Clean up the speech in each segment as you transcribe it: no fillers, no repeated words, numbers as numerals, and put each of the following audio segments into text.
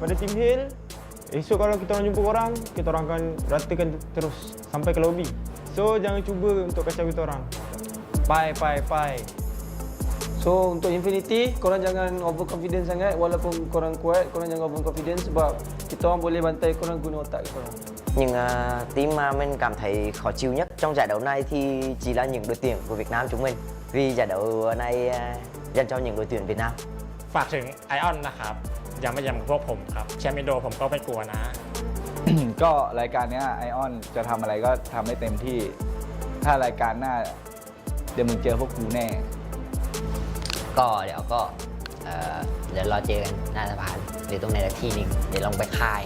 pada Team Hill, esok kalau kita orang jumpa korang, kita orang akan ratakan terus sampai ke lobby. So, jangan cuba untuk kacau kita orang. Bye. So, untuk Infinity, korang jangan overconfident sangat. Walaupun korang kuat, korang jangan overconfident sebab kita orang boleh bantai korang guna otak korang. Nhưng team mà mình cảm thấy khó chịu nhất trong giải đấu này thì chỉ là những đội tuyển của Việt Nam chúng mình. Vì giải đấu này dành cho những đội tuyển Việt Nam. ฝากถึงไอออนนะครับอย่ามาแย่งกับพวกผมครับแชมป์อินโดผมก็ไม่กลัวนะ ก็รายการนี้ไอออนจะทำอะไรก็ทำได้เต็มที่ ถ้ารายการหน้าเดี๋ยวมึงเจอพวกกูแน่ ก็เดี๋ยวรอเจอกันหน้าสะพานหรือตรงไหนสักที่หนึงเดี๋ยวลงไปค่าย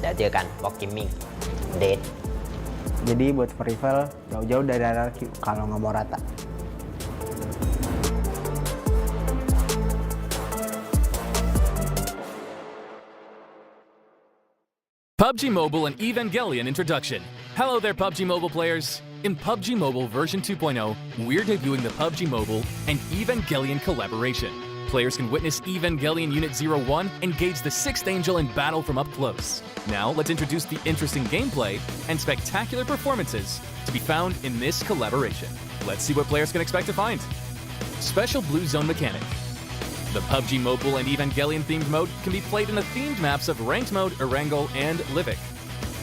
เดี๋ยวเจอกันบล็อกเกมมิ่งเดท Jadi buat rival jauh-jauh dari daerah kalau nggak mau rata. PUBG Mobile and Evangelion Introduction. Hello there, PUBG Mobile players. In PUBG Mobile version 2.0, we're debuting the PUBG Mobile and Evangelion collaboration. Players can witness Evangelion Unit 01 engage the Sixth Angel in battle from up close. Now, let's introduce the interesting gameplay and spectacular performances to be found in this collaboration. Let's see what players can expect to find. Special Blue Zone mechanic. The PUBG Mobile and Evangelion themed mode can be played in the themed maps of Ranked Mode, Erangel, and Livik.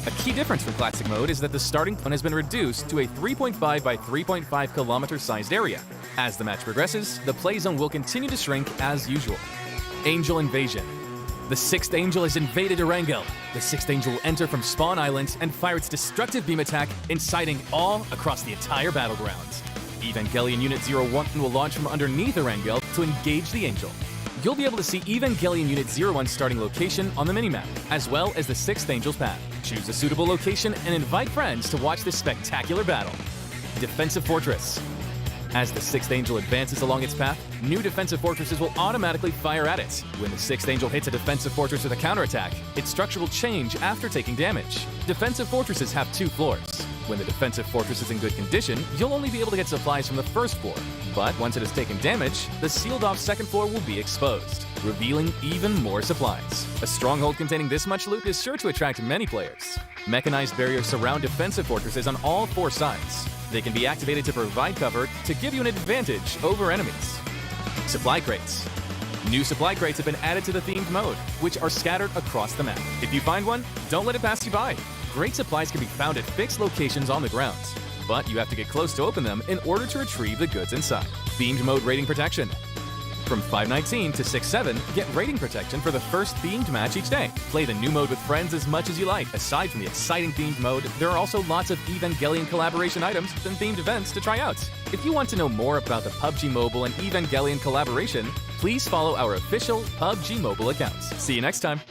A key difference from Classic Mode is that the starting point has been reduced to a 3.5 by 3.5 kilometer sized area. As the match progresses, the play zone will continue to shrink as usual. Angel Invasion. The Sixth Angel has invaded Erangel. The Sixth Angel will enter from Spawn Island and fire its destructive beam attack, inciting awe across the entire battleground. Evangelion Unit 01 will launch from underneath Erangel to engage the Angel. You'll be able to see Evangelion Unit 01's starting location on the minimap, as well as the Sixth Angel's path. Choose a suitable location and invite friends to watch this spectacular battle. Defensive Fortress. As the Sixth Angel advances along its path, new defensive fortresses will automatically fire at it. When the Sixth Angel hits a defensive fortress with a counterattack, its structure will change after taking damage. Defensive fortresses have 2 floors. When the defensive fortress is in good condition, you'll only be able to get supplies from the first floor. But once it has taken damage, the sealed-off second floor will be exposed, revealing even more supplies. A stronghold containing this much loot is sure to attract many players. Mechanized barriers surround defensive fortresses on all 4 sides. They can be activated to provide cover to give you an advantage over enemies. Supply crates. New supply crates have been added to the themed mode, which are scattered across the map. If you find one, don't let it pass you by. Great supplies can be found at fixed locations on the ground, but you have to get close to open them in order to retrieve the goods inside. Themed mode rating protection. From 519 to 67, get rating protection for the first themed match each day. Play the new mode with friends as much as you like. Aside from the exciting themed mode, there are also lots of Evangelion collaboration items and themed events to try out. If you want to know more about the PUBG Mobile and Evangelion collaboration, please follow our official PUBG Mobile accounts. See you next time.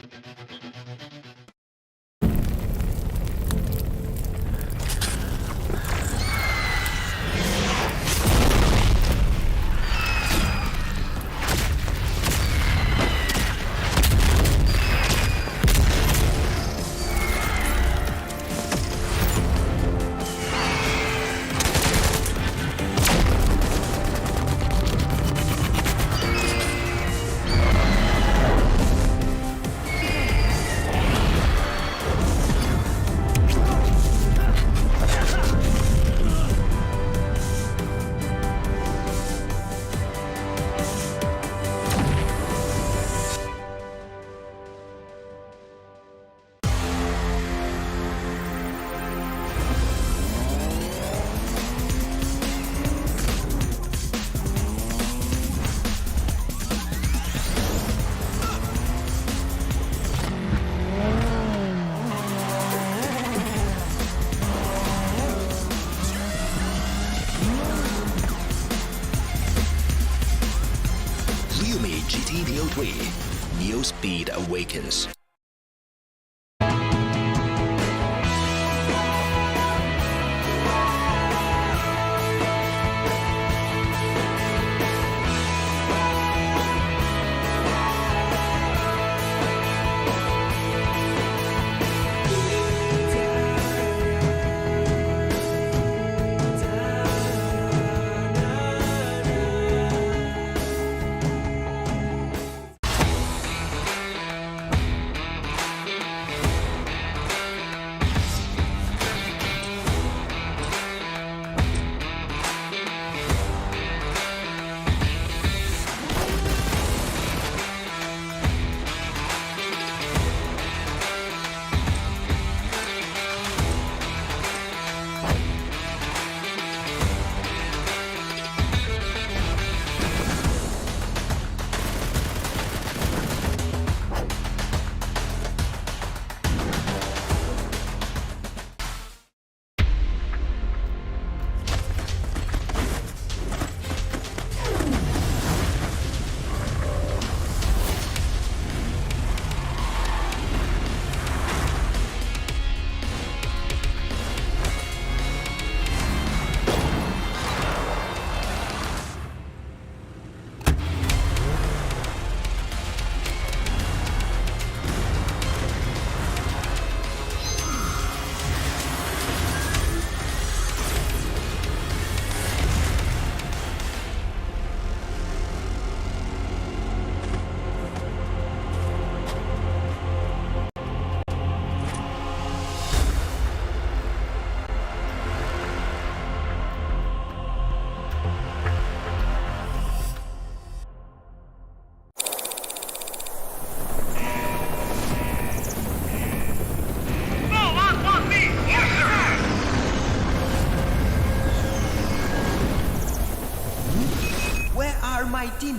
Neo Speed Awakens.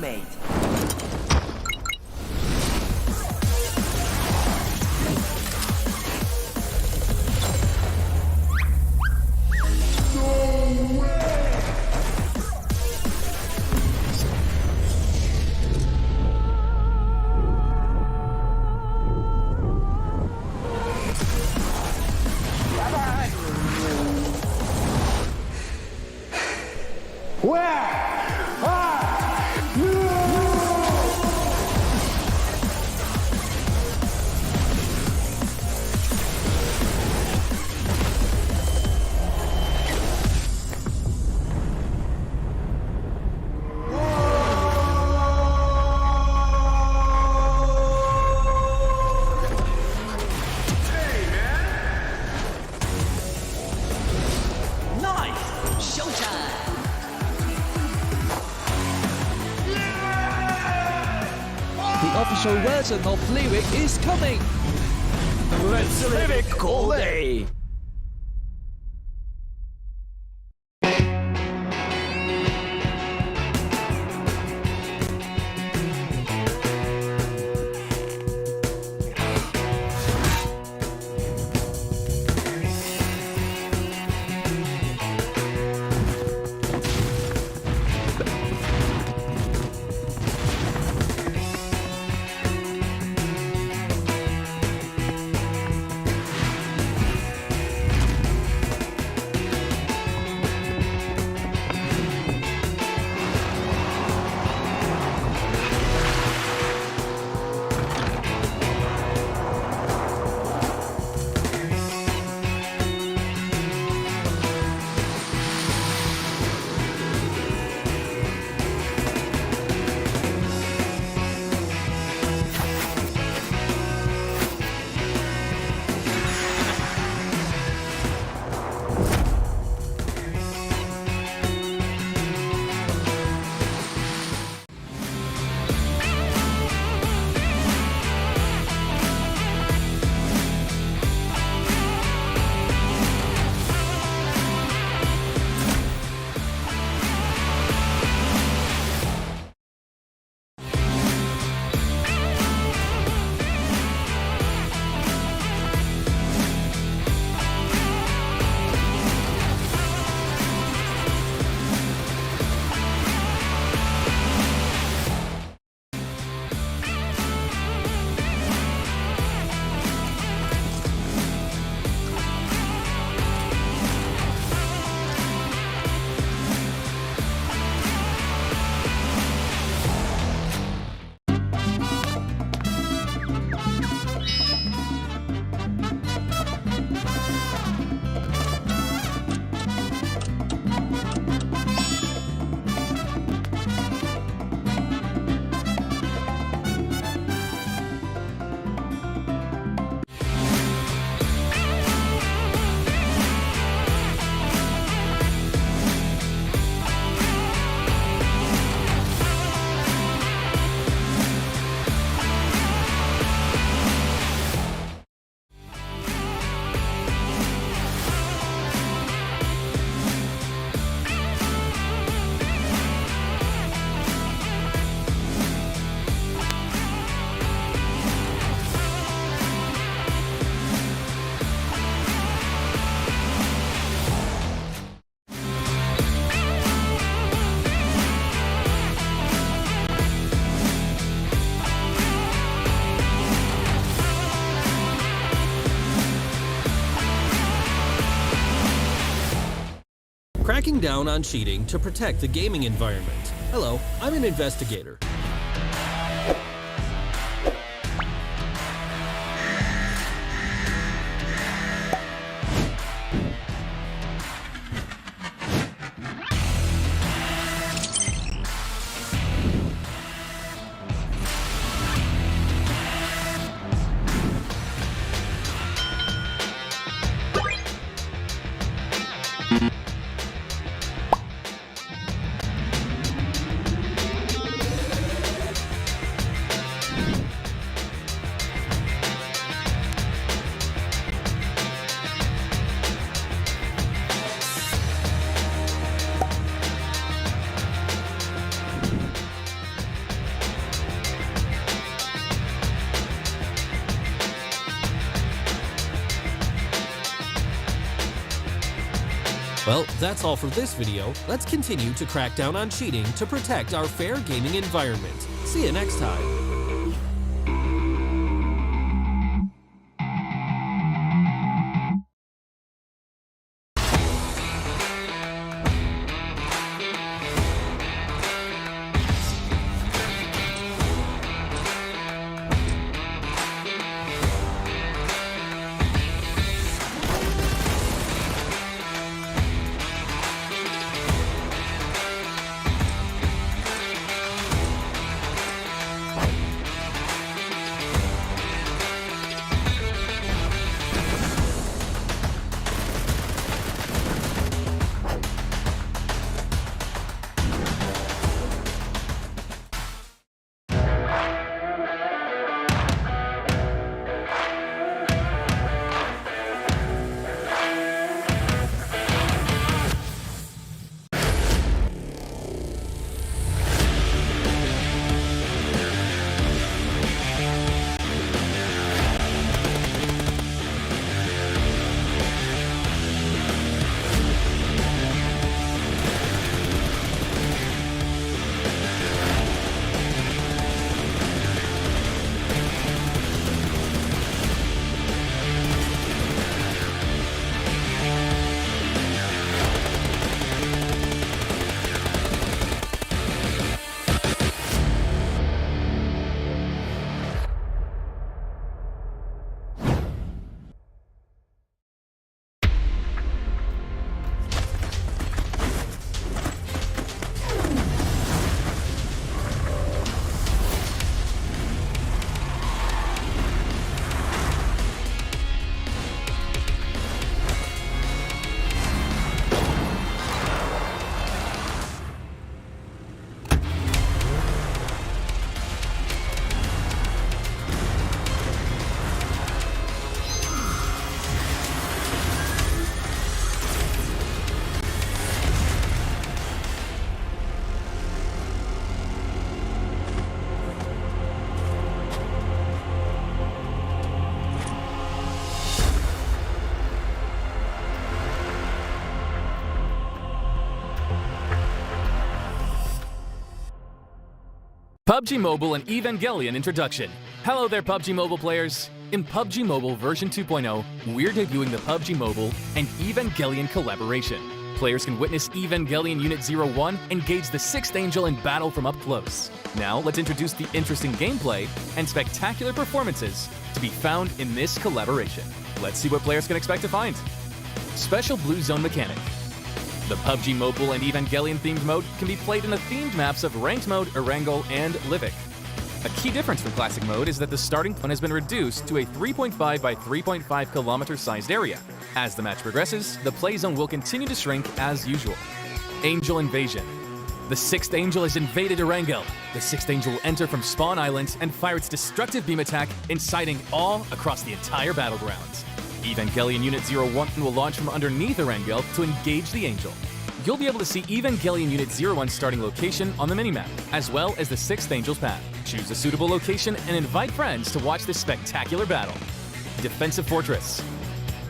teammate. The official version of Lyric is coming! Let's Lyric all day! Cracking down on cheating to protect the gaming environment. Hello, I'm an investigator. Well, that's all for this video. Let's continue to crack down on cheating to protect our fair gaming environment. See you next time. PUBG Mobile and Evangelion Introduction. Hello there, PUBG Mobile players. In PUBG Mobile version 2.0, we're debuting the PUBG Mobile and Evangelion collaboration. Players can witness Evangelion Unit 01 engage the Sixth Angel in battle from up close. Now, let's introduce the interesting gameplay and spectacular performances to be found in this collaboration. Let's see what players can expect to find. Special Blue Zone mechanic. The PUBG Mobile and Evangelion themed mode can be played in the themed maps of Ranked Mode, Erangel, and Livik. A key difference from Classic Mode is that the starting point has been reduced to a 3.5 by 3.5 kilometer sized area. As the match progresses, the play zone will continue to shrink as usual. Angel Invasion. The Sixth Angel has invaded Erangel. The Sixth Angel will enter from Spawn Island and fire its destructive beam attack, inciting awe across the entire battlegrounds. Evangelion Unit 01 will launch from underneath Erangel to engage the Angel. You'll be able to see Evangelion Unit 01's starting location on the minimap, as well as the Sixth Angel's path. Choose a suitable location and invite friends to watch this spectacular battle. Defensive Fortress.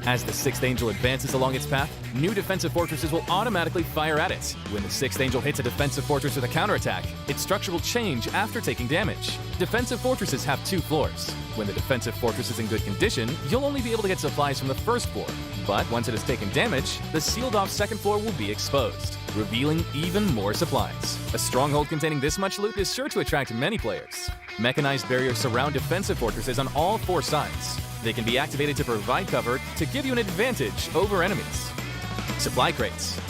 As the Sixth Angel advances along its path, new defensive fortresses will automatically fire at it. When the Sixth Angel hits a defensive fortress with a counterattack, its structure will change after taking damage. Defensive fortresses have 2 floors. When the defensive fortress is in good condition, you'll only be able to get supplies from the first floor. But once it has taken damage, the sealed-off second floor will be exposed, revealing even more supplies. A stronghold containing this much loot is sure to attract many players. Mechanized barriers surround defensive fortresses on all 4 sides. They can be activated to provide cover to give you an advantage over enemies. Supply crates.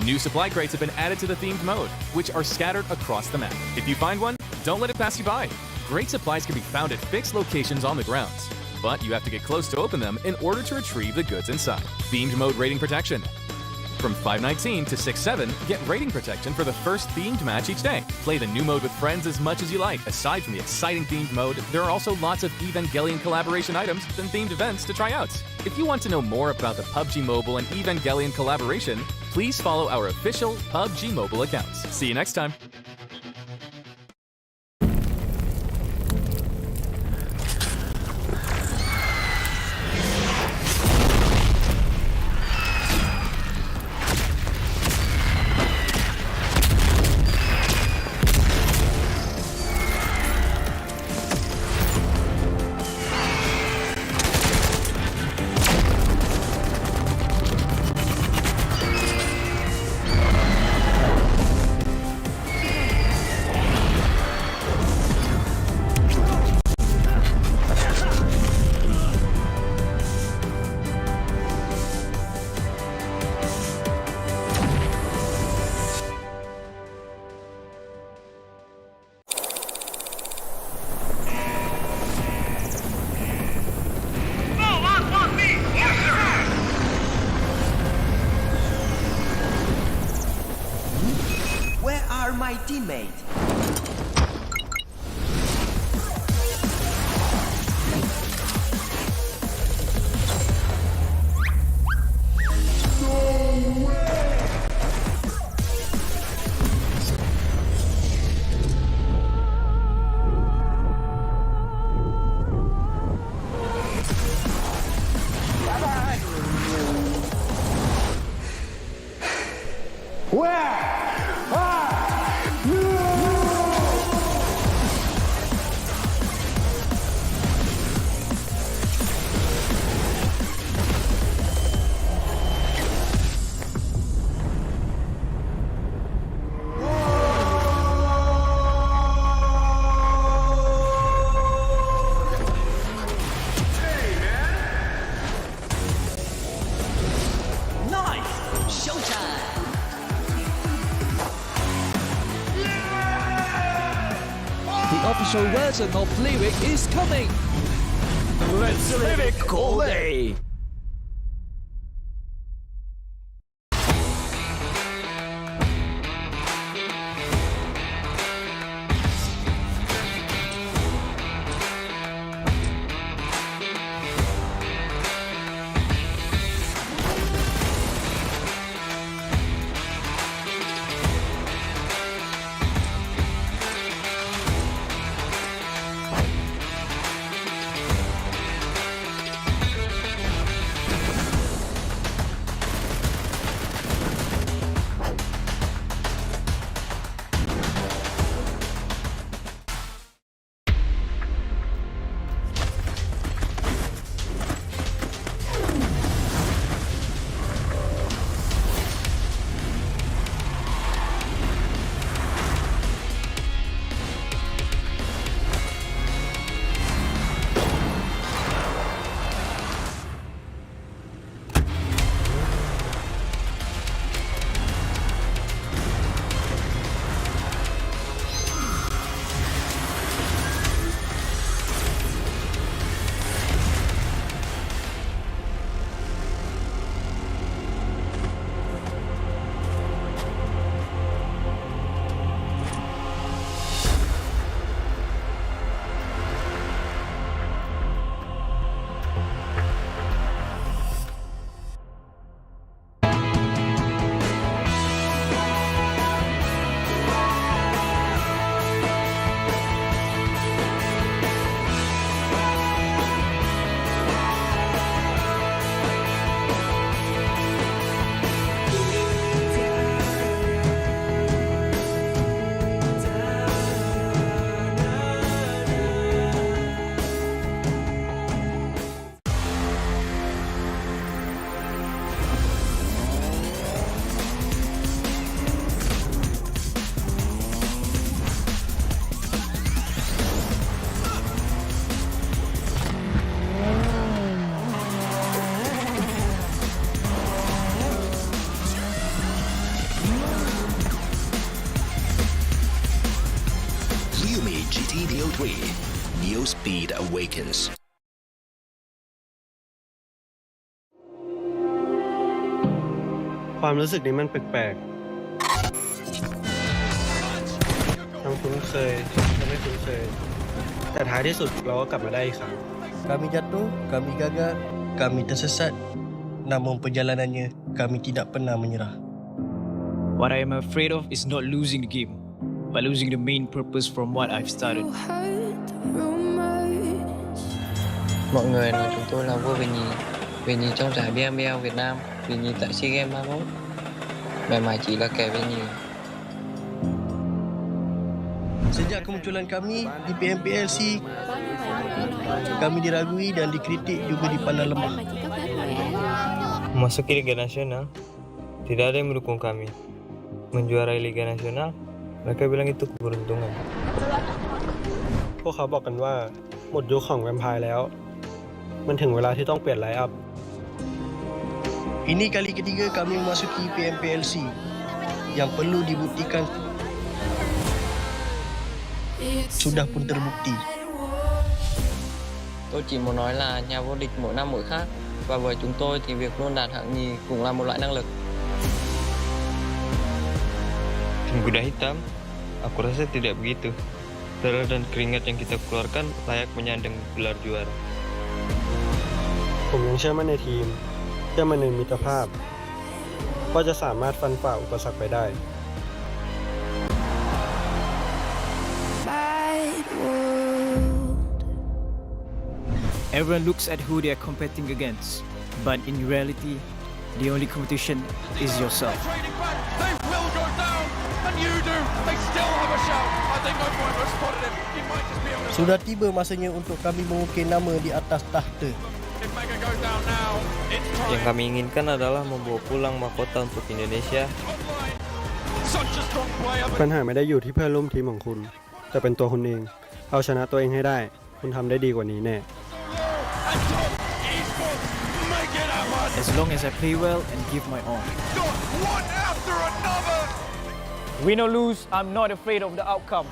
New supply crates have been added to the themed mode, which are scattered across the map. If you find one, don't let it pass you by. Great supplies can be found at fixed locations on the ground, but you have to get close to open them in order to retrieve the goods inside. Themed mode rating protection. From 519 to 67, get rating protection for the first themed match each day. Play the new mode with friends as much as you like. Aside from the exciting themed mode, there are also lots of Evangelion collaboration items and themed events to try out. If you want to know more about the PUBG Mobile and Evangelion collaboration, please follow our official PUBG Mobile accounts. See you next time. teammate. The official version of lyric is coming. Let's live it coldly. Neo Speed Awakens. ความรู้สึกนี้มันแปลกๆทั้งคุ้นเคยและไม่คุ้นเคย แต่ท้ายที่สุดเราก็กลับมาได้อีกครั้ง Kami jatuh, kami gagal, kami tersesat. Namun perjalanannya, kami tidak pernah menyerah. What I am afraid of is not losing the game, but losing the main purpose from what I've started. Mọi người nói chúng tôi là vua về nhì trong giải PMPL Việt Nam, về nhì tại SEA Games 31. Vậy mà chỉ là kẻ về nhì. Sejak kemunculan kami di PMPL SEA, kami diragui dan dikritik juga dipandang lemah. Memasuki Liga Nasional, tidak ada yang mendukung kami. Menjuarai Liga Nasional, mereka bilang itu keberuntungan. พวกเขาบอกกันว่าหมดยุคของแวมไพร์แล้ว มันถึงเวลาที่ต้องเปลี่ยนไลน์อัพ Ini kali ketiga kami memasuki PMPL SEA yang perlu dibuktikan sudah pun terbukti. Tôi chỉ muốn nói là nhà vô địch mỗi năm mỗi khác, và với chúng tôi thì việc luôn đạt hạng nhì cũng là một loại năng lực. Tim kuda hitam Aku rasa tidak begitu. Darah dan keringat yang kita keluarkan layak menyandang gelar juara. ผมยังเชื่อมั่นในทีมเชื่อมั่นในมิตรภาพว่าจะสามารถฟันฝ่าอุปสรรคไปได้ Everyone looks at who they are competing against, but in reality, the only competition is yourself. They will go down, and YOODO, they still have a shout. I think no point has spotted him. He might just be able to... Sudah tiba masanya untuk kami mengukir nama di atas tahta. If Mega goes down now, it's time. Yang kami inginkan adalah membawa pulang mahkota untuk Indonesia. Such a strong player. ปัญหาไม่ได้อยู่ที่เพื่อนร่วมทีมของคุณ แต่เป็นตัวคุณเอง เอาชนะตัวเองให้ได้ คุณทำได้ดีกว่านี้แน่ As long as I play well and give my all. One after another. Win or lose, I'm not afraid of the outcome.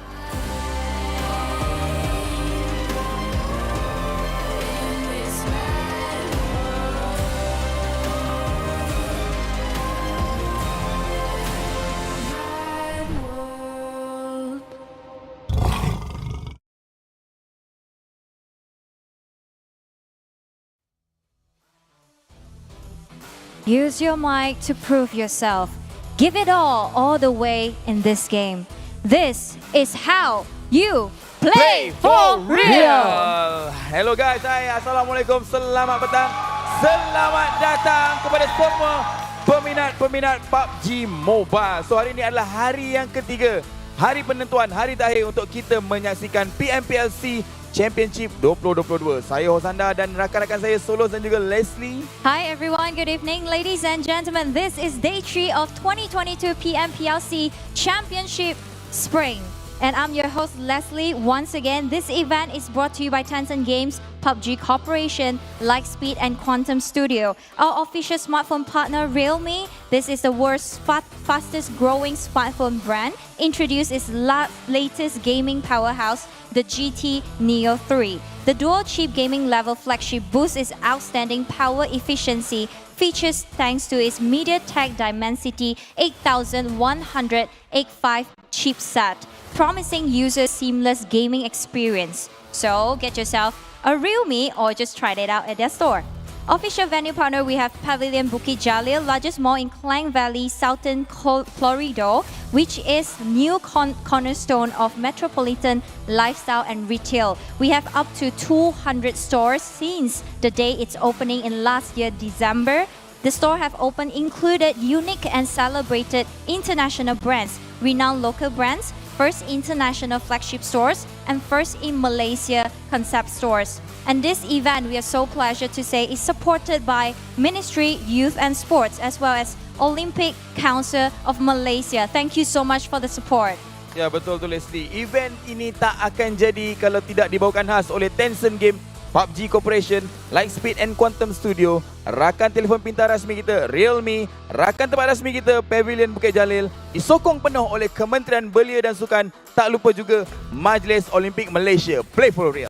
Use your mic to prove yourself. Give it all the way in this game. This is how you play for real. Hello guys, Assalamualaikum, selamat petang. Selamat datang kepada semua peminat-peminat PUBG Mobile. So hari ini adalah hari yang ketiga, hari penentuan, hari terakhir untuk kita menyaksikan PMPL SEA Championship 2022. Saya Hosanda dan rakan-rakan saya Solos dan juga Leslie. Hi everyone, good evening ladies and gentlemen. This is day 3 of 2022 PMPL SEA Championship Spring. And I'm your host Leslie. Once again, this event is brought to you by Tencent Games, PUBG Corporation, Lightspeed and Quantum Studio. Our official smartphone partner Realme, this is the world's fastest growing smartphone brand, introduced its latest gaming powerhouse, the GT Neo 3. The dual chip gaming level flagship boosts its outstanding power efficiency features thanks to its MediaTek Dimensity 8185 chipset, promising users seamless gaming experience. So get yourself a Realme or just try it out at their store. Official venue partner, we have Pavilion Bukit Jalil, largest mall in Klang Valley, Southern Florida, which is new cornerstone of metropolitan lifestyle and retail. We have up to 200 stores since the day it's opening in last year, December. The store have opened included unique and celebrated international brands, renowned local brands, first international flagship stores, and first in Malaysia concept stores. And this event, we are so pleased to say, is supported by Ministry Youth and Sports as well as Olympic Council of Malaysia. Thank you so much for the support. Ya, betul tu Leslie. Event ini tak akan jadi kalau tidak dibawakan khas oleh Tencent Game, PUBG Corporation, Lightspeed and Quantum Studio, rakan telefon pintar rasmi kita Realme, rakan tempat rasmi kita Pavilion Bukit Jalil, disokong penuh oleh Kementerian Belia dan Sukan, tak lupa juga Majlis Olimpik Malaysia. Play for real.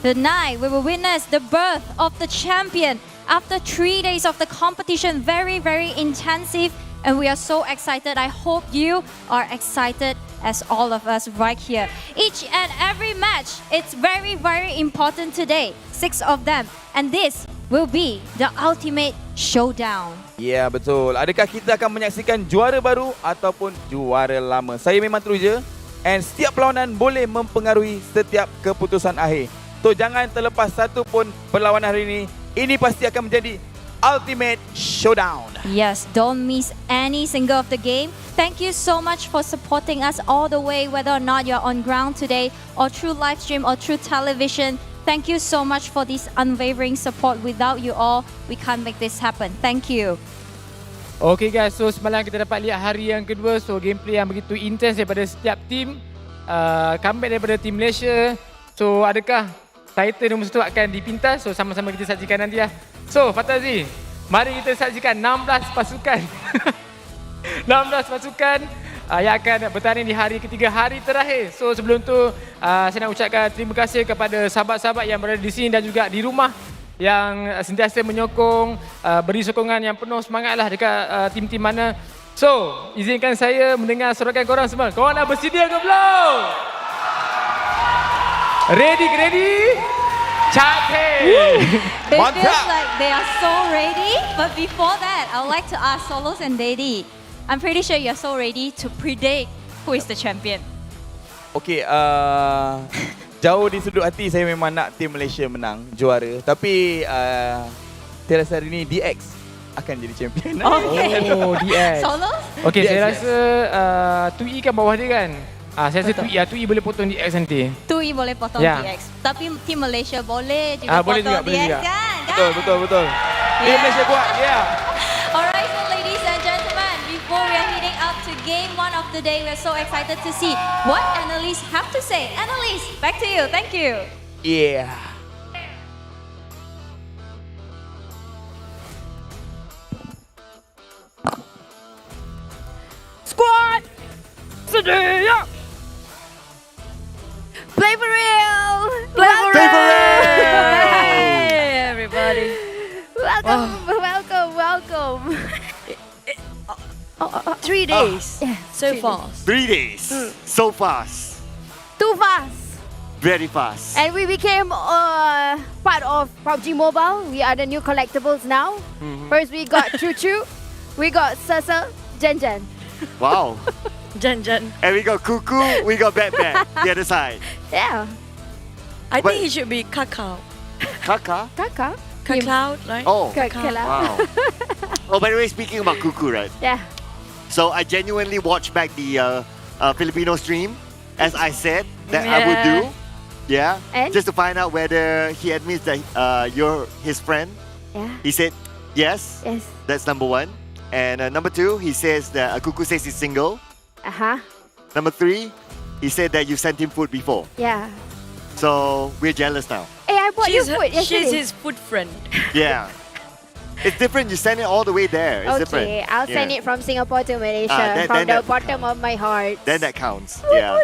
Tonight, we will witness the birth of the champion after 3 days of the competition. Very, very intensive, and we are so excited. I hope you are excited as all of us right here. Each and every match, it's very, very important today. 6 of them, and this will be the ultimate showdown. Ya, betul. Adakah kita akan menyaksikan juara baru ataupun juara lama? Saya memang teruja, and setiap perlawanan boleh mempengaruhi setiap keputusan akhir. So jangan terlepas satu pun perlawanan hari ini. Ini pasti akan menjadi ultimate showdown. Yes, don't miss any single of the game. Thank you so much for supporting us all the way, whether or not you're on ground today or through live stream or through television. Thank you so much for this unwavering support. Without you all, we can't make this happen. Thank you. Okay guys, so semalam kita dapat lihat hari yang kedua. So gameplay yang begitu intens daripada setiap tim. Comeback daripada tim Malaysia. So adakah title nombor 1 akan dipintas? So sama-sama kita saksikan nanti lah. So Fatazi, mari kita saksikan 16 pasukan 16 pasukan yang akan bertanding di hari ketiga, hari terakhir. So sebelum tu saya nak ucapkan terima kasih kepada sahabat-sahabat yang berada di sini dan juga di rumah yang sentiasa menyokong, beri sokongan yang penuh semangat lah dekat tim-tim mana So, izinkan saya mendengar sorakan korang semua. Korang dah bersedia ke belum? Ready? Cantik! It feels like they are so ready. But before that, I would like to ask Solos and Daddy. I'm pretty sure you're so ready to predict who is the champion. Okay, jauh di sudut hati saya memang nak tim Malaysia menang, juara. Tapi terasa hari ni DX akan jadi champion. Oh, DX. Solos? Okay, DX, saya rasa Tui kan bawah dia kan? Saya rasa Tui boleh potong DX nanti. Tui boleh potong DX. Tapi tim Malaysia boleh juga boleh potong juga, boleh DX juga. kan? Betul. Tim Malaysia kuat, Alright, so ladies and gentlemen, before we are heading up to game 1 of the day, we're so excited to see what analysts have to say. Analysts, back to you. Thank you. Yeah. Squad! Sedia! Play for real! Play for real! Hey, everybody. Welcome. 3 days. So fast. 3 days. So fast. Too fast. Very fast. And we became part of PUBG Mobile. We are the new collectibles now. First we got Choo Choo. We got Sasa, Jen. Wow. Jen. And we got Cuckoo, we got Batman, the other side. Yeah. I think he should be Kakao. Kaka? Cloud, right? Oh. Cloud. Wow. Oh, by the way, speaking about Cuckoo, right? Yeah. So I genuinely watched back the Filipino stream, as I said that I would do. Yeah. And? Just to find out whether he admits that you're his friend. Yeah. He said yes. Yes. That's number 1. And number 2, he says that Cuckoo says he's single. Number 3, he said that you sent him food before. Yeah. So we're jealous now. Hey, I bought you food yesterday. She's his food friend. Yeah. It's different. You send it all the way there. It's different. Okay, I'll send it from Singapore to Malaysia from the bottom of my heart. Then that counts. Yeah.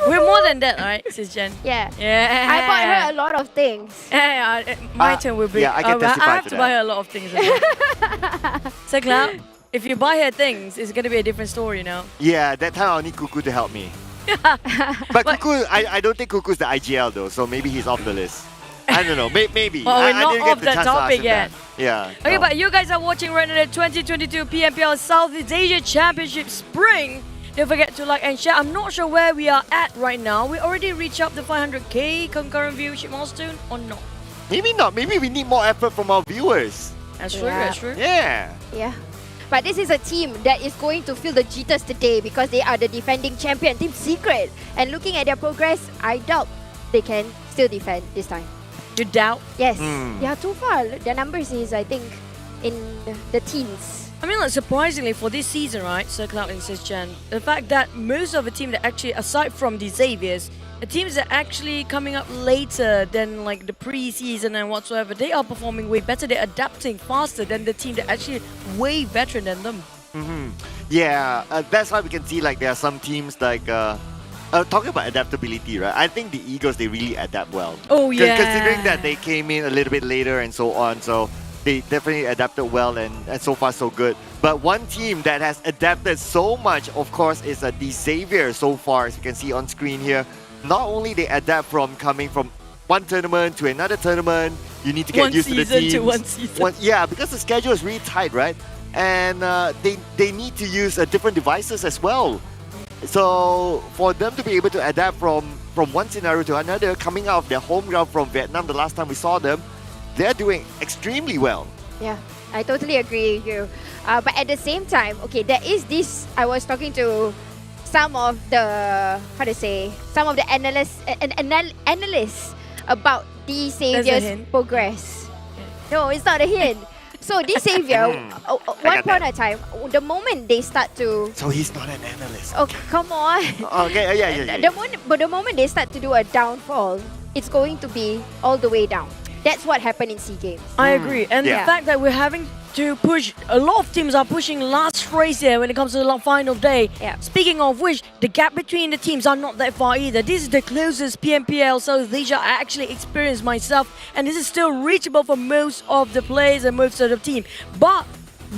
We're more than that, right, Sis Jen? Yeah. Yeah. I bought her a lot of things. My turn will be. Yeah, I can testify I have to to that. buy her a lot of things. So Cloud, if you buy her things, it's going to be a different story, you know? Yeah, that time I'll need Cuckoo to help me. But Cuckoo, I don't think Cuckoo's the IGL though, so maybe he's off the list. I don't know, maybe. Well, we're I not didn't get off the that chance to ask topic him yet. that. Yeah. Okay, no. but you guys are watching right now the 2022 PMPL Southeast Asia Championship Spring. Don't forget to like and share. I'm not sure where we are at right now. We already reached up the 500k concurrent viewership milestone or not? Maybe not. Maybe we need more effort from our viewers. That's true, that's true. Yeah. Yeah. But this is a team that is going to feel the jitters today because they are the defending champion, Team Secret. And looking at their progress, I doubt they can still defend this time. You doubt? Yes. They are too far. Their numbers is, I think, in the teens. I mean, like, surprisingly for this season, right, Sir Cloud and Sis Jen, the fact that most of the team that actually, aside from the Xaviers, the teams that actually coming up later than like the pre-season and whatsoever, they are performing way better. They're adapting faster than the team that actually way veteran than them. Yeah, that's why we can see like there are some teams like talking about adaptability, right? I think the Eagles, they really adapt well. Oh yeah. Considering that they came in a little bit later and so on, so they definitely adapted well and so far so good. But one team that has adapted so much, of course, is the Xavier so far, as you can see on screen here. Not only they adapt from coming from one tournament to another tournament, you need to get used to the teams. One season. Yeah, because the schedule is really tight, right? And they need to use different devices as well. So for them to be able to adapt from one scenario to another, coming out of their home ground from Vietnam the last time we saw them, they're doing extremely well. Yeah, I totally agree with you. But at the same time, okay, there is this, I was talking to some of the, some of the analysts about the Xavier's progress. No, it's not a hint. So this Xavier, one point at a time, the moment they start to... So he's not an analyst. Okay, come on. Okay, yeah. But the moment they start to do a downfall, it's going to be all the way down. That's what happened in SEA Games. I agree. And the fact that we're having to push, a lot of teams are pushing last race here when it comes to the final day. Yeah. Speaking of which, the gap between the teams are not that far either. This is the closest PMPL South Asia I actually experienced myself, and this is still reachable for most of the players and most of the team. But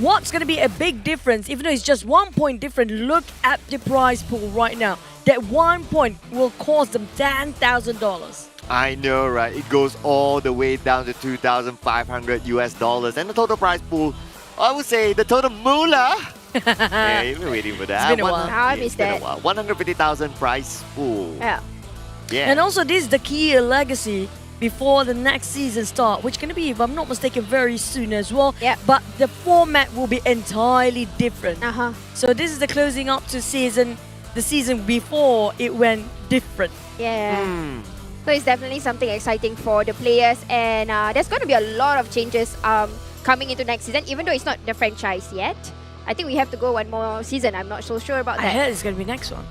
what's going to be a big difference, even though it's just 1 point different, look at the prize pool right now. That 1 point will cost them $10,000. I know, right? It goes all the way down to $2,500 and the total prize pool, I would say the total moolah. Yeah, you've been waiting for that. It's been a while. I missed that. 150,000 prize pool. Yeah. Yeah. And also, this is the key legacy before the next season start, which is going to be, if I'm not mistaken, very soon as well. Yeah. But the format will be entirely different. Uh-huh. So this is the closing up to the season before it went different. Yeah. So it's definitely something exciting for the players, and there's going to be a lot of changes coming into next season, even though it's not the franchise yet. I think we have to go one more season. I'm not so sure about that. I heard it's going to be next one.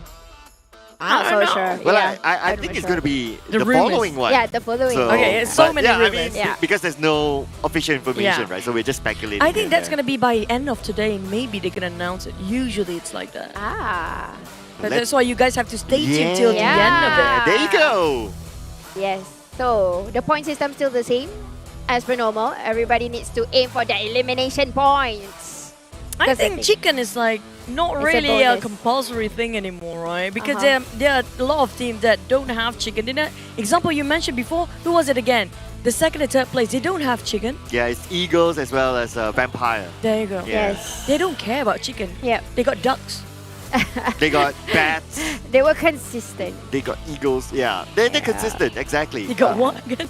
Not so sure. Well, yeah, I think it's going to be the rumors. following one. Yeah, the following. Okay, it's so many yeah, rumors. I mean, because there's no official information, Yeah. right? So we're just speculating. I think that's there. going to be by end of today. Maybe they can announce it. Usually it's like that. Ah. But that's why you guys have to stay tuned till the end of it. There you go. Yes. So the point system still the same as per normal. Everybody needs to aim for the elimination points. I think chicken is like not It's a really a bonus. compulsory thing anymore, right? Because Uh-huh. there are a lot of teams that don't have chicken. Example you mentioned before, who was it again? The second and third place, they don't have chicken. Yeah, it's Eagles as well as Vampire. There you go. Yeah. Yes. They don't care about chicken. Yep. They got ducks. They got bats. They were consistent. They got eagles. Yeah, they're consistent. Exactly. They got what again?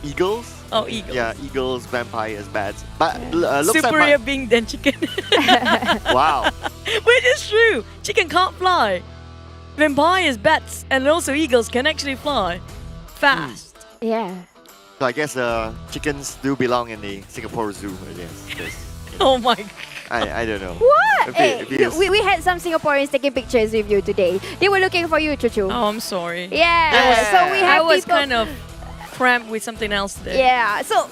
Eagles. Oh, eagles. Yeah, eagles, vampires, bats. But looks Superior like being than chicken. wow. Which is true. Chicken can't fly. Vampires, bats, and also eagles can actually fly fast. Yeah. So I guess chickens do belong in the Singapore Zoo. I guess. Oh my God. I don't know. What? If Hey, it is- we had some Singaporeans taking pictures with you today. They were looking for you, Chuchu. Oh, I'm sorry. Yeah. So we have I was people. kind of cramped with something else today. Yeah. So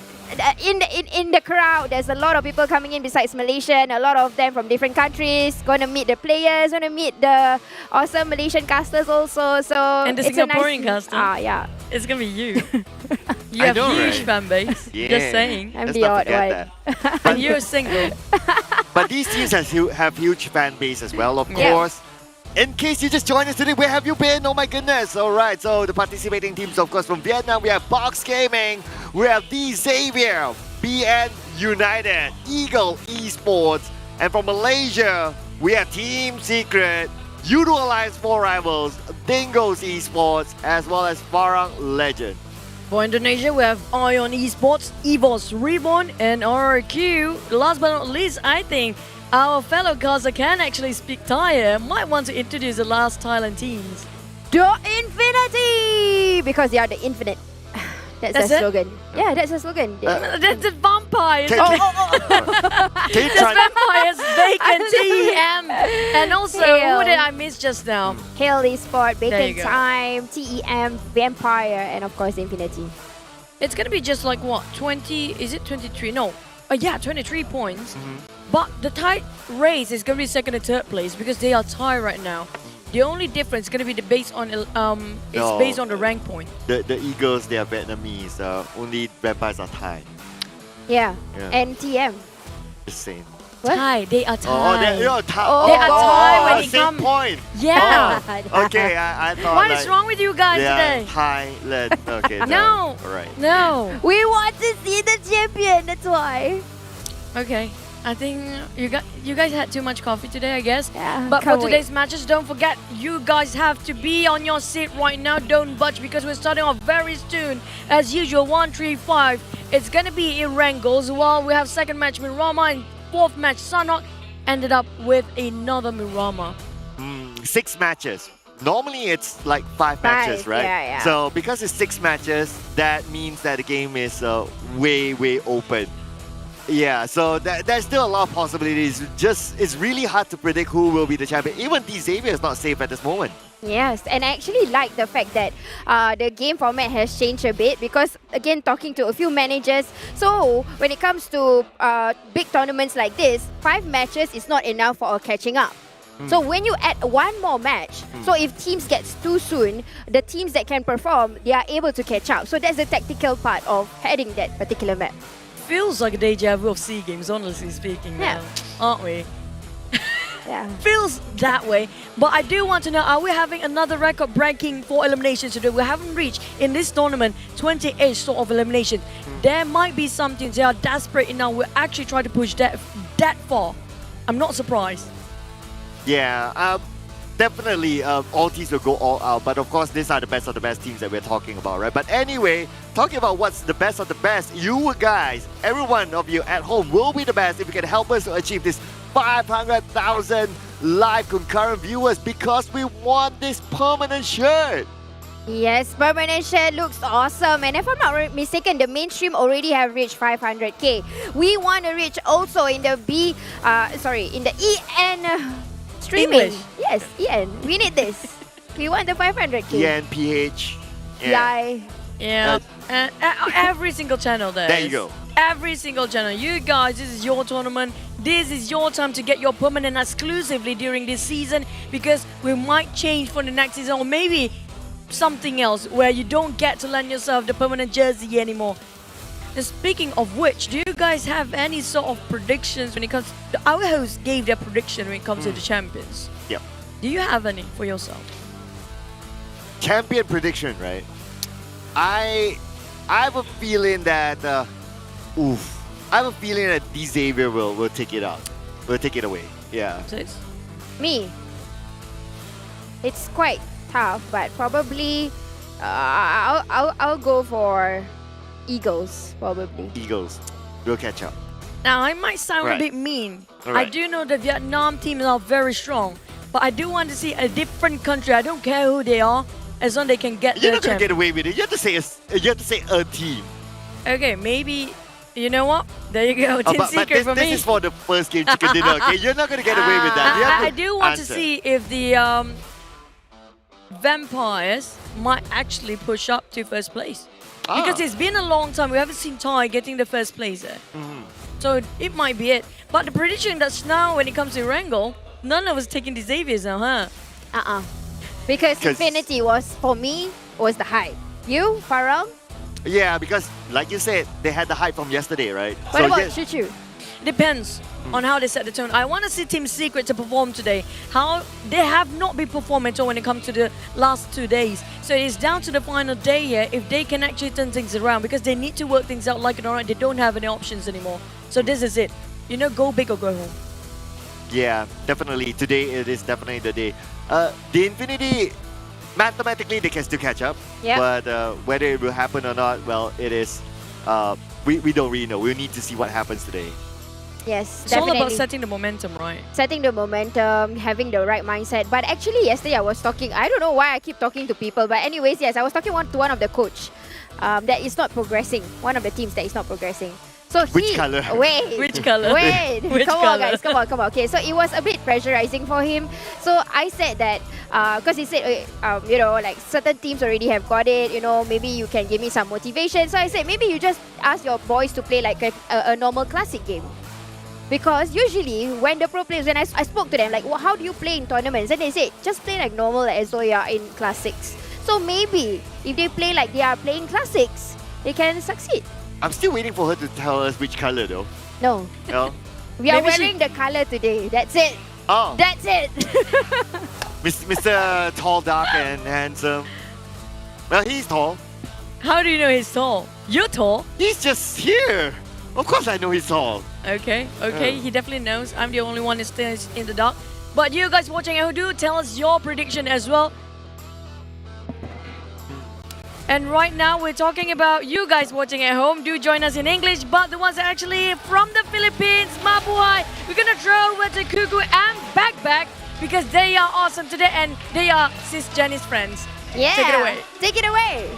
in the crowd, there's a lot of people coming in besides Malaysian. A lot of them from different countries. Going to meet the players. Going to meet the awesome Malaysian casters also. So And the it's a Singaporean nice, caster. Yeah. It's gonna be you. You I have know, huge right? fan base. Yeah. Just saying. I'm Let's the not odd forget one. that. And you're single. But these teams have huge fan base as well, of Yeah. course. In case you just joined us today, where have you been? Oh my goodness. All right, so the participating teams, of course, from Vietnam, we have Box Gaming, we have DXAVIER, BN United, Eagle Esports, and from Malaysia, we have Team Secret, YOODO Alliance 4 Rivals, DINGOZ Esports, as well as FARANG LEJUND. For Indonesia, we have ION Esports, EVOS, REBORN, and RRQ. Last but not least, I think our fellow caster can actually speak Thai. Might want to introduce the last Thailand teams. The Infinity! Because they are the infinite. That's That's their it? slogan. Yeah, that's their slogan. That's the vampires. Can you That's try? vampires, Bacon, TEM. And also, Hail. who did I miss just now? Hail Esport, There you Bacon go. Time, TEM, Vampire, and of course Infinity. It's going to be just like what? 20? Is it 23? No. Yeah, 23 points. But the tight race is going to be second and third place because they are tied right now. The only difference is going to be based on No. based on the rank point. The Eagles, they are Vietnamese. Only vampires are Thai. Yeah. Yeah. And TM. Just saying. What? Thai, they are Thai. Oh, they're Thai. Oh, They are Thai when it same comes. point. Yeah. Oh, okay, I thought What like, is wrong with you guys they today? are Thailand. Okay, No. All right. No. We want to see the champion, that's why. Okay. I think you guys had too much coffee today, I guess. Yeah. But for can't wait. today's matches, don't forget, you guys have to be on your seat right now. Don't budge because we're starting off very soon. As usual, 1-3-5. It's going to be in Wrangles while we have second match Mirama and fourth match Sanok ended up with another Mirama. 6 matches. Normally it's like 5 matches, right? yeah. So because it's 6 matches, that means that the game is way open. Yeah, so there's still a lot of possibilities. It's really hard to predict who will be the champion. Even DXAVIER is not safe at this moment. Yes, and I actually like the fact that the game format has changed a bit because, again, talking to a few managers, so when it comes to big tournaments like this, 5 matches is not enough for catching up. So when you add one more match, so if teams get too soon, the teams that can perform, they are able to catch up. So that's the tactical part of heading that particular map. Feels like a deja vu of SEA Games, honestly speaking. Yeah. Now. aren't we? Yeah. Feels that way. But I do want to know, are we having another record breaking for eliminations today? We haven't reached in this tournament 28 sort of elimination. There might be some teams, they are desperate enough. We're actually trying to push that far. I'm not surprised. Yeah, definitely all teams will go all out. But of course, these are the best of the best teams that we're talking about, right? But anyway, talking about what's the best of the best, you guys, every one of you at home will be the best if you can help us to achieve this 500,000 live concurrent viewers because we want this permanent shirt. Yes, permanent shirt looks awesome. And if I'm not mistaken, the mainstream already have reached 500k. We want to reach also in the in the EN streaming. English. Yes, EN. We need this. We want the 500k. EN, PH. Yeah. Every single channel there. There you go. Every single channel. You guys, this is your tournament. This is your time to get your permanent exclusively during this season because we might change for the next season or maybe something else where you don't get to lend yourself the permanent jersey anymore. And speaking of which, do you guys have any sort of predictions when it comes to, our host gave their prediction when it comes to the champions. Yep. Do you have any for yourself? Champion prediction, right? I have a feeling that I have a feeling that DXAVIER will take it out. Will take it away. Yeah. Me. It's quite tough, but probably I'll go for Eagles, probably. Eagles. We'll catch up. Now, I might sound a bit mean. Right. I do know the Vietnam team are very strong, but I do want to see a different country. I don't care who they are, as long as they can get You're the not gonna get away with it. You have to say a team. Okay, maybe. You know what? There you go. Team secret for me. This is for the first game chicken dinner. Okay, you're not gonna get away with that. I do want to see if the Vampires might actually push up to first place. Because it's been a long time. We haven't seen Thai getting the first place there. So it might be it. But the prediction that's now when it comes to Wrangle, none of us taking the Xaviers now, huh? Because Infinity was, for me, was the hype. You, Farang? Yeah, because like you said, they had the hype from yesterday, right? What about Chuchu? Depends on how they set the tone. I want to see Team Secret to perform today. How they have not been performing at all when it comes to the last 2 days. So it's down to the final day here if they can actually turn things around because they need to work things out like it or not. They don't have any options anymore. So this is it. You know, go big or go home. Yeah, definitely. Today it is definitely the day. The Infinity, mathematically they can still catch up. Yep. But whether it will happen or not, well, it is. We don't really know. We'll need to see what happens today. Yes, it's definitely. all about setting the momentum, right? Setting the momentum, having the right mindset. But actually, yesterday I was talking. I don't know why I keep talking to people. But anyways, yes, I was talking to one of the coach that is not progressing. One of the teams that is not progressing. So Which color? Wait. Which color? Wait. Which come color? on, guys. Come on. Okay, so it was a bit pressurizing for him. So I said that because he said, you know, like certain teams already have got it. You know, maybe you can give me some motivation. So I said maybe you just ask your boys to play like a normal classic game. Because usually when the pro players, when I spoke to them, like, well, how do you play in tournaments? And they said, just play like normal as though you are in classics. So maybe if they play like they are playing classics, they can succeed. I'm still waiting for her to tell us which color though. No. No? We are Maybe wearing the color today. That's it. Oh. That's it. Mr. Tall, Dark and Handsome. Well, he's tall. How do you know he's tall? You're tall. He's just here. Of course I know he's tall. Okay, he definitely knows. I'm the only one that stays in the dark. But you guys watching at home, do tell us your prediction as well. And right now, we're talking about you guys watching at home. Do join us in English, but the ones that actually from the Philippines, mabuhay. We're gonna throw over to Kuku and Backback because they are awesome today and they are Sis Jenny's friends. Yeah. Take it away. Take it away.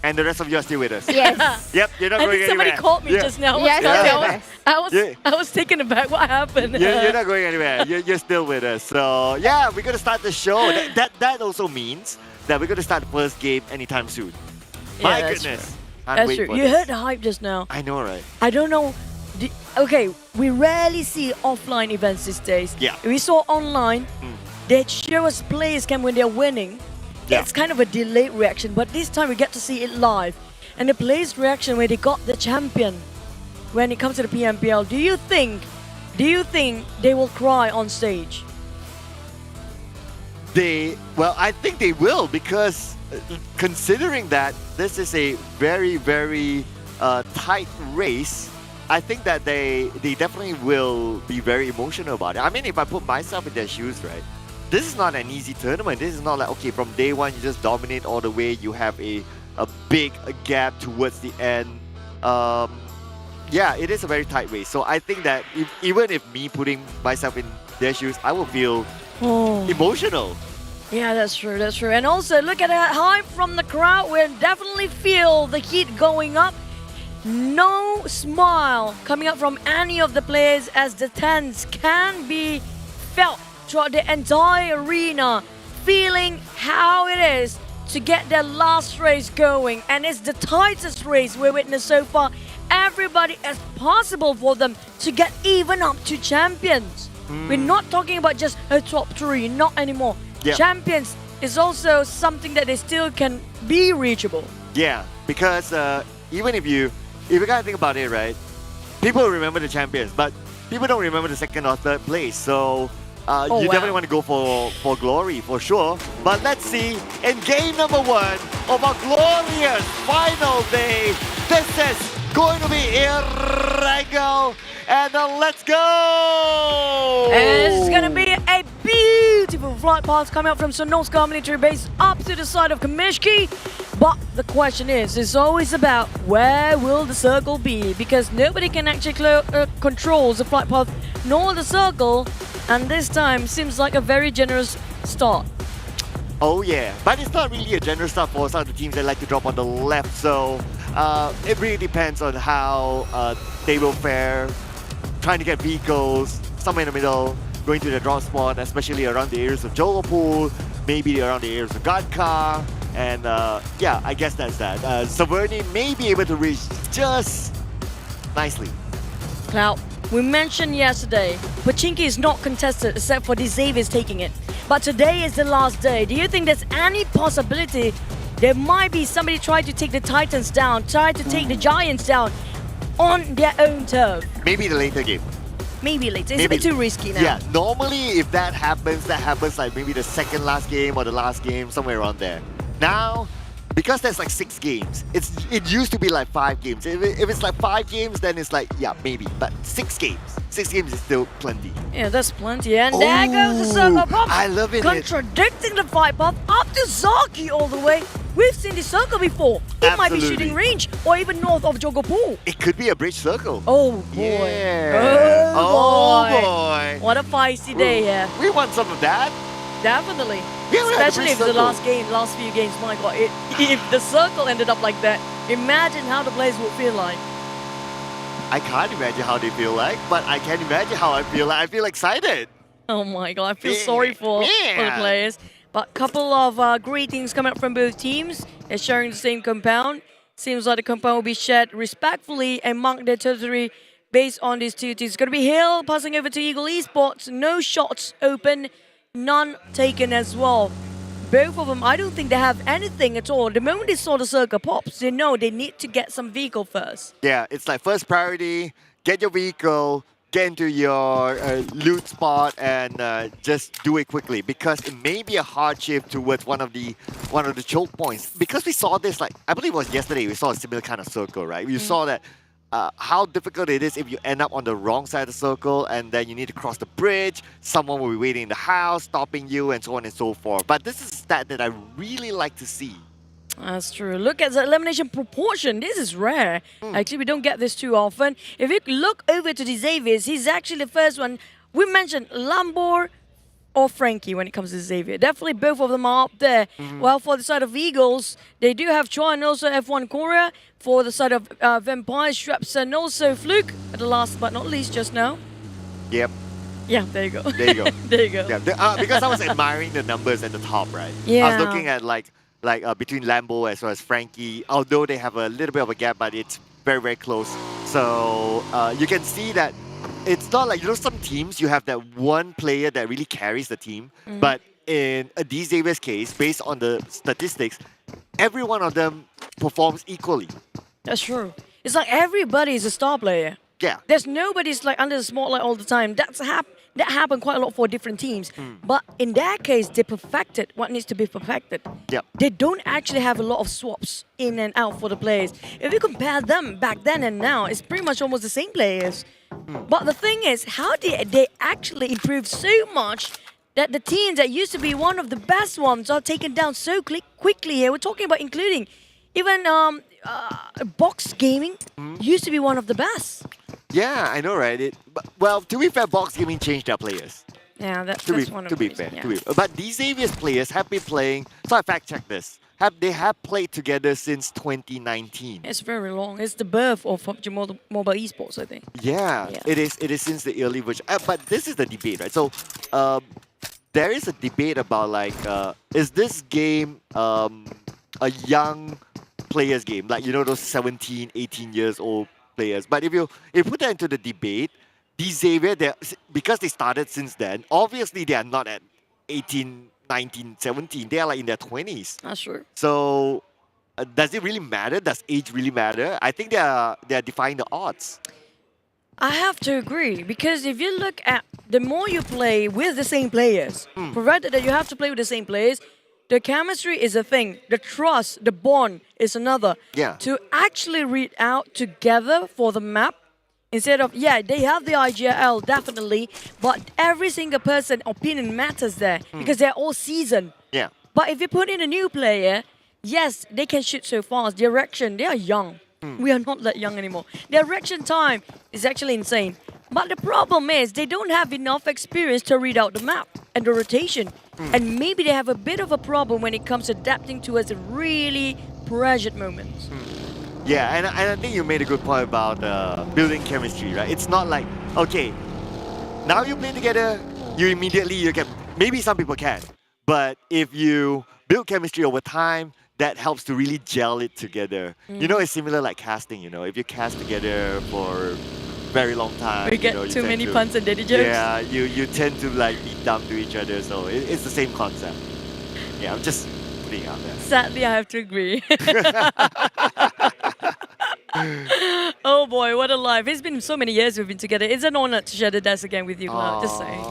And the rest of you are still with us. Yes. Yep, you're not I going think somebody anywhere. called me just now. Yes, I was taken aback. What happened? You're not going anywhere. You're still with us. So yeah, we're gonna start the show. That also means that we're gonna start the first game anytime soon. Yeah, My that's goodness. true. Can't That's wait true. for You this. heard the hype just now. I know, right? I don't know. Okay, we rarely see offline events these days. Yeah. We saw online. They show us players cam when they're winning. Yeah. It's kind of a delayed reaction, but this time we get to see it live. And the players' reaction when they got the champion. when it comes to the PMPL, do you think they will cry on stage? Well, I think they will, because considering that this is a very, very tight race, I think that they definitely will be very emotional about it. I mean, if I put myself in their shoes, right? This is not an easy tournament. This is not like, okay, from day one, you just dominate all the way. You have a big gap towards the end. Yeah, it is a very tight race. So I think that even if me putting myself in their shoes, I will feel emotional. Yeah, that's true, that's true. And also, look at that hype from the crowd. We definitely feel the heat going up. No smile coming up from any of the players, as the tense can be felt throughout the entire arena, feeling how it is to get their last race going. And it's the tightest race we've witnessed so far. Everybody is possible for them to get even up to champions. We're not talking about just a top 3, not anymore. Yeah. Champions is also something that they still can be reachable. Yeah, because even if you kind of think about it, right? People remember the champions, but people don't remember the second or third place. So you definitely want to go for glory, for sure. But let's see, in game number 1 of our glorious final day, this is going to be irregular. And let's go! And it's going to be a beautiful flight path coming up from Sonoska military base up to the side of Kamishki. But the question is, it's always about where will the circle be? Because nobody can actually control the flight path nor the circle. And this time seems like a very generous start. Oh yeah, but it's not really a generous start for some of the teams that like to drop on the left. So it really depends on how they will fare. Trying to get vehicles somewhere in the middle, going to the drop spot, especially around the areas of Jolopul, maybe around the areas of Gadka, and yeah, I guess that's that. Saverni may be able to reach just nicely. Now, we mentioned yesterday, Pachinki is not contested except for DXAVIER taking it. But today is the last day. Do you think there's any possibility there might be somebody trying to take the Titans down, try to take the Giants down on their own turf? Maybe the later game. Maybe later. It's a bit too risky now. Yeah, normally if that happens like maybe the second last game or the last game, somewhere around there. Now, because there's like 6 games, it used to be like 5 games. If it's like 5 games, then it's like, yeah, maybe. But 6 games. 6 games is still plenty. Yeah, that's plenty. And there goes the circle pop. I love it. Contradicting the fight path up to Zaki all the way. We've seen this circle before. It might be shooting range or even north of Jogopul. It could be a bridge circle. Oh boy. Yeah. Oh boy. What a feisty day here. We want some of that. Definitely. Yeah, especially if the circle. last few games, my god. If the circle ended up like that, imagine how the players would feel like. I can't imagine how they feel like, but I can imagine how I feel like. I feel excited. Oh my god, I feel sorry for the players. But a couple of greetings coming up from both teams. They're sharing the same compound. Seems like the compound will be shared respectfully and mark their territory based on these two teams. It's going to be Hill passing over to Eagle Esports. No shots open, none taken as well. Both of them, I don't think they have anything at all. The moment they saw the circle pops, they know they need to get some vehicle first. Yeah, it's like first priority, get your vehicle, get into your loot spot, and just do it quickly, because it may be a hardship towards one of the choke points. Because we saw this, like I believe it was yesterday, we saw a similar kind of circle, right? You saw that how difficult it is if you end up on the wrong side of the circle and then you need to cross the bridge, someone will be waiting in the house, stopping you, and so on and so forth. But this is a stat that I really like to see. That's true. Look at the elimination proportion. This is rare. Actually, we don't get this too often. If you look over to DXAVIER, he's actually the first one. We mentioned Lambor or Frankie when it comes to DXAVIER. Definitely both of them are up there. Well, for the side of Eagles, they do have Choi and also F1 Korea. For the side of Vampires, Shreps and also Fluke. At the last but not least just now. Yep. Yeah, there you go. There you go. There you go. Yeah, because I was admiring the numbers at the top, right? Yeah. I was looking at like between Lambo as well as Frankie, although they have a little bit of a gap, but it's very, very close. So you can see that it's not like, you know, some teams you have that one player that really carries the team, but in a DXAVIER's case, based on the statistics, every one of them performs equally. That's true. It's like everybody is a star player. Yeah. There's nobody's like under the spotlight all the time. That happened quite a lot for different teams. But in that case, they perfected what needs to be perfected. Yep. They don't actually have a lot of swaps in and out for the players. If you compare them back then and now, it's pretty much almost the same players. But the thing is, how did they actually improve so much that the teams that used to be one of the best ones are taken down so quickly here? We're talking about including even box gaming used to be one of the best. Yeah, I know, right? Well, to be fair, box gaming changed their players. Yeah, that's one of to the be fair. reasons, yeah. But DXAVIER's players have been playing. So I fact checked this. They have played together since 2019. It's very long. It's the birth of PUBG Mobile Esports, I think. Yeah, it is. It is since the early version. But this is the debate, right? So there is a debate about like, is this game a young players game, like those 17, 18 years old players? But if you put that into the debate, DXAVIER, because they started since then, obviously they are not at 18, 19, 17. They are like in their 20s. That's true. So does it really matter? Does age really matter? I think they are defying the odds. I have to agree, because if you look at the more you play with the same players, provided that you have to play with the same players, the chemistry is a thing, the trust, the bond is another. Yeah. To actually read out together for the map, instead of, they have the IGL, definitely, but every single person's opinion matters there, because they're all seasoned. Yeah. But if you put in a new player, yes, they can shoot so fast, their reaction, they are young. We are not that young anymore. Their reaction time is actually insane. But the problem is they don't have enough experience to read out the map and the rotation. And maybe they have a bit of a problem when it comes to adapting towards a really pressured moments. Yeah, and I think you made a good point about building chemistry, right? It's not like, okay, now you play together, you can, maybe some people can, but if you build chemistry over time, that helps to really gel it together. It's similar like casting, if you cast together for very long time. We get too many puns and dirty jokes. Yeah, you tend to like be dumb to each other, so it's the same concept. Yeah, I'm just putting it out there. Sadly, I have to agree. Oh boy, what a life. It's been so many years we've been together. It's an honor to share the desk again with you, Cloud. Just saying.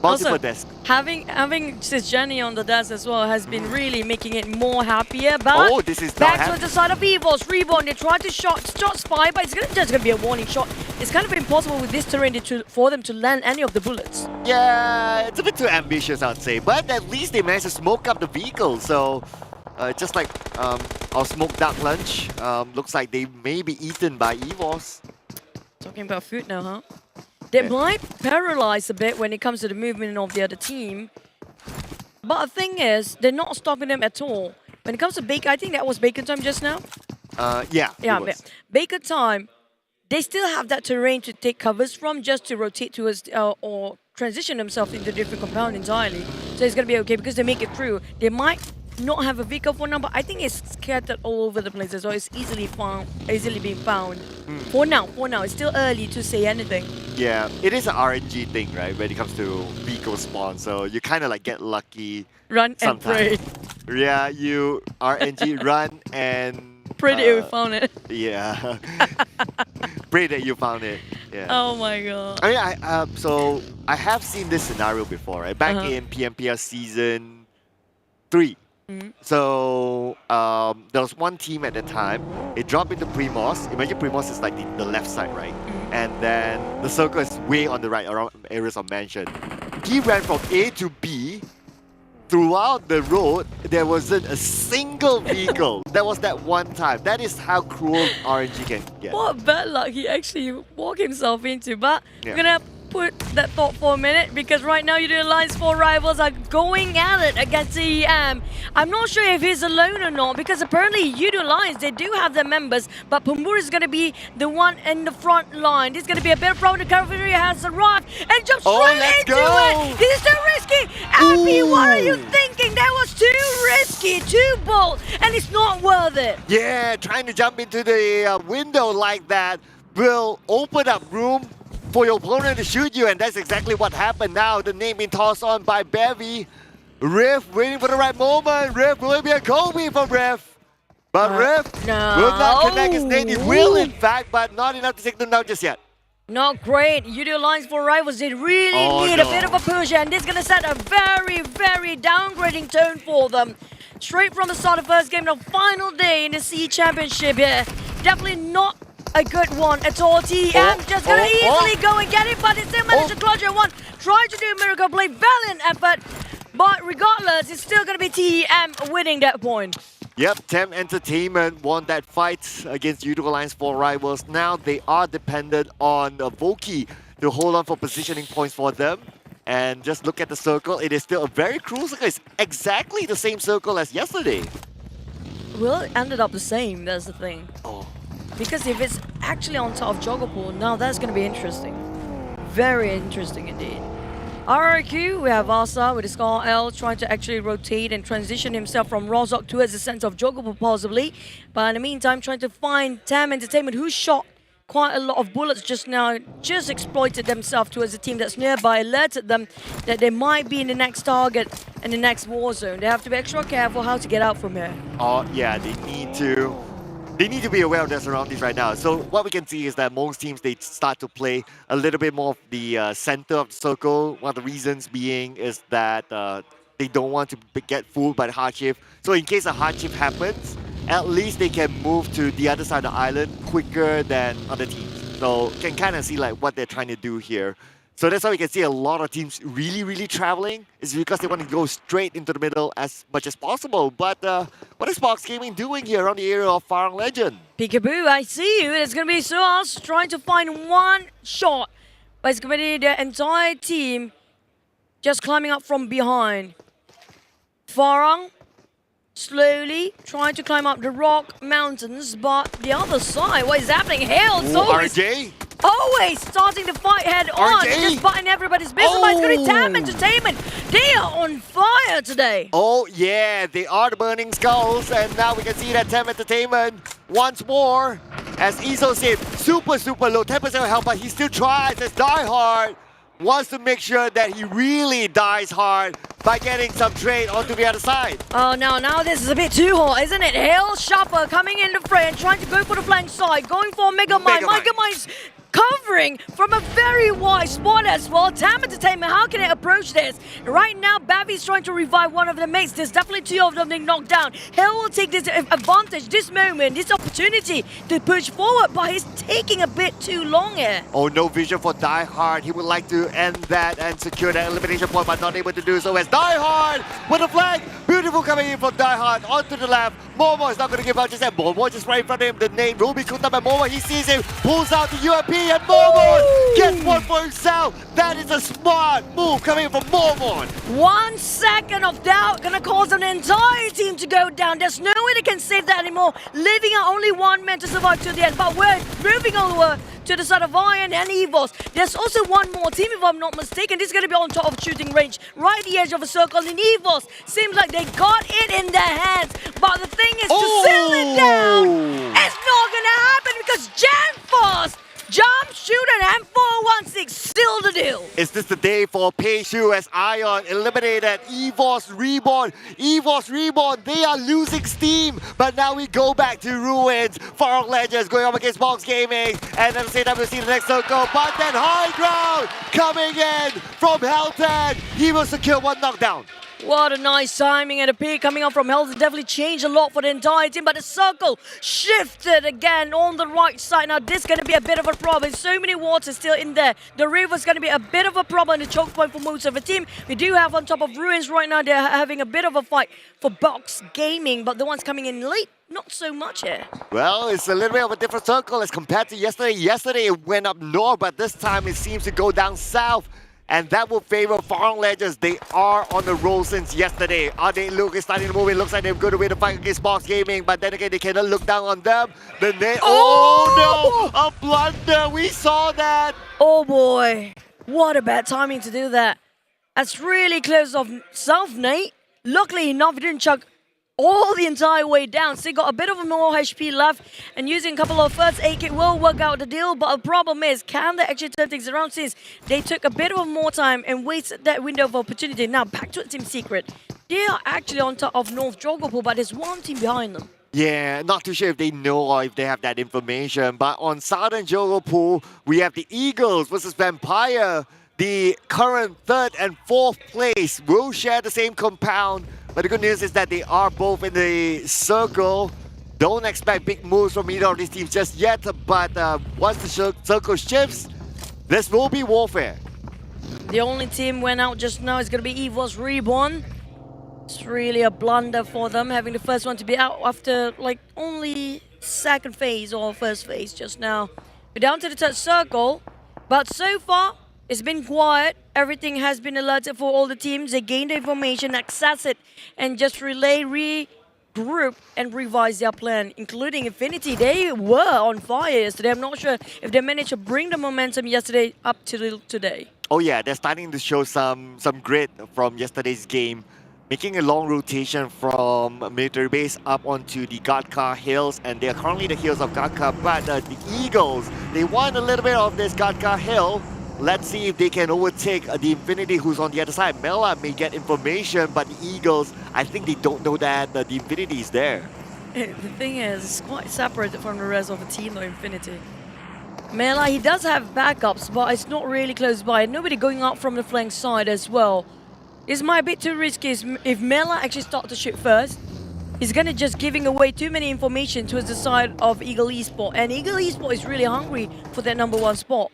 Multiple desk. Having this journey on the desk as well has been really making it more happier. But this is back to the side of EVOS, REBORN. They tried to shot spy, but it's just gonna be a warning shot. It's kind of impossible with this terrain for them to land any of the bullets. Yeah, it's a bit too ambitious, I'd say. But at least they managed to smoke up the vehicle. So just like our smoked duck lunch, looks like they may be eaten by EVOS. Talking about food now, huh? They might paralyze a bit when it comes to the movement of the other team. But the thing is, they're not stopping them at all. When it comes to Bacon, I think that was Bacon time just now. Yeah. Bacon time, they still have that terrain to take covers from, just to rotate towards or transition themselves into different compound entirely. So it's gonna be okay because they make it through. They might not have a vehicle for now, but I think it's scattered all over the place, so it's easily being found. For now, it's still early to say anything. Yeah, it is an RNG thing, right? When it comes to vehicle spawn, so you kind of like get lucky. Run sometimes. and pray. Yeah, you RNG run and pray that you found it. Yeah, pray that you found it. Yeah. Oh my god. I mean, so I have seen this scenario before, right? Back in PMPL season 3. So there was one team at the time. It dropped into Primos. Imagine Primos is like the left side, right? And then the circle is way on the right, around areas of mansion. He ran from A to B. Throughout the road, there wasn't a single vehicle. That was that one time. That is how cruel RNG can get. What bad luck he actually walked himself into. But Yeah. we're gonna put that thought for a minute, because right now the Alliance 4 rivals are going at it against CEM. I'm not sure if he's alone or not, because apparently YOODO Alliance, they do have their members, but Pumbur is going to be the one in the front line. This is going to be a bit of problem. The cavalry has arrived and jumps straight into it. This is too risky. Abby, what are you thinking? That was too risky, too bold, and it's not worth it. Yeah, trying to jump into the window like that will open up room for your opponent to shoot you, and that's exactly what happened now. The name being tossed on by Bevy. Riff waiting for the right moment. Riff will be a Kobe from Riff. But Riff will not connect his name. It will, in fact, but not enough to take them down just yet. Not great. YOODO Alliance for Rivals, they really need a bit of a push, and this is going to set a very, very downgrading tone for them. Straight from the start of the first game, the final day in the SEA Championship here. Definitely not a good one at all. TM just going to easily go and get it, but they still managed to clutch it one. Try to do a miracle play, valiant effort. But regardless, it's still going to be TM winning that point. Yep, TEM Entertainment won that fight against YOODO Alliance for Rivals. Now they are dependent on Voki to hold on for positioning points for them. And just look at the circle, it is still a very cruel circle. It's exactly the same circle as yesterday. Well, it ended up the same, that's the thing. Because if it's actually on top of Jogopol, now that's going to be interesting. Very interesting indeed. RRQ, we have Asa with his Scar L trying to actually rotate and transition himself from Rozok towards the sense of Jogopol possibly. But in the meantime, trying to find TEM Entertainment, who shot quite a lot of bullets just now, just exploited themselves towards the team that's nearby, alerted them that they might be in the next target and the next war zone. They have to be extra careful how to get out from here. Oh yeah, they need to be aware of their surroundings right now. So what we can see is that most teams, they start to play a little bit more of the center of the circle. One of the reasons being is that they don't want to get fooled by the hard shift. So in case a hard shift happens, at least they can move to the other side of the island quicker than other teams. So you can kind of see like what they're trying to do here. So that's why we can see a lot of teams really traveling. It's because they want to go straight into the middle as much as possible. But what is Box Gaming doing here around the area of Farang Legend? Peekaboo, I see you. It's going to be Suas trying to find one shot. But it's going to be the entire team just climbing up from behind. Farang slowly trying to climb up the rock mountains, but the other side, what is happening? Hale's always starting to fight head on, just butting everybody's business. But it's going to be TEM Entertainment. They are on fire today. Oh yeah, they are the Burning Skulls, and now we can see that TEM Entertainment once more, as Iso said, super low, 10% health, but he still tries as Die Hard wants to make sure that he really dies hard by getting some trade onto the other side. Oh no, now this is a bit too hot, isn't it? Hale Sharper coming in the fray and trying to go for the flank side, going for Mega Mine. Mega Mine's covering from a very wide spot as well. TEM Entertainment, how can it approach this? Right now, Bavi's trying to revive one of the mates. There's definitely two of them being knocked down. Hale will take this advantage, this moment, this opportunity to push forward, but he's taking a bit too long here. Oh, no vision for Die Hard. He would like to end that and secure that elimination point, but not able to do so as Die Hard with a flag. Beautiful coming in from Die Hard onto the left. Momo is not going to give out just that. Momo just right in front of him. The name Ruby Kuta by Momo. He sees him, pulls out the UMP, and Momon gets one for himself. That is a smart move coming from Momon. 1 second of doubt gonna cause an entire team to go down. There's no way they can save that anymore. Leaving out only one man to survive to the end. But we're moving over to the side of Iron and EVOS. There's also one more team, if I'm not mistaken. This is going to be on top of shooting range, right at the edge of a circle. And EVOS seems like they got it in their hands. But the thing is to seal it down, it's not going to happen because Janfos, Jump, Shoot, and M416 still the deal. Is this the day for Peishu as Ion eliminated EVOS Reborn? EVOS Reborn, they are losing steam, but now we go back to Ruins. Farang Legends going up against Box Gaming, and at the same time we see the next circle, but then High Ground coming in from Helton. He will secure one knockdown. What a nice timing, and a pick coming up from Health definitely changed a lot for the entire team, but the circle shifted again on the right side. Now this is going to be a bit of a problem. So many waters still in there. The river's going to be a bit of a problem, the choke point for most of the team. We do have on top of Ruins right now, they're having a bit of a fight for Box Gaming, but the ones coming in late, not so much here. Well, it's a little bit of a different circle as compared to yesterday. Yesterday it went up north, but this time it seems to go down south. And that will favor Farang Legends. They are on the roll since yesterday. Look is starting to move. It looks like they're going to win the fight against Box Gaming, but then again, they cannot look down on them. Oh no! A blunder. We saw that. Oh boy. What a bad timing to do that. That's really close off South, Nate. Luckily enough, he didn't chuck all the entire way down, so he got a bit of a more HP left, and using a couple of first aid kit will work out the deal, but the problem is, can they actually turn things around since they took a bit of more time and wasted that window of opportunity. Now back to Team Secret. They are actually on top of North Jogopol, but there's one team behind them. Yeah, not too sure if they know or if they have that information. But on Southern Johor Pool, we have the Eagles versus Vampire. The current 3rd and 4th place will share the same compound. But the good news is that they are both in the circle. Don't expect big moves from either of these teams just yet. But once the circle shifts, this will be warfare. The only team went out just now is going to be EVOS REBORN. It's really a blunder for them, having the first one to be out after like only second phase or first phase just now. We're down to the 3rd circle, but so far it's been quiet. Everything has been alerted for all the teams. They gain the information, access it, and just regroup and revise their plan, including Infinity. They were on fire yesterday. I'm not sure if they managed to bring the momentum yesterday up to today. Oh yeah, they're starting to show some grit from yesterday's game, making a long rotation from military base up onto the Gadkar Hills, and they are currently the hills of Gadkar, but the Eagles, they want a little bit of this Gadkar Hill. Let's see if they can overtake the Infinity, who's on the other side. Mela may get information, but the Eagles, I think they don't know that the Infinity is there. The thing is, it's quite separated from the rest of the team, though, Infinity. Mela, he does have backups, but it's not really close by. Nobody going out from the flank side as well. This might be too risky. If Mela actually starts to shoot first, he's going to just giving away too many information towards the side of Eagle Esports. And Eagle Esports is really hungry for that #1 spot.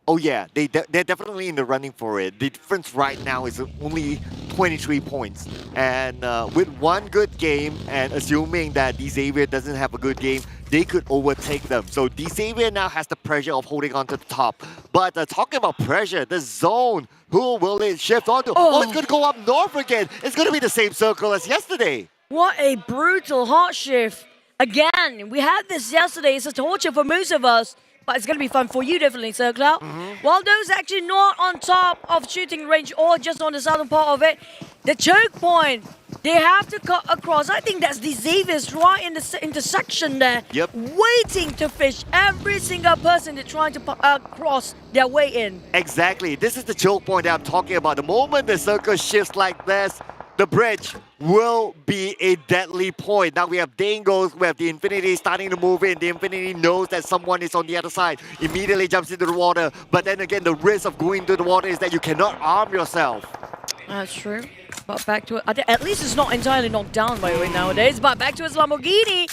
Oh yeah, they're definitely in the running for it. The difference right now is only 23 points. And with one good game, and assuming that DXAVIER doesn't have a good game, they could overtake them. So DXAVIER now has the pressure of holding on to the top. But talking about pressure, the zone, who will it shift onto? Oh, it's going to go up north again. It's going to be the same circle as yesterday. What a brutal hard shift. Again, we had this yesterday. It's a torture for most of us. But it's going to be fun for you, definitely, Sir Cloud. While those actually not on top of shooting range or just on the southern part of it, the choke point, they have to cut across. I think that's DXAVIER's right in the intersection there, waiting to fish every single person they're trying to cross their way in. Exactly. This is the choke point that I'm talking about. The moment the circle shifts like this, the bridge will be a deadly point. Now we have DINGOZ, we have the Infinity starting to move in. The Infinity knows that someone is on the other side, immediately jumps into the water. But then again, the risk of going into the water is that you cannot arm yourself. That's true. But back to it. At least it's not entirely knocked down by the way nowadays. But back to his Lamborghini.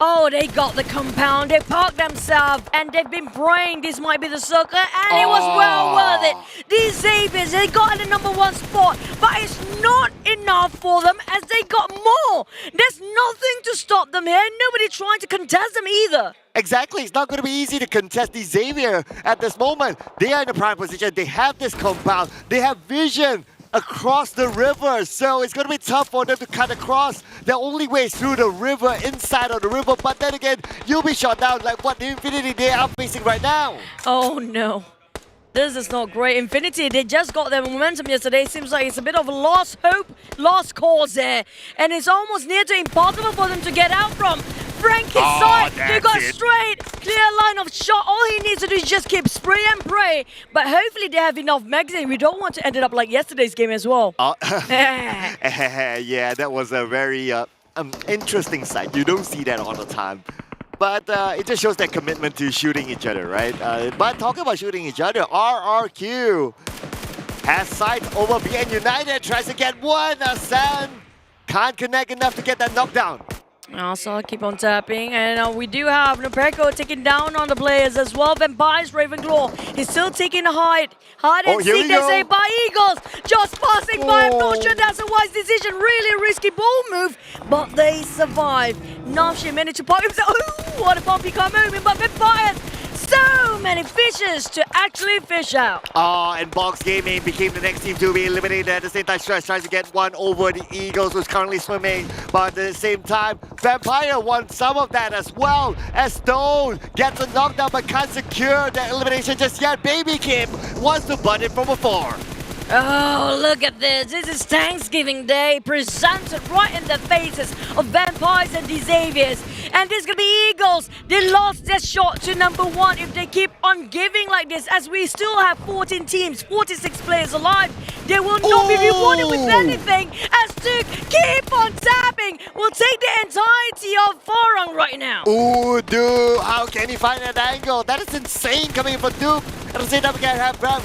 Oh, they got the compound, they parked themselves, and they've been praying this might be the circle, and it was well worth it. These DXAVIERs, they got the #1 spot, but it's not enough for them as they got more. There's nothing to stop them here, nobody trying to contest them either. Exactly, it's not going to be easy to contest DXAVIER at this moment. They are in a prime position, they have this compound, they have vision across the river, so it's going to be tough for them to cut across. The only way is through the river, inside of the river, but then again, you'll be shot down like what the Infinity they are facing right now. Oh no. This is not great. Infinity, they just got their momentum yesterday. Seems like it's a bit of a lost hope, lost cause there. And it's almost near to impossible for them to get out from. Frankie's side, they got straight, clear line of shot. All he needs to do is just keep spray and pray. But hopefully they have enough magazine. We don't want to end it up like yesterday's game as well. Yeah, that was a very interesting sight. You don't see that all the time. But it just shows that commitment to shooting each other, right? But talking about shooting each other, RRQ has sight over BN United, tries to get one. San can't connect enough to get that knockdown. Also keep on tapping, and we do have Nuperco taking down on the players as well. Vampires, Ravenclaw, he's still taking the hide and seek, they say, by Eagles. Just passing by, I'm not sure that's a wise decision. Really risky ball move, but they survive. Namshi managed to park himself. Ooh, what a bumpy car movement, but Vampires, so many fishes to actually fish out. And Box Gaming became the next team to be eliminated. At the same time, Stress tries to get one over the Eagles, who's currently swimming. But at the same time, Vampire won some of that as well, as Stone gets a knockdown but can't secure the elimination just yet. Baby Kim wants to butt it from afar. Oh, look at this. This is Thanksgiving Day, presented right in the faces of Vampires and DXAVIERs. And this is going to be Eagles. They lost their shot to number 1 if they keep on giving like this, as we still have 14 teams, 46 players alive. They will not be rewarded with anything, as Duke keep on tapping. We'll take the entirety of FARANG right now. Ooh, Duke, how can he find an angle? That is insane coming from Duke. At the same time, we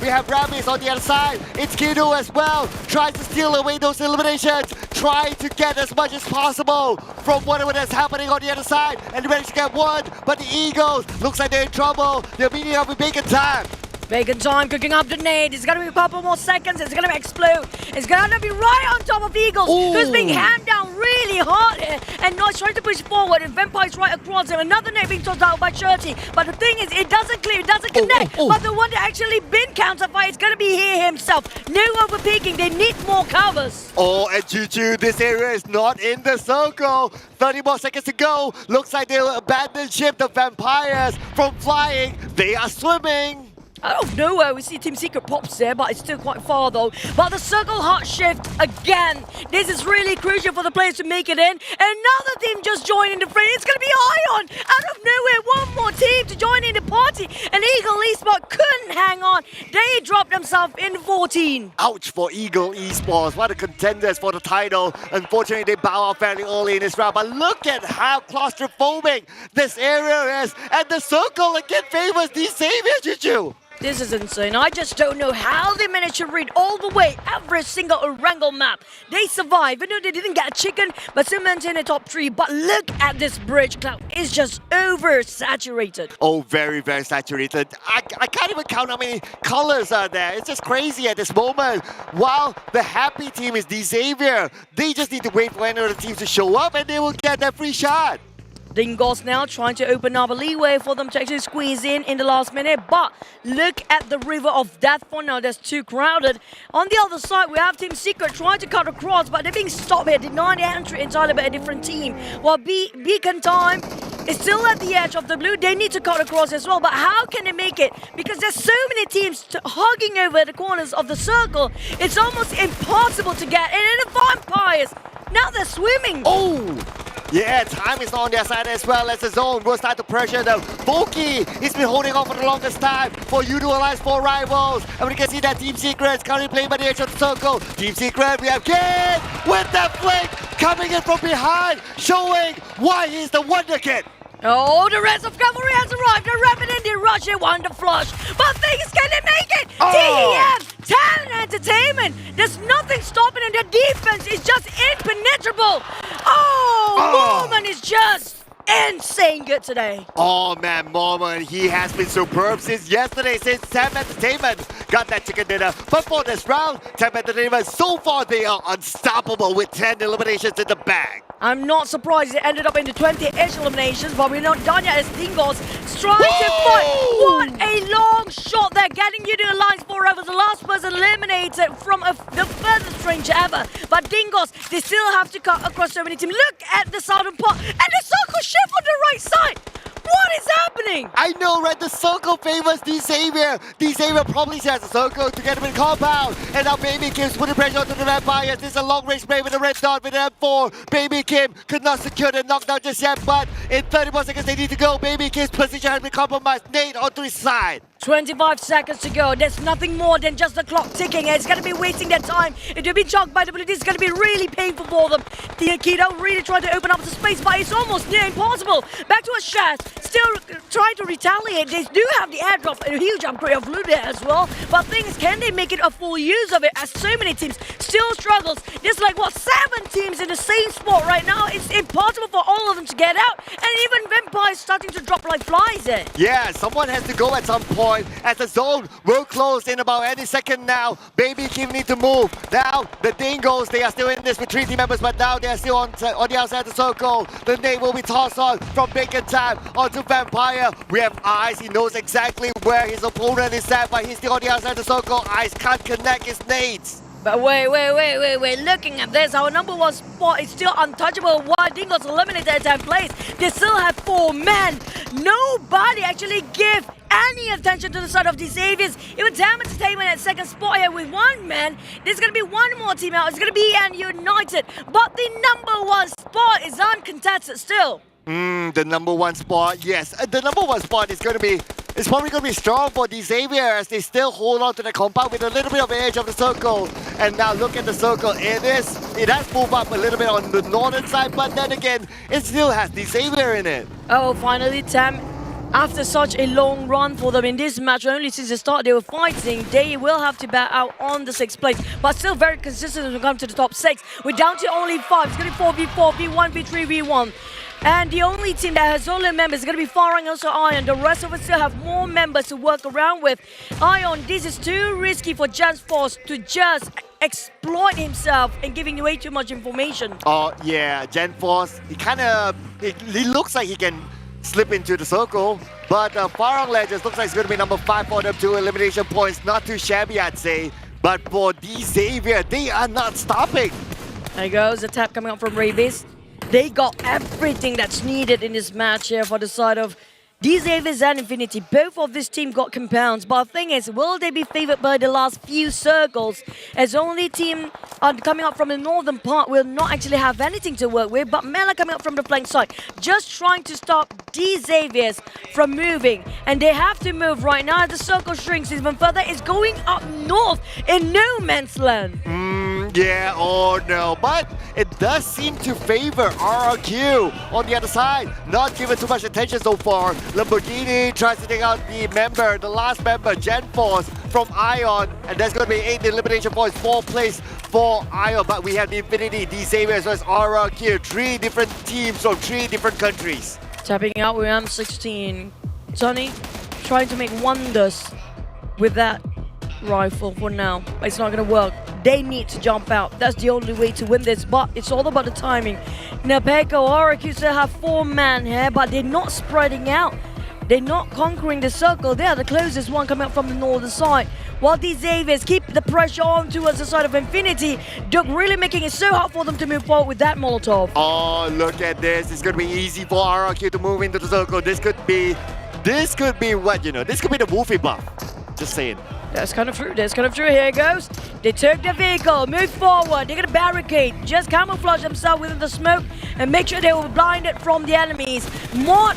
have Rasmi on the other side. It's YOODO as well. Tries to steal away those eliminations. Trying to get as much as possible from whatever that's happening on the other side. And they managed to get one, but the Eagles looks like they're in trouble. They're meeting up with Bacon Time. Bacon Time cooking up the nade. It's gonna be a couple more seconds. It's gonna explode. It's gonna be right on top of Eagles, who's being hammed down really hard here. And Noise trying to push forward. And Vampire's right across him. Another nade being tossed out by Shirty. But the thing is, it doesn't clear, it doesn't connect. But the one that actually been counterfired is gonna be here himself. No overpeaking. They need more covers. Oh, and Juju, this area is not in the circle. 30 more seconds to go. Looks like they'll abandon ship. The Vampires from flying. They are swimming. Out of nowhere, we see Team Secret pops there, but it's still quite far though. But the circle hot shift again. This is really crucial for the players to make it in. Another team just joined in the fray. It's going to be Ion. Out of nowhere, one more team to join in the party. And Eagle Esports couldn't hang on. They dropped themselves in 14. Ouch for Eagle Esports. What a contenders for the title. Unfortunately, they bow out fairly early in this round. But look at how claustrophobic this area is. And the circle again favors DXAVIER, Juju. This is insane. I just don't know how they managed to read all the way every single Erangel map. They survived. I know they didn't get a chicken, but still maintain a top 3. But look at this bridge, Cloud. It's just oversaturated. Oh, very, very saturated. I can't even count how many colors are there. It's just crazy at this moment. While the happy team is DXAVIER, they just need to wait for any other teams to show up and they will get their free shot. DINGOZ now trying to open up a leeway for them to actually squeeze in the last minute. But look at the river of death for now. That's too crowded. On the other side, we have Team Secret trying to cut across, but they're being stopped here, denying the entry entirely by a different team. While Beacon Time is still at the edge of the blue. They need to cut across as well, but how can they make it? Because there's so many teams hugging over the corners of the circle. It's almost impossible to get. And then the Vampires, now they're swimming. Oh! Yeah, time is on their side as well as the zone will start to pressure them. Voki, he's been holding on for the longest time for YOODO Alliance 4 rivals. And we can see that Team Secret is currently playing by the edge of the circle. Team Secret, we have Kid with that flick coming in from behind, showing why he's the Wonder Kid. Oh, the rest of cavalry has arrived. They're rapid in, they rush, they want the flush. But things, can they make it? TEM, Talent Entertainment. There's nothing stopping them. Their defense is just impenetrable. Oh, Mormon is just insane good today. Oh man, Mormon, he has been superb since yesterday, since TEM Entertainment got that chicken dinner. But for this round, TEM Entertainment, so far they are unstoppable with 10 eliminations in the bag. I'm not surprised it ended up in the 20-ish eliminations, but we're not done yet as DINGOZ trying to fight. What a long shot there, getting you to the lines forever. The last person eliminated from the furthest range ever. But DINGOZ, they still have to cut across so many teams. Look at the southern part, and the circle shift on the right side. What is happening? I know, right? The circle favors DXAVIER. DXAVIER probably has a circle to get him in compound. And now Baby Kim's putting pressure onto the Vampires. This is a long range play with a red dot with an M4. Baby Kim could not secure the knockdown just yet, but in 30 more seconds they need to go. Baby Kim's position has been compromised. Nade onto his side. 25 seconds to go. There's nothing more than just the clock ticking. It's going to be wasting their time. If they've been chucked by the blue, this is going to be really painful for them. The Aikido really trying to open up the space, but it's almost near impossible. Back to a Shaz. Still trying to retaliate. They do have the airdrop, a huge upgrade of loot there as well. But things, can they make it a full use of it as so many teams still struggles? There's like, what, 7 teams in the same spot right now. It's impossible for all of them to get out. And even Vampires starting to drop like flies there. Yeah, someone has to go at some point. As the zone will close in about any second now. Baby Kim need to move. Now, the DINGOZ, they are still in this with 3 team members, but now they are still on the outside of the circle. The nade will be tossed on from Bacon Time onto Vampire. We have Ice. He knows exactly where his opponent is at, but he's still on the outside of the circle. Ice can't connect his nades. But wait. Looking at this, our number 1 spot is still untouchable. While DINGOZ eliminated at 10th place, they still have 4 men. Nobody actually give any attention to the side of DXAVIER. Even TEM Entertainment at 2nd spot here with 1 man. There's going to be 1 more team out. It's going to be United. But the number 1 spot is uncontested still. The number one spot, yes. The number one spot is probably going to be strong for DXAVIER as they still hold on to the compound with a little bit of edge of the circle. And now look at the circle. It has moved up a little bit on the northern side, but then again, it still has DXAVIER in it. Oh, finally, Tam. After such a long run for them in this match, only since the start they were fighting, they will have to bat out on the 6th place. But still very consistent when it comes to the top 6. We're down to only 5. It's going to be 4v4, v1, v3, v1. And the only team that has only members is going to be FARANG and also ION. The rest of us still have more members to work around with. ION, this is too risky for Janforce to just exploit himself and giving away too much information. Oh, yeah, Janforce, he looks like he can slip into the circle, but FARANG Legends looks like it's going to be number 5 for them, 2 elimination points. Not too shabby, I'd say. But for DXAVIER, they are not stopping. There goes the tap coming up from Ravis. They got everything that's needed in this match here for the side of DXAVIER and Infinity. Both of this team got compounds, but the thing is, will they be favored by the last few circles? As only team coming up from the northern part will not actually have anything to work with, but Mela coming up from the flank side, just trying to stop DXAVIER from moving. And they have to move right now. The circle shrinks even further. It's going up north in no man's land. Yeah, oh no, but it does seem to favor RRQ on the other side. Not given too much attention so far. Lamborghini tries to take out the last member, Janforce from ION, and there's going to be 8 elimination points, 4 place for ION, but we have the Infinity, DXAVIER as well as RRQ, 3 different teams from 3 different countries. Tapping out with M16. Sonny trying to make wonders with that rifle for now. It's not going to work. They need to jump out. That's the only way to win this, but it's all about the timing. Napeko, RRQ still have 4 man here, but they're not spreading out. They're not conquering the circle. They are the closest one coming up from the northern side. While DXAVIER keep the pressure on towards the side of Infinity, Duke really making it so hard for them to move forward with that Molotov. Oh, look at this. It's going to be easy for RRQ to move into the circle. This could be what, this could be the Wolfie buff. Just saying. That's kind of true. That's kind of true. Here it goes. They took the vehicle, move forward. They're going to barricade, just camouflage themselves within the smoke and make sure they were blinded from the enemies. Mort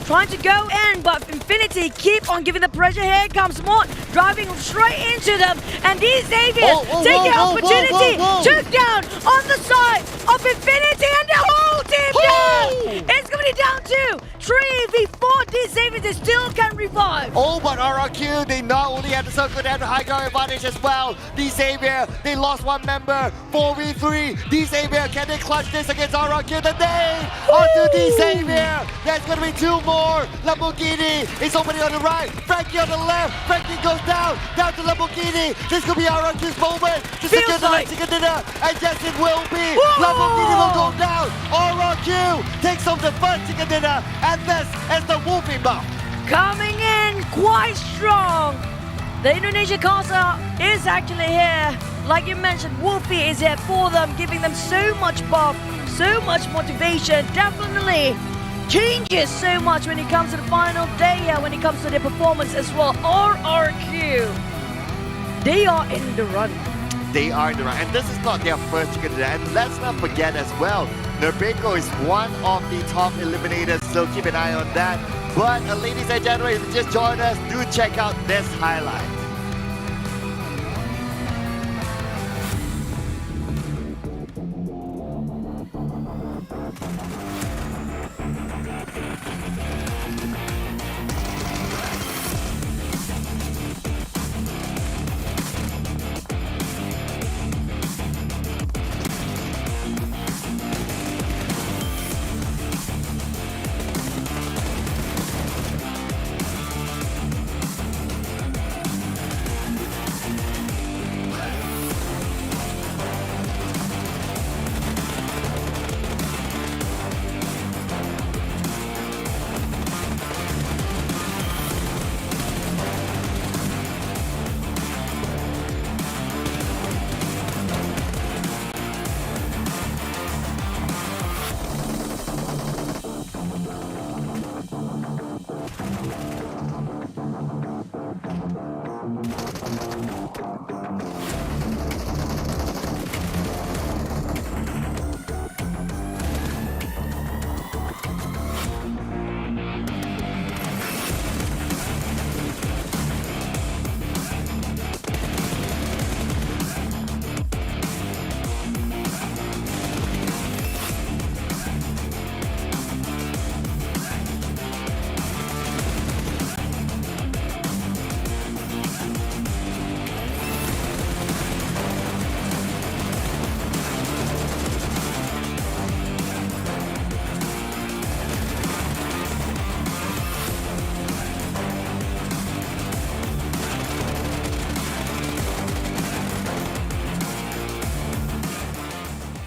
trying to go in, but Infinity keep on giving the pressure. Here comes Mort, driving straight into them. And DXAVIER taking opportunity, took down on the side of Infinity and the whole team down. It's going to be down to 3v4. DXAVIER, they still can revive. Oh, but RRQ, they not only have the circle, they have the high ground advantage as well. DXAVIER, they lost 1 member, 4v3. DXAVIER, can they clutch this against RRQ? The nade onto DXAVIER. There's going to be 2 more. Lamborghini is opening on the right, Frankie on the left. Frankie goes down to Lamborghini. This could be RRQ's moment to secure the next chicken dinner, and yes, it will be. Lamborghini will go down. RRQ takes home the first chicken dinner, and this is the Wolfie buff. Coming in quite strong. The Indonesia Casa is actually here. Like you mentioned, Wolfie is here for them, giving them so much buff, so much motivation. Definitely changes so much when it comes to the final day here, when it comes to their performance as well. RRQ, they are in the run. They are in the run, and this is not their first chicken dinner. And let's not forget as well, Nerbeco is one of the top eliminators, so keep an eye on that. But ladies and gentlemen, if you just joined us, do check out this highlight.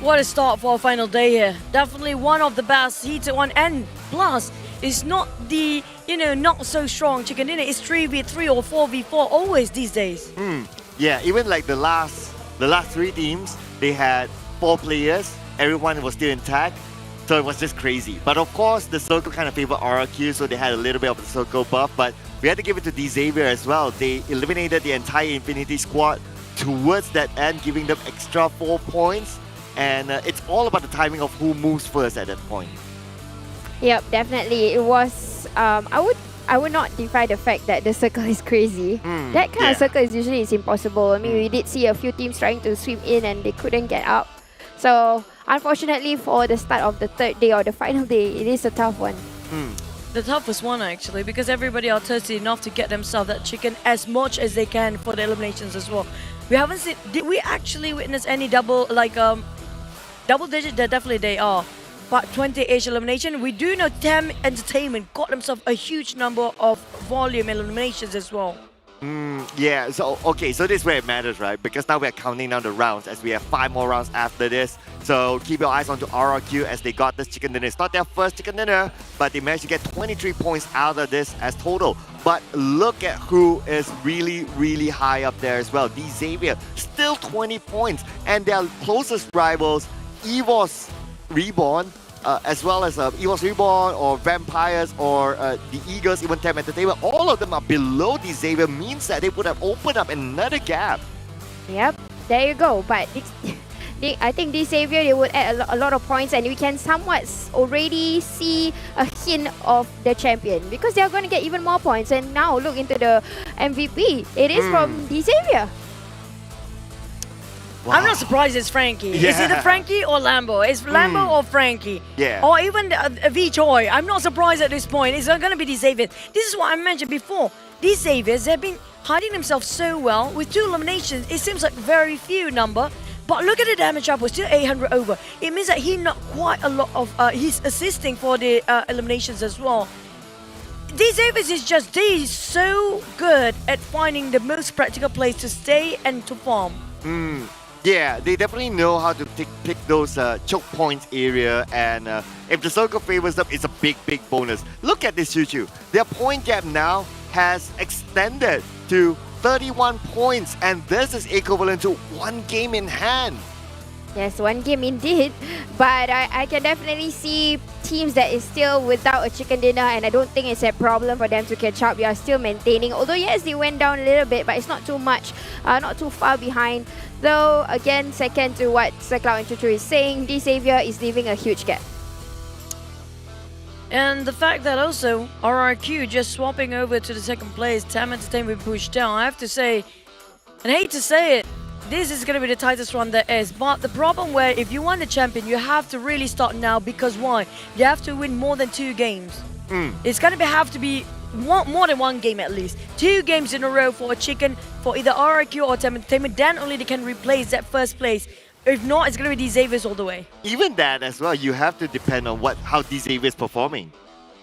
What a start for a final day here. Definitely one of the best heated one, and plus it's not the not so strong chicken dinner. It's 3v3 or 4v4 always these days. Yeah, even like the last 3 teams, they had 4 players. Everyone was still intact, so it was just crazy. But of course, the circle kind of favored RRQ, so they had a little bit of the circle buff. But we had to give it to DXAVIER as well. They eliminated the entire Infinity squad towards that end, giving them extra 4 points. And it's all about the timing of who moves first at that point. Yep, definitely. It was. I would not defy the fact that the circle is crazy. That kind of circle is usually impossible. I mean, we did see a few teams trying to swim in and they couldn't get up. So unfortunately, for the start of the third day or the final day, it is a tough one. The toughest one actually, because everybody are thirsty enough to get themselves that chicken as much as they can for the eliminations as well. We haven't seen. Did we actually witness any double digit? Definitely they are. But 20-age elimination, we do know TAM Entertainment got themselves a huge number of volume eliminations as well. Yeah, so okay, so this is where it matters, right? Because now we're counting down the rounds as we have 5 more rounds after this. So keep your eyes on to RRQ as they got this chicken dinner. It's not their first chicken dinner, but they managed to get 23 points out of this as total. But look at who is really, really high up there as well. DXAVIER, still 20 points. And their closest rivals, EVOS REBORN, as well as EVOS REBORN or Vampires or the Eagles, even TAM Entertainment, all of them are below DXAVIER, means that they would have opened up another gap. Yep, there you go. But I think DXAVIER, they would add a lot of points, and we can somewhat already see a hint of the champion because they are going to get even more points. And now look into the MVP. It is from DXAVIER. Wow. I'm not surprised it's Frankie. Yeah. It's either Frankie or Lambo. It's Lambo or Frankie. Yeah. Or even V-Choi. I'm not surprised at this point. It's not going to be DXAVIER. This is what I mentioned before. DXAVIER, they've been hiding themselves so well. With 2 eliminations, it seems like very few number. But look at the damage up. We're still 800 over. It means that he not quite a lot of... he's assisting for the eliminations as well. DXAVIER is just... They're so good at finding the most practical place to stay and to farm. Yeah, they definitely know how to pick those choke points area, and if the circle favors them, it's a big bonus. Look at this, Choo. Their point gap now has extended to 31 points, and this is equivalent to 1 game in hand. Yes, 1 game indeed. But I can definitely see teams that is still without a chicken dinner, and I don't think it's a problem for them to catch up. We are still maintaining. Although, yes, they went down a little bit, but it's not too much, not too far behind. Though, again, second to what Sir Cloud and Chuchu is saying, DXAVIER is leaving a huge gap. And the fact that also RRQ just swapping over to the second place, TAM Entertainment pushed down. I have to say, and I hate to say it, this is going to be the tightest run there is. But the problem where if you want the champion, you have to really start now, because why? You have to win more than 2 games. It's going to have to be more than 1 game at least. 2 games in a row for a chicken for either RRQ or TAM Entertainment. Then only they can replace that first place. If not, it's going to be DXAVIER all the way. Even that as well, you have to depend on how DXAVIER is performing,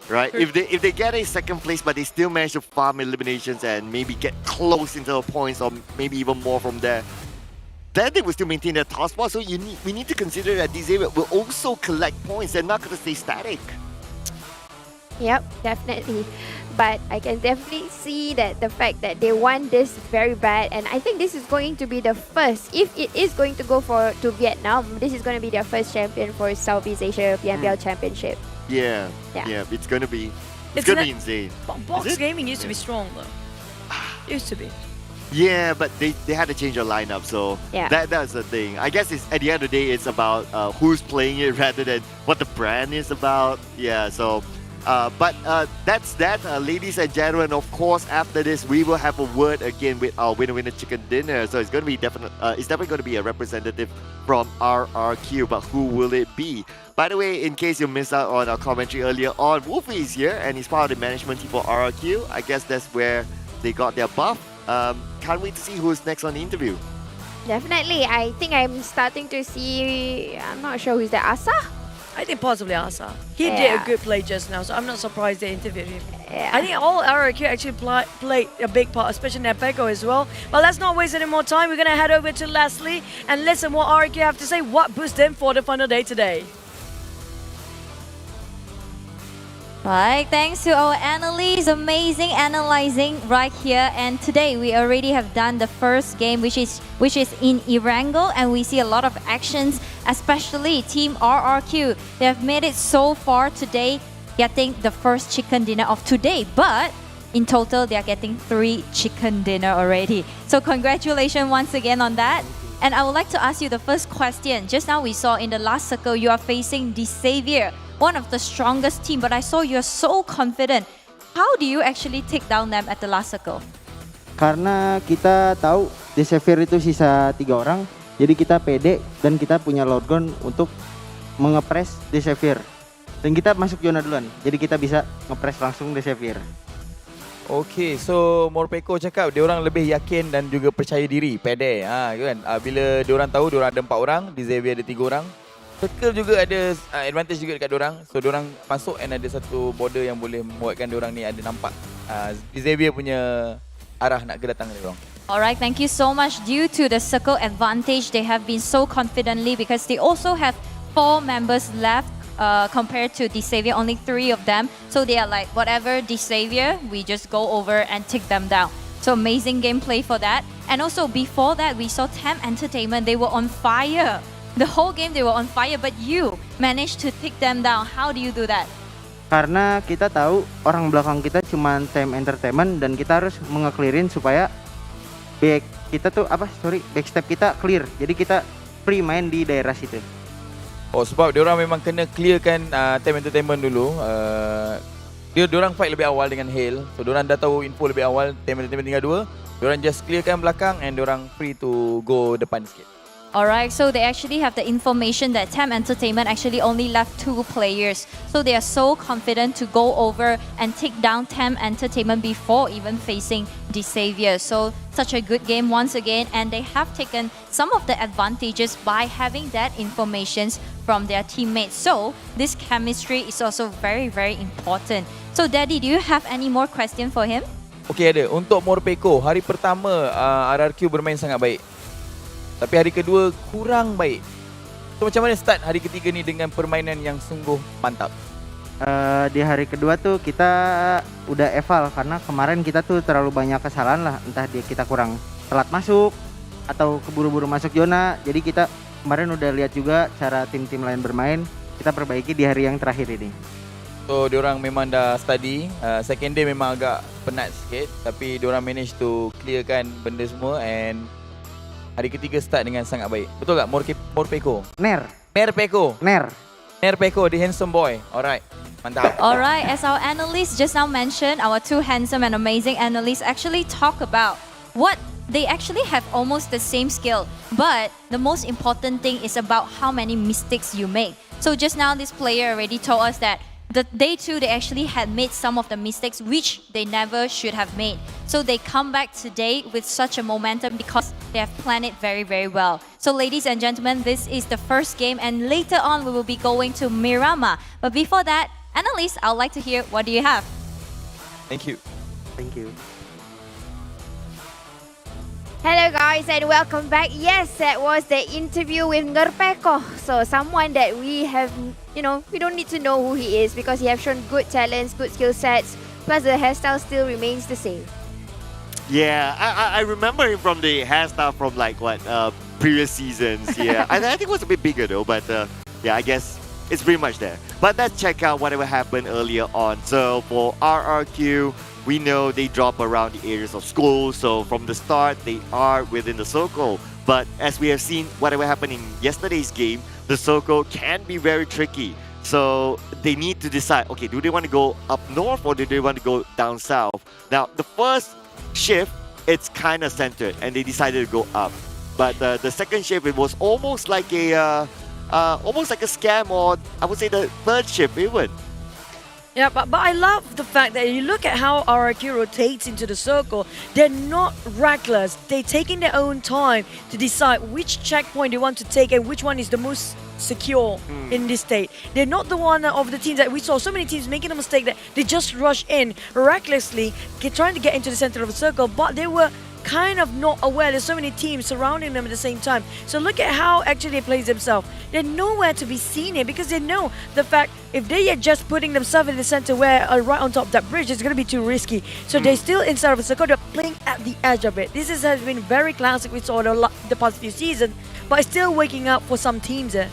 right? If they get a second place, but they still manage to farm eliminations and maybe get close into the points, or maybe even more from there, then they will still maintain their top spot. So we need to consider that DXAVIER will also collect points. They're not going to stay static. Yep, definitely. But I can definitely see that the fact that they want this very bad, and I think this is going to be the first, if it is going to go to Vietnam, this is going to be their first champion for Southeast Asia PMPL Championship. Yeah, it's going to be insane. Box gaming used to be strong though. Used to be. Yeah, but they had to change their lineup, so that's the thing. I guess it's at the end of the day, it's about who's playing it rather than what the brand is about. Yeah, so but that's that, ladies and gentlemen. Of course, after this, we will have a word again with our winner chicken dinner. So it's going to be it's definitely going to be a representative from RRQ, but who will it be? By the way, in case you missed out on our commentary earlier on, Wolfie is here and he's part of the management team for RRQ. I guess that's where they got their buff. Can't wait to see who's next on the interview. Definitely. I think I'm starting to see, I'm not sure who's the Asa? I think possibly Asa. He did a good play just now, so I'm not surprised they interviewed him. I think all RRQ actually played a big part, especially Nepeko as well. But let's not waste any more time. We're going to head over to Leslie and listen what RRQ have to say, what boosts them for the final day today. Right, thanks to our analysts, amazing analyzing right here. And today we already have done the first game, which is in Erangel, and we see a lot of actions, especially Team RRQ. They have made it so far today, getting the first chicken dinner of today, but in total they are getting 3 chicken dinner already. So congratulations once again on that. And I would like to ask you the first question. Just now we saw in the last circle you are facing DXAVIER, one of the strongest team, but I saw you're so confident. How do you actually take down them at the last circle? Karena kita tahu DXAVIER itu sisa 3 orang, jadi kita pede dan kita punya load gun untuk mengepres DXAVIER. Dan kita masuk zona duluan, jadi kita bisa ngepres langsung DXAVIER. Okay, so Morpeko cakap dia orang lebih yakin dan juga percaya diri, pede. Kan? Bila dia orang tahu dia orang ada 4 orang, DXAVIER ada 3 orang. Circle juga ada advantage juga dekat dia orang. So dia orang masuk and ada satu border yang boleh membuatkan dia orang ni ada nampak DXAVIER punya arah nak kedatangan dia orang. Alright, thank you so much. Due to the circle advantage, they have been so confidently because they also have 4 members left. Compared to DXAVIER, only 3 of them. So they are like, whatever DXAVIER, we just go over and take them down. So amazing gameplay for that. And also before that, we saw THAILAND Entertainment. They were on fire. The whole game they were on fire, but you managed to take them down. How do you do that? Karena kita tahu orang belakang kita cuma THAILAND Entertainment dan kita harus mengeklirin supaya backstep kita clear. Jadi kita free main di daerah situ. Oh, sebab diorang memang kena clearkan THAILAND Entertainment dulu. Diorang fight lebih awal dengan Hale. So diorang dah tahu info lebih awal THAILAND Entertainment tinggal 2. Diorang just clearkan belakang and diorang free to go depan sikit. Alright, so they actually have the information that THAILAND Entertainment actually only left 2 players. So they are so confident to go over and take down THAILAND Entertainment before even facing DXAVIER. So such a good game once again, and they have taken some of the advantages by having that information from their teammates. So this chemistry is also very, very important. So Daddy, do you have any more question for him? Okay, ada. Untuk Morpeko, hari pertama RRQ bermain sangat baik. Tapi hari kedua kurang baik. So macam mana start hari ketiga ni dengan permainan yang sungguh mantap? Di hari kedua tuh kita udah eval karena kemarin kita tuh terlalu banyak kesalahan lah. Entah kita kurang telat masuk atau keburu-buru masuk zona. Jadi kita kemarin udah lihat juga cara tim-tim lain bermain. Kita perbaiki di hari yang terakhir ini. So diorang memang dah study. Second day memang agak penat sikit. Tapi diorang manage to clearkan benda semua and hari ketiga start dengan sangat baik. Betul tak Morpeko? Merpeko, the handsome boy. Alright, mantap. Alright, as our analysts just now mentioned, our 2 handsome and amazing analysts actually talk about what they actually have almost the same skill. But the most important thing is about how many mistakes you make. So just now this player already told us that the day 2 they actually had made some of the mistakes which they never should have made. So they come back today with such a momentum because they have planned it very, very well. So ladies and gentlemen, this is the first game and later on we will be going to Miramar. But before that, analysts, I would like to hear what do you have? Thank you. Thank you. Hello guys and welcome back. Yes, that was the interview with Ngerpeko. So someone that we have, we don't need to know who he is because he has shown good talents, good skill sets. Plus the hairstyle still remains the same. Yeah, I remember him from the hairstyle from previous seasons. Yeah, I think it was a bit bigger though, but yeah, I guess it's pretty much there. But let's check out whatever happened earlier on. So for RRQ, we know they drop around the areas of school, so from the start they are within the circle. But as we have seen whatever happened in yesterday's game, the circle can be very tricky. So they need to decide, okay, do they want to go up north or do they want to go down south? Now the first shift, it's kind of centered and they decided to go up. But the second shift, it was almost like a scam, or I would say the third shift even. Yeah, but I love the fact that you look at how RRQ rotates into the circle. They're not reckless. They're taking their own time to decide which checkpoint they want to take and which one is the most secure in this state. They're not the one of the teams that we saw so many teams making a mistake that they just rush in recklessly, trying to get into the center of the circle, but they were kind of not aware there's so many teams surrounding them at the same time. So look at how actually they play themselves. They're nowhere to be seen here because they know the fact if they are just putting themselves in the center where right on top of that bridge, it's going to be too risky. So they're still inside of a circle, they're playing at the edge of it. This has been very classic we saw the past few seasons, but it's still waking up for some teams there.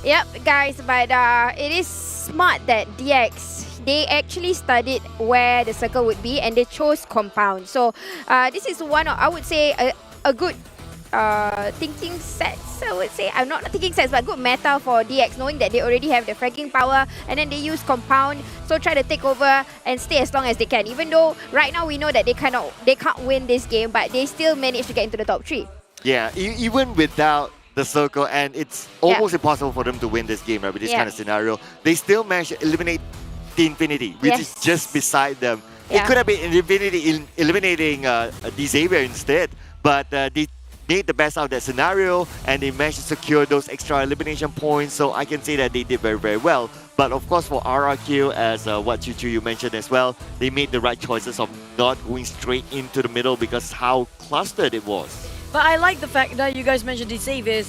Yep, guys, but it is smart that DX, they actually studied where the circle would be and they chose compound. So this is one of, I would say, a good thinking sets, I would say. I'm not thinking sets, but good meta for DX, knowing that they already have the fragging power and then they use compound. So try to take over and stay as long as they can. Even though right now we know that they can't win this game, but they still manage to get into the top 3. Yeah, even without the circle, and it's almost impossible for them to win this game, right, with this kind of scenario. They still managed to eliminate the Infinity, which is just beside them. It could have been Infinity eliminating DXAVIER instead, but they made the best out of that scenario and they managed to secure those extra elimination points. So I can say that they did very, very well. But of course, for RRQ, as what Chuchu you mentioned as well, they made the right choices of not going straight into the middle because how clustered it was. But I like the fact that you guys mentioned DXAVIER.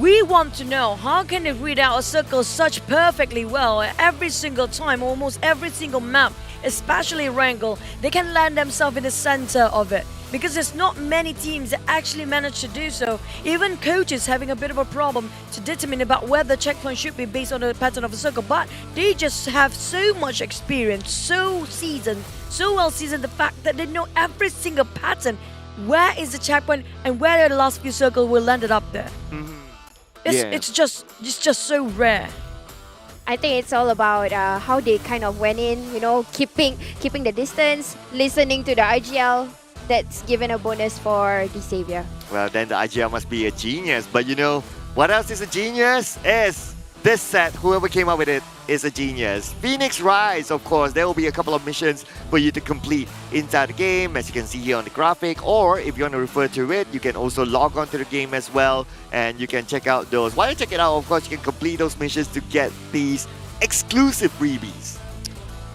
We want to know how can they read out a circle such perfectly well every single time, almost every single map, especially Wrangle. They can land themselves in the center of it because there's not many teams that actually manage to do so. Even coaches having a bit of a problem to determine about where the checkpoint should be based on the pattern of a circle, but they just have so much experience, so well seasoned, the fact that they know every single pattern. Where is the checkpoint and where are the last few circles will land it up there? It's just so rare. I think it's all about how they kind of went in, you know, keeping the distance, listening to the IGL. That's given a bonus for DXAVIER. Well, then the IGL must be a genius. But you know, what else is a genius? Is this set, whoever came up with it is a genius. Phoenix Rise, of course, there will be a couple of missions for you to complete inside the game, as you can see here on the graphic, or if you want to refer to it, you can also log on to the game as well, and you can check out those. While you check it out, of course, you can complete those missions to get these exclusive freebies.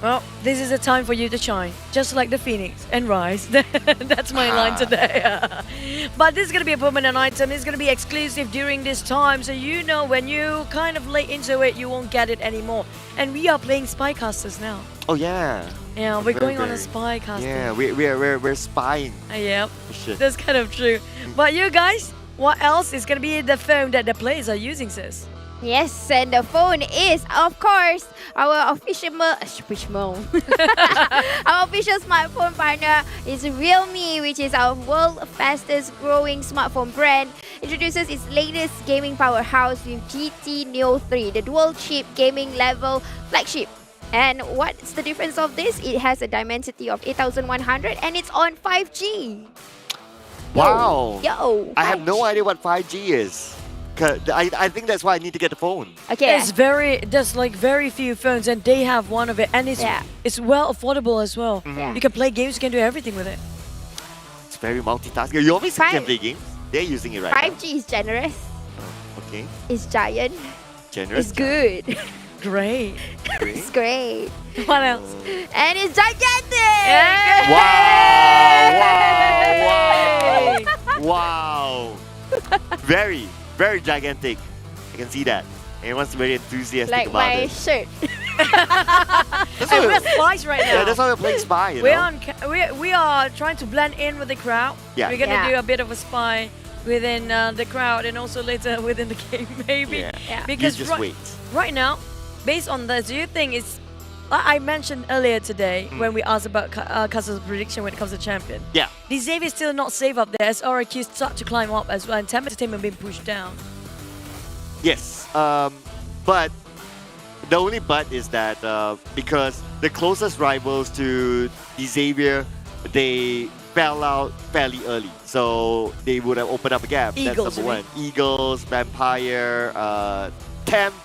Well, this is a time for you to shine, just like the Phoenix and Rise. That's my line today. But this is going to be a permanent item. It's going to be exclusive during this time. So you know when you kind of late into it, you won't get it anymore. And we are playing Spycasters now. Oh, yeah. Yeah, we're going on a Spycaster. Yeah, we're spying. Yep, that's kind of true. But you guys, what else is going to be the phone that the players are using, sis? Yes, and the phone is, of course, our official our official smartphone partner is Realme, which is our world's fastest growing smartphone brand. Introduces its latest gaming powerhouse with GT Neo 3, the dual chip gaming level flagship. And what's the difference of this? It has a Dimensity of 8100 and it's on 5G. Wow. Yo, I have no idea what 5G is. I think that's why I need to get the phone. Okay. There's like very few phones and they have one of it and it's well affordable as well. You can play games, you can do everything with it. It's very multitasking. You obviously can play games. They're using it right 5G is generous. now. Okay. It's giant. Generous. It's good. Great. It's great. What else? And it's gigantic! Yeah. Wow! Very gigantic. I can see that. Everyone's very enthusiastic like about my it. shirt. And we're spies right now. Yeah, that's why we're playing spy, you know? We are trying to blend in with the crowd. Yeah. We're going to do a bit of a spy within the crowd and also later within the game, maybe. Yeah. Because you just wait. Right now, based on this, do you think it's... I mentioned earlier today when we asked about Castle's prediction when it comes to champion. Yeah. DXAVIER is still not safe up there as RRQ start to climb up as well and Temp Entertainment being pushed down. Yes. But the only but is that because the closest rivals to DXAVIER, they fell out fairly early. So they would have opened up a gap. Eagles, that's number one. Eagles, Vampire, Temp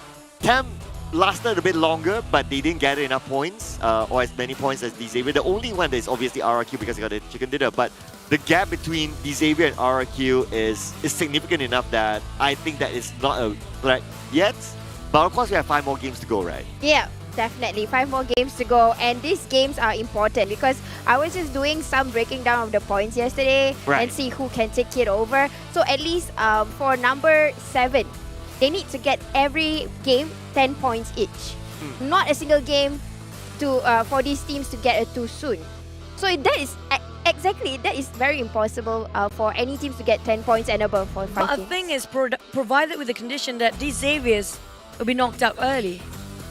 lasted a bit longer, but they didn't gather enough points or as many points as DXAVIER. The only one that is obviously RRQ because they got a chicken dinner, but the gap between DXAVIER and RRQ is significant enough that I think that it's not a threat yet. But of course, we have 5 more games to go, right? Yeah, definitely. 5 more games to go. And these games are important because I was just doing some breaking down of the points yesterday and see who can take it over. So at least for number 7, they need to get every game 10 points each. Not a single game for these teams to get too soon. So that is that is very impossible for any teams to get 10 points and above for 5 But games. the thing is, provided with the condition that these Xaviers will be knocked out early.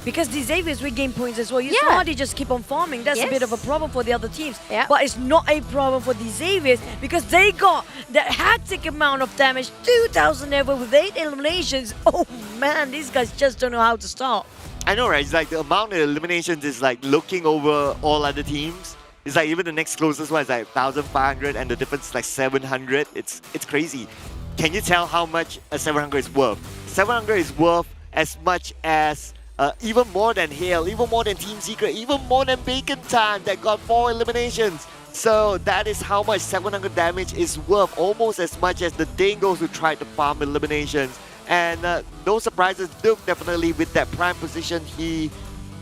Because these Xaviers will gain points as well. You saw how they just keep on farming. That's a bit of a problem for the other teams. But it's not a problem for the Xaviers because they got that hectic amount of damage. 2,000 ever with 8 eliminations. Oh man, these guys just don't know how to stop. I know, right? It's like the amount of eliminations is like looking over all other teams. It's like even the next closest one is like 1,500 and the difference is like 700. It's crazy. Can you tell how much a 700 is worth? 700 is worth as much as even more than Hale, even more than Team Secret, even more than Bacon Time that got 4 eliminations. So that is how much 700 damage is worth, almost as much as the DINGOZ who tried to farm eliminations. And no surprises, Duke definitely with that prime position, he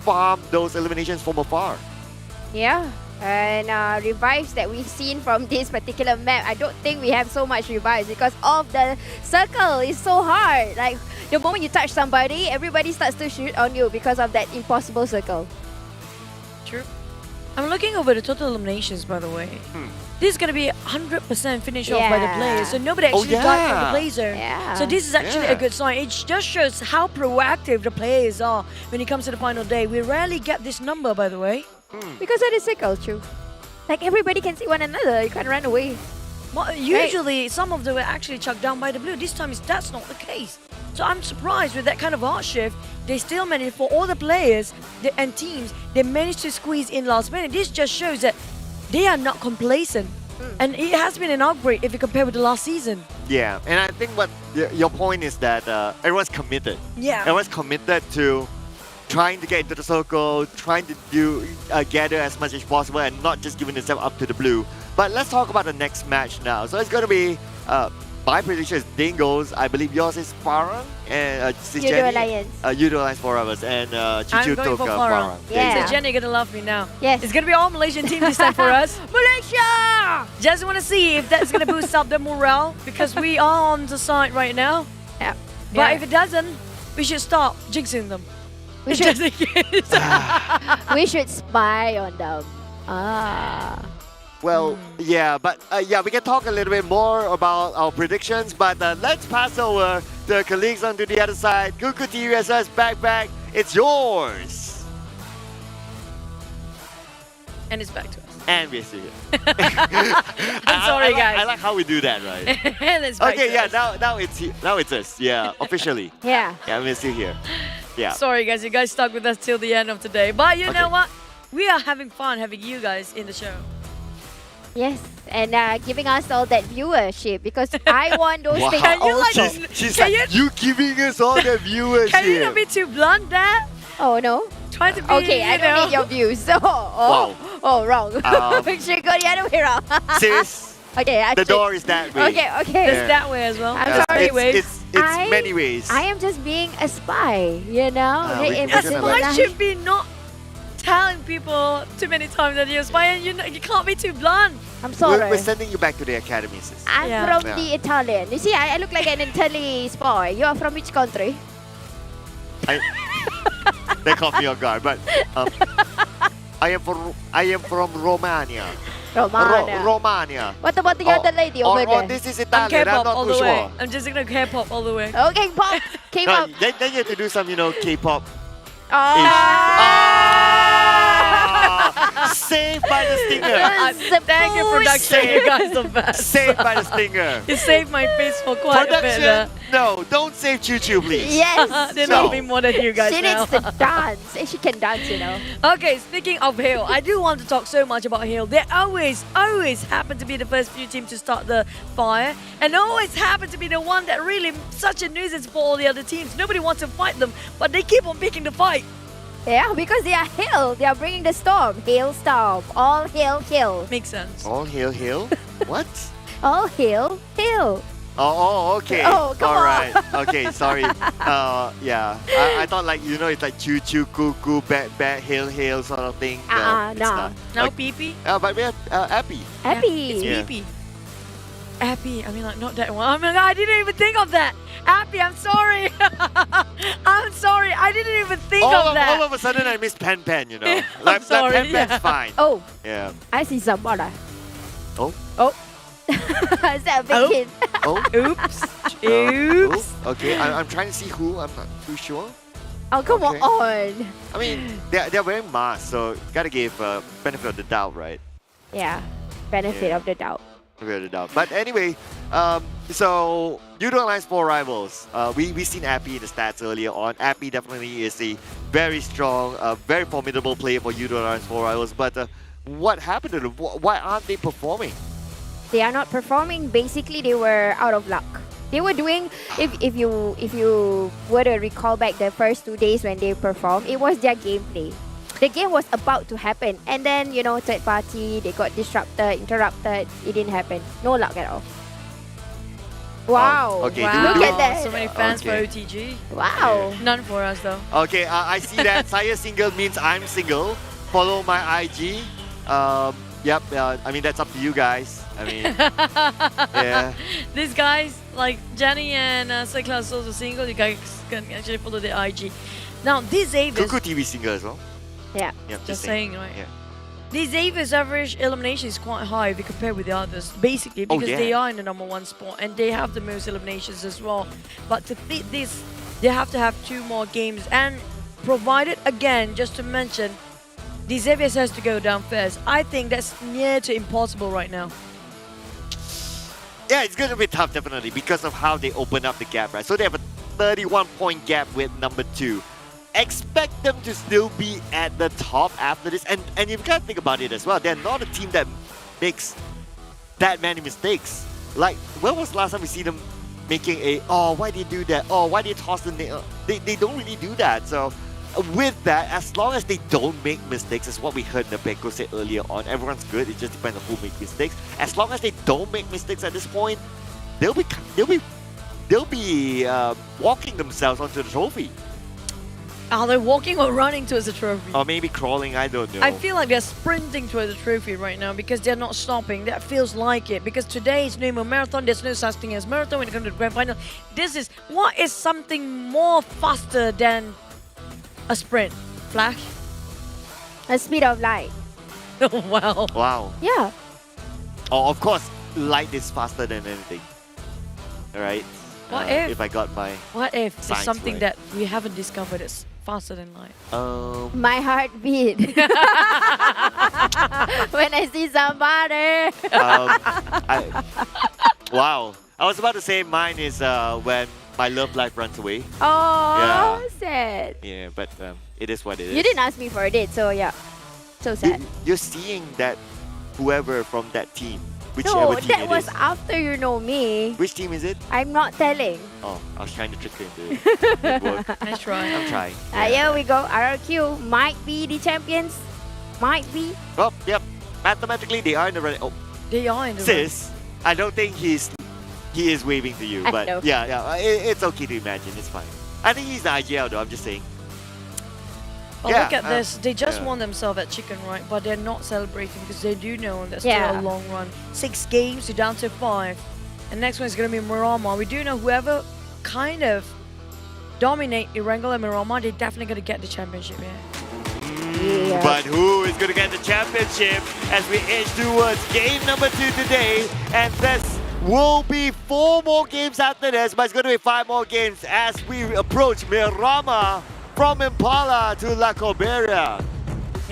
farmed those eliminations from afar. Yeah. And revives that we've seen from this particular map, I don't think we have so much revives because of the circle is so hard. Like the moment you touch somebody, everybody starts to shoot on you because of that impossible circle. True. I'm looking over the total eliminations, by the way. This is going to be 100% finished off by the players, so nobody actually died from the blazer. So this is actually a good sign. It just shows how proactive the players are when it comes to the final day. We rarely get this number, by the way. Because of the circle, true. Like everybody can see one another, you can't run away. Well, usually some of them were actually chucked down by the blue. This time that's not the case. So I'm surprised with that kind of hard shift. They still managed, for all the players and teams, they managed to squeeze in last minute. This just shows that they are not complacent. And it has been an upgrade if you compare with the last season. Yeah, and I think what your point is that everyone's committed. Yeah. Everyone's committed to trying to get into the circle, trying to gather as much as possible and not just giving themselves up to the blue. But let's talk about the next match now. So it's going to be, my prediction is DINGOZ. I believe yours is FARANG and YOODO Alliance. YOODO Alliance for us and I'm going for FARANG. Yeah. So Jenny gonna love me now. Yes. It's gonna be all Malaysian team this time for us. Malaysia! Just want to see if that's gonna boost up the morale because we are on the side right now. Yeah. But if it doesn't, we should stop jinxing them. We should, we should spy on them. Well, yeah, but we can talk a little bit more about our predictions, but let's pass over to our colleagues onto the other side. Kuku TUSS backpack, it's yours. And it's back to us. And we're still here. I'm sorry, guys. I like how we do that, right? And it's back Okay, to yeah, us. now it's us, yeah, officially. Yeah. Yeah, we're still here. Yeah. Sorry, guys, you guys stuck with us till the end of today. But you know what? We are having fun having you guys in the show. Yes, and giving us all that viewership because I want those things Can you also. She's like, you giving us all the viewership. Can you not be too blunt there? Oh, no? Try to be, Okay, I don't need your views. So, wrong. Make sure you go the other way around. Sis, okay, actually, the door is that way. Okay. It's that way as well. I'm sorry. It's many ways. I am just being a spy, you know? A spy should be not telling people too many times that you're a spy and you can't be too blunt. I'm sorry. We're sending you back to the academy, sis. I'm from the Italian. You see, I look like an Italian spy. You are from which country? They caught me off guard, but I am from Romania. Romania. What about the other lady over there? This is I'm Italian. I'm K-pop not all too the sure. way. I'm just gonna K-pop all the way. Okay, pop. K-pop. No, then you have to do some, K-pop. Saved by the Stinger. Thank you, production. You guys are best. Saved by the Stinger. You saved my face for quite a bit. Production, no, don't save Choo Choo, please. Yes. They know me more than you guys She now. needs to dance. She can dance, you know. Okay, speaking of Hale, I do want to talk so much about Hale. They always happen to be the first few teams to start the fire, and always happen to be the one that really such a nuisance for all the other teams. Nobody wants to fight them, but they keep on picking the fight. Yeah, because they are Hail. They are bringing the storm. Hailstorm. All hail, hail. Makes sense. All hail. What? All hail, hail. Oh, okay. Oh, come All on. right. Okay, sorry. Yeah. I thought like, you know, it's like choo choo, coo coo, bat, hail sort of thing. No, it's no. not. Now Like, pee-pee? but we have Appy. Happy. It's Yeah. pee-pee. Appy, I mean like not that one. I mean, I didn't even think of that. Appy, I'm sorry. I'm sorry. I didn't even think of that. All of a sudden I miss Pen, you know. Yeah, I'm like sorry, Pen Pen's yeah. fine. Oh, Yeah. I see Zamora. Oh. Is that a big hint? Oh. Oops. Oops. Okay, I'm trying to see who. I'm not too sure. Oh, come Okay. on. I mean, they're wearing masks, so gotta give benefit of the doubt, right? Yeah, benefit Yeah. of the doubt. Benefit of the doubt. But anyway, so YOODO Alliance 4 rivals. We've seen Appy in the stats earlier on. Appy definitely is a very strong, very formidable player for YOODO Alliance 4 rivals. But what happened to them? Why aren't they performing? They are not performing. Basically, they were out of luck. They were doing, if you were to recall back the first 2 days when they performed, it was their gameplay. The game was about to happen, and then, you know, third party, they got disrupted, interrupted. It didn't happen. No luck at all. Wow. Okay, Wow. Look at that. So many fans Okay. for OTG. Wow. None for us though. Okay, I see that. Saya single means I'm single. Follow my IG. Yep, I mean, that's up to you guys. I mean, yeah. These guys, like Jenny and Sekla is also single. You guys can actually follow their IG. Now, these Avis, Cuckoo TV single as well. Yeah. Yep, just saying, right? Yeah. These Avis average elimination is quite high if you compare with the others, basically, Oh, because yeah. they are in the #1 spot and they have the most eliminations as well. But to beat this, they have to have 2 more games. And provided, again, just to mention, the Xavier has to go down first. I think that's near to impossible right now. Yeah, it's going to be tough, definitely, because of how they open up the gap, right? So they have a 31-point gap with number 2. Expect them to still be at the top after this. And you've got to think about it as well. They're not a team that makes that many mistakes. Like, when was the last time we see them making a, oh, why did you do that? Oh, why did you toss the nail? They don't really do that. So with that, as long as they don't make mistakes, is what we heard Nebeko say earlier on. Everyone's good. It just depends on who makes mistakes. As long as they don't make mistakes at this point, they'll be walking themselves onto the trophy. Are they walking or running towards the trophy? Or maybe crawling, I don't know. I feel like they're sprinting towards the trophy right now because they're not stopping. That feels like it. Because today is no more marathon. There's no such thing as marathon when it comes to the grand final. What is something more faster than a sprint? Flash? A speed of light. Oh, wow. Wow. Yeah. Oh, of course, light is faster than anything. Alright? What if I got my What if it's science something right. that we haven't discovered is faster than light? My heartbeat. When I see somebody. Wow. I was about to say mine is when my love life runs away. Oh, sad. Yeah, but it is what it is. You didn't ask me for a date, so yeah. So sad. You're seeing that whoever from that team, whichever No, team that it was is. after you know me. Which team is it? I'm not telling. Oh, I was trying to trick you into it. Didn't work. Nice try. I'm trying. Here we go. RRQ might be the champions. Might be. Oh, yep. Mathematically, they are in the running. Oh, They are in the sis, I don't think he is waving to you, I but know. yeah, it's okay to imagine. It's fine. I think he's the IGL though. I'm just saying. Oh, Yeah, look at this. They just yeah. won themselves at chicken, right? But they're not celebrating because they do know that's Yeah. still a long run. 6 games, you're down to 5. And next one is going to be Miramar. We do know whoever kind of dominate Erangel and Miramar, they're definitely going to get the championship here. But who is going to get the championship as we edge towards game number 2 today? And this will be 4 more games after this, but it's going to be 5 more games as we approach Miramar from Impala to La Coberia.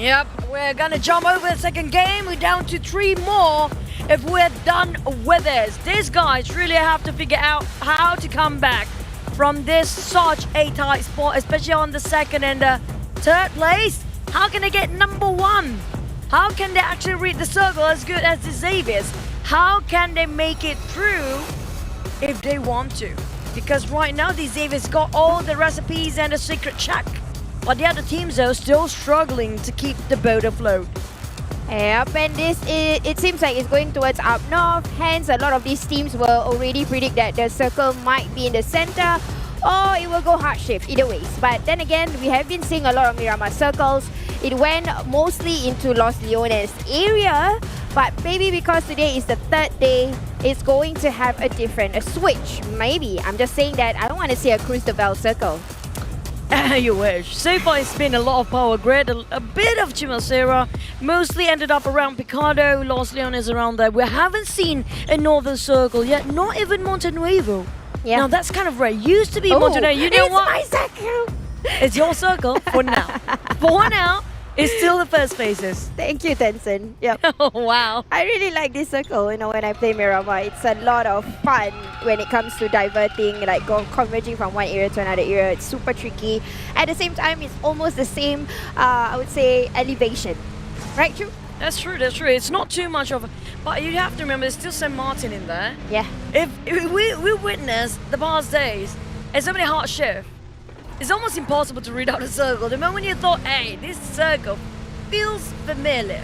Yep, we're gonna jump over the second game. We're down to 3 more if we're done with this. These guys really have to figure out how to come back from this such a tight spot, especially on the second and the third place. How can they get number 1? How can they actually read the circle as good as the Xaviers? How can they make it through if they want to? Because right now the Xaviers got all the recipes and the secret check. But the other teams are still struggling to keep the boat afloat. Yep, and it seems like it's going towards up north. Hence, a lot of these teams will already predict that the circle might be in the center or it will go hard shift, either ways. But then again, we have been seeing a lot of Miramar circles. It went mostly into Los Leones area, but maybe because today is the 3rd day, it's going to have a switch. Maybe. I'm just saying that I don't want to see a Cruz de Val circle. You wish. So far it's been a lot of Power Grid, a bit of Chimacera, mostly ended up around Picado, Los Leones around there. We haven't seen a Northern Circle yet, not even Montenuevo. Yeah. Now that's kind of rare. Used to be Montenuevo. You know what? It's my circle! It's your circle for now. For now, it's still the first phases. Thank you, Tencent. Yep. Oh, wow. I really like this circle, when I play Miramar. It's a lot of fun when it comes to diverting, like converging from one area to another area. It's super tricky. At the same time, it's almost the same, I would say, elevation. Right, True? That's true, that's true. It's not too much of a... But you have to remember, there's still St. Martin in there. Yeah. If we witnessed the past days, and so many hard shift, it's almost impossible to read out the circle. The moment you thought, hey, this circle feels familiar,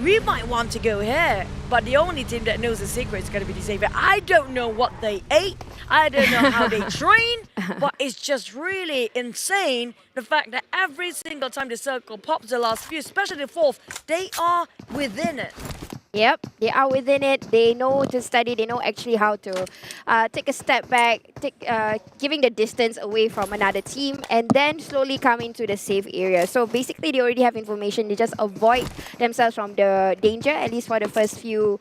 we might want to go here. But the only team that knows the secret is going to be the Xavier. I don't know what they ate. I don't know how they train. But it's just really insane, the fact that every single time the circle pops the last few, especially the 4th, they are within it. Yep, they are within it. They know to study. They know actually how to take a step back, giving the distance away from another team, and then slowly come into the safe area. So basically, they already have information. They just avoid themselves from the danger, at least for the first few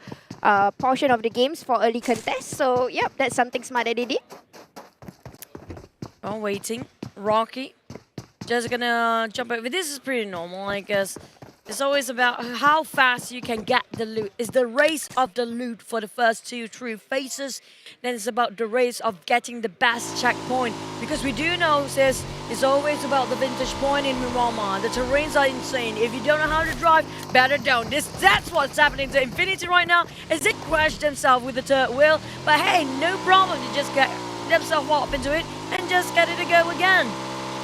portion of the games for early contests. So yep, that's something smart that they did. Oh, waiting. Rocky. Just gonna jump over. This is pretty normal, I guess. It's always about how fast you can get the loot. It's the race of the loot for the first 2 true phases. Then it's about the race of getting the best checkpoint. Because we do know, sis, it's always about the vintage point in Miramar. The terrains are insane. If you don't know how to drive, better don't. That's what's happening to Infinity right now, as it crashed themselves with the third wheel. But hey, no problem. You just get themselves up into it and just get it to go again.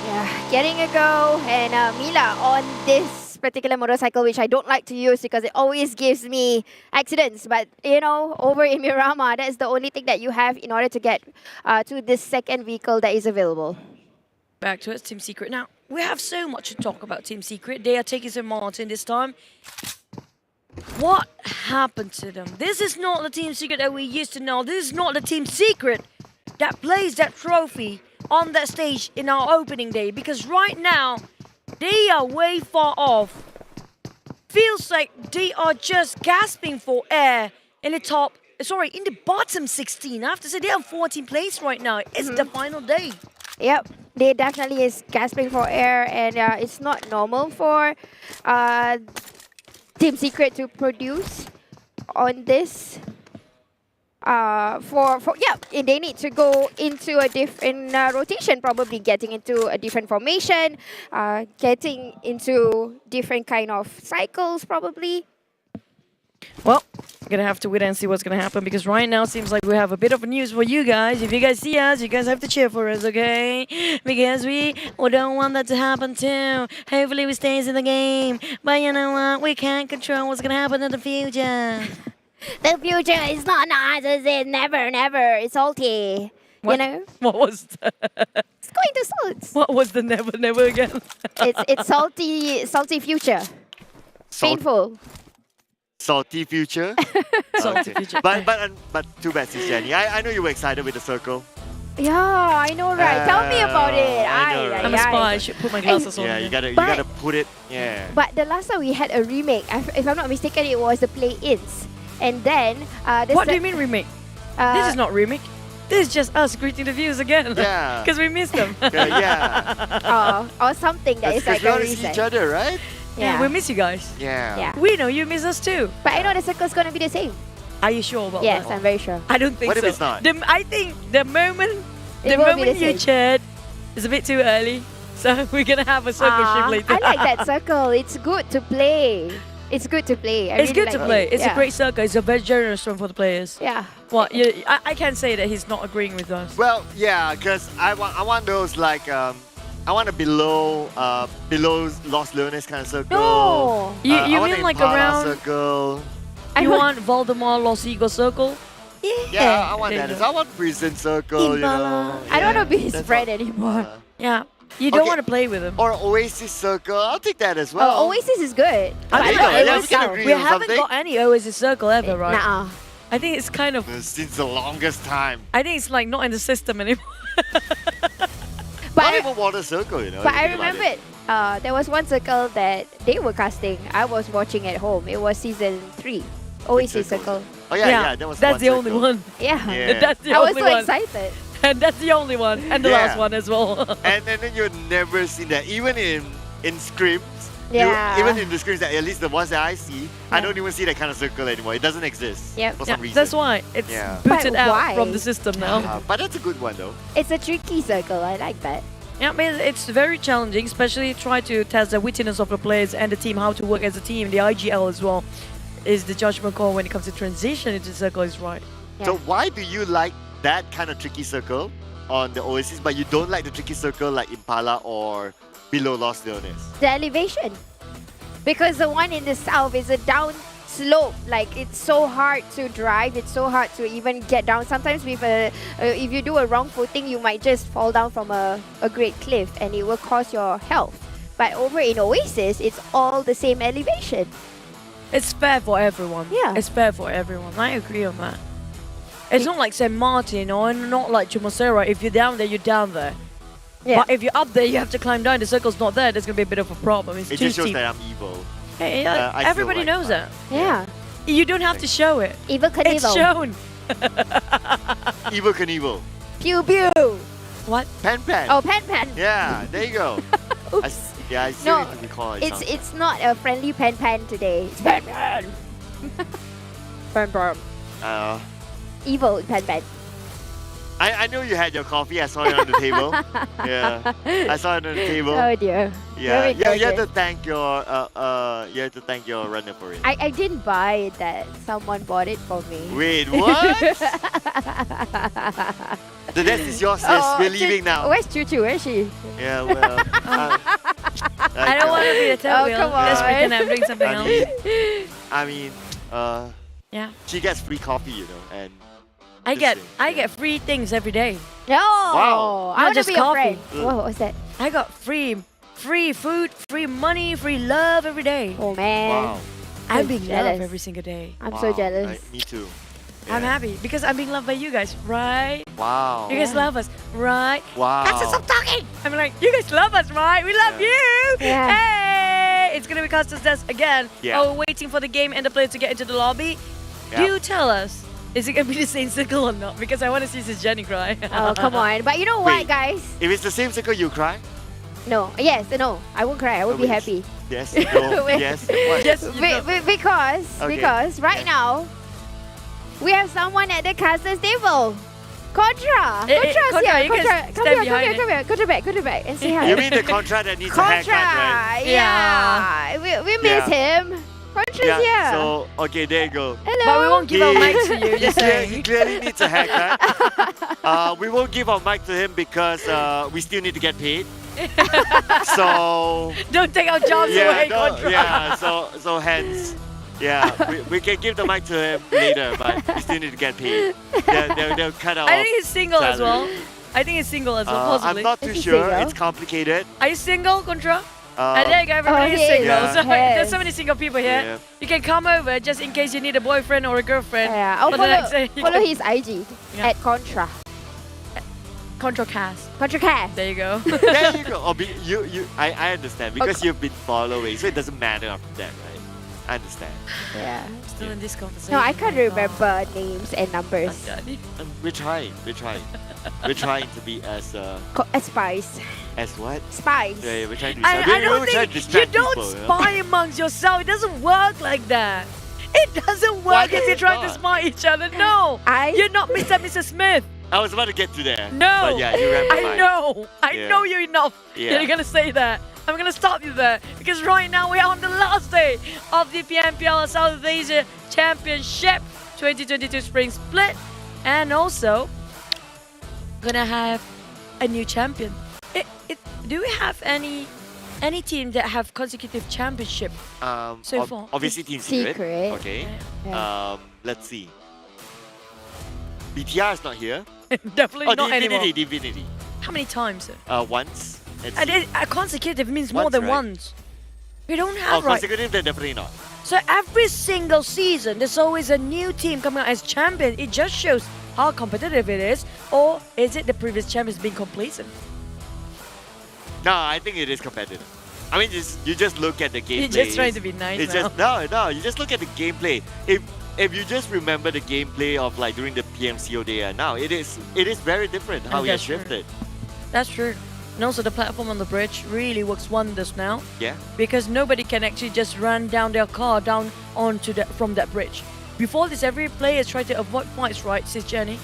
Yeah, getting a go. And Mila on this particular motorcycle, which I don't like to use because it always gives me accidents. But over in Miramar, that's the only thing that you have in order to get to this second vehicle that is available. Back to it, Team Secret. Now, we have so much to talk about Team Secret. They are taking St. Martin this time. What happened to them? This is not the Team Secret that we used to know. This is not the Team Secret that plays that trophy on that stage in our opening day. Because right now, they are way far off. Feels like they are just gasping for air in the top, in the bottom 16. I have to say, they are 14th place right now. It's the final day. Yep, they definitely is gasping for air, and it's not normal for Team Secret to produce on this. They need to go into a different rotation, probably getting into a different formation, getting into different kind of cycles, probably. Well, gonna have to wait and see what's gonna happen, because right now seems like we have a bit of news for you guys. If you guys see us, you guys have to cheer for us, okay? Because we don't want that to happen too. Hopefully we stays in the game, but you know what? We can't control what's gonna happen in the future. The future is not as in never, never. It's salty. What? You know? What was that? It's going to salts. What was the never, never again? It's salty future. Painful. Salty future. Salty future. But too bad, Sis Jenny. I know you were excited with the circle. Yeah, I know, right? Tell me about it. I know, right? I'm a spy. I should put my glasses on. Yeah, you gotta put it. Yeah. But the last time we had a remake, if I'm not mistaken, it was the play-ins. And then... what do you mean remake? This is not remake. This is just us greeting the viewers again. Yeah. Because we missed them. Yeah. Or something that is like a reset. reset. Each other, right? Yeah, we miss you guys. Yeah. We know you miss us too. But I know the circle's gonna be the same. Are you sure about Yes, that? I'm very sure. I don't think What so. if it's not? I think the moment It will be the you same. cheered is a bit too early. So we're gonna have a circle shift later. I like that circle. It's good to play. It's good to play. I It's really good to like play. it. It's a great circle. It's a very generous one for the players. Yeah. Well, I can't say that he's not agreeing with us. Well, yeah, because I want those like I want a below Los Leones kind of circle. No. You I want mean an like Impala around? circle. You want Valdemar Los Eagles circle? Yeah, I want There that. you go. I want prison circle. You know. I don't want to be his that's friend what- anymore. Yeah. You don't Okay. want to play with him. Or Oasis circle. I'll take that as well. Oh, Oasis is good. I But think not so. Yeah, we Oasis can South. agree We on haven't something. got any Oasis circle ever, right? Nuh-uh. I think it's kind of. Since the longest time. I think it's like not in the system anymore. But Not I, even water circle, you know. but if you I think about remembered there was one circle that they were casting. I was watching at home. It was season 3. Oasis circle. Oh yeah, that was That's one the only circle. one. Yeah. Yeah. That's the I was only so one. excited. And that's the only one. And the Yeah. last one as well. And then you've never seen that. Even in scrims. Yeah. Even in the scrims, that at least the ones that I see, I don't even see that kind of circle anymore. It doesn't exist. Yep. For Yeah, some reason. that's why it's Yeah. booted But out why? from the system now. But that's a good one though. It's a tricky circle. I like that. Yeah, I mean, it's very challenging, especially try to test the wittiness of the players and the team, how to work as a team. The IGL as well is the judgment call when it comes to transition into the circle is right. So why do you like that kind of tricky circle on the Oasis, but you don't like the tricky circle like Impala or below Los Leones? The elevation. Because the one in the south is a down slope. Like, it's so hard to drive. It's so hard to even get down. Sometimes with if you do a wrong footing, you might just fall down from a great cliff and it will cause your health. But over in Oasis, it's all the same elevation. It's fair for everyone. Yeah. It's fair for everyone. I agree on that. It's not like St. Martin or not like Chumacera. If you're down there, you're down there. Yeah. But if you're up there, you have to climb down. The circle's not there. There's going to be a bit of a problem. It's It too just shows steep. that I'm evil. Hey, I still everybody like knows that. Yeah. You don't have to show it. Evil Knievel. It's shown. Evil Knievel. Pew pew. What? Pan. Oh, Pan Pan. Yeah, there you go. I still No, need to recall it. it's not a friendly Pan Pan today. It's Pan Pan. Pan Pan. Evil Pan Pan. I know you had your coffee. I saw it on the table. Yeah, I saw it on the table. Oh dear. Yeah, Very you have to indulgent. thank your runner for it. I didn't buy it. That someone bought it for me. Wait, what? The desk is yours, sis. We're leaving now. Where's Chuchu? Where is she? Yeah, well. I don't want to be a tailwheel. come on. Just pretend I'm doing something else. I mean, Yeah. she gets free coffee, you know, and I get free things every day. No. Wow. I Not want to just be your coffee. friend. Whoa, what's that? I got free food, free money, free love every day. Oh man. wow. I'm so being jealous. loved every single day. I'm so Wow. jealous. Me too. I'm Yeah. happy because I'm being loved by you guys, right? Wow. You guys love us, right? Wow. That's stop talking. I'm like, you guys love us, right? We love you. Yeah. Hey, it's gonna be Costa's desk again. Yeah. Oh, we're waiting for the game and the players to get into the lobby. Yeah. Do tell us, is it gonna be the same circle or not? Because I want to see Sis Jenny cry. Oh come on. But you know what, Wait. guys? If it's the same circle, you cry? No. Yes. No. I won't cry. I will be wait. happy. Yes. No. Wait. Yes. What? Yes, you know. Okay. Because right now we have someone at the casters table. Contra. Contra's Contra, here. you can Contra, stand behind it. come here. Go to back and say hi. You mean the contract that needs a Contra? haircut, right? Yeah. We miss him. Contra's here. So, okay, there you go. Hello. But we won't give our mic to you. He Just saying. clearly needs a haircut. We won't give our mic to him because we still need to get paid. So Don't take our jobs away, no, Contra. yeah. So hence, yeah, we can give the mic to him later, but we still need to get paid. They'll cut out. I think he's single as well. salary. I think he's single as well, I'm possibly. not too Is he sure. single? It's complicated. Are you single, Contra? I think everybody Oh, is he single. is. So Yes. there's so many single people here. Yeah. You can come over just in case you need a boyfriend or a girlfriend. Yeah. Oh, for the next day. follow his IG Yeah. at Contra. Contra Cast. Contra Cast. There you go. There you go. Oh, I understand because you've been following, so it doesn't matter after that, right? I understand. Yeah. Still in this conversation. No, I can't Oh my remember names and numbers. God. We're trying. We're trying to be as As spies. As what? Spies. Yeah, we're trying to I don't think you don't people, spy amongst yourself. It doesn't work like that. It doesn't work if you're trying to spy each other. No, you're not Mr. and Mrs. Smith. I was about to get to there. No, but yeah, you ran I know. I Yeah. know you enough. Yeah. You're gonna say that. I'm gonna stop you there because right now we are on the last day of the PMPL South Asia Championship 2022 Spring Split, and also gonna have a new champion. Do we have any team that have consecutive championship so far? Obviously Team Secret. Okay. Yeah. Let's see. BTR is not here. Definitely not anymore. Divinity. How many times? Once. A consecutive means more than once. We don't have consecutive, then definitely not. So every single season, there's always a new team coming out as champion. It just shows how competitive it is, or is it the previous champions being complacent? No, I think it is competitive. I mean, you just look at the gameplay. You're just trying to be nice now. No. You just look at the gameplay. If you just remember the gameplay of like during the PMCO day now, it is very different how it shifted. That's true. And also the platform on the bridge really works wonders now. Yeah. Because nobody can actually just run down their car down onto from that bridge. Before this, every player tried to avoid fights, right, Sis Jenny?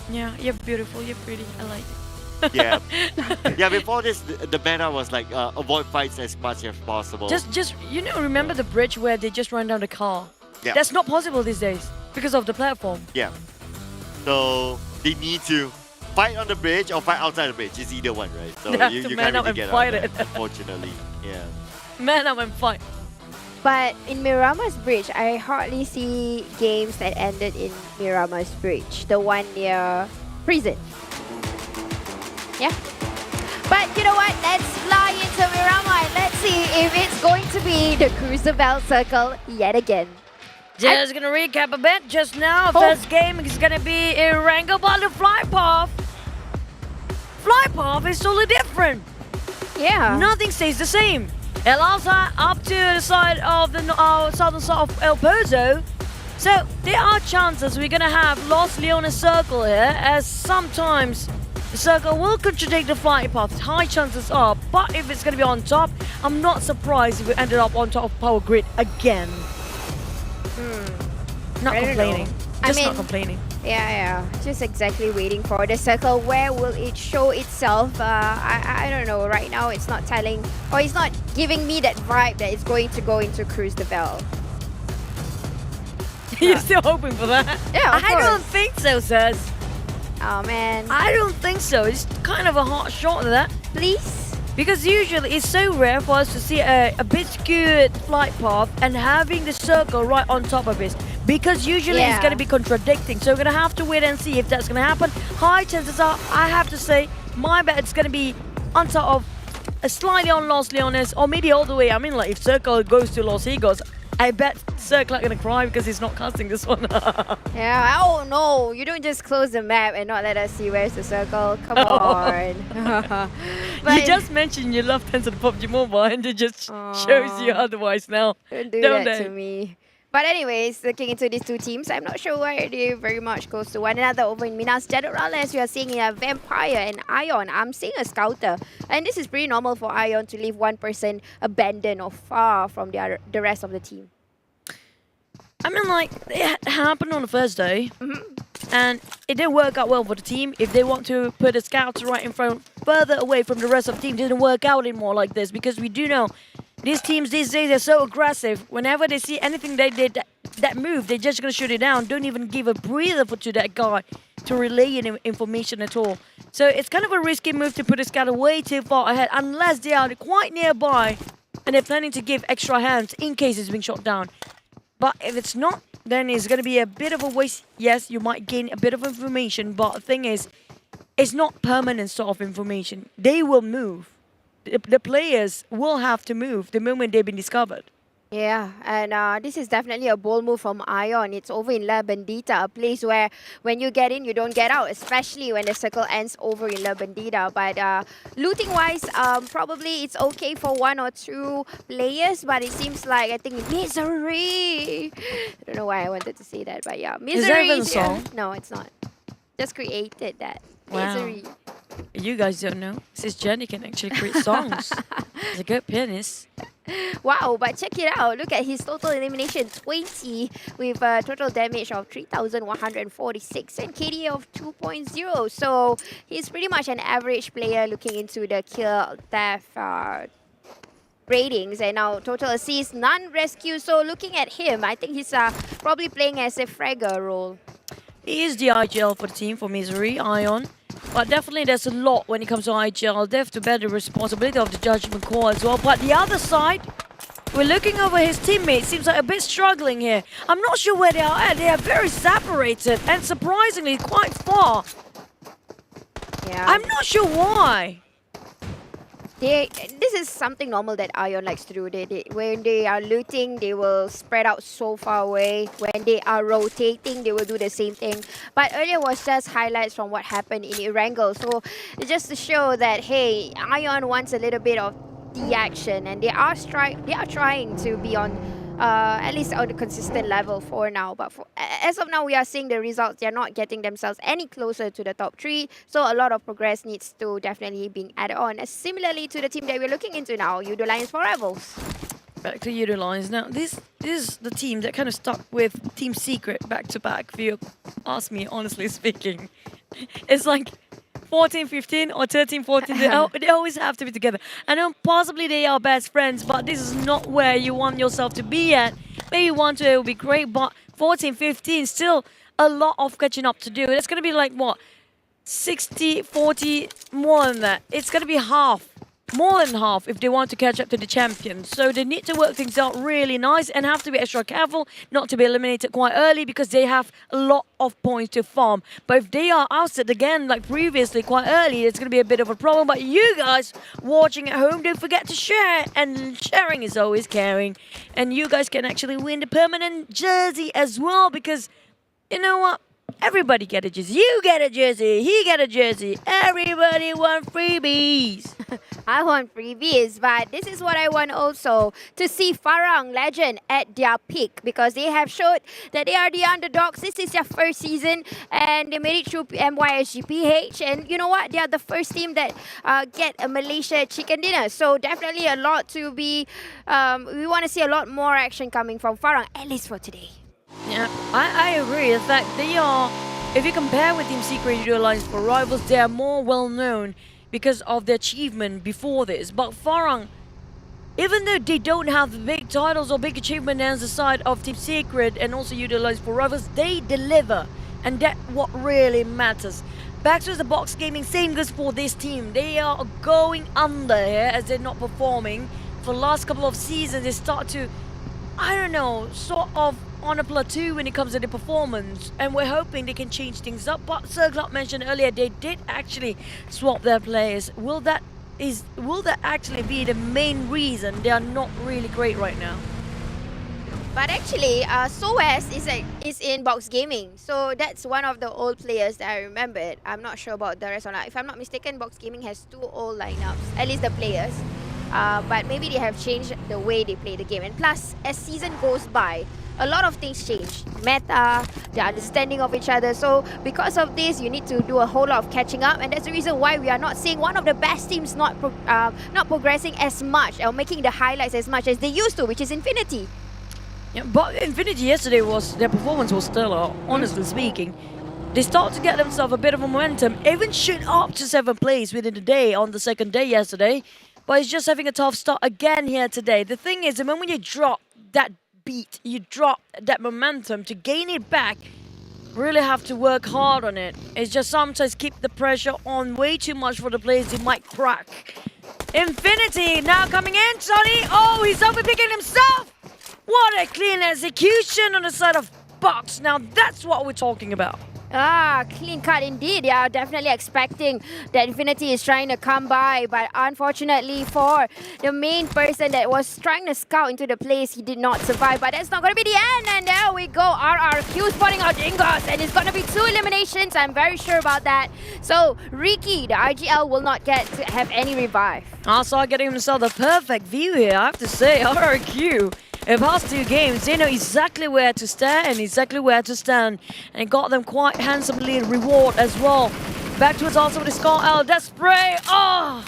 Yeah, you're beautiful, you're pretty, I like it. Yeah. Yeah, before this, the meta was like avoid fights as much as possible. Just remember the bridge where they just run down the car? Yeah. That's not possible these days because of the platform. Yeah. So they need to fight on the bridge or fight outside the bridge. It's either one, right? So They have you to can't man up really and get fight out it. of that, unfortunately. Yeah. Man up and fight. But in Mirama's Bridge, I hardly see games that ended in Mirama's Bridge. The one near prison. Yeah. But you know what? Let's fly into Mirama and let's see if it's going to be the Crucible Circle yet again. Just gonna recap a bit. Just now, first game is gonna be a Rango Battle Flight Path. Flight Path is totally different. Yeah. Nothing stays the same. El Alta up to the side of the southern side of El Pozo. So there are chances we're gonna have Los Leones Circle here, as sometimes the circle will contradict the flight path. High chances are, but if it's gonna be on top, I'm not surprised if we ended up on top of Power Grid again. Not complaining. Just not complaining. Yeah. Just exactly waiting for the circle. Where will it show itself? I don't know. Right now, it's not telling, or it's not giving me that vibe that it's going to go into Crucible. You're still hoping for that? Yeah, of I course. don't think so, Saz. Oh, man. I don't think so. It's kind of a hot shot of that. Please? Because usually it's so rare for us to see a bit skewed flight path and having the circle right on top of it. Because usually it's going to be contradicting. So we're going to have to wait and see if that's going to happen. High chances are, I have to say, my bet it's going to be on top of slightly on Los Leones, or maybe all the way. I mean, like if circle goes to Los Higos, I bet Circle are going to cry because he's not casting this one. Yeah, oh no, you don't just close the map and not let us see where's the circle. Come on. You just mentioned you love Tencent PUBG Mobile and it just shows you otherwise now. Don't do that to me. But anyways, looking into these two teams, I'm not sure why they very much close to one another. Over in Minas Generales, we are seeing a Vampire and Ion. I'm seeing a Scouter. And this is pretty normal for Ion to leave one person abandoned or far from the rest of the team. I mean, like, it happened on the first day. And it didn't work out well for the team. If they want to put a Scouts right in front, further away from the rest of the team, it didn't work out anymore like this. Because we do know these teams these days are so aggressive. Whenever they see anything they did that move, they're just going to shoot it down. Don't even give a breather to that guy to relay any information at all. So it's kind of a risky move to put a Scouter way too far ahead unless they are quite nearby and they're planning to give extra hands in case it's being shot down. But if it's not, then it's going to be a bit of a waste. Yes, you might gain a bit of information, but the thing is, it's not permanent sort of information. They will move. The players will have to move the moment they've been discovered. Yeah, and this is definitely a bold move from Ion. It's over in La Bandita, a place where when you get in, you don't get out, especially when the circle ends over in La Bandita. But looting-wise, probably it's okay for one or two players, but it seems like, I think, Misery. I don't know why I wanted to say that, but yeah. Misery is that even a song? No, it's not. just created that. Wow. Misery. You guys don't know. Sis Jenny can actually create songs. She's a good pianist. Wow, but check it out. Look at his total elimination, 20 with a total damage of 3,146 and KDA of 2.0. So he's pretty much an average player looking into the kill death ratings. And now total assists, none rescue. So looking at him, I think he's probably playing as a fragger role. He is the IGL for the team for Misery, Ion. But definitely there's a lot when it comes to IGL. They have to bear the responsibility of the judgment call as well. But the other side, we're looking over his teammates. Seems like a bit struggling here. I'm not sure where they are at. They are very separated and surprisingly quite far. Yeah. I'm not sure why. This is something normal that Ion likes to do. When they are looting, they will spread out so far away. When they are rotating, they will do the same thing. But earlier was just highlights from what happened in Erangel. So just to show that, hey, Ion wants a little bit of the action, and they are trying to be on at least on a consistent level for now. But as of now, we are seeing the results. They're not getting themselves any closer to the top 3. So a lot of progress needs to definitely be added on. Similarly to the team that we're looking into now, YOODO Lions for Rivals. Back to YOODO Lions. Now, this is the team that kind of stuck with Team Secret back-to-back, if you ask me, honestly speaking. It's like 14-15 or 13-14, they always have to be together. I know possibly they are best friends, but this is not where you want yourself to be at. Maybe 1-2 it would be great, but 14-15, still a lot of catching up to do. It's going to be like, what, 60-40, more than that. It's going to be half. More than half if they want to catch up to the champions. So they need to work things out really nice and have to be extra careful not to be eliminated quite early because they have a lot of points to farm. But if they are ousted again like previously quite early, it's going to be a bit of a problem. But you guys watching at home, don't forget to share. And sharing is always caring. And you guys can actually win the permanent jersey as well because, you know what? Everybody get a jersey. You get a jersey. He get a jersey. Everybody want freebies. I want freebies, but this is what I want also, to see FARANG LEJUND at their peak because they have showed that they are the underdogs. This is their first season and they made it through MYSGPH, and you know what? They are the first team that get a Malaysia chicken dinner. So definitely a lot to be, we want to see a lot more action coming from FARANG, at least for today. Yeah, I agree. In fact, they are, if you compare with Team Secret YOODO Lions for Rivals, they are more well-known because of their achievement before this. But FARANG, even though they don't have the big titles or big achievement as the side of Team Secret and also YOODO Lions for Rivals, they deliver. And that's what really matters. Back to the box gaming, same goes for this team. They are going under here as they're not performing. For the last couple of seasons, they start to, I don't know, sort of on a plateau when it comes to the performance, and we're hoping they can change things up. But Sir Clark mentioned earlier they did actually swap their players. Will that actually be the main reason they are not really great right now? But actually, SOAS is in box gaming, so that's one of the old players that I remembered. I'm not sure about the rest or not. If I'm not mistaken, box gaming has 2 old lineups, at least the players. But maybe they have changed the way they play the game. And plus, as season goes by, a lot of things change. Meta, the understanding of each other. So because of this, you need to do a whole lot of catching up. And that's the reason why we are not seeing one of the best teams not progressing as much or making the highlights as much as they used to, which is Infinity. Yeah, but Infinity yesterday their performance was stellar, honestly speaking. They start to get themselves a bit of a momentum, even shoot up to 7th place within the day on the second day yesterday. But it's just having a tough start again here today. The thing is, the moment you drop that beat, you drop that momentum, to gain it back, really have to work hard on it. It's just sometimes keep the pressure on way too much for the players, they might crack. Infinity now coming in, Sonny. Oh, he's overpicking himself. What a clean execution on the side of Box. Now that's what we're talking about. Clean cut indeed. They are definitely expecting that Infinity is trying to come by, but unfortunately for the main person that was trying to scout into the place, he did not survive. But that's not going to be the end, and there we go. RRQ spotting out DINGOZ, and it's going to be 2 eliminations. I'm very sure about that. So Ricky, the IGL, will not get to have any revive. Also getting himself the perfect view here, I have to say. RRQ In the past 2 games, they know exactly where to stand and exactly where to stand. And it got them quite handsomely reward as well. Back towards also with the score out. That spray. Oh!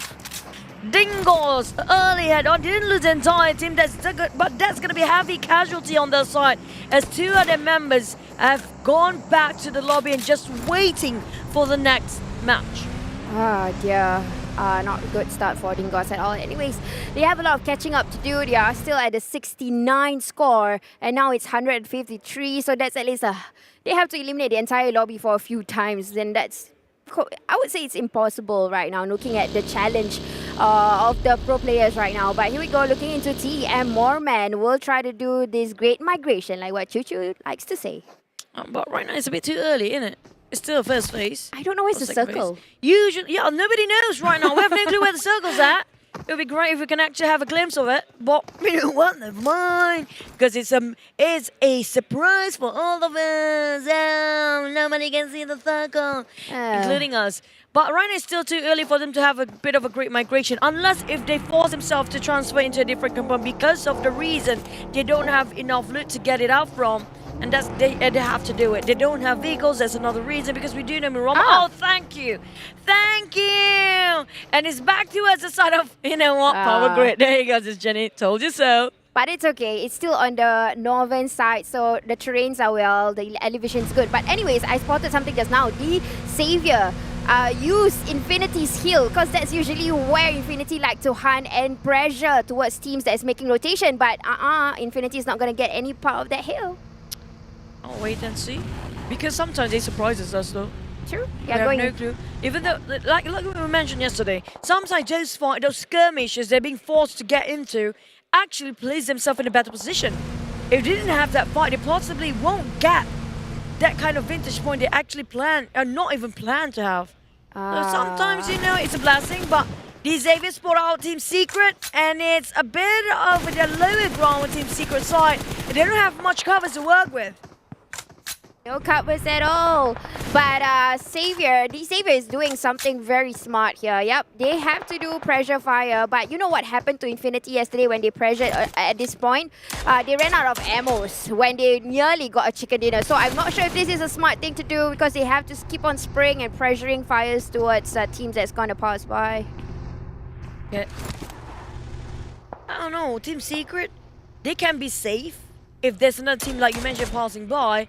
DINGOZ early head on. Didn't lose the entire team. That's good, but that's going to be a heavy casualty on their side as 2 of their members have gone back to the lobby and just waiting for the next match. Oh dear. Not a good start for DINGOZ at all. Anyways, they have a lot of catching up to do. They are still at the 69 score and now it's 153. So that's at least they have to eliminate the entire lobby for a few times. Then that's, I would say it's impossible right now looking at the challenge of the pro players right now. But here we go, looking into TM. Moorman will try to do this great migration like what Choo Choo likes to say. But right now it's a bit too early, isn't it? It's still first phase. I don't know where's the circle. Phase. Usually, yeah, nobody knows right now. We have no clue where the circle's at. It would be great if we can actually have a glimpse of it. But you know what? Never mind. Because it's a surprise for all of us. Oh, nobody can see the circle, including us. But right now it's still too early for them to have a bit of a great migration. Unless if they force themselves to transfer into a different compound because of the reason they don't have enough loot to get it out from. And that's they have to do it. They don't have vehicles. That's another reason because we do know Mirama. Oh, thank you. Thank you. And it's back to us the side of, you know what, power grid. There you go, this Jenny. Told you so. But it's okay. It's still on the northern side, so the terrains are well, the elevation's good. But anyways, I spotted something just now. DXAVIER use Infinity's heal because that's usually where Infinity like to hunt and pressure towards teams that's making rotation. But Infinity is not going to get any part of that heal. I'll wait and see. Because sometimes they surprise us though. True. Yeah, we have no clue. Even though, like we mentioned yesterday, sometimes those skirmishes they're being forced to get into actually place themselves in a better position. If they didn't have that fight, they possibly won't get that kind of vintage point they actually plan, or not even plan to have. So sometimes, you know, it's a blessing, but DXAVIER spot out Team Secret, and it's a bit of the lower ground with Team Secret side. They don't have much covers to work with. No covers at all. But DXAVIER is doing something very smart here. Yep, they have to do pressure fire. But you know what happened to Infinity yesterday when they pressured at this point? They ran out of ammos when they nearly got a chicken dinner. So I'm not sure if this is a smart thing to do because they have to keep on spraying and pressuring fires towards teams that's going to pass by. Yeah. I don't know, Team Secret, they can be safe if there's another team like you mentioned passing by.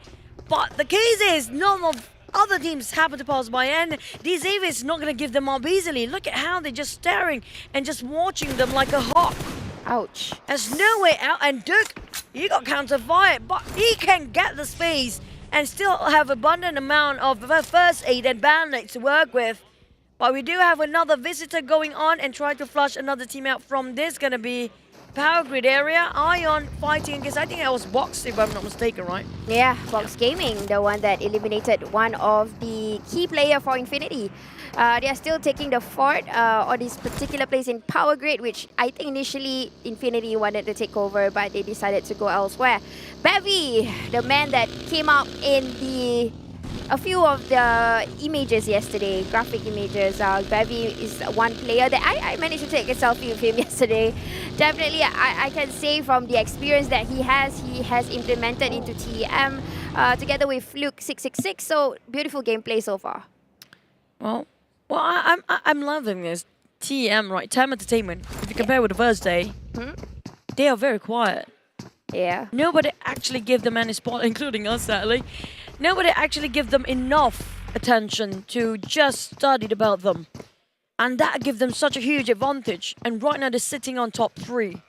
But the case is, none of other teams happen to pass by, and DXAVIER is not going to give them up easily. Look at how they're just staring and just watching them like a hawk. Ouch. There's no way out, and Duke, he got counter-fired, but he can get the space and still have abundant amount of first aid and band-aids to work with. But we do have another visitor going on and trying to flush another team out from this. Going to be power grid area. Ion fighting against, I think that was Box if I'm not mistaken, right? Yeah, Box Gaming, the one that eliminated one of the key player for Infinity. They are still taking the fort on this particular place in power grid, which I think initially Infinity wanted to take over, but they decided to go elsewhere. Bevy, the man that came up in a few of the images yesterday, graphic images. Bevy is one player that I managed to take a selfie with him yesterday. Definitely, I can say from the experience that he has implemented into TM together with Fluke666. So beautiful gameplay so far. Well, I'm loving this TM, right? TM Entertainment. If you compare with the first day, they are very quiet. Yeah. Nobody actually give them any spot, including us, sadly. Nobody actually give them enough attention to just study about them. And that gives them such a huge advantage. And right now they're sitting on top 3.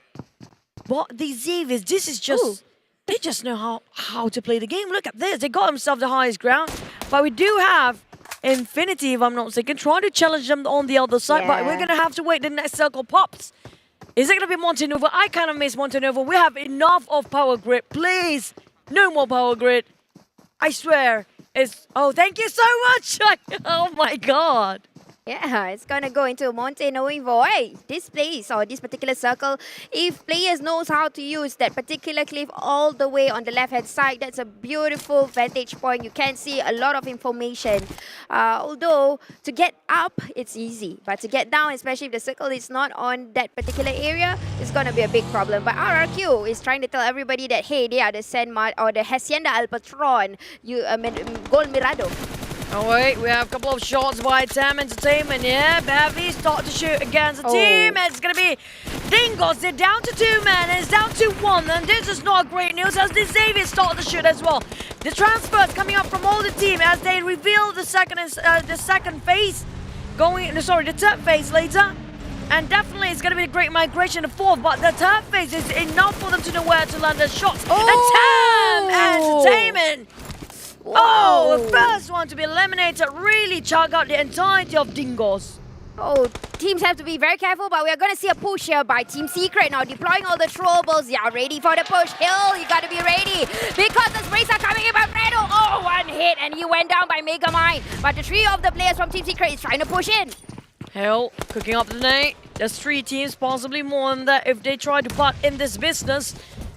But these DXAVIERs, this is just... They just know how to play the game. Look at this. They got themselves the highest ground. But we do have Infinity, if I'm not mistaken, trying to challenge them on the other side. But we're going to have to wait the next circle pops. Is it going to be Montenova? I kind of miss Montenova. We have enough of power grid. Please, no more power grid. I swear. Oh, thank you so much. Oh my God. Yeah, it's gonna go into Monte knowing void. This place or this particular circle, if players knows how to use that particular cliff all the way on the left-hand side, that's a beautiful vantage point. You can see a lot of information. Although to get up, it's easy, but to get down, especially if the circle is not on that particular area, it's gonna be a big problem. But RRQ is trying to tell everybody that hey, they are the or the Hacienda Al Patron, Gol Mirado. Oh wait, we have a couple of shots by Tam Entertainment here. Bavi start to shoot against the team. It's going to be DINGOZ. They're down to 2 men and it's down to 1. And this is not great news as the DXAVIER start to shoot as well. The transfers coming up from all the team as they reveal the second phase. The third phase later. And definitely it's going to be a great migration to 4th. But the third phase is enough for them to know where to land their shots. And Tam Entertainment. Oh, the first one to be eliminated really chug out the entirety of DINGOZ. Oh, teams have to be very careful, but we are going to see a push here by Team Secret now, deploying all the throwables. Yeah, ready for the push. Hill, you got to be ready because the sprays are coming in by Fredo. Oh, one hit and he went down by Megamind. But the 3 of the players from Team Secret is trying to push in. Hill cooking up the nade. There's 3 teams, possibly more than that if they try to butt in this business.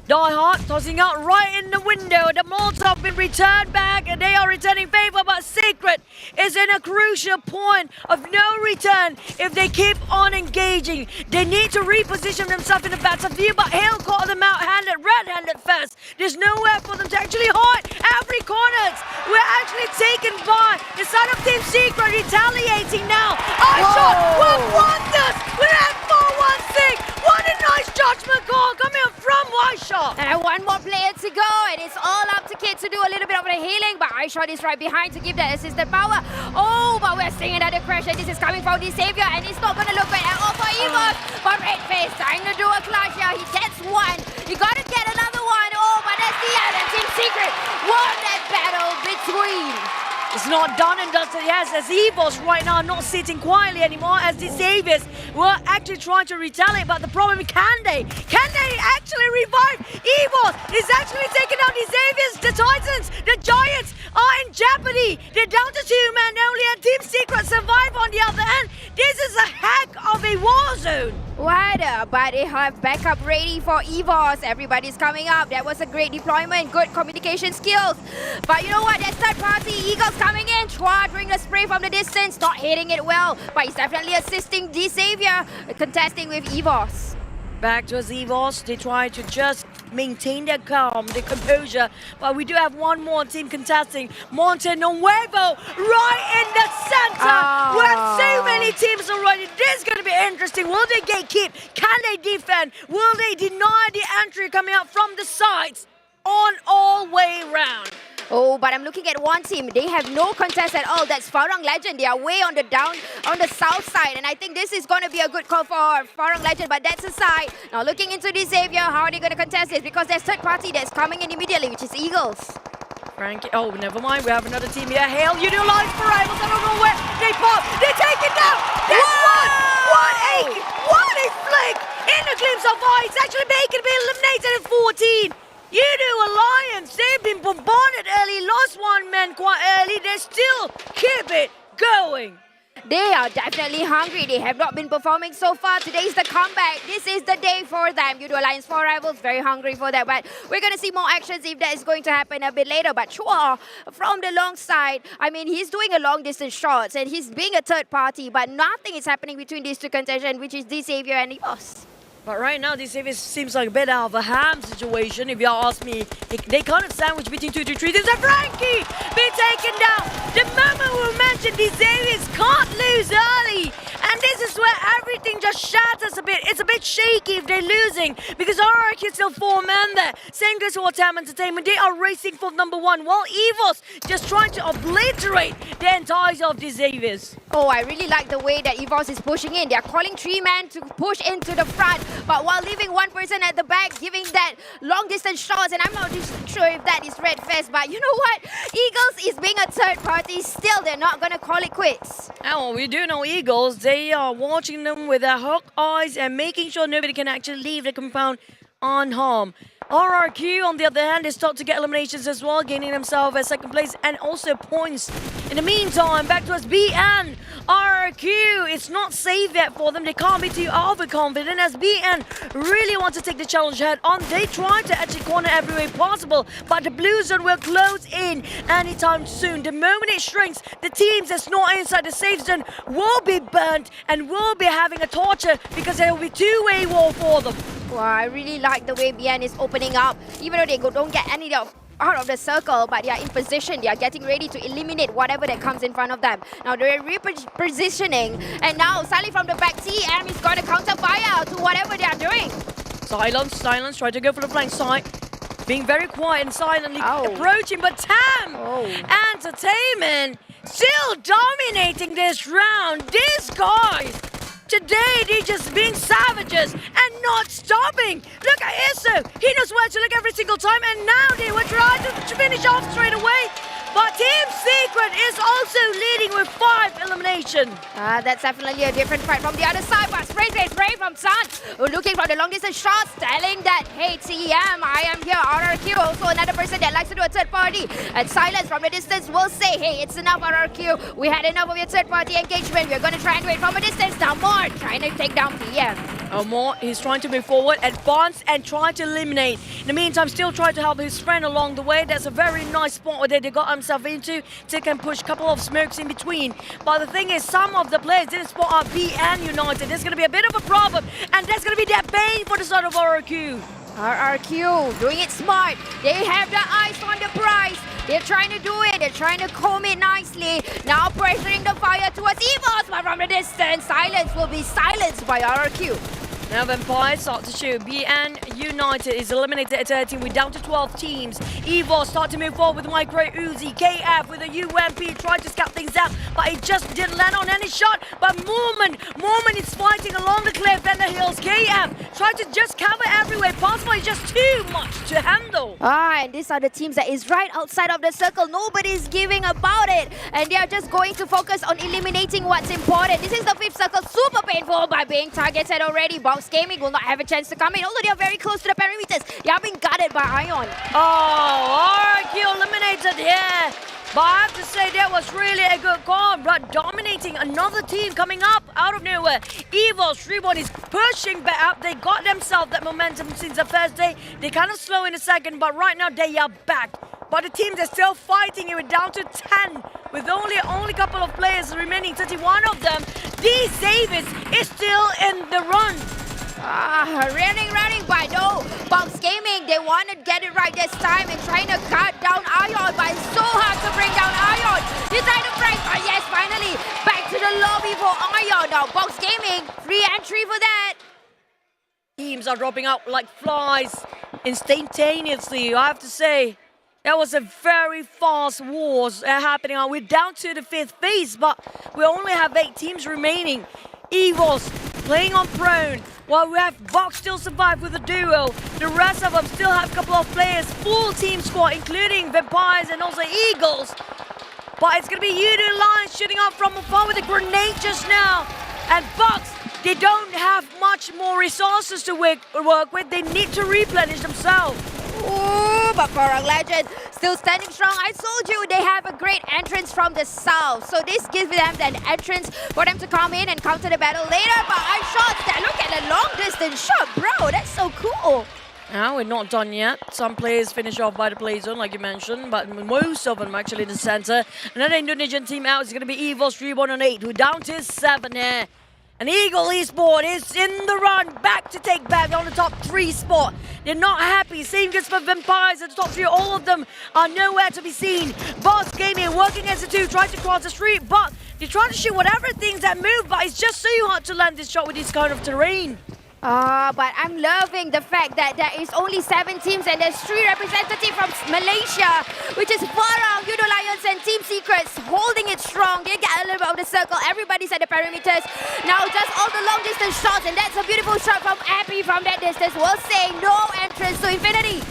Die Hard tossing out right in the window. The Molotov been returned back and they are returning favor, but Secret is in a crucial point of no return if they keep on engaging. They need to reposition themselves in the battlefield, but Hill caught them out red-handed first. There's nowhere for them to actually hide. Every corner, we're actually taken by the side of Team Secret retaliating now. iShot with wonders. We're at 4-1-6. What a nice judgment call coming from iShot. And one more player to go, and it's all up to Kid to do a little bit of the healing, but iShot is right behind to give that assisted power. Oh, but we're seeing another crash, and this is coming from DXAVIER, and it's not going to look great at all for EVOS. But Redface trying to do a clutch here. He gets one. You got to get another one. Oh, but that's the end. Team Secret won that battle between. It's not done and dusted, yes, as EVOS right now not sitting quietly anymore as the DXAVIERs were actually trying to retaliate, but the problem is can they actually revive EVOS? Is actually taking out the DXAVIERs, the Titans, the Giants are in jeopardy. They're down to 2 men only and Team Secret survive on the other end. This is a heck of a war zone. What? But they have backup ready for EVOS. Everybody's coming up. That was a great deployment, good communication skills. But you know what? That third party, Eagles coming in. Chua doing the spray from the distance, not hitting it well. But he's definitely assisting DXAVIER, contesting with EVOS. Back to EVOS, they try to just maintain their calm, their composure. But we do have one more team contesting, Monte Nuevo, right in the center. We have so many teams already. This is going to be interesting. Will they gatekeep? Can they defend? Will they deny the entry coming out from the sides? On all way round. Oh, but I'm looking at one team. They have no contest at all. That's FARANG LEJUND. They are way on the south side. And I think this is going to be a good call for FARANG LEJUND, but that's aside. Now looking into DXAVIER, how are they going to contest this? Because there's third party that's coming in immediately, which is Eagles. Frankie, oh, never mind. We have another team here. Hail, you do live for rivals. I don't know where they pop. They take it down. That's one. What a flick. In the glimpse of eye. It's actually Bacon being eliminated at 14. YOODO Alliance, they've been bombarded early, lost 1 man quite early, they still keep it going. They are definitely hungry. They have not been performing so far. Today is the comeback. This is the day for them. YOODO Alliance 4 rivals, very hungry for that. But we're going to see more actions if that is going to happen a bit later. But Chua, from the long side, I mean, he's doing a long distance shots and he's being a third party. But nothing is happening between these two contestants, which is DXAVIER and EVOS. But right now, this seems like a bit out of a ham situation. If you ask me, they kind of sandwich between 2 to 3 teams. And Frankie be taken down. The moment we mentioned these areas can't lose early. And this is where everything just shatters a bit. It's a bit shaky if they're losing because RRQ is still 4 men there. Same goes for Tam Entertainment. They are racing for number 1 while EVOS just trying to obliterate the entirety of these DXAVIERs. Oh, I really like the way that EVOS is pushing in. They are calling 3 men to push into the front, but while leaving 1 person at the back, giving that long distance shots. And I'm not sure if that is Red Fest, but you know what? Eagles is being a third party. Still, they're not going to call it quits. Oh, we do know Eagles. They are watching them with their hawk eyes and making sure nobody can actually leave the compound unharmed. RRQ, on the other hand, they start to get eliminations as well, gaining themselves a second place and also points. In the meantime, back to us, BN. RRQ, it's not safe yet for them. They can't be too overconfident as BN really want to take the challenge head on. They try to actually corner every way possible, but the blue zone will close in anytime soon. The moment it shrinks, the teams that's not inside the safe zone will be burnt and will be having a torture because there will be two-way war for them. Wow, I really like the way BN is opening up, even though they don't get any out of the circle, but they are in position. They are getting ready to eliminate whatever that comes in front of them. Now they're repositioning, and now suddenly from the back, TM is going to counter fire to whatever they are doing. Silence, try to go for the flank side. Being very quiet and silently approaching, but Tam Entertainment still dominating this round. These guys, today they're just being savages and not stopping. Look at Isu. He knows where to look every single time, and now they were trying to finish off straight away. But Team Secret is also leading with 5 eliminations. That's definitely a different fight from the other side. But spray from Sun, looking for the long distance shots, telling that, hey TM, I am here. RRQ, also another person that likes to do a third party. And Silence from the distance will say, hey, it's enough RRQ. We had enough of your third party engagement. We're going to try and do it from a distance. Now more trying to take down PM. More, he's trying to move forward, advance, and try to eliminate. In the meantime, still trying to help his friend along the way. That's a very nice spot where they got himself into. They can push a couple of smokes in between. But the thing is, some of the players didn't spot out BN United. There's going to be a bit of a problem, and that's going to be that bane for the side of RRQ. RRQ doing it smart. They have the eyes on the prize. They're trying to do it. They're trying to comb it nicely. Now pressuring the fire towards EVOS, but from the distance, Silence will be silenced by RRQ. Now Vampires start to shoot. BN United is eliminated at 13. We're down to 12 teams. EVOS start to move forward with Micro Uzi. KF with a UMP tried to scout things out, but it just didn't land on any shot. But Moorman is fighting along the cliff and the hills. KF tried to just cover everywhere possible. It's just too much to handle. And these are the teams that is right outside of the circle. Nobody's giving about it. And they are just going to focus on eliminating what's important. This is the 5th circle. Super painful by being targeted already. Box Gaming will not have a chance to come in, although they are very close to the perimeters. They are being guarded by Ion. RRQ eliminated, yeah. But I have to say that was really a good call. But dominating another team coming up out of nowhere. EVOS, REBORN is pushing back up. They got themselves that momentum since the first day. They kind of slow in a second, but right now they are back. But the teams are still fighting. We're down to 10 with only a couple of players remaining, 31 of them. DXAVIER is still in the run. Running, but no. Box Gaming, they want to get it right this time and trying to cut down Ion, but it's so hard to bring down Ion. He's trying to break, but yes, finally, back to the lobby for Ion. Now, Box Gaming, free entry for that. Teams are dropping out like flies instantaneously, I have to say. That was a very fast wars happening. We're down to the 5th phase, but we only have 8 teams remaining. EVOS playing on prone, while we have Box still survive with a duo. The rest of them still have a couple of players, full team squad, including Vampires and also Eagles. But it's going to be YOODO Lions shooting up from afar with a grenade just now. And Box, they don't have much more resources to work with. They need to replenish themselves. Ooh, but FARANG Legend still standing strong. I told you they have a great entrance from the south. So this gives them an entrance for them to come in and counter the battle later. But I shot that. Look at the long distance shot, bro. That's so cool. Now we're not done yet. Some players finish off by the play zone, like you mentioned, but most of them actually in the center. Another Indonesian team out is going to be EVOS, REBORN on 8. We're down to 7 here. And Eagle Esports is in the run, back to take back on the top 3 spot. They're not happy. Same goes for Vampires at the top 3. All of them are nowhere to be seen. Box Gaming working as a 2, trying to cross the street, but they try to shoot whatever things that move, but it's just so hard to land this shot with this kind of terrain. But I'm loving the fact that there is only 7 teams and there's 3 representatives from Malaysia, which is FARANG, YOODO Lions and Team Secrets holding it strong. They get a little bit of the circle. Everybody's at the perimeters. Now just all the long distance shots, and that's a beautiful shot from Abby from that distance. We'll say no entrance to infinity.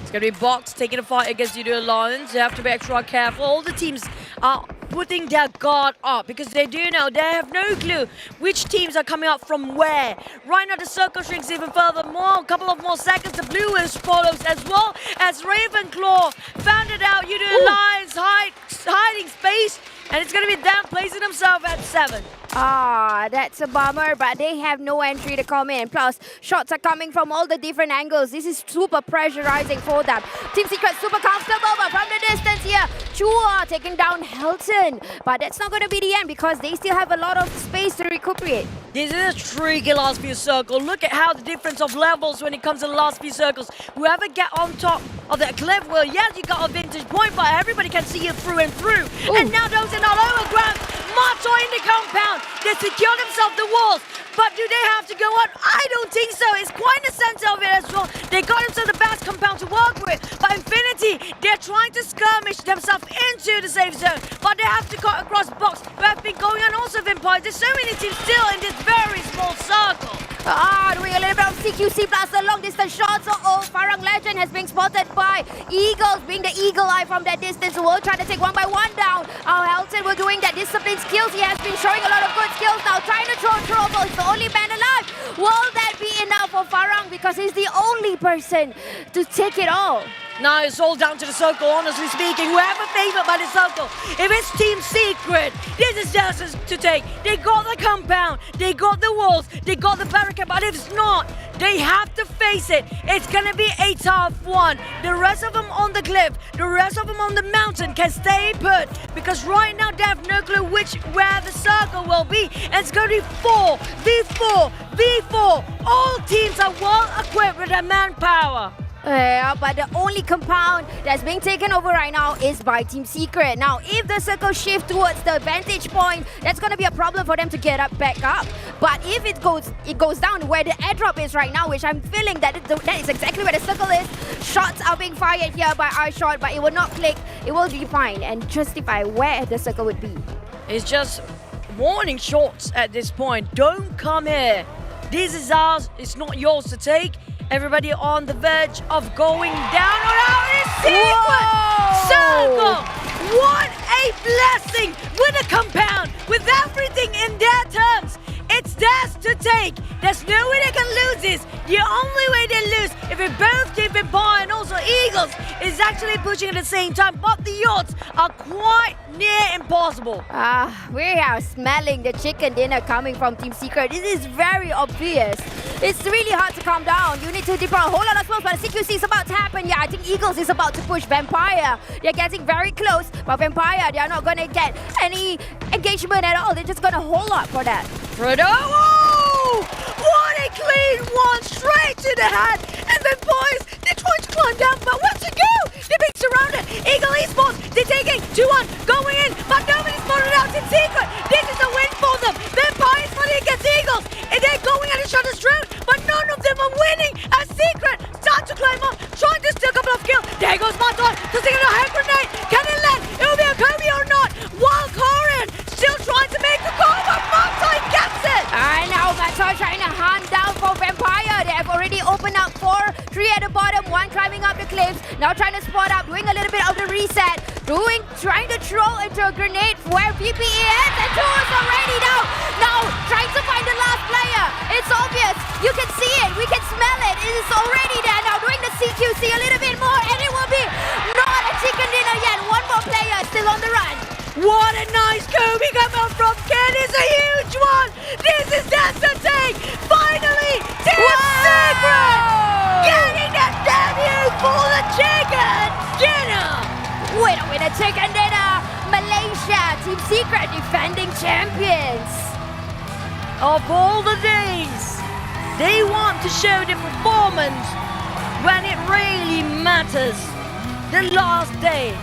It's going to be Box taking a fight against YOODO Lions. They have to be extra careful. All the teams are putting their guard up because they do know they have no clue which teams are coming up from where. Right now the circle shrinks even further more. A couple of more seconds. The blue is follows as well as Ravenclaw found it out. YOODO Lions hiding space, and it's going to be them placing themselves at 7. That's a bummer, but they have no entry to come in. Plus, shots are coming from all the different angles. This is super pressurizing for them. Team Secret super comfortable, but from the distance here, Chua taking down Hilton. But that's not going to be the end because they still have a lot of space to recuperate. This is a tricky last few circles. Look at how the difference of levels when it comes to the last few circles. Whoever get on top of that cliff, well, yes, you got a vintage point, but everybody can see you through and through. Ooh. And now those in all over ground. Macho in the compound. They secure themselves the walls. But do they have to go on? I don't think so. It's quite the center of it as well. They got themselves the best compound to work with. But Infinity, they're trying to skirmish themselves into the safe zone. But they have to cut across box. But have been going on also with Empire. There's so many teams still in this very small circle. Doing a little bit of CQC plus the long distance shots. Farang Legend has been spotted by Eagles, being the eagle eye from that distance. Will try to take one by one down. Helton will doing that discipline skills. He has been showing a lot of good skills now. Trying to throw trouble. He's the only man alive. Will that be enough for Farang? Because he's the only person to take it all. Now it's all down to the circle, honestly speaking. Whoever favored by the circle. If it's Team Secret, this is theirs to take. They got the compound, they got the walls, they got the barricade, but if it's not, they have to face it. It's gonna be a tough one. The rest of them on the cliff, the rest of them on the mountain can stay put because right now they have no clue where the circle will be. And it's gonna be 4v4, v4. All teams are well equipped with their manpower. Yeah, but the only compound that's being taken over right now is by Team Secret. Now, if the circle shift towards the vantage point, that's going to be a problem for them to get back up. But if it goes down where the airdrop is right now, which I'm feeling that is exactly where the circle is. Shots are being fired here by iShot, but it will not click. It will define and justify where the circle would be. It's just warning shots at this point. Don't come here. This is ours. It's not yours to take. Everybody on the verge of going down or out in Secret circle. What a blessing with a compound, with everything in their terms. It's theirs to take. There's no way they can lose this. The only way they lose if it both Team Empire and also Eagles is actually pushing at the same time. But the odds are quite near impossible. We are smelling the chicken dinner coming from Team Secret. This is very obvious. It's really hard to calm down. You need to deploy a whole lot of spells, but the CQC is about to happen. Yeah, I think Eagles is about to push Vampire. They're getting very close, but Vampire, they are not going to get any engagement at all. They're just going to hold up for that. Frodo! Oh! What a clean one straight to the head. And then boys, they're trying to climb down, but where to go? They're being surrounded. Eagle Esports, they're taking 2-1, going in, but nobody's spotted out in Secret. This is a win for them. Vampire is fighting against Eagles, and they're going at each other's throat, but none of them are winning. As Secret start to climb up, trying to steal a couple of kills. There goes Maton, tossing in a hand grenade. Can it land? It will be a Kobe or not. While Corin still trying to make a call, but Maton gets it. I know, Maton trying to hunt down for Vampire. They have already opened up 4-3 at the bottom, 1 climbing up the cliffs. Now trying to spot up, doing a little bit of the reset. Trying to throw into a grenade where PPE is, and 2 is already down. Now trying to find the last player. It's obvious. You can see it. We can smell it. It is already there. Now doing the CQC a little bit more, and it will be not a chicken dinner yet. 1 more player still on the run. What a nice Kobe come out from Ken. It's a huge one. This is that to take. Finally, Team Secret getting that debut for the chicken dinner. Winner, chicken dinner. Malaysia, Team Secret defending champions. Of all the days, they want to show the performance when it really matters. The last day.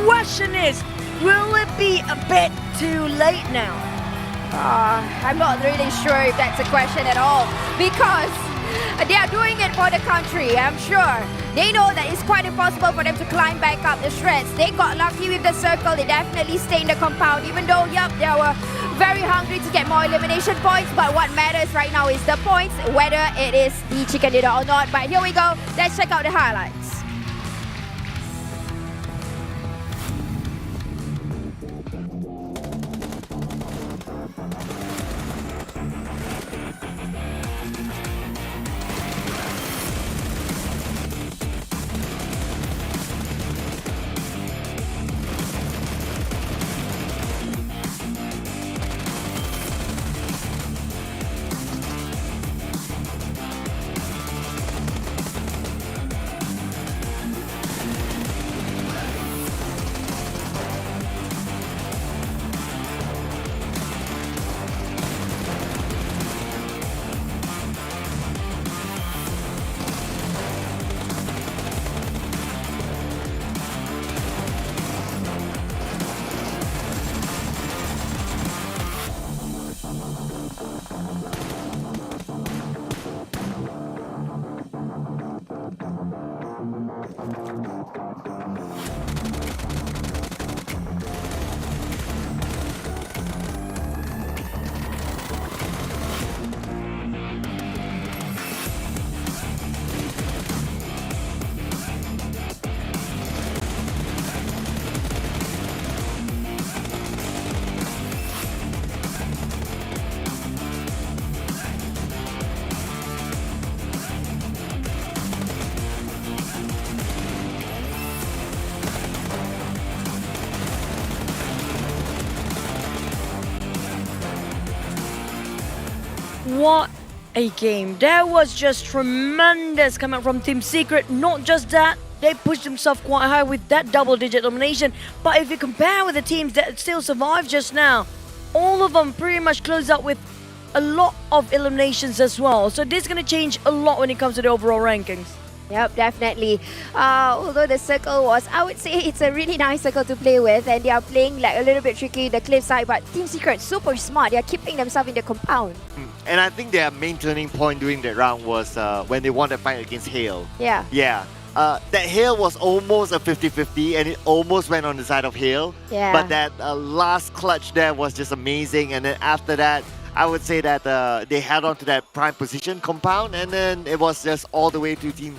Question is, will it be a bit too late now? I'm not really sure if that's a question at all, because they are doing it for the country, I'm sure. They know that it's quite impossible for them to climb back up the shreds. They got lucky with the circle. They definitely stay in the compound, even though, yep, they were very hungry to get more elimination points. But what matters right now is the points, whether it is the chicken dinner or not. But here we go. Let's check out the highlights. What a game. That was just tremendous coming from Team Secret. Not just that, they pushed themselves quite high with that double-digit domination. But if you compare with the teams that still survived just now, all of them pretty much closed out with a lot of eliminations as well. So this is going to change a lot when it comes to the overall rankings. Yep, definitely. Although the circle was, I would say it's a really nice circle to play with, and they are playing like a little bit tricky, the cliff side, but Team Secret, super smart. They are keeping themselves in the compound. And I think their main turning point during that round was when they won the fight against Hale. Yeah. Yeah. That Hale was almost a 50-50 and it almost went on the side of Hale. Yeah. But that last clutch there was just amazing. And then after that, I would say that they held on to that prime position compound, and then it was just all the way to Team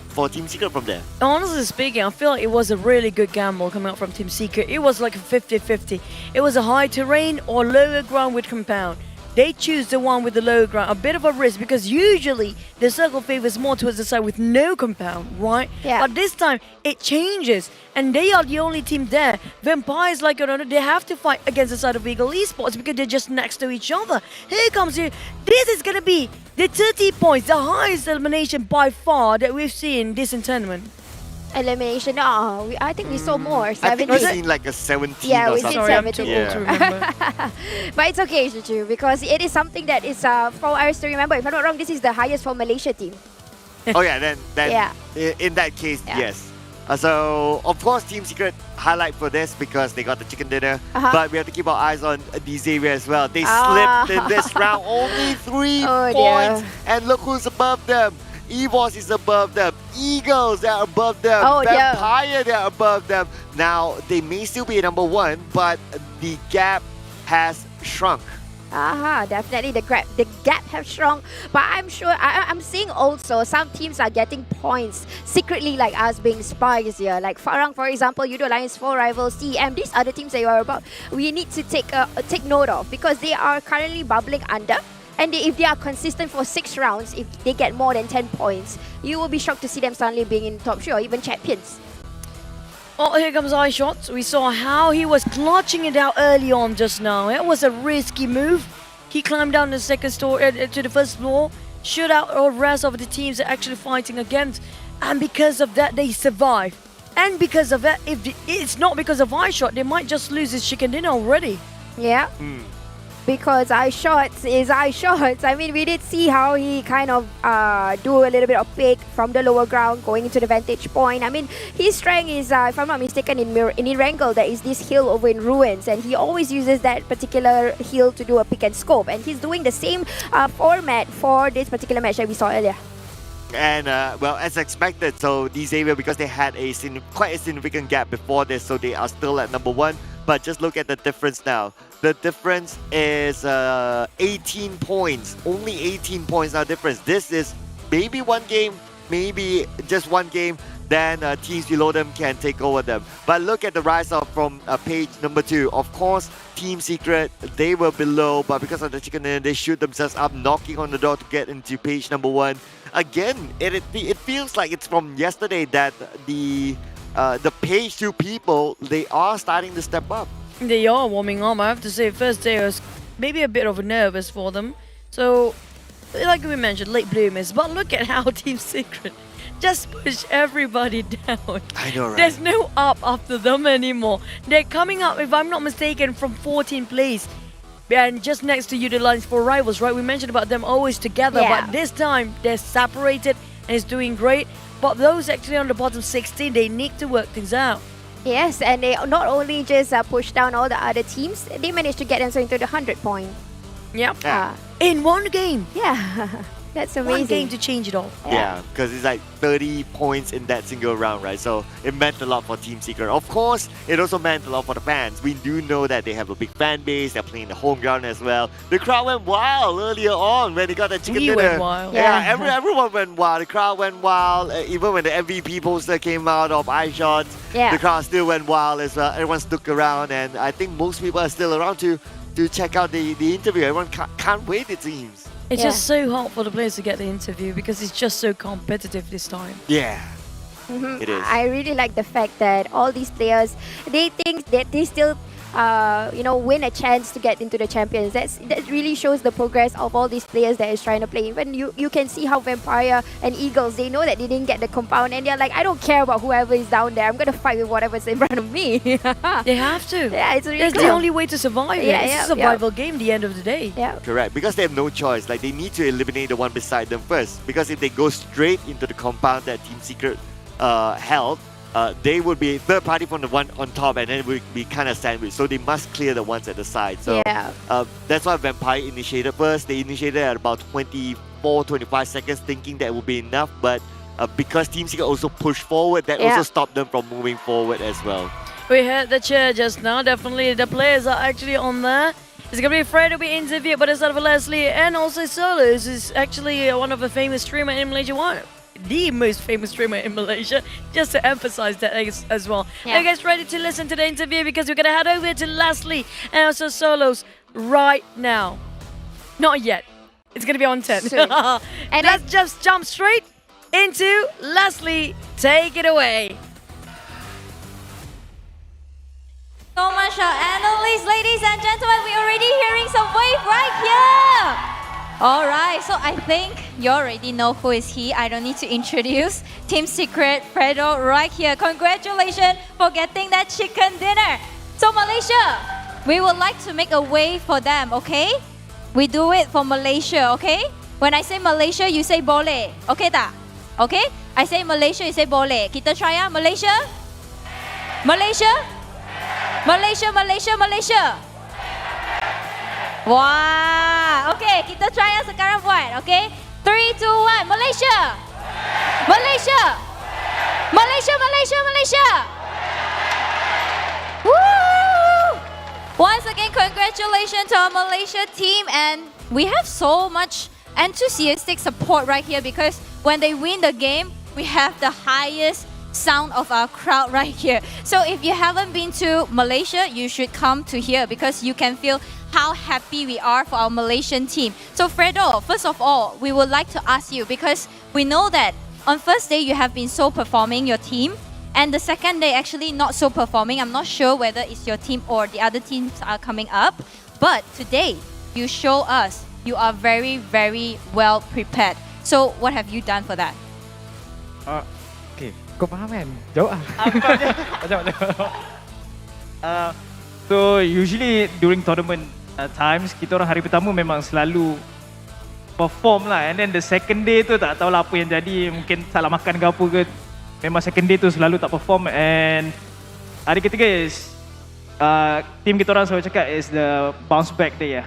Secret from there. Honestly speaking, I feel like it was a really good gamble coming out from Team Secret. It was like a 50-50. It was a high terrain or lower ground with compound. They choose the one with the lower ground, a bit of a risk because usually the circle favors more towards the side with no compound, right? Yeah. But this time it changes, and they are the only team there. Vampires, like another, they have to fight against the side of Eagle Esports because they're just next to each other. Here comes here. This is gonna be the 30 points, the highest elimination by far that we've seen this in tournament. Elimination, I think we saw more. 17. I think we've seen like a 17 yeah, or we something. did 17. Yeah. But it's okay, Chuchu, because it is something that is for us to remember. If I'm not wrong, this is the highest for Malaysia team. Oh yeah, then Yeah. in that case, Yeah. yes. So of course Team Secret highlight for this because they got the chicken dinner, but we have to keep our eyes on DXAVIER as well. They slipped in this round, only 3 points, and look who's above them. EVOS is above them. Eagles, they are above them. Vampire, they are above them. Now, they may still be number 1, but the gap has shrunk. Definitely the gap have shrunk, but I'm sure I'm seeing also some teams are getting points secretly, like us being spies here, like FARANG, for example, YOODO Alliance 4 rivals, CM. These are the teams that you are about. We need to take note of because they are currently bubbling under. And if they are consistent for 6 rounds, if they get more than 10 points, you will be shocked to see them suddenly being in top 3 or even champions. Oh, here comes iShot. We saw how he was clutching it out early on just now. It was a risky move. He climbed down the second story to the first floor, shut out all the rest of the teams they're actually fighting against. And because of that, they survived. And because of that, if it's not because of iShot, they might just lose his chicken dinner already. Yeah. Because iShot is iShot. I mean, we did see how he kind of do a little bit of pick from the lower ground going into the vantage point. I mean, his strength is, if I'm not mistaken, in Erangel, there is this hill over in Ruins, and he always uses that particular hill to do a pick and scope. And he's doing the same format for this particular match that we saw earlier. And well, as expected, so DXAVIER, because they had quite a significant gap before this, so they are still at number 1. But just look at the difference now. The difference is 18 points. Only 18 points now difference. This is maybe one game, maybe just one game. Then teams below them can take over them. But look at the rise up from page number 2. Of course, Team Secret, they were below, but because of the chicken dinner, they shoot themselves up, knocking on the door to get into page number 1. Again, it feels like it's from yesterday that the page 2 people, they are starting to step up. They are warming up. I have to say, first day was maybe a bit of a nervous for them. So, like we mentioned, late bloomers. But look at how Team Secret just push everybody down. I know, right? There's no up after them anymore. They're coming up, if I'm not mistaken, from 14th place. And just next to YOODO Alliance 4 rivals, right? We mentioned about them always together. Yeah. But this time, they're separated and it's doing great. But those actually on the bottom 16, they need to work things out. Yes, and they not only just push down all the other teams, they managed to get themselves into the 100 point. Yep. In one game. Yeah. That's One amazing. game to change it all. Yeah, because it's like 30 points in that single round, right? So it meant a lot for Team Secret. Of course, it also meant a lot for the fans. We do know that they have a big fan base. They're playing the home ground as well. The crowd went wild earlier on when they got the chicken We dinner. went wild. Yeah, everyone went wild. The crowd went wild. Even when the MVP poster came out of iShots, the crowd still went wild as well. Everyone stuck around, and I think most people are still around to check out the interview. Everyone can't wait, it seems. It's just so hard for the players to get the interview because it's just so competitive this time. Yeah. It is. I really like the fact that all these players, they think that they still win a chance to get into the champions. That really shows the progress of all these players that is trying to play. Even you can see how Vampire and Eagles, they know that they didn't get the compound and they're like, I don't care about whoever is down there. I'm going to fight with whatever's in front of me. They have to. Yeah, it's really That's cool. the only way to survive. Yeah, It's a survival game at the end of the day. Yeah. Correct, because they have no choice. Like, they need to eliminate the one beside them first. Because if they go straight into the compound that Team Secret held, they would be third party from the one on top, and then it would be kind of sandwiched. So they must clear the ones at the side. So that's why Vampire initiated first. They initiated at about 24-25 seconds, thinking that would be enough. But because Team Secret also pushed forward, that also stopped them from moving forward as well. We heard the cheer just now. Definitely the players are actually on there. It's going to be Fred will be interviewed by the side of Leslie, and also Solos is actually one of the famous streamers in Malaysia. The most famous streamer in Malaysia, just to emphasize that as well. Are you guys ready to listen to the interview? Because we're going to head over to Leslie and also Solos right now. Not yet. It's going to be on 10. And let's just jump straight into Leslie. Take it away. So much, our analysts, ladies and gentlemen. We're already hearing some wave right here. All right, so I think you already know who is he. I don't need to introduce. Team Secret, Fredo, right here. Congratulations for getting that chicken dinner. So Malaysia, we would like to make a wave for them, okay? We do it for Malaysia, okay? When I say Malaysia, you say boleh. Okay tak? Okay? I say Malaysia, you say boleh. Kita try ya, Malaysia? Malaysia? Malaysia, Malaysia, Malaysia. Wah, okay, kita try yang sekarang buat, okay? 3, 2, 1, Malaysia! Malaysia! Malaysia, Malaysia, Malaysia! Woo! Once again, congratulations to our Malaysia team, and we have so much enthusiastic support right here because when they win the game, we have the highest sound of our crowd right here. So if you haven't been to Malaysia, you should come to here because you can feel how happy we are for our Malaysian team. So Fredo, first of all, we would like to ask you because we know that on first day you have been so performing your team, and the second day actually not so performing. I'm not sure whether it's your team or the other teams are coming up, but today you show us you are very, very well prepared. So what have you done for that? Okay, kau faham kan? Jawab lah. So usually during tournament times, kita orang hari pertama memang selalu perform lah, and then the second day tu tak tahulah apa yang jadi, mungkin salah makan ke apa ke, memang second day tu selalu tak perform, and hari ketiga is team kita orang selalu cakap is the bounce back day ya.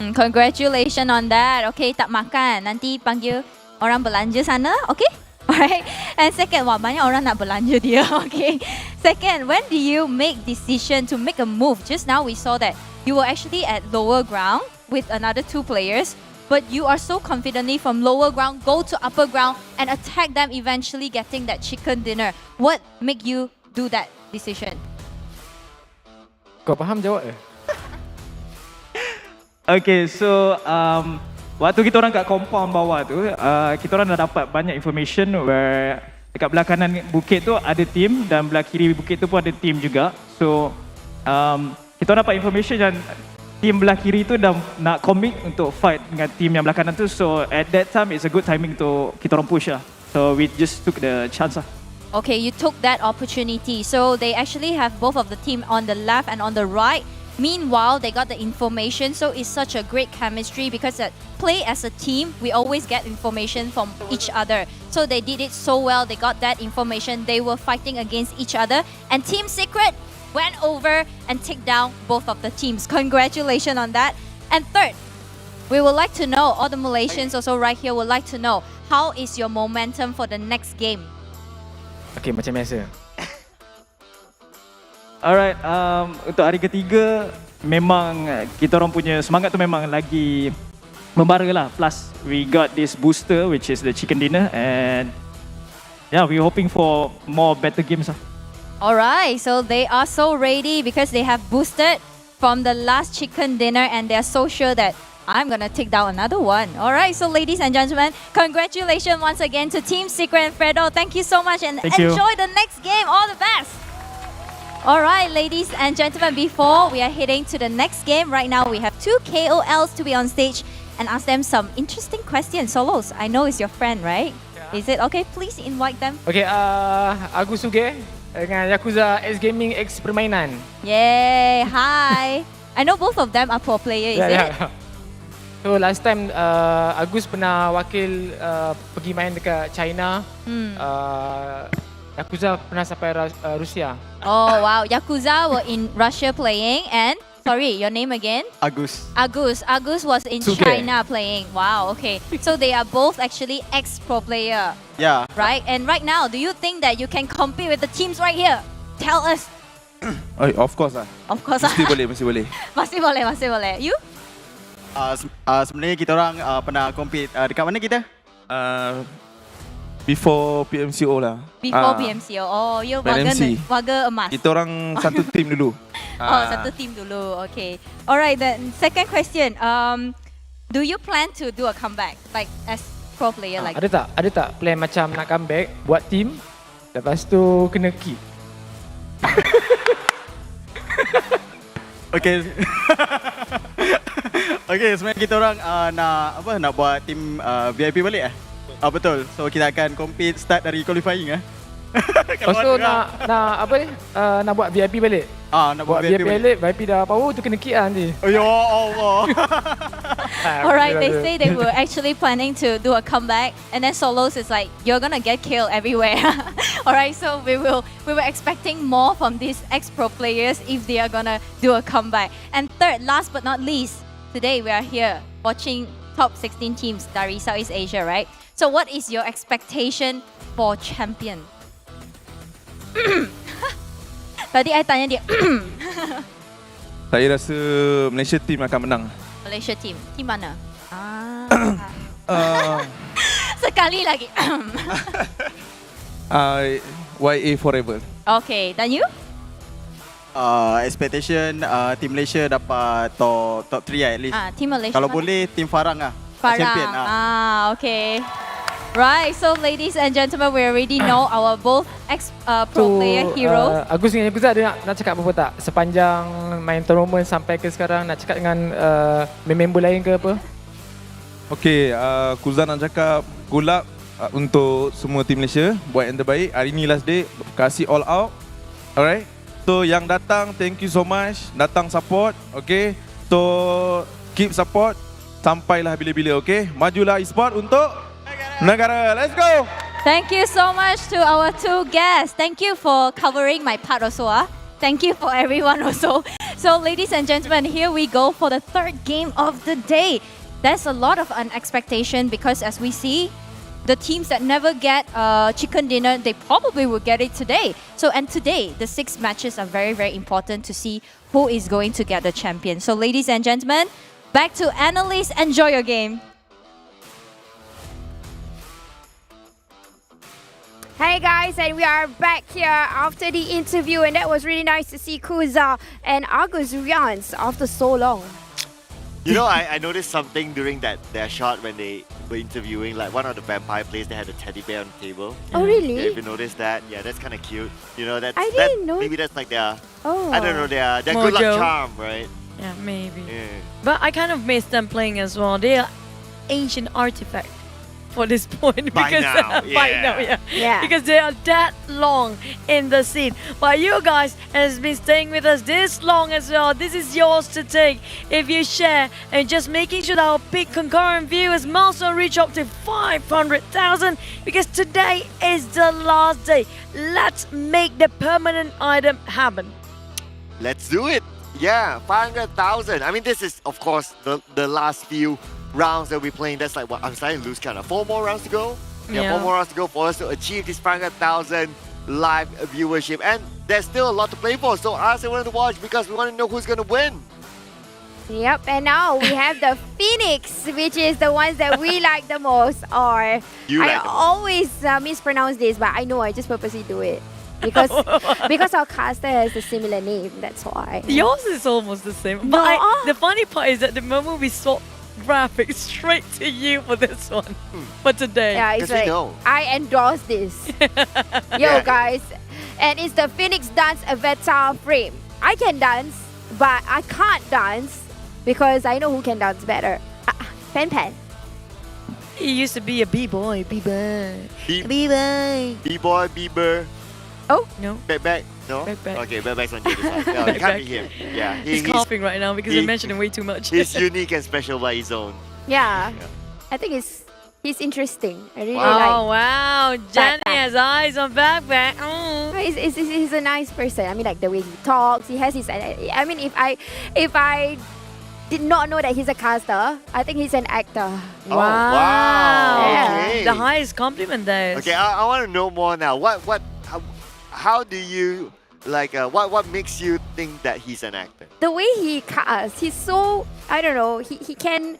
Congratulations on that. Okay, tak makan, nanti panggil orang belanja sana, okay? Alright, and second, wah banyak orang nak belanja dia, okay? Second, when do you make decision to make a move? Just now we saw that you were actually at lower ground with another 2 players, but you are so confidently from lower ground, go to upper ground and attack them, eventually getting that chicken dinner. What make you do that decision? Kau faham jawab ke? Okay, so waktu kita orang kat compound bawah tu, kita orang dah dapat banyak information where dekat belah kanan bukit tu ada team dan belah kiri bukit tu pun ada team juga. So kita orang dapat information dan team belah kiri tu dah nak commit untuk fight dengan team yang belah kanan tu. So at that time it's a good timing to kita orang push lah. So we just took the chance lah. Okay, you took that opportunity. So they actually have both of the team on the left and on the right. Meanwhile, they got the information, so it's such a great chemistry because play as a team, we always get information from each other. So they did it so well, they got that information, they were fighting against each other, and Team Secret went over and took down both of the teams. Congratulations on that. And third, we would like to know, all the Malaysians also right here would like to know, how is your momentum for the next game? Okay, macam biasa. Alright, untuk hari ketiga memang kita orang punya semangat tu memang lagi membara lah. Plus we got this booster which is the chicken dinner, and yeah, we're hoping for more better games lah. Alright, so they are so ready because they have boosted from the last chicken dinner and they're so sure that I'm gonna take down another one. Alright, so ladies and gentlemen, congratulations once again to Team Secret and Fredo. Thank you so much and enjoy the next game. All the best. Alright, ladies and gentlemen, before we are heading to the next game, right now we have 2 KOLs to be on stage and ask them some interesting questions. Solos, I know it's your friend, right? Yeah. Is it okay? Please invite them. Okay, Agus Suge dengan Yakuza X Gaming X Permainan. Yay, hi. I know both of them are pro player, is it? Yeah. So last time Agus pernah wakil pergi main dekat China. Yakuza pernah sampai Rusia. Oh wow, Yakuza were in Russia playing and sorry, your name again? Agus. Agus was in China playing. Wow, okay. So they are both actually ex-pro player. Yeah. Right? And right now, do you think that you can compete with the teams right here? Tell us. Of course lah. Of course. Mesti boleh. Masih boleh. You? Sebenarnya kita orang pernah compete dekat mana kita? Before PMCO lah. Before PMCO. Oh, you warga emas. Kita orang satu tim dulu. Oh, satu tim dulu. Okay. Alright, then second question. Do you plan to do a comeback like as pro player like? Ada tak plan macam nak comeback buat team lepas tu kena kick? Okay. Okay, sebenarnya kita orang nak buat tim VIP balik betul. So kita akan compete start dari qualifying Lepas tu nak buat VIP balik. Nak buat VIP balik. VIP dah power tu kena kick nanti. Oh ya Allah. Alright, they say they were actually planning to do a comeback and then Solos is like, you're gonna get killed everywhere. Alright, so we were expecting more from these ex-pro players if they are gonna do a comeback. And third, last but not least, today we are here watching top 16 teams dari Southeast Asia, right? So what is your expectation for champion? Tadi I tanya dia. Saya rasa Malaysia team akan menang. Malaysia team. Team mana? Sekali lagi. YA forever. Okay, dan you? Expectation Team Malaysia dapat top 3 at least. Team Malaysia. Kalau boleh Team Farang champion. Okay. Right, so ladies and gentlemen, we already know our both ex-pro player heroes. Agus dengan Yakuza ada nak cakap apa tak? Sepanjang main tournament sampai ke sekarang, nak cakap dengan member lain ke apa? Okay, Kuza nak cakap good luck untuk semua tim Malaysia. Buat yang terbaik. Hari ni last day, kasih all out. Alright. So yang datang, thank you so much. Datang support, okay. So keep support sampailah bila-bila, okay. Majulah esports untuk negara. Let's go. Thank you so much to our two guests. Thank you for covering my part also. Thank you for everyone also. So ladies and gentlemen, here we go for the third game of the day. There's a lot of expectation because as we see, the teams that never get chicken dinner, they probably will get it today. So and today, the 6 matches are very, very important to see who is going to get the champion. So ladies and gentlemen, back to analysts. Enjoy your game. Hey guys, and we are back here after the interview, and that was really nice to see Kuza and Agus Rians after so long. You know, I noticed something during their shot when they were interviewing, like one of the vampire players, they had a teddy bear on the table. Oh really? Yeah, if you noticed that, yeah, that's kind of cute. You know, I didn't know. Maybe that's like their, Oh. I don't know, their good luck charm, right? Yeah, maybe. Yeah. But I kind of miss them playing as well. They are ancient artifact for this point By because now, yeah. Because they are that long in the scene. But you guys has been staying with us this long as well. This is yours to take if you share, and just making sure that our big concurrent viewers milestone reach up to 500,000 because today is the last day. Let's make the permanent item happen. Let's do it. Yeah, 500,000. I mean, this is, of course, the last few rounds that we're playing. That's like, what I'm starting to lose count. 4 more rounds to go? Yeah, 4 more rounds to go for us to achieve this 500,000 live viewership. And there's still a lot to play for. So I want to watch because we want to know who's going to win. Yep, and now we have the Phoenix, which is the ones that we like the most. Or I always mispronounce this, but I know I just purposely do it. Because our caster has a similar name, that's why. Yours is almost the same. But the funny part is that the moment we swapped graphics straight to you for this one, for today. Yeah, it's like, I endorse this. Yo, guys. And it's the Phoenix Dance Avatar frame. I can dance, but I can't dance because I know who can dance better. Pan. He used to be a b-boy, b-boy. B-boy, B-bird. Oh? No. Back. No? Back. Okay, back's on the other side. No, it can't be him. Yeah. He's coughing right now because we mentioned him way too much. He's unique and special by his own. Yeah. I think he's interesting. I really like. like. Wow, Jenny has eyes on backpack. He's a nice person. I mean, like the way he talks, he has his. I mean, if I did not know that he's a caster, I think he's an actor. Oh, wow. Yeah. Okay. The highest compliment there. Okay, I want to know more now. How do you like? What makes you think that he's an actor? The way he casts, he's so, I don't know. He can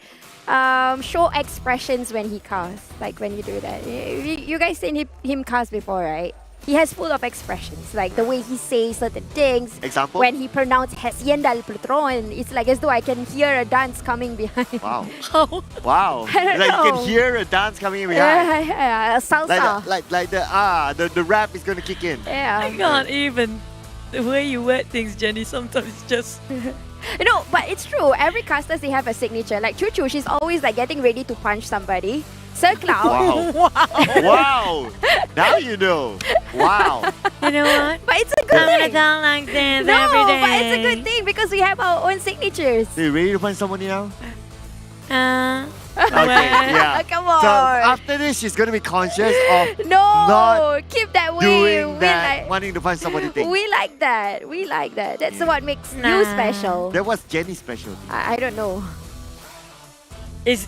show expressions when he casts, like when you do that. You guys seen him cast before, right? He has full of expressions, like the way he says certain things. Example? When he pronounces Hacienda el Patrón, it's like as though I can hear a dance coming behind. Wow. I Wow. don't like know. you can hear a dance coming behind. Yeah, salsa. Like the rap is gonna kick in. Yeah. I can't even. The way you word things, Jenny, sometimes just... No, but it's true. Every caster, they have a signature. Like Chu, she's always like getting ready to punch somebody. Sir Cloud. Wow. Wow. Now you know. Wow. You know what? But it's a good thing. Like this every day. But it's a good thing because we have our own signatures. Are you ready to punch somebody now? Okay, yeah. Come on. So after this, she's gonna be conscious of no, keep that way. doing that, wanting to punch somebody thing. We like that. We like that. That's what makes you special. That was Jenny's special. I don't know.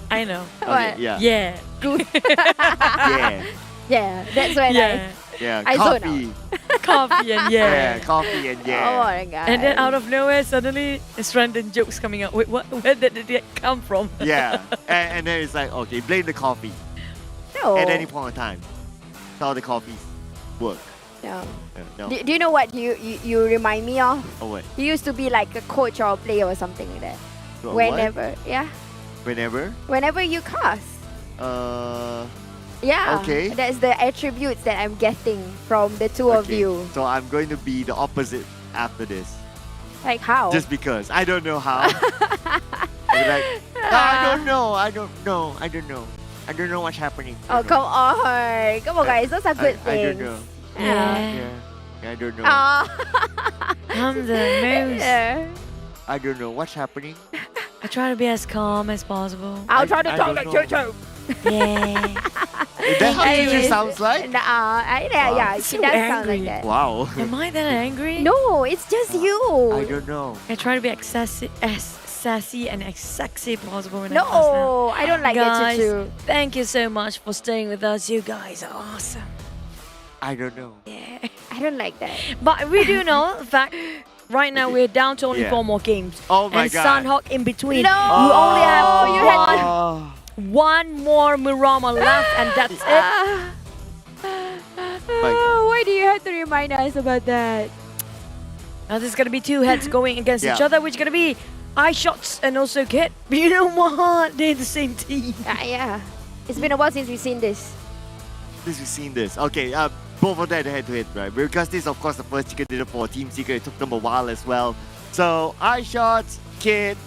I know. Okay, yeah. Yeah. Good. Yeah. Yeah. That's when I zone out. Coffee and yeah. Coffee and Oh my god. And then out of nowhere, suddenly, it's random jokes coming out. Wait, what? Where did it come from? Yeah. And then it's like, okay, blame the coffee. No. At any point in time. That's how the coffees work. No. No. Do you know what you remind me of? Oh, what? You used to be like a coach or a player or something like that. So Whenever, yeah. Whenever you cast. Yeah. Okay. That's the attributes that I'm getting from the two of you. So I'm going to be the opposite after this. Like how? Just because. I don't know how. Like, no, I don't know. I don't know what's happening. Oh, come on. Come on, guys. Those are good I things. don't know. Yeah. I don't know. I'm the most. Yeah. I don't know what's happening. I try to be as calm as possible. I'll try to talk like Jojo. Yeah. Is that how Jojo sounds like? Yeah, she So does sound angry. like that. Wow. Am I that angry? No, it's just you. I don't know. I try to be as sassy and as sexy possible when I No, cast now. I don't like that, Guys, Chuchu. thank you so much for staying with us. You guys are awesome. I don't know. Yeah. I don't like that. But we do know the fact. Right now we're down to only 4 more games. Oh my and god. Sunhawk in between. No. You only have Oh. one more Murama left, and that's it. Why do you have to remind us about that? Now there's gonna be 2 heads going against each Yeah. other, which is gonna be Eye Shots and also Kit. But you know what? They're the same team. Yeah. It's been a while since we've seen this. We've seen this. Okay, both of them head-to-head, right? Because this is, of course, the first chicken dinner for Team Secret. It took them a while as well. So, iShots, Kid,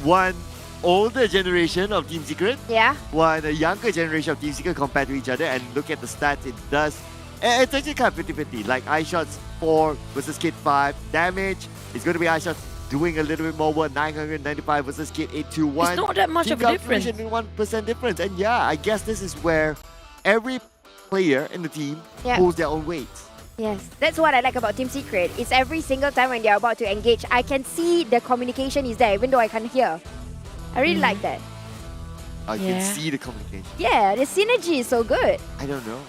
one older generation of Team Secret. Yeah. One younger generation of Team Secret compared to each other. And look at the stats, it does. It's actually kind of 50-50. Like iShots 4 versus Kid 5. Damage is going to be iShots doing a little bit more work. 995 versus Kid 821. It's not that much of a difference. 1% difference. And yeah, I guess this is where every player in the team pulls their own weights. Yes, that's what I like about Team Secret. It's every single time when they're about to engage, I can see the communication is there, even though I can't hear. I really like that. I can see the communication. Yeah, the synergy is so good. I don't know.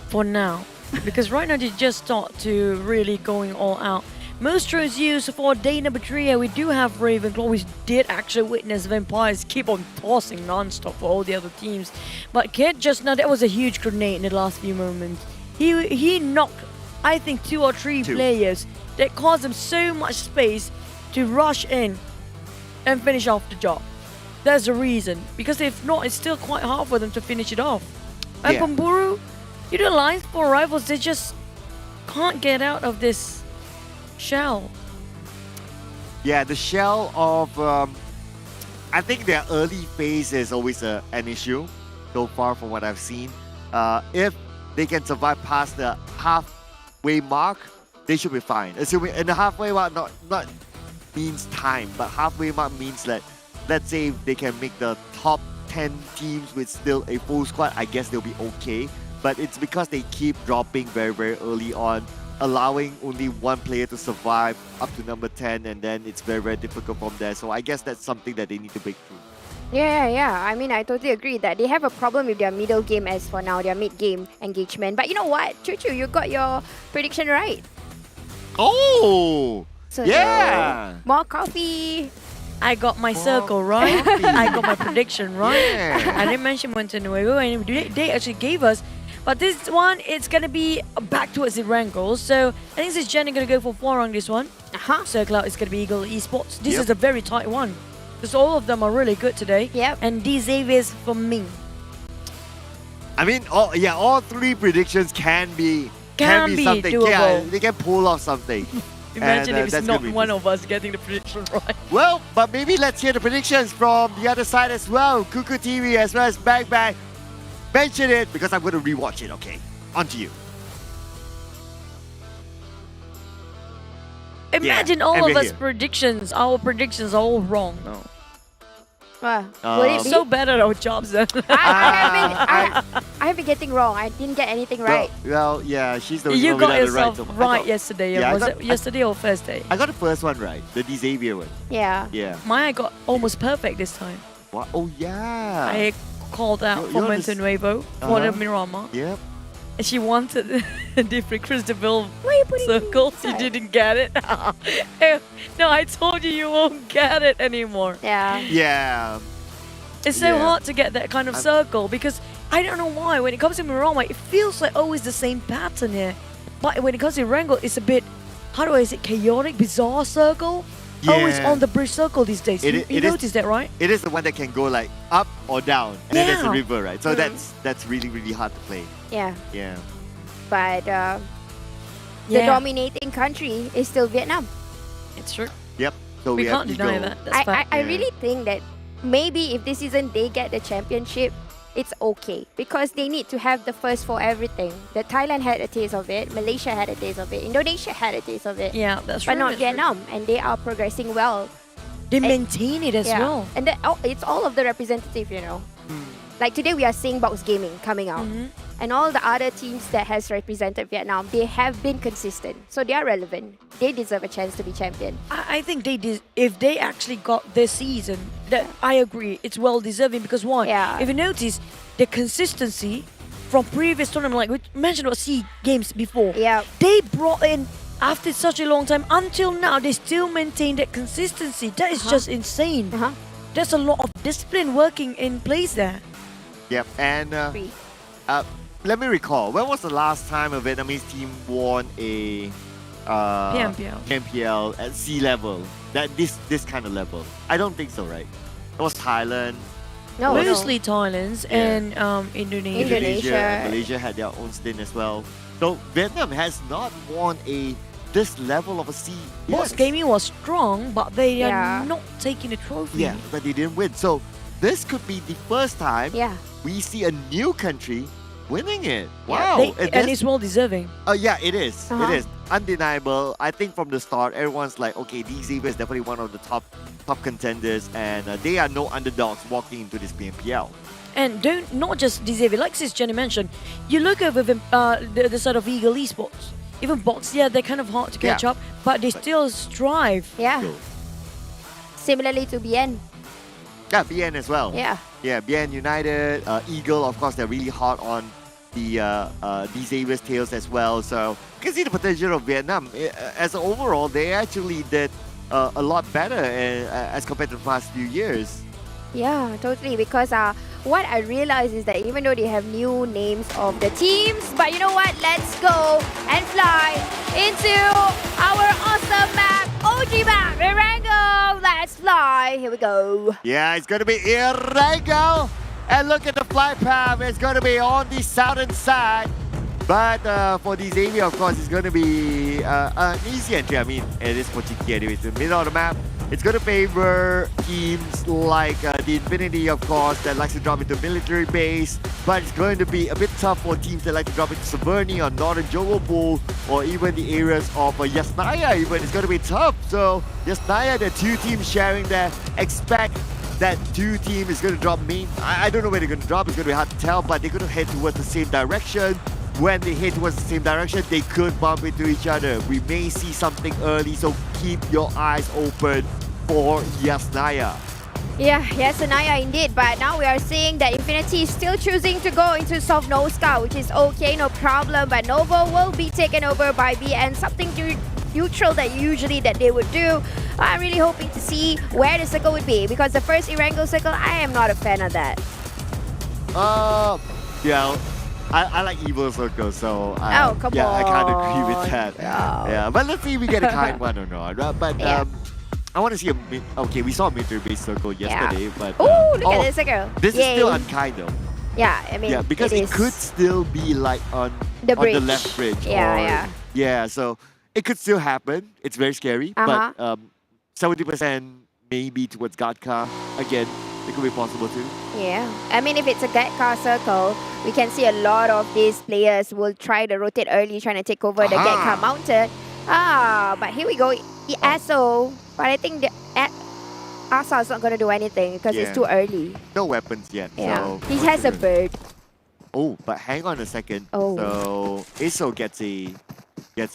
For now, because right now they just start to really going all out. Most drones used for day number 3, and we do have Ravenclaw. We did actually witness Vampires keep on tossing non-stop for all the other teams. But Kid just now, that was a huge grenade in the last few moments. He knocked, I think, 2 or 3 players that caused them so much space to rush in and finish off the job. That's the reason. Because if not, it's still quite hard for them to finish it off. And Pemburu, you realize for rivals, they just can't get out of this shell. Yeah, the shell of... I think their early phase is always an issue, so far from what I've seen. If they can survive past the halfway mark, they should be fine. Assuming, and the halfway mark not means time, but halfway mark means that, let's say if they can make the top 10 teams with still a full squad, I guess they'll be okay. But it's because they keep dropping very, very early on, allowing only one player to survive up to number 10, and then it's very, very difficult from there. So I guess that's something that they need to break through. Yeah. I mean, I totally agree that they have a problem with their middle game as for now, their mid-game engagement. But you know what? Choo-choo, you got your prediction right. Oh! So yeah! More coffee. I got my circle right. I got my prediction right. Yeah. I didn't mention Montenegro, and they actually gave us. But this one, it's going to be back towards the Wrangles. So I think this is Jenny going to go for FARANG this one. So Cloud is going to be Eagle Esports. This is a very tight one. Because all of them are really good today. And DXAVIER for Ming. I mean, all 3 predictions can be something. Doable. Yeah, they can pull off something. Imagine if it's not one of us getting the prediction right. Well, but maybe let's hear the predictions from the other side as well. Kuku TV as well as Bang Bang. Mention it because I'm going to rewatch it, okay? On to you. Imagine all of us predictions, our predictions are all wrong. No. Would it be? So bad at our jobs then. I have been getting wrong. I didn't get anything right. Well, yeah, she's the You one got without the yourself right yesterday. Yeah, Was it yesterday or Thursday? I got the first one right, the DXAVIER one. Yeah. Yeah. Mine I got almost perfect this time. What? Oh, yeah. I called out for Montenegro for the Mirama. Yep. And she wanted a different Christabel circle. She didn't get it. No, I told you won't get it anymore. Yeah. It's so hard to get that kind of circle because I don't know why. When it comes to Mirama, it feels like always the same pattern here. But when it comes to Wrangle, it's a bit, how do I say, chaotic, bizarre circle. Always on the bridge circle these days. You noticed that, right? It is the one that can go like up or down, and then there's a river, right? So that's really, really hard to play. Yeah. Yeah. But the dominating country is still Vietnam. It's true. Yep. So we we can't have deny Eagle. that. That's fact. I really think that maybe if this season they get the championship, it's okay because they need to have the first for everything. The Thailand had a taste of it, Malaysia had a taste of it, Indonesia had a taste of it. Yeah, that's true. But not Vietnam, and they are progressing well. They maintain it as well. And it's all of the representative, you know. Like today we are seeing Box Gaming coming out. And all the other teams that has represented Vietnam, they have been consistent. So they are relevant. They deserve a chance to be champion. I think if they actually got this season, that I agree, it's well deserving because why? If you notice, the consistency from previous tournament, like we mentioned about SEA games before, they brought in after such a long time, until now, they still maintain that consistency. That is just insane. There's a lot of discipline working in place there. Yep, and let me recall, when was the last time a Vietnamese team won a PMPL at sea level? This kind of level? I don't think so, right? It was Thailand. Mostly Thailand and Indonesia. Malaysia had their own stint as well. So Vietnam has not won this level of a sea. Box Gaming was strong, but they are not taking the trophy. Yeah, but they didn't win. So this could be the first time we see a new country winning it. Wow. And it's well deserving. Yeah, it is. It is. Undeniable. I think from the start, everyone's like, okay, DXAVIER is definitely one of the top contenders, and they are no underdogs walking into this PMPL. And not just DXAVIER, like Sis Jenny mentioned, you look over the side of Eagle Esports. Even bots, yeah, they're kind of hard to catch up, but they still strive. Yeah. Similarly to BN. Yeah, BN as well. Yeah. Yeah, BN United, Eagle, of course, they're really hard on the DXAVIER's tails as well. So you can see the potential of Vietnam. As an overall, they actually did a lot better as compared to the past few years. Yeah, totally. Because what I realized is that even though they have new names of the teams, but you know what? Let's go and fly into our awesome map, OG map, Irango. Let's fly. Here we go. Yeah, it's going to be Irango. And look at the flight path. It's going to be on the southern side. But for DXAVIER, of course, it's going to be an easy entry. I mean, it is for Chiki anyway. It's in the middle of the map. It's going to favor teams like the Infinity, of course, that likes to drop into military base. But it's going to be a bit tough for teams that like to drop into Severny or Northern Johor Pool, or even the areas of Yasnaya even. It's going to be tough. So Yasnaya, the two teams sharing there, expect that two team is going to drop main. I don't know where they're going to drop. It's going to be hard to tell, but they're going to head towards the same direction. When they head towards the same direction, they could bump into each other. We may see something early, so keep your eyes open for Yasnaya. Yeah, Yasnaya indeed. But now we are seeing that Infinity is still choosing to go into soft Novska, which is okay, no problem. But Novo will be taken over by BN, something neutral that they would do. I'm really hoping to see where the circle would be, because the first Irango circle, I am not a fan of that. Yeah, I like Evil Circle, so oh, come yeah, on. I can't agree with that. No. Yeah, but let's see if we get a kind one or not. But I want to see we saw a military-based circle yesterday, but ooh, look at this circle. This is still unkind though. Yeah, I mean, yeah, because it could still be like on the bridge. On the left bridge. Yeah. So it could still happen. It's very scary, but 70% maybe towards Gadka. Again, it could be possible too. Yeah, I mean, if it's a Gadka circle, we can see a lot of these players will try to rotate early, trying to take over the Gadka mountain. But here we go, ASO. But I think the Asa is not going to do anything because it's too early. No weapons yet. Yeah, so he has a bird. Oh, but hang on a second. Oh. So ASO gets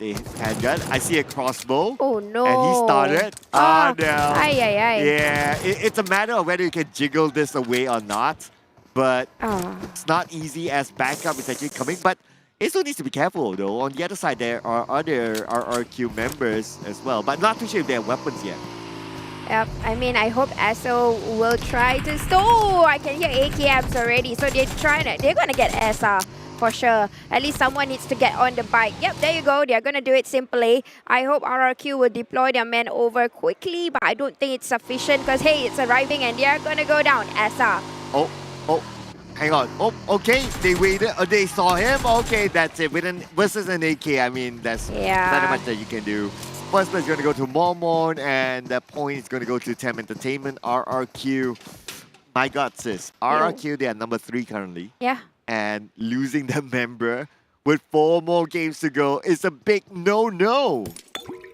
a handgun. I see a crossbow. Oh no. And he started. Oh no. Yeah, it's a matter of whether you can jiggle this away or not. But it's not easy as backup is actually coming. But ASO needs to be careful though. On the other side, there are other RRQ members as well. But not too sure if they have weapons yet. Yep, I mean, I hope ASO will try to... Oh, I can hear AKMs already. So they're going to get Asa for sure. At least someone needs to get on the bike. Yep, there you go. They're going to do it simply. I hope RRQ will deploy their men over quickly, but I don't think it's sufficient because, hey, it's arriving and they're going to go down. Asa. Oh, hang on. Oh, okay. They waited. They saw him. Okay, that's it. Versus an AK, I mean, that's not much that you can do. First place is going to go to Mormon, and that point is going to go to Tem Entertainment, RRQ. My God, sis. RRQ, they are number 3 currently. Yeah. And losing their member with 4 more games to go is a big no-no.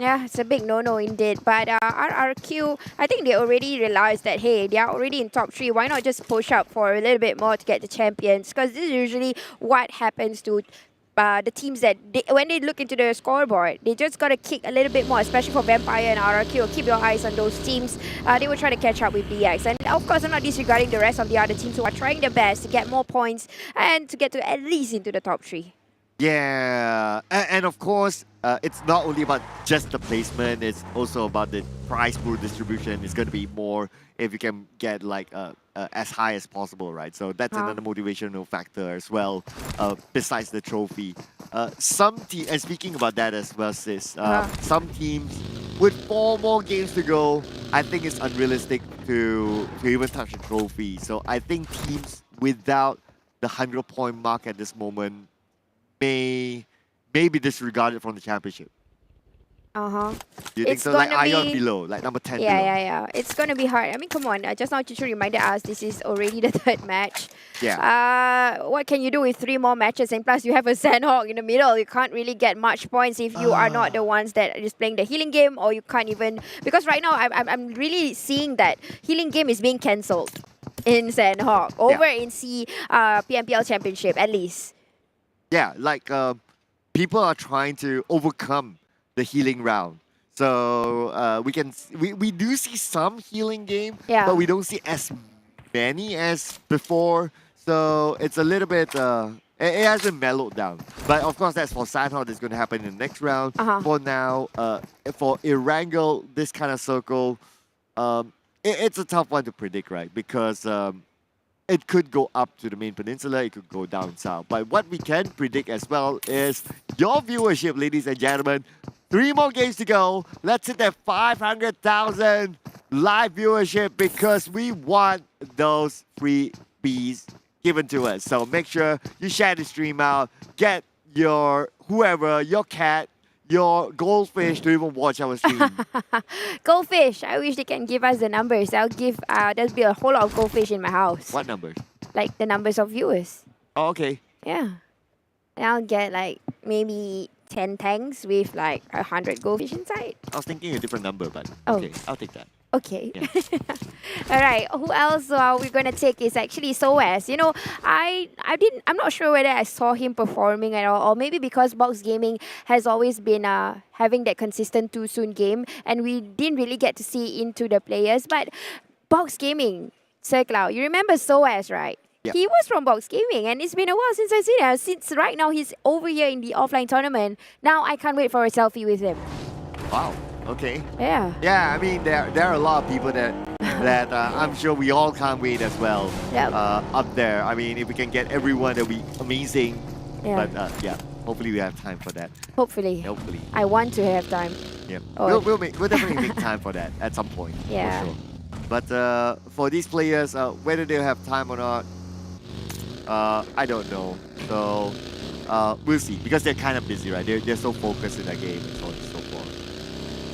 Yeah, it's a big no-no indeed. But RRQ, I think they already realized that, hey, they are already in top 3. Why not just push up for a little bit more to get the champions? Because this is usually what happens to the teams that, when they look into the scoreboard, they just got to kick a little bit more, especially for Vampire and RRQ. Keep your eyes on those teams. They will try to catch up with DX. And of course, I'm not disregarding the rest of the other teams who are trying their best to get more points and to get to at least into the top 3. Yeah, and of course, it's not only about just the placement, it's also about the prize pool distribution. It's going to be more if you can get like as high as possible, right? So that's another motivational factor as well, besides the trophy. Some teams, and speaking about that as well, sis, some teams with 4 more games to go, I think it's unrealistic to even touch the trophy. So I think teams without the 100-point mark at this moment may be disregarded from the championship. Do you think so? Like Ion below, like number 10 below. Yeah. It's going to be hard. I mean, come on. Just now, Chichu reminded us this is already the 3rd match. Yeah. What can you do with 3 more matches? And plus, you have a Sandhawk in the middle. You can't really get much points if you are not the ones that is playing the healing game, or you can't even... Because right now, I'm really seeing that healing game is being cancelled. in Sandhawk, over in PMPL Championship at least. Yeah, like people are trying to overcome the healing round. So we do see some healing game, but we don't see as many as before. So it's a little bit, it hasn't mellowed down. But of course, that's for Sandhawk. That's going to happen in the next round. For now, for Erangel, this kind of circle, it's a tough one to predict, right? Because it could go up to the main peninsula, it could go down south. But what we can predict as well is your viewership, ladies and gentlemen. 3 more games to go. Let's hit that 500,000 live viewership because we want those freebies given to us. So make sure you share the stream out. Get your whoever, your cat, your goldfish to even watch our stream. Goldfish, I wish they can give us the numbers. I'll give, there'll be a whole lot of goldfish in my house. What numbers? Like the numbers of viewers. Oh, okay. Yeah. And I'll get like maybe 10 tanks with like 100 goldfish inside. I was thinking a different number, but Oh. okay, I'll take that. Okay. All right. Who else we're gonna take is actually SOAS. You know, I'm not sure whether I saw him performing at all, or maybe because Box Gaming has always been having that consistent too soon game, and we didn't really get to see into the players. But Box Gaming, Sir Cloud, you remember SOAS, right? Yeah. He was from Box Gaming, and it's been a while since I've seen him. Since right now he's over here in the offline tournament. Now I can't wait for a selfie with him. Wow. Okay. Yeah. Yeah, I mean, there are a lot of people that I'm sure we all can't wait as well up there. I mean, if we can get everyone, that'll be amazing. Yeah. But yeah, hopefully we have time for that. Hopefully. Hopefully. I want to have time. Yeah. Oh. We'll definitely make time for that at some point. Yeah. For sure. But for these players, whether they'll have time or not, I don't know. So we'll see, because they're kind of busy, right? They're so focused in their game and so on and so forth.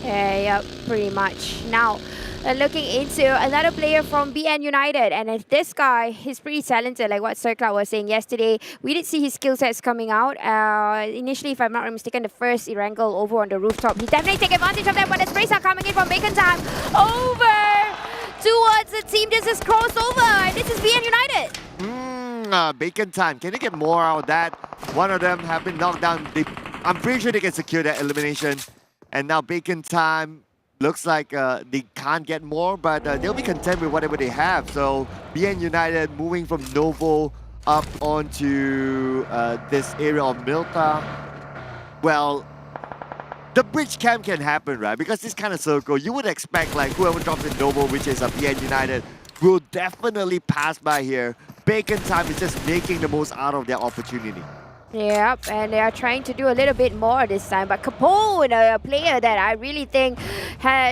Yeah, pretty much. Now, looking into another player from BN United, and if this guy, he's pretty talented, like what Sir Cloud was saying yesterday. We did see his skill sets coming out. Initially, if I'm not mistaken, the first Erangel over on the rooftop. He definitely take advantage of that, but the sprays are coming in from Bacon Time. Over towards the team. This is crossed over. This is BN United. Bacon Time. Can they get more out of that? One of them have been knocked down. I'm pretty sure they can secure that elimination. And now Bacon Time looks like they can't get more, but they'll be content with whatever they have. So BN United moving from Novo up onto this area of Milta. Well, the bridge camp can happen, right? Because this kind of circle, you would expect like whoever drops in Novo, which is a BN United, will definitely pass by here. Bacon Time is just making the most out of their opportunity. Yep, and they are trying to do a little bit more this time. But Capone, a player that I really think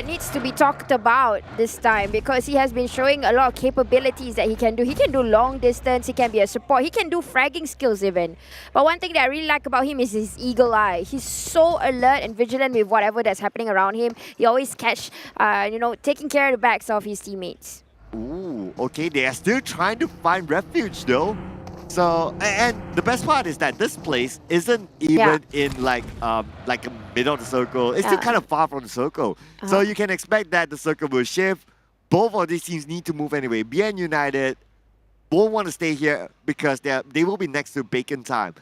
needs to be talked about this time, because he has been showing a lot of capabilities that he can do. He can do long distance, he can be a support, he can do fragging skills even. But one thing that I really like about him is his eagle eye. He's so alert and vigilant with whatever that's happening around him. He always catch, taking care of the backs of his teammates. Ooh, okay, they are still trying to find refuge though. So, and the best part is that this place isn't even in like a middle of the circle. It's still kind of far from the circle. So you can expect that the circle will shift. Both of these teams need to move anyway. BN United won't want to stay here because they will be next to Bacon Time.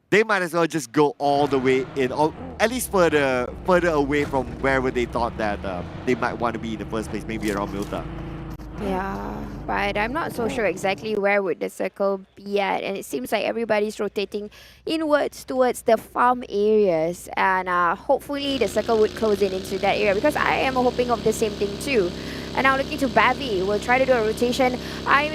They might as well just go all the way in, or at least further away from wherever they thought that they might want to be in the first place, maybe around Milta. Yeah, but I'm not so sure exactly where would the circle be at, and it seems like everybody's rotating inwards towards the farm areas, and hopefully the circle would close in into that area, because I am hoping of the same thing too. And now looking to Bavi, we'll try to do a rotation. I'm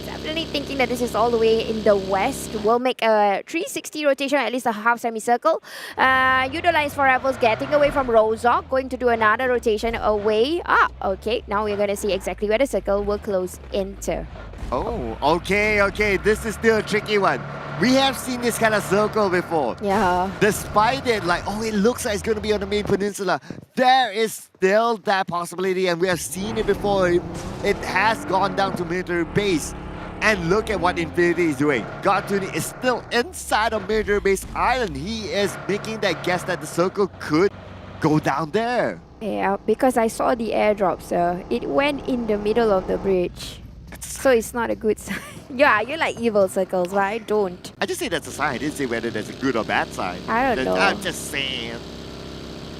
definitely thinking that this is all the way in the west. We'll make a 360 rotation, at least a half semicircle. YOODO Lines for Rebels getting away from Rozok, going to do another rotation away. Okay, now we're going to see exactly where the circle will close into. Oh, okay. This is still a tricky one. We have seen this kind of circle before. Yeah. Despite it, it looks like it's going to be on the main peninsula, there is still that possibility, and we have seen it before. It has gone down to military base. And look at what Infinity is doing. Godtuni is still inside of military base island. He is making that guess that the circle could go down there. Yeah, because I saw the airdrop, sir. It went in the middle of the bridge. So it's not a good sign. Yeah, you like evil circles, but I don't. I just say that's a sign. I didn't say whether that's a good or bad sign. I don't know. I'm just saying.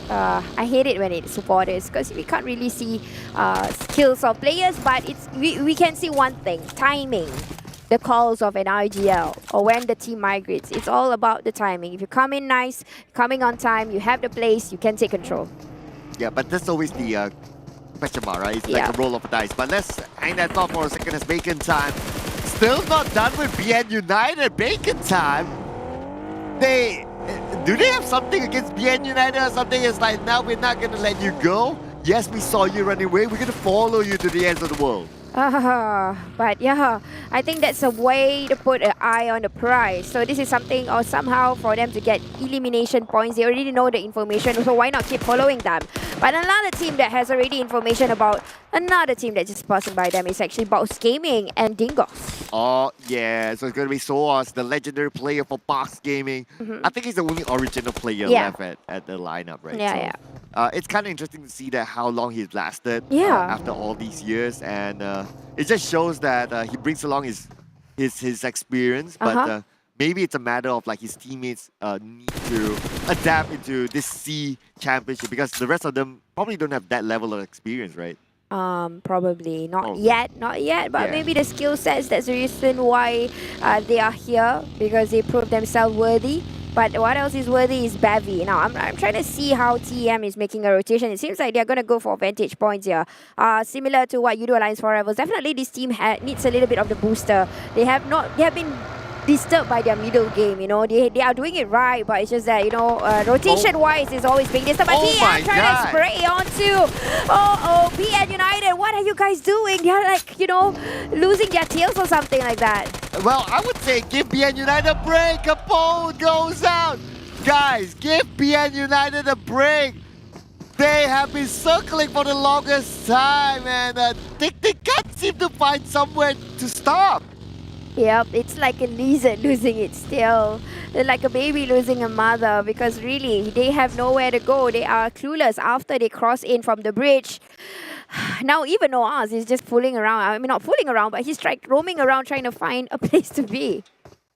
I hate it when it's supporters because we can't really see skills of players, but we can see one thing: timing. The calls of an RGL or when the team migrates. It's all about the timing. If you come in nice, coming on time, you have the place, you can take control. Yeah, but that's always the question mark, right? It's like a roll of the dice. But let's hang that thought for a second as Bacon time. Still not done with BN United. Bacon time. Do they have something against BN United or something? It's like, now we're not going to let you go. Yes, we saw you running away. We're going to follow you to the ends of the world. But yeah, I think that's a way to put an eye on the prize. So this is something or somehow for them to get elimination points. They already know the information, so why not keep following them? But another team that has already information about another team that just passing by them is actually Box Gaming and DINGOZ. Oh, yeah. So it's going to be Soas, the legendary player for Box Gaming. I think he's the only original player left at the lineup, right? Yeah, it's kind of interesting to see that how long he's lasted after all these years, and it just shows that he brings along his experience, but maybe it's a matter of like his teammates need to adapt into this SEA Championship because the rest of them probably don't have that level of experience, right? Probably not yet, but maybe the skill sets, that's the reason why they are here, because they prove themselves worthy. But what else is worthy is Bevy. Now, I'm trying to see how TM is making a rotation. It seems like they're going to go for vantage points here. Similar to what YOODO Alliance Forever. Definitely this team needs a little bit of the booster. They have been disturbed by their middle game, you know. They are doing it right, but it's just that, you know, rotation-wise is always being disturbed. But TM trying to spray onto PN United. What are you guys doing? They're like, you know, losing their tails or something like that. Well, I would say give PN United a break. A poll goes out. Guys, give PN United a break. They have been circling for the longest time, and they can't seem to find somewhere to stop. Yep, it's like a lizard losing its tail. They're like a baby losing a mother, because really, they have nowhere to go. They are clueless after they cross in from the bridge. Now even Noaz is just fooling around. I mean, not fooling around, but he's roaming around trying to find a place to be.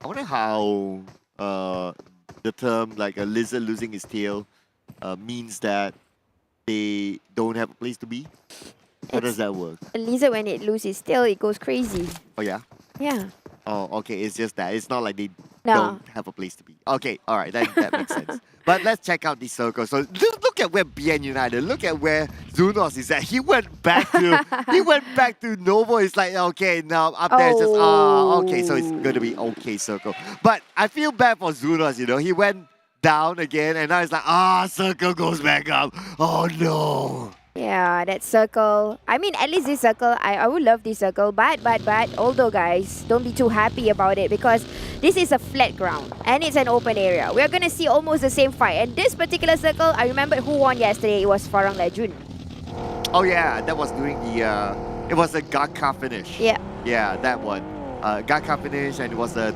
I wonder how the term like a lizard losing his tail means that they don't have a place to be. How does that work? A lizard, when it loses its tail, it goes crazy. Oh yeah? Yeah. Oh, okay. It's just that. It's not like they don't have a place to be. Okay, all right. That makes sense. But let's check out the circle. So look at where BN United, look at where Zunos is at. He went back to Novo. It's like, okay, now up there it's just, okay, so it's going to be okay circle. But I feel bad for Zunos, you know. He went down again, and now it's like, circle goes back up. Oh, no. Yeah, that circle. I mean, at least this circle, I would love this circle. But, although guys, don't be too happy about it, because this is a flat ground and it's an open area. We're going to see almost the same fight. And this particular circle, I remember who won yesterday. It was FARANG LEJUND. Oh yeah, that was during the, it was a Gaka finish. Yeah. Yeah, that one. Gaka finish, and it was a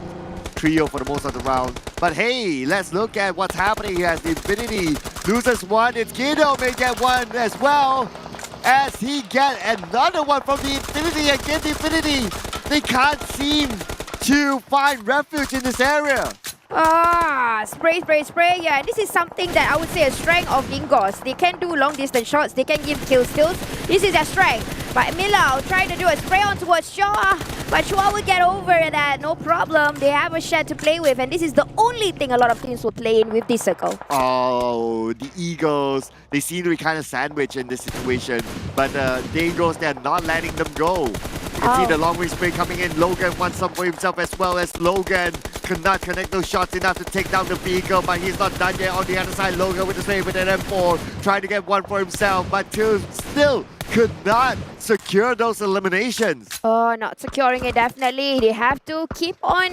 trio for the most of the round. But hey, let's look at what's happening here as Infinity loses one. It's YOODO may get one as well, as he get another one from the Infinity. Again, the Infinity, they can't seem to find refuge in this area. Spray. Yeah, this is something that I would say a strength of DINGOZ. They can do long distance shots, they can give kill steals. This is their strength. But Milau trying to do a spray on towards Chua, but Chua will get over that, no problem. They have a shed to play with, and this is the only thing a lot of teams will play in with this circle. Oh, the Eagles, they seem to be kind of sandwiched in this situation, but DINGOZ, they're not letting them go. You can see the long range spray coming in. Logan wants some for himself as well, as Logan could not connect those shots enough to take down the vehicle, but he's not done yet. On the other side, Logan with the spray with an M4, trying to get one for himself, but two still could not secure those eliminations. Oh, not securing it, definitely. They have to keep on,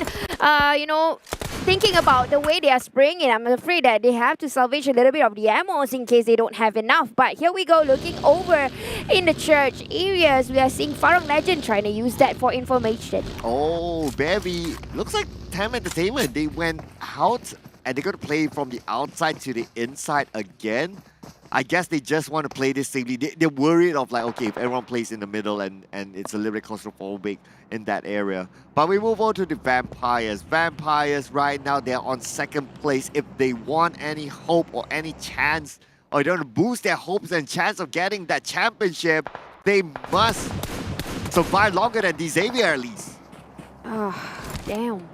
you know, thinking about the way they are spraying it. I'm afraid that they have to salvage a little bit of the ammos in case they don't have enough. But here we go, looking over in the church areas. We are seeing FARANG LEJUND trying to use that for information. Oh, baby. Looks like Tam Entertainment, they went out and they're going to play from the outside to the inside again. I guess they just want to play this safely. They're worried of like, okay, if everyone plays in the middle and it's a little bit claustrophobic in that area. But we move on to the Vampires. Vampires right now, they're on second place. If they want any hope or any chance, or they want to boost their hopes and chance of getting that championship, they must survive longer than DXAVIER at least. Oh, damn.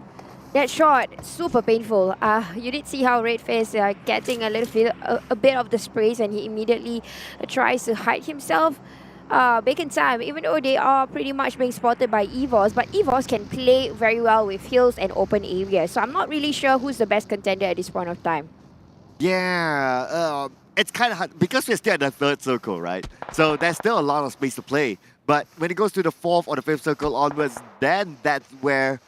That shot, super painful. You did see how Redface getting a bit of the sprays, and he immediately tries to hide himself. Bacon Time, even though they are pretty much being spotted by EVOS, but EVOS can play very well with hills and open areas. So I'm not really sure who's the best contender at this point of time. Yeah, it's kind of hard because we're still at the third circle, right? So there's still a lot of space to play. But when it goes to the fourth or the fifth circle onwards, then that's where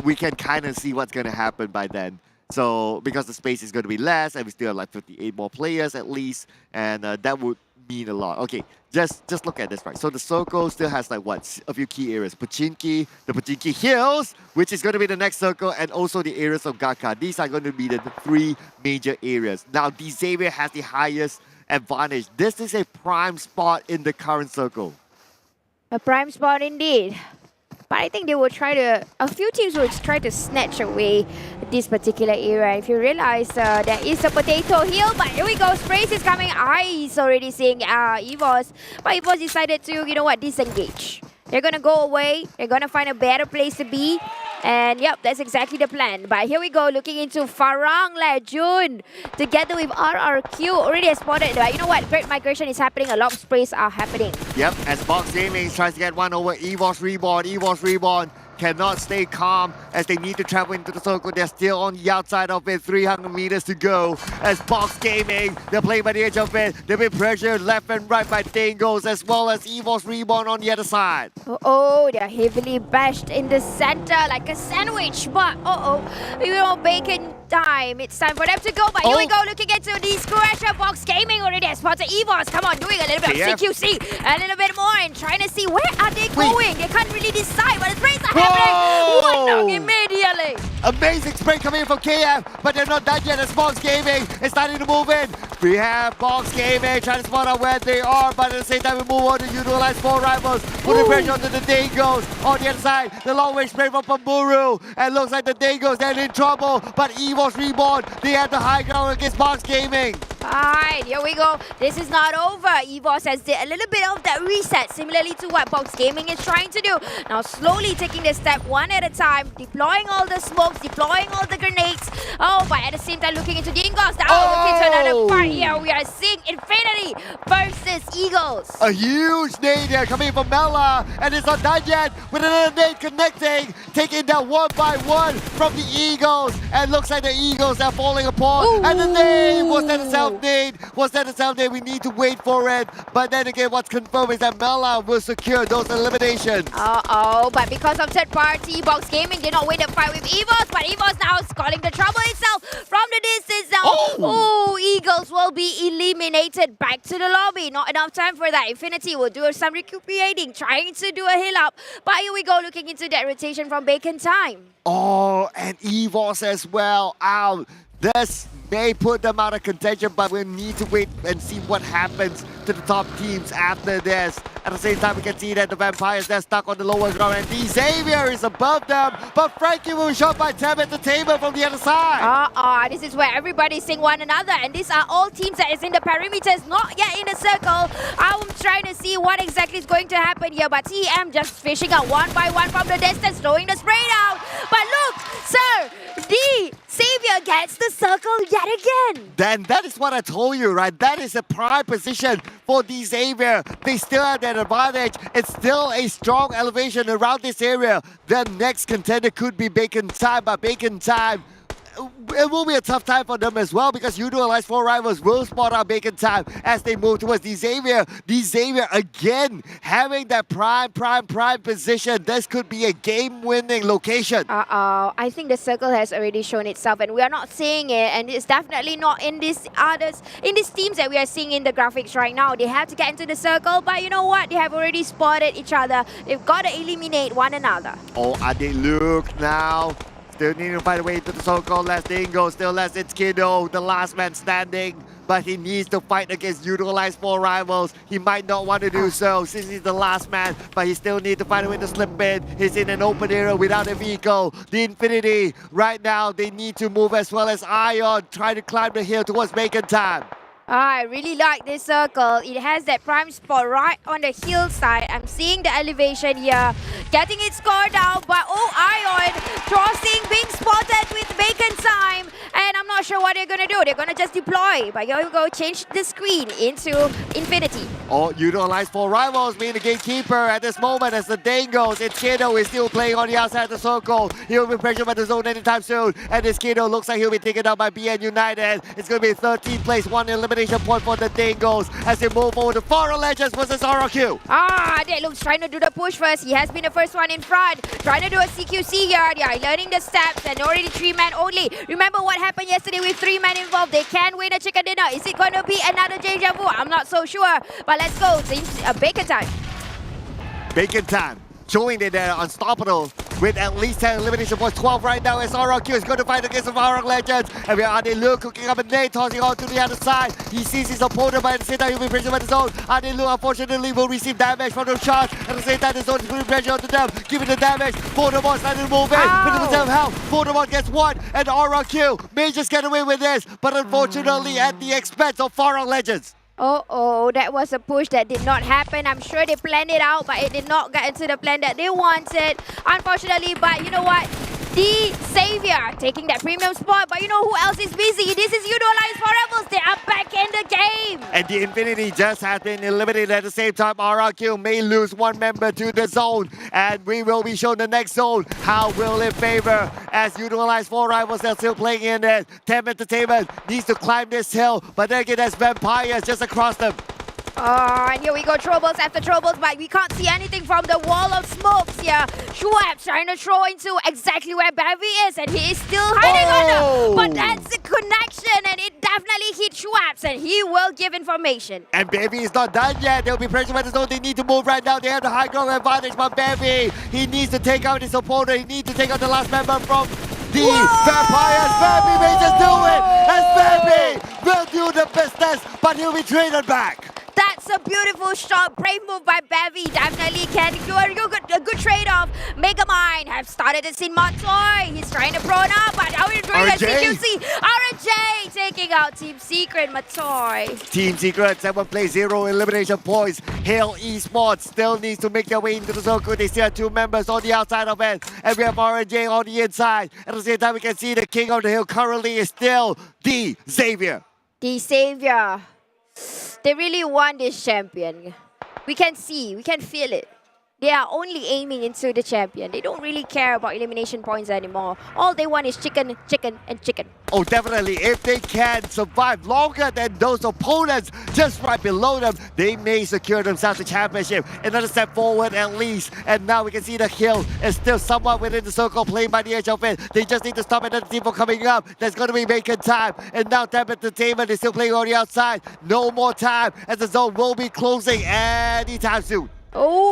we can kind of see what's going to happen by then. So, because the space is going to be less, and we still have like 58 more players at least, and that would mean a lot. Okay, just look at this, right? So the circle still has like what? A few key areas. Pochinki, the Pochinki Hills, which is going to be the next circle, and also the areas of Gaka. These are going to be the three major areas. Now, DXAVIER has the highest advantage. This is a prime spot in the current circle. A prime spot indeed. But I think they will a few teams will try to snatch away this particular area. If you realize there is a potato hill, but here we go, Sprays is coming. Ice already seeing EVOS. But EVOS decided to, you know what, disengage. They're going to go away. They're going to find a better place to be. And yep, that's exactly the plan. But here we go, looking into FARANG LEJUND together with RRQ. Already has spotted. But you know what? Great migration is happening. A lot of sprays are happening. Yep, as Box Gaming tries to get one over EVOS REBORN. EVOS REBORN cannot stay calm as they need to travel into the circle. They're still on the outside of it. 300 meters to go. As Box Gaming, they're playing by the edge of it. They've been pressured left and right by DINGOZ as well as EVOS REBORN on the other side. Oh, they're heavily bashed in the center like a sandwich. But you know, Bacon Time. It's time for them to go. But here we go, looking into the Scratcher. Box Gaming already has spotted EVOS. Come on, doing a little bit of CQC, a little bit more, and trying to see where are they going. They can't really decide, but the sprays are happening. One knock immediately. Amazing spray coming in from KF, but they're not done yet as Box Gaming is starting to move in. We have Box Gaming trying to spot out where they are, but at the same time we move on to utilize 4 rivals. Putting pressure onto the DINGOZ. On the other side, the long range spray from Pamburu. And looks like the DINGOZ, they're in trouble, but EVOS REBORN, they have the high ground against Box Gaming. Alright, here we go. This is not over. EVOS has did a little bit of that reset, similarly to what Box Gaming is trying to do. Now slowly taking the step one at a time, deploying all the smokes, deploying all the grenades. Oh, but at the same time looking into DINGOZ. Now looking to another part here. We are seeing Infinity versus Eagles. A huge nade there coming from Mela, and it's not done yet with another nade connecting, taking that one by one from the Eagles. And looks like the Eagles are falling apart. Ooh. And the nade, was that a self-nade? Was that a self-nade? We need to wait for it. But then again, what's confirmed is that Mela will secure those eliminations. But because of third party, Box Gaming did not win the fight with EVOS, but EVOS now is calling the trouble itself from the distance now. Oh, Eagles will be eliminated. Back to the lobby. Not enough time for that. Infinity will do some recuperating, trying to do a heal up. But here we go, looking into that rotation from Bacon Time. Oh, and EVOS as well out. This may put them out of contention, but we need to wait and see what happens to the top teams after this. At the same time, we can see that the Vampires, they're stuck on the lower ground, and DXAVIER is above them, but Frankie will be shot by Tab Entertainment from the other side. This is where everybody's seeing one another, and these are all teams that is in the perimeters, not yet in the circle. I'm trying to see what exactly is going to happen here, but TM just fishing out one by one from the distance, throwing the spray down. But look, sir, DXAVIER gets the circle yet again. Then that is what I told you, right? That is a prime position for DXAVIER. They still have that advantage. It's still a strong elevation around this area. The next contender could be Bacon Time, but Bacon Time, it will be a tough time for them as well because YOODO Alliance 4 rivals will spot out Bacon Time as they move towards DXAVIER. DXAVIER again having that prime position. This could be a game-winning location. I think the circle has already shown itself and we are not seeing it, and it's definitely not in these teams that we are seeing in the graphics right now. They have to get into the circle, but you know what? They have already spotted each other. They've got to eliminate one another. Oh, and they look now. Still needing to find a way into the so-called last DINGOZ. Still last, it's Kiddo, the last man standing. but he needs to fight against YOODO Alliance 4 rivals. He might not want to do so since he's the last man, but he still needs to find a way to slip in. He's in an open area without a vehicle. The Infinity, right now, they need to move as well as Ion, trying to climb the hill towards Bacon time. I really like this circle. It has that prime spot right on the hillside. I'm seeing the elevation here. Getting its score down, but Ion crossing, being spotted with Bacon time. And I'm not sure what they're going to do. They're going to just deploy. But here we go, change the screen into Infinity. YOODO Alliance 4 rivals being the gatekeeper at this moment as the DINGOZ. It's Kiddo is still playing on the outside of the circle. He'll be pressured by the zone anytime soon. And this Kiddo looks like he'll be taken out by BN United. It's going to be 13th place, 1 elimination point for the DINGOZ as they move over to FARANG Legends versus RRQ. That looks trying to do the push first. He has been the first one in front. Trying to do a CQC here. They are learning the steps and already 3-man only. Remember what happened yesterday with 3-man involved. They can win a chicken dinner. Is it going to be another deja vu? I'm not so sure. But let's go. It's Bacon time. Bacon time. Showing that they're unstoppable with at least 10 elimination points. 12 right now as RRQ is going to fight against the FARANG Legends. And we are Adelu cooking up a nade, tossing on to the other side. He sees his opponent, but at the same time he'll be pressured by the zone. Adelu unfortunately will receive damage from the shot. At the same time the zone is putting pressure onto them, giving the damage. Voldemort starting to move in. With the health, Voldemort gets one, and RRQ may just get away with this, but unfortunately at the expense of FARANG Legends. That was a push that did not happen. I'm sure they planned it out, but it did not get into the plan that they wanted, unfortunately. But you know what? DXAVIER taking that premium spot, but you know who else is busy? This is YOODO Alliance 4 Rebels. They are back in the game. And the Infinity just has been eliminated at the same time. RRQ may lose one member to the zone, and we will be shown the next zone. How will it favor as YOODO Alliance 4 rivals are still playing in it? Tem Entertainment needs to climb this hill, but then again, there's vampires just across them. And here we go, troubles after troubles, but we can't see anything from the wall of smokes here. Schwab trying to throw into exactly where Bevy is, and he is still hiding under. But that's the connection, and it definitely hit Schwabs, and he will give information. And Bevy is not done yet. They'll be pressured by the zone. They need to move right now. They have the high ground advantage, but Bevy, he needs to take out his opponent. He needs to take out the last member from the vampires. Bevy may just do it, as Bevy will do the business, but he'll be traded back. That's a beautiful shot. Brave move by Bevy. Definitely can do a good trade-off. Megamind have started to see Matoy. He's trying to prone up, but how are you doing at CQC? RJ taking out Team Secret Matoy. Team Secret, 7 plays, 0 elimination points. Hail Esports still needs to make their way into the circle. They still have 2 members on the outside of it. And we have RJ on the inside. At the same time, we can see the king of the hill currently is still DXAVIER. DXAVIER. They really want this champion. We can see, we can feel it. They are only aiming into the champion. They don't really care about elimination points anymore. All they want is chicken, chicken, and chicken. Oh, definitely. If they can survive longer than those opponents just right below them, they may secure themselves the championship. Another step forward at least. And now we can see the hill is still somewhat within the circle, playing by the edge of it. They just need to stop another team from coming up. There's going to be vacant time. And now Tem Entertainment is still playing on the outside. No more time as the zone will be closing anytime soon.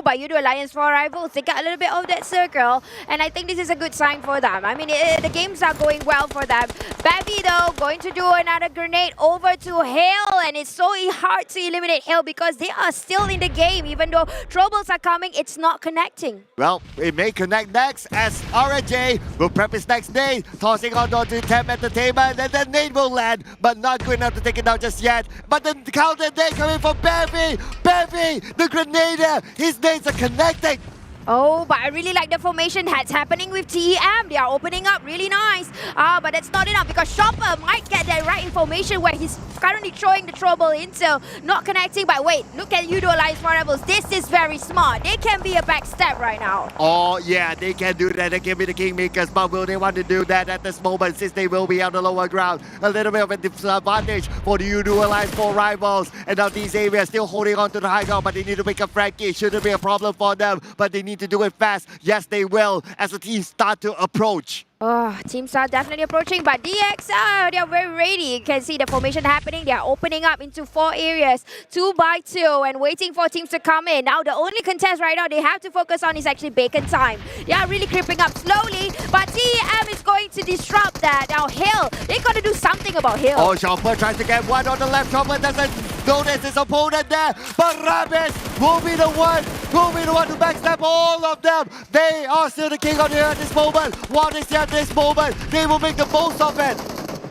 But YOODO Alliance 4 rivals, they got a little bit of that circle, and I think this is a good sign for them. I mean, the games are going well for them. Bevy, though, going to do another grenade over to Hale, and it's so hard to eliminate Hale because they are still in the game. Even though troubles are coming, it's not connecting. Well, it may connect next as RJ will prep his next nade, tossing on to Tem Entertainment, and then nade will land, but not good enough to take it down just yet. But the counter nade coming from Bevy! Bevy, the grenader! His nades are connecting! But I really like the formation that's happening with TEM. They are opening up really nice. But that's not enough because Chopper might get the right information where he's currently throwing the trouble into, not connecting. But wait, look at YOODO Alliance 4 Rebels. This is very smart. They can be a backstab right now. Oh yeah, they can do that. They can be the kingmakers, but will they want to do that at this moment since they will be on the lower ground? A little bit of a disadvantage for the YOODO Alliance 4 rivals. And now DXAVIER still holding on to the high ground, but they need to pick up Frankie. It shouldn't be a problem for them, but they need to do it fast. Yes, they will as the teams start to approach. Oh, teams are definitely approaching, but DX, they are very ready. You can see the formation happening. They are opening up into 4 areas, 2 by 2, and waiting for teams to come in. Now, the only contest right now they have to focus on is actually bacon time. They are really creeping up slowly, but TM is going to disrupt that. Now, Hill, they got to do something about Hill. Oh, Chopper tries to get one on the left. Chopper doesn't notice his opponent there, but Rabbit will be the one to backstab all of them. They are still the king on the earth at this moment. What is at this moment? They will make the most of it.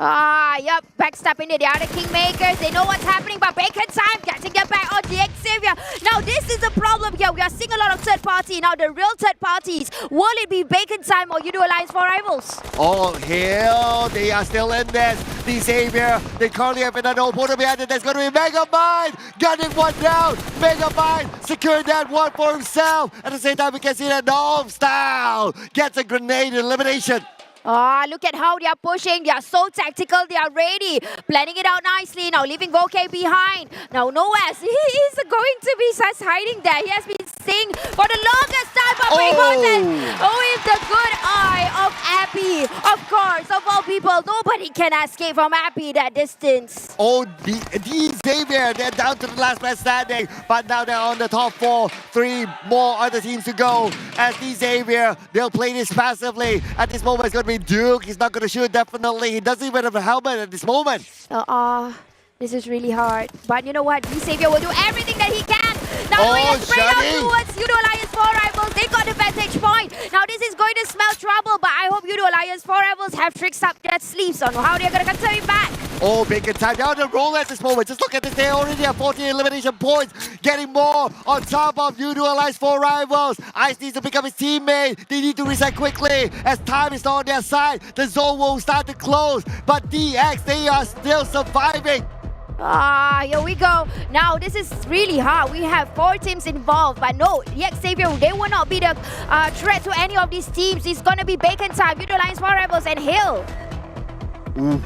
Yep, backstepping the other Kingmakers. They know what's happening, but bacon time getting it back on DXAVIER. Now, this is the problem here. We are seeing a lot of third party. Now, the real third parties, will it be bacon time or YOODO Alliance for Rivals? All Hill, they are still in this. DXAVIER, they currently have another opponent behind it. There's going to be Megamind gunning one down. Megamind securing that one for himself. At the same time, we can see that Nom style gets a grenade elimination. Look at how they are pushing. They are so tactical. They are ready. Planning it out nicely. Now leaving Voke behind. Now Noaz, he is going to be just hiding there. He has been staying for the longest time. But with the good eye of Appy. Of course, of all people, nobody can escape from Appy that distance. Oh, DXAVIER, they're down to the last man standing. But now they're on the top 4. 3 more other teams to go. As DXAVIER, they'll play this passively. At this moment, it's going to be Duke. He's not going to shoot, definitely. He doesn't even have a helmet at this moment. This is really hard. But you know what? DXAVIER will do everything that he can. Now the way they spread out towards YOODO Alliance 4 Rivals. They got the vantage point. Now this is going to smell trouble, but I hope YOODO Alliance 4 Rivals have tricks up their sleeves on how they're going to conserve it back. Oh, bacon time. They're on the roll at this moment. Just look at this. They already have 14 elimination points. Getting more on top of YOODO Alliance 4 Rivals. Ice needs to become his teammate. They need to reset quickly. As time is not on their side, the zone will start to close. But DX, they are still surviving. Here we go. Now, this is really hard. We have 4 teams involved, but no, DXAVIER, they will not be the threat to any of these teams. It's going to be bacon time, YOODO Alliance 4 Rivals, and Hill. Ooh,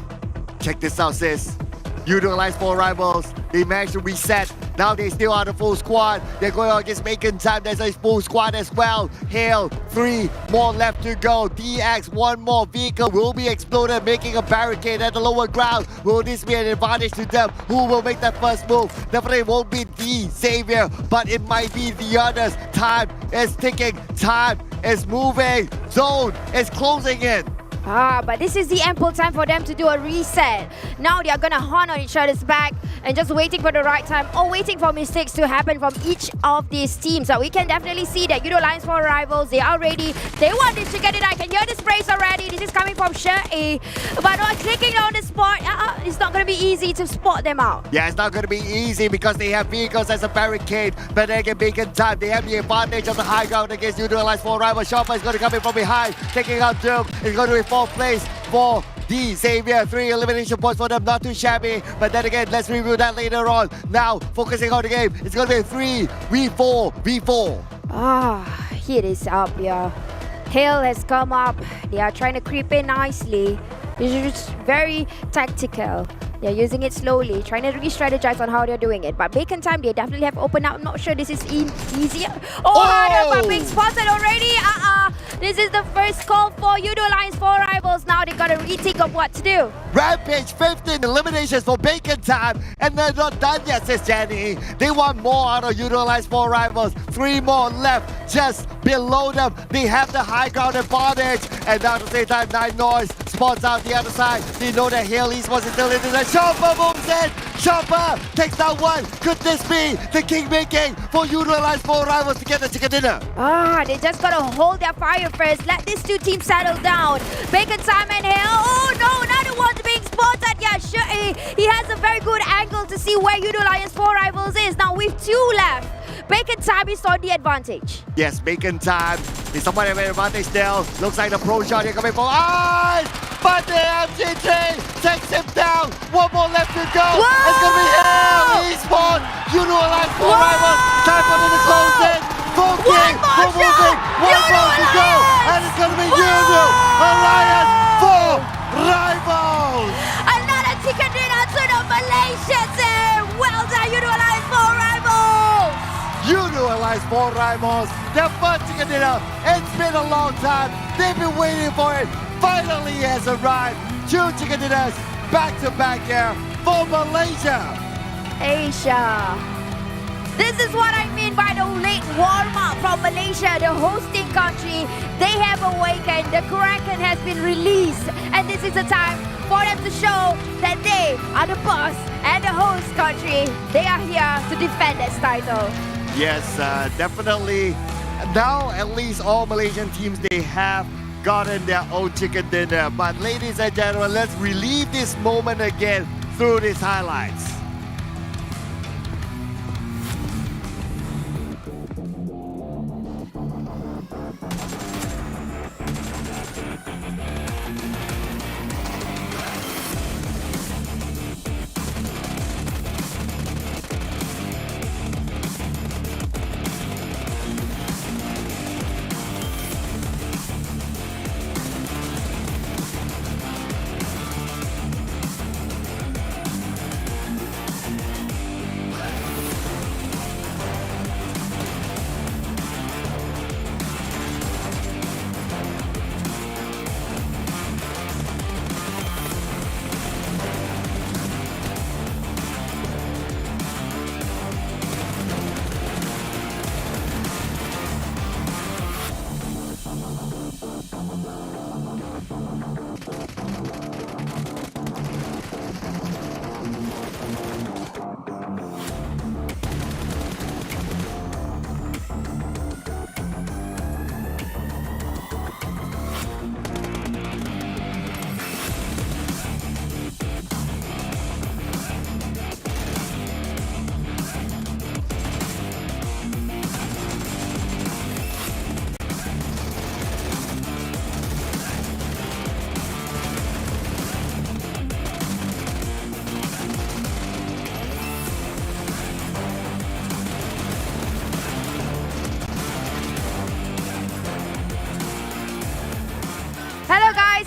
check this out, sis. YOODO Alliance 4 Rivals, they managed to reset. Now they still are the full squad. They're going on against bacon time. There's a full squad as well. Hill, 3 more left to go. DX, 1 more vehicle will be exploded, making a barricade at the lower ground. Will this be an advantage to them? Who will make that first move? Definitely won't be DXAVIER, but it might be the others. Time is ticking. Time is moving. Zone is closing in. But this is the ample time for them to do a reset. Now they are going to hunt on each other's back and just waiting for the right time or waiting for mistakes to happen from each of these teams. So we can definitely see that YOODO Alliance 4 Rivals, they are ready. They want this to get it. I can hear the sprays already. This is coming from She. But not clicking on the spot, it's not going to be easy to spot them out. Yeah, it's not going to be easy because they have vehicles as a barricade. But then again, bacon time, they have the advantage of the high ground against YOODO Alliance 4 Rivals. Shopper is going to come in from behind, taking out Duke. It's going to be 4th place for DXAVIER. 3 elimination points for them, not too shabby. But then again, let's review that later on. Now, focusing on the game, it's going to be 3v4. Here it is up, yeah. Hill has come up. They are trying to creep in nicely. This is just very tactical. They're using it slowly, trying to re-strategize on how they're doing it. But bacon time, they definitely have opened up. I'm not sure this is easier. They're being spotted already. This is the first call for YOODO Alliance 4 Rivals. Now they got to rethink of what to do. Rampage, 15 eliminations for bacon time. And they're not done yet, says Jenny. They want more out of YOODO Alliance 4 Rivals. 3 more left just below them. They have the high ground advantage. And now at the same time, Nine Noise spots out the other side. They know that Hill Esports is still in there. Chopper moves in. Chopper takes down one. Could this be the king making for YOODO Alliance 4 Rivals to get the chicken dinner? They just got to hold their fire first. Let these 2 teams settle down. Bacon time and Hill. Oh no, another one's being spotted. Yeah, sure. He has a very good angle to see where YOODO Alliance 4 Rivals is. Now with 2 left. Bacon time is on the advantage. Yes, bacon time. Is somebody have an advantage still? Looks like the pro shot here coming for Ice! But the MGT takes him down. 1 more left to go. Whoa! It's going to be Hill Esports. YOODO Alliance 4 Rivals. Time for them to close in. One more to go. And it's going to be YOODO Alliance 4 Rivals. Another ticket dinner to the Malaysians here. Well done, YOODO Alliance 4 Rivals. YOODO Alliance 4 Rivals. Their first ticket dinner. It's been a long time. They've been waiting for it. finally has arrived. 2 chicken dinners back to back here for Malaysia. Asia. This is what I mean by the late warm-up from Malaysia, the hosting country. They have awakened, the Rakan has been released, and this is the time for them to show that they are the boss and the host country. They are here to defend this title. Yes, definitely. Now at least all Malaysian teams, they have gotten their own chicken dinner. But ladies and gentlemen, let's relive this moment again through these highlights.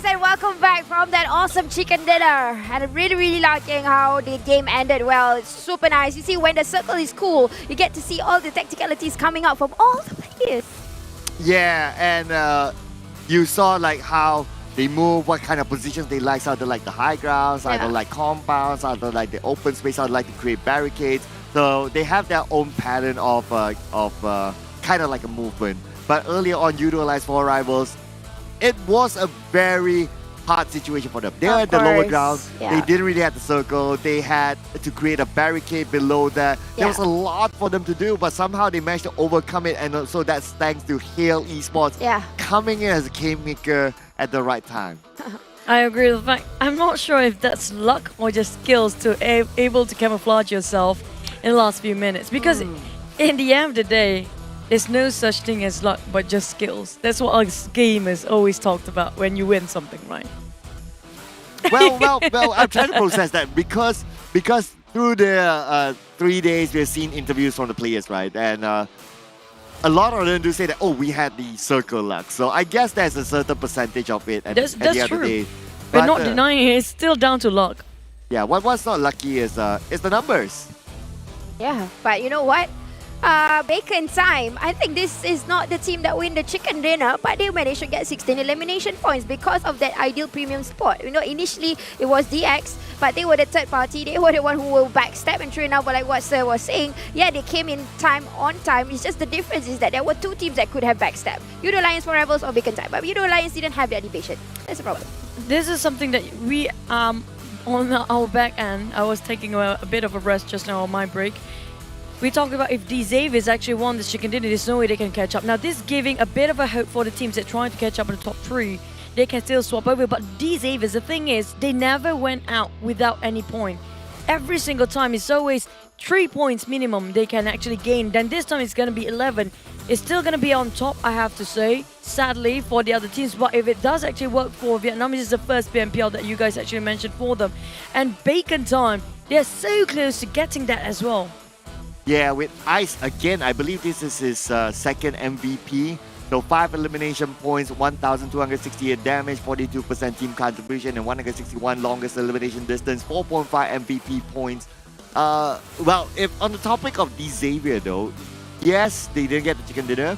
And welcome back from that awesome chicken dinner. And I'm really liking how the game ended well. It's super nice. You see, when the circle is cool, you get to see all the tacticalities coming out from all the players. Yeah, and you saw like how they move, what kind of positions they like. Either like the high grounds, either like compounds, either like the open space, either like to create barricades. So they have their own pattern of kind of like a movement. But earlier on, YOODO Alliance 4 Rivals, it was a very hard situation for them. They are at the lower ground. They didn't really have the circle. They had to create a barricade below that. There was a lot for them to do, but somehow they managed to overcome it. And so that's thanks to Hale Esports coming in as a kingmaker at the right time. I agree with the fact. I'm not sure if that's luck or just skills to able to camouflage yourself in the last few minutes. Because in the end of the day, there's no such thing as luck, but just skills. That's what us gamers always talked about when you win something, right? Well, I'm trying to process that because through the 3 days we've seen interviews from the players, right? And a lot of them do say that, oh, we had the circle luck. So I guess there's a certain percentage of it at the end of the day. We're not denying it. It's still down to luck. Yeah, what's not lucky is the numbers. Yeah, but you know what? Bacon time. I think this is not the team that win the chicken dinner, but they managed to get 16 elimination points because of that ideal premium spot. You know, initially it was DX, but they were the third party. They were the one who will backstab and train out. But like what Sir was saying, yeah, they came in on time. It's just the difference is that there were two teams that could have backstabbed. YOODO Alliance for Rebels or Bacon time, but YOODO Alliance didn't have that division. That's the problem. This is something that we on our back end. I was taking a bit of a rest just now on my break. We talked about if DXAVIER actually won this chicken dinner, there's no way they can catch up. Now, this giving a bit of a hope for the teams that trying to catch up in the top 3. They can still swap over, but DXAVIER, the thing is, they never went out without any point. Every single time, it's always 3 points minimum they can actually gain. Then this time, it's going to be 11. It's still going to be on top, I have to say, sadly, for the other teams. But if it does actually work for Vietnam, this is the first PMPL that you guys actually mentioned for them. And Bacon time, they're so close to getting that as well. Yeah, with Ice, again, I believe this is his second MVP. So 5 elimination points, 1,268 damage, 42% team contribution, and 161 longest elimination distance, 4.5 MVP points. Well, if on the topic of DXAVIER though, yes, they didn't get the chicken dinner,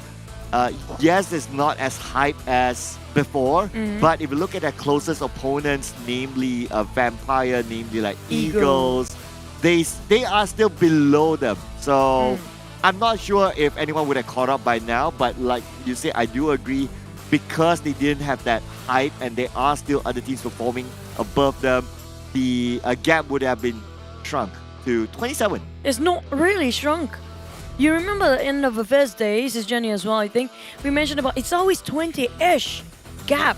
yes, it's not as hype as before, but if you look at their closest opponents, namely Vampire, namely like Eagles, they are still below them. So I'm not sure if anyone would have caught up by now, but like you say, I do agree, because they didn't have that hype and there are still other teams performing above them, the gap would have been shrunk to 27. It's not really shrunk. You remember the end of the first day, this is Jenny as well, I think, we mentioned about it's always 20-ish gap.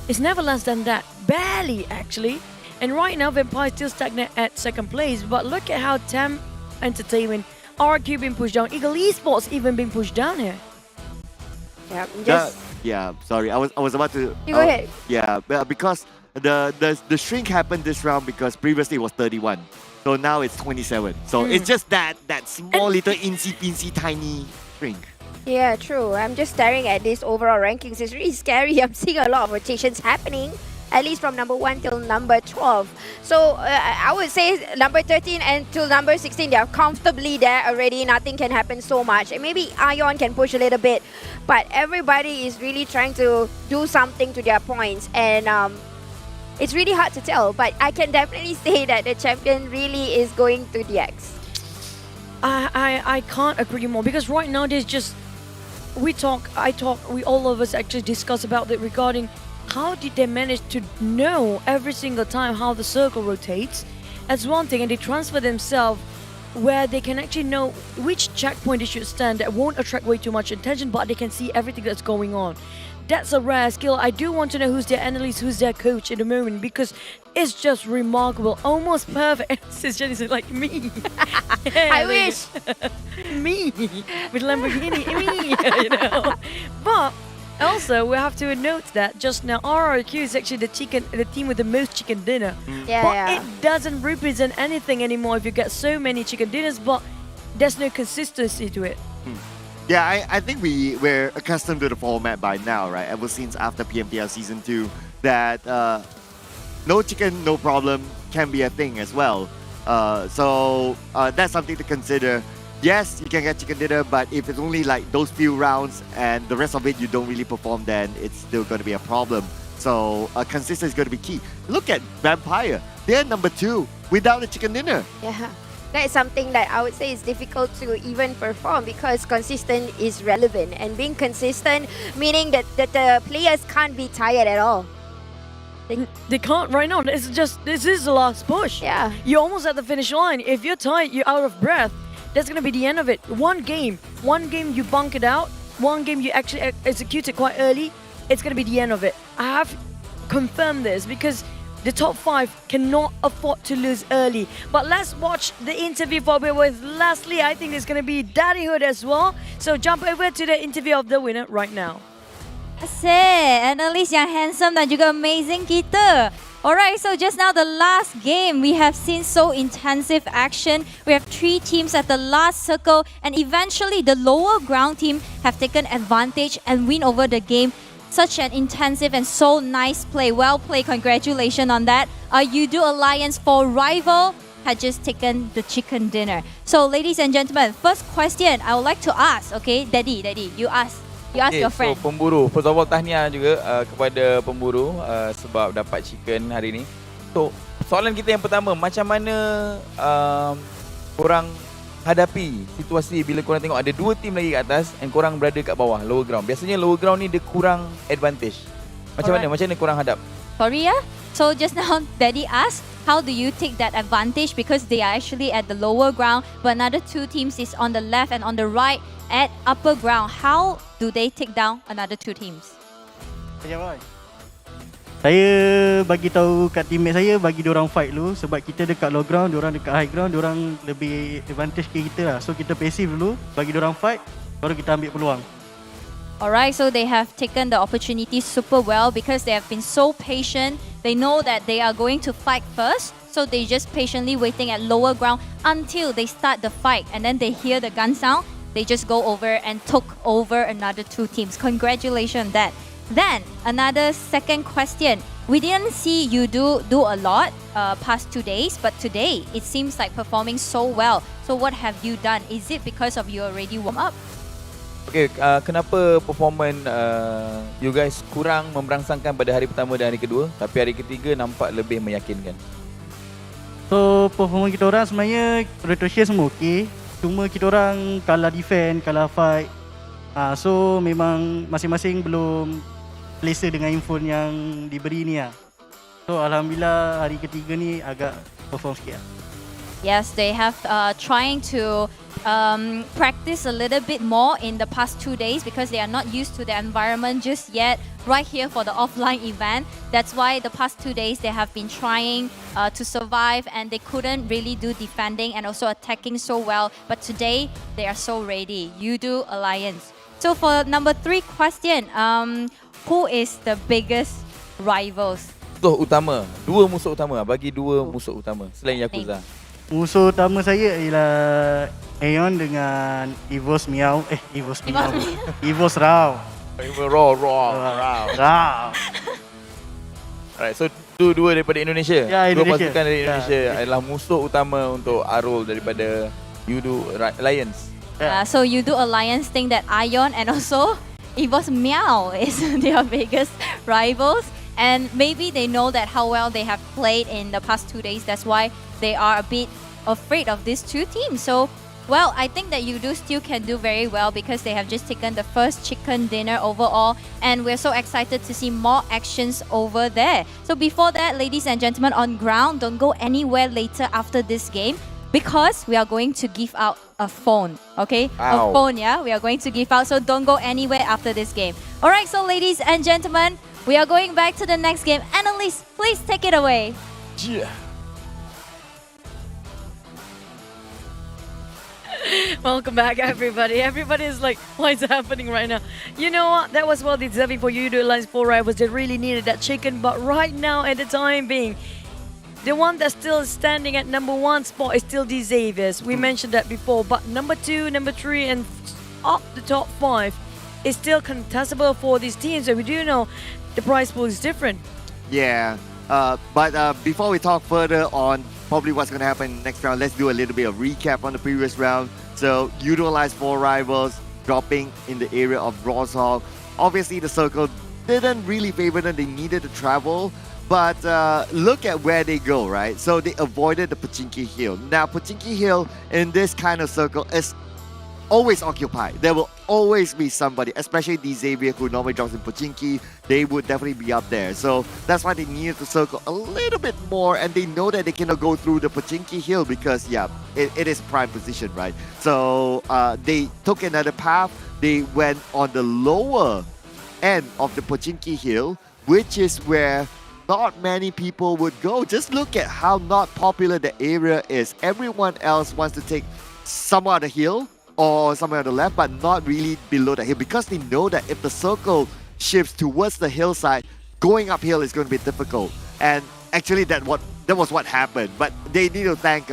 It's never less than that, barely actually. And right now, Vampire still stagnant at second place, but look at how TAM Entertainment, RQ being pushed down, Eagle Esports even being pushed down here. Yeah, just... Yeah, sorry, I was about to... You go ahead. Yeah, because the shrink happened this round because previously it was 31. So now it's 27. So it's just that small little incy-pincy tiny shrink. Yeah, true. I'm just staring at this overall rankings. It's really scary. I'm seeing a lot of rotations happening, at least from number 1 till number 12. So I would say number 13 and till number 16, they are comfortably there already. Nothing can happen so much. And maybe Ion can push a little bit. But everybody is really trying to do something to their points. And it's really hard to tell. But I can definitely say that the champion really is going to DX. I can't agree more, because right now there's just... we all of us actually discuss about it regarding how did they manage to know every single time how the circle rotates. That's one thing, and they transfer themselves where they can actually know which checkpoint they should stand that won't attract way too much attention, but they can see everything that's going on. That's a rare skill. I do want to know who's their analyst, who's their coach in the moment, because it's just remarkable, almost perfect. Sis Jenny's like me. I wish. Me with Lamborghini, me, you know. But also we have to note that just now RRQ is actually the team with the most chicken dinner. But it doesn't represent anything anymore if you get so many chicken dinners, but there's no consistency to it. Yeah, I think we're accustomed to the format by now, right? Ever since after PMPL Season 2, that no chicken, no problem can be a thing as well. So that's something to consider. Yes, you can get chicken dinner, but if it's only like those few rounds and the rest of it you don't really perform, then it's still going to be a problem. So consistency is going to be key. Look at Vampire. They're number 2 without a chicken dinner. Yeah. That is something that I would say is difficult to even perform, because consistent is relevant, and being consistent meaning that the players can't be tired at all. They can't right now. This is the last push. Yeah. You're almost at the finish line. If you're tired, you're out of breath, that's going to be the end of it. One game you bunk it out, one game you actually execute it quite early, it's going to be the end of it. I have confirmed this because the top 5 cannot afford to lose early. But let's watch the interview for a bit with Leslie. I think it's going to be Daddyhood as well. So jump over to the interview of the winner right now. Analyst yang handsome dan juga amazing kita. Alright, so just now the last game, we have seen so intensive action. We have 3 teams at the last circle, and eventually the lower ground team have taken advantage and win over the game. Such an intensive and so nice play. Well played, congratulations on that. YOODO Alliance for Rival had just taken the chicken dinner. So ladies and gentlemen, first question I would like to ask, okay, Daddy, you ask your friend. So pemburu, first of all tahniah juga kepada pemburu sebab dapat chicken hari ni. So soalan kita yang pertama, macam mana korang hadapi situasi bila korang tengok ada 2 tim lagi kat atas and korang berada kat bawah, lower ground. Biasanya lower ground ni dia kurang advantage. Macam mana korang hadap? Sorry ya. So just now Daddy asked, how do you take that advantage, because they are actually at the lower ground, but another 2 teams is on the left and on the right at upper ground. How do they take down another 2 teams? Saya bagi tahu kat teammate saya, bagi diorang fight dulu, sebab kita dekat low ground, diorang dekat high ground, diorang lebih advantage ke kita lah. So kita passive dulu, bagi diorang fight, baru kita ambil peluang. Alright, so they have taken the opportunity super well because they have been so patient. They know that they are going to fight first, so they just patiently waiting at lower ground until they start the fight, and then they hear the gun sound. They just go over and took over another 2 teams. Congratulations on that. Then, another second question. We didn't see you do a lot past 2 days, but today it seems like performing so well. So what have you done? Is it because of you already warm up? Okay, kenapa performance you guys kurang memberangsangkan pada hari pertama dan hari kedua, tapi hari ketiga nampak lebih meyakinkan? So performance kita orang sebenarnya rotation semua okey. Cuma kita orang kalah defend, kalah fight. So memang masing-masing belum selesa dengan info yang diberi ni lah. So alhamdulillah hari ketiga ni agak perform sikit lah. Yes, they have trying to practice a little bit more in the past 2 days because they are not used to the environment just yet right here for the offline event. That's why the past 2 days they have been trying to survive and they couldn't really do defending and also attacking so well. But today they are so ready. YOODO Alliance. So for number 3 question, who is the biggest rivals? Musuh utama, dua musuh utama. Bagi dua musuh utama selain Yakuza. Musuh utama saya ialah Aeon dengan EVOS Miao. EVOS Miao. EVOS Rao. Rao. Alright, so dua daripada Indonesia. Ya, Dua Indonesia. pasukan dari Indonesia adalah musuh utama untuk Arul daripada YOODO Alliance. So YOODO Alliance think that Ion and also EVOS Miao is their biggest rivals. And maybe they know that how well they have played in the past 2 days. That's why they are a bit afraid of these two teams. So, well, I think that YOODO still can do very well because they have just taken the first chicken dinner overall. And we're so excited to see more actions over there. So before that, ladies and gentlemen, on ground, don't go anywhere later after this game because we are going to give out a phone, okay? Ow. A phone, yeah? We are going to give out, so don't go anywhere after this game. All right, so ladies and gentlemen, we are going back to the next game. Annalise, please take it away. Yeah. Welcome back, everybody. Everybody is like, what is happening right now? You know what? That was well deserving for YOODO Alliance 4 rivals. They really needed that chicken. But right now, at the time being, the one that's still standing at number 1 spot is still DXAVIER. We mentioned that before. But number 2, number 3, and up the top 5 is still contestable for these teams. So we do know the prize pool is different. Yeah, but before we talk further on probably what's going to happen next round, let's do a little bit of recap on the previous round. So YOODO Alliance 4 rivals dropping in the area of Bronze Hall. Obviously the circle didn't really favor them, they needed to travel. But look at where they go, right? So they avoided the Pochinki Hill. Now Pochinki Hill in this kind of circle is always occupied. There will always be somebody, especially DXAVIER who normally drops in Pochinki. They would definitely be up there. So that's why they needed to circle a little bit more, and they know that they cannot go through the Pochinki Hill because, yeah, it is prime position, right? So they took another path. They went on the lower end of the Pochinki Hill, which is where not many people would go. Just look at how not popular the area is. Everyone else wants to take somewhere on the hill or somewhere on the left, but not really below the hill because they know that if the circle shifts towards the hillside, going uphill is going to be difficult. And actually that was what happened. But they need to thank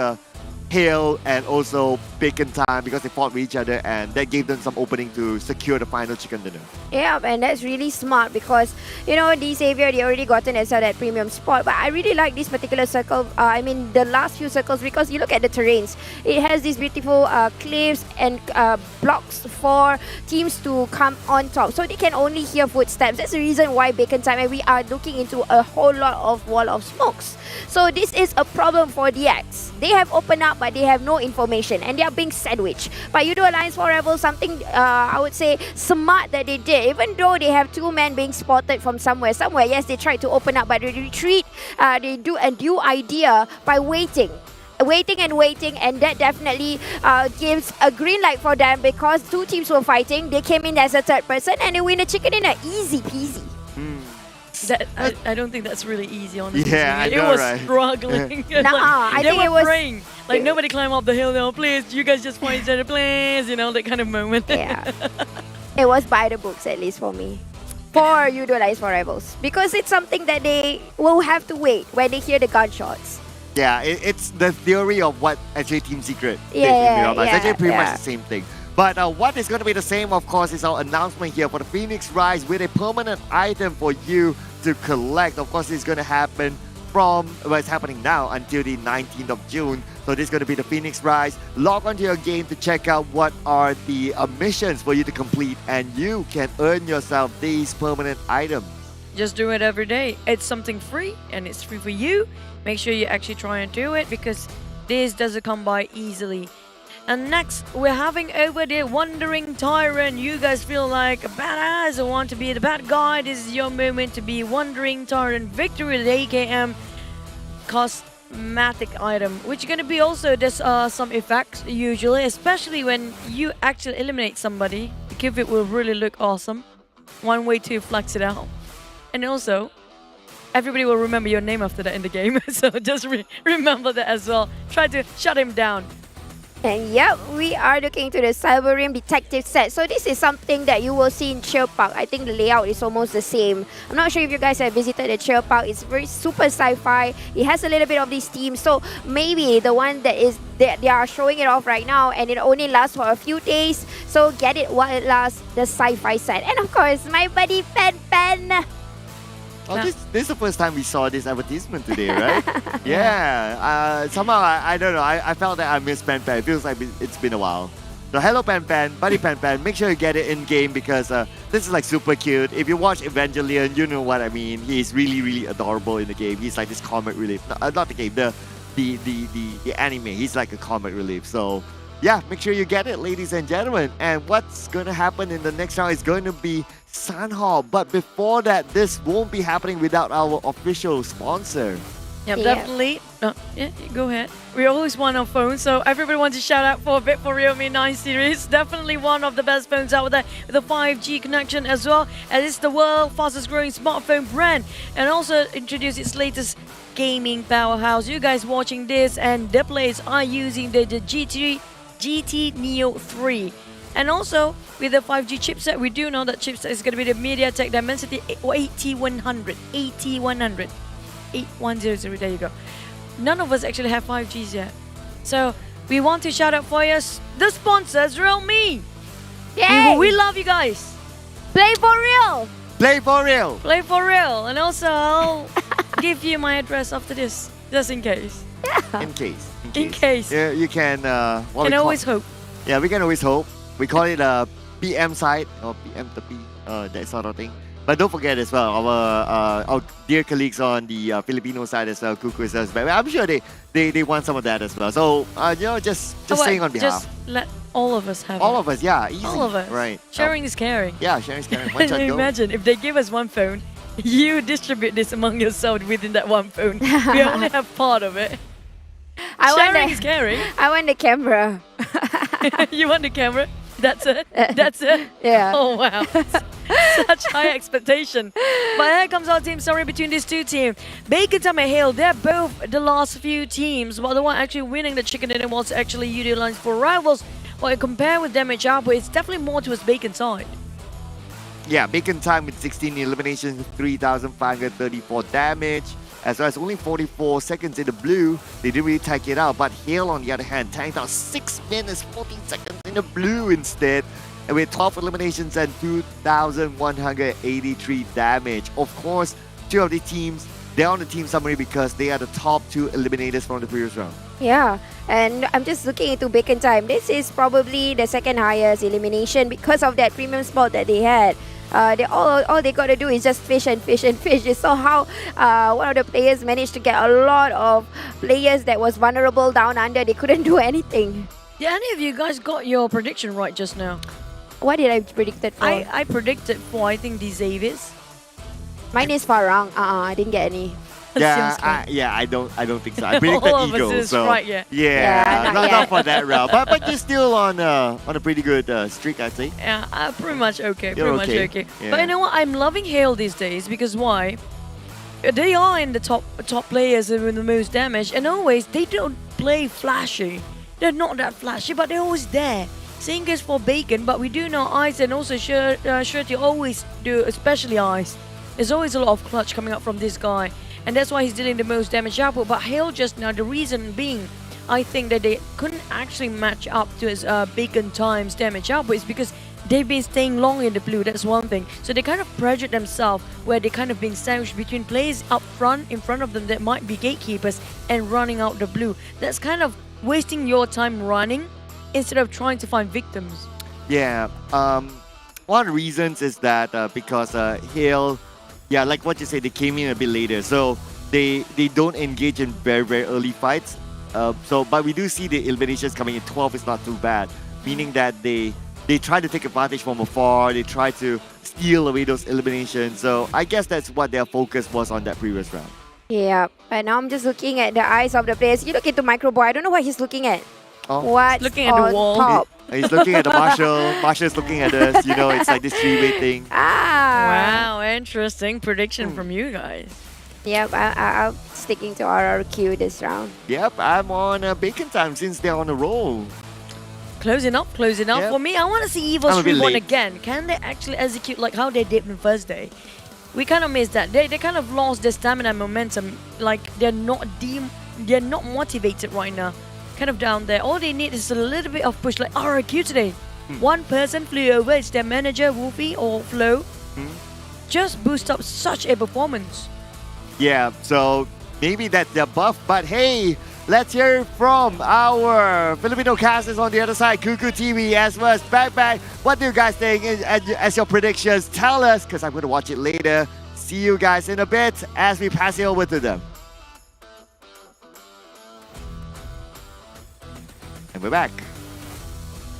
Hill and also Bacon Time because they fought with each other, and that gave them some opening to secure the final chicken dinner. Yeah, and that's really smart because, you know, DXAVIER, they already gotten themselves that premium spot. But I really like this particular circle, I mean the last few circles, because you look at the terrains. It has these beautiful cliffs and blocks for teams to come on top. So they can only hear footsteps. That's the reason why Bacon Time, and we are looking into a whole lot of wall of smokes. So this is a problem for DX. They have opened up, but they have no information, and they are being sandwiched. But YOODO Alliance 4 rivals, something I would say smart that they did. Even though they have 2 men being spotted from somewhere, yes, they tried to open up, but they retreat. They do a new idea by waiting, and that definitely gives a green light for them because 2 teams were fighting. They came in as a 3rd person, and they win a chicken dinner, easy peasy. I don't think that's really easy, honestly. Yeah, I know, it was right? struggling. I think it was praying. Like, nobody climb up the hill now, please. You guys just point each other, please. You know, that kind of moment. Yeah. It was by the books, at least for me. For YOODO Alliance 4 rivals. Because it's something that they will have to wait when they hear the gunshots. Yeah, it's the theory of what actually Team Secret did. Yeah, It's actually pretty much the same thing. But what is going to be the same, of course, is our announcement here for the Phoenix Rise with a permanent item for you to collect. Of course, it's going to happen from what's happening now until the 19th of June. So this is going to be the Phoenix Rise. Log onto your game to check out what are the missions for you to complete, and you can earn yourself these permanent items. Just do it every day. It's something free and it's free for you. Make sure you actually try and do it because this doesn't come by easily. And next, we're having over the Wandering Tyrant. You guys feel like a badass or want to be the bad guy. This is your moment to be Wandering Tyrant. Victory with AKM cosmetic item, which is going to be also, there's some effects usually, especially when you actually eliminate somebody. Give it will really look awesome. One way to flex it out. And also, everybody will remember your name after that in the game. So just remember that as well. Try to shut him down. And yep, we are looking to the Cyberrim Detective set. So this is something that you will see in Chill Park. I think the layout is almost the same. I'm not sure if you guys have visited the Chill Park. It's very super sci-fi. It has a little bit of these themes. So maybe the one that is they are showing it off right now, and it only lasts for a few days. So get it while it lasts, the sci-fi set. And of course, my buddy Pen. Oh, this is the first time we saw this advertisement today, right? Yeah. Somehow, I don't know. I felt that I missed Pen. It feels like it's been a while. So hello Pen, buddy Pen. Make sure you get it in game because this is like super cute. If you watch Evangelion, you know what I mean. He's really, really adorable in the game. He's like this comic relief. Not the game, the anime. He's like a comic relief. So yeah, make sure you get it, ladies and gentlemen. And what's going to happen in the next round is going to be Sun Hall. But before that, this won't be happening without our official sponsor. Yep, definitely. Yeah, go ahead. We always want our phones, so everybody wants to shout out for a bit for Realme 9 series. Definitely one of the best phones out there with a 5G connection as well. And it's the world's fastest growing smartphone brand. And also introduce its latest gaming powerhouse. You guys watching this and the players are using the GT Neo 3. And also, with the 5G chipset, we do know that chipset is going to be the MediaTek Dimensity 8100. 8100. 8100, there you go. None of us actually have 5Gs yet. So, we want to shout out for you, the sponsors, Realme. Yay! We love you guys. Play for real. Play for real. Play for real. And also, I'll give you my address after this, just in case. Yeah. In case. Yeah, you can... and always hope. Yeah, we can always hope. We call it a PM site or PM to P, that sort of thing. But don't forget as well, our dear colleagues on the Filipino side as well, Kuku is us. But I'm sure they want some of that as well. So, you know, just saying on behalf. Just let all of us have all it. of us, yeah, easy. All of us. Right. Sharing is caring. Yeah, sharing is caring. One shot go. Imagine if they give us one phone, you distribute this among yourself within that one phone. We only have part of it. Sharing is caring. I want the camera. You want the camera? That's it? That's it? Yeah. Oh, wow. Such high expectation. But here comes our team story between these two teams. Bacon Time and Hale, they're both the last few teams. But the one actually winning the chicken dinner was actually YOODO Alliance for Rivals. Well, compared with damage output, it's definitely more towards Bacon side. Yeah, Bacon Time with 16 eliminations, 3,534 damage. As well as only 44 seconds in the blue, they didn't really take it out. But Hale, on the other hand, tanked out 6 minutes, 14 seconds in the blue instead. And with 12 eliminations and 2,183 damage. Of course, two of the teams, they're on the team summary because they are the top 2 eliminators from the previous round. Yeah, and I'm just looking into Bacon Time. This is probably the second highest elimination because of that premium spot that they had. All they got to do is just fish and fish and fish. You saw how one of the players managed to get a lot of players that was vulnerable down under. They couldn't do anything. Did any of you guys got your prediction right just now? What did I predict for? I predicted for, I think, DXAVIER. Mine is FARANG. I didn't get any. Yeah, I don't think so. I predicted All of us Eagle, is so right, yeah. Not for that round. But you're still on a pretty good streak, I'd say. Yeah, pretty much okay. You're Pretty much okay. Yeah. But you know what? I'm loving Hale these days because why? They are in the top players with the most damage, and always they don't play flashy. They're not that flashy, but they're always there. Same goes for Bacon, but we do know Ice and also Shirty always do, especially Ice. There's always a lot of clutch coming up from this guy. And that's why he's dealing the most damage output. But Hale just now, the reason being, I think that they couldn't actually match up to his Bacon Time's damage output is because they've been staying long in the blue. That's one thing. So they kind of pressured themselves where they kind of being sandwiched between players up front, in front of them that might be gatekeepers, and running out the blue. That's kind of wasting your time running instead of trying to find victims. Yeah. One of the reasons is that because Hale, yeah, like what you say, they came in a bit later, so they don't engage in very, very early fights. But we do see the eliminations coming in. 12 is not too bad, meaning that they try to take advantage from afar. They try to steal away those eliminations. So I guess that's what their focus was on that previous round. Yeah, but now I'm just looking at the eyes of the players. You look into Micro Boy. I don't know what he's looking at. Oh. What's looking at on the wall. top? He's looking at the Marshall. Marshall's looking at us. You know, it's like this three-way thing. Wow, interesting prediction from you guys. Yep, I'm sticking to RRQ this round. Yep, I'm on bacon time since they're on a roll. Closing up. Yep. For me, I want to see I'm EVOS a bit REBORN late. again. Can they actually execute like how they did on the first day? We kind of missed that. They kind of lost their stamina and momentum. Like they're not motivated right now. Kind of down there. All they need is a little bit of push, like RRQ today. One person flew over. It's their manager, Wolfie or Flo. Just boost up such a performance. Yeah, so maybe that's their buff, but hey, let's hear from our Filipino casters on the other side, Kuku TV as well as Back. What do you guys think as your predictions? Tell us, because I'm going to watch it later. See you guys in a bit as we pass it over to them. And we're back.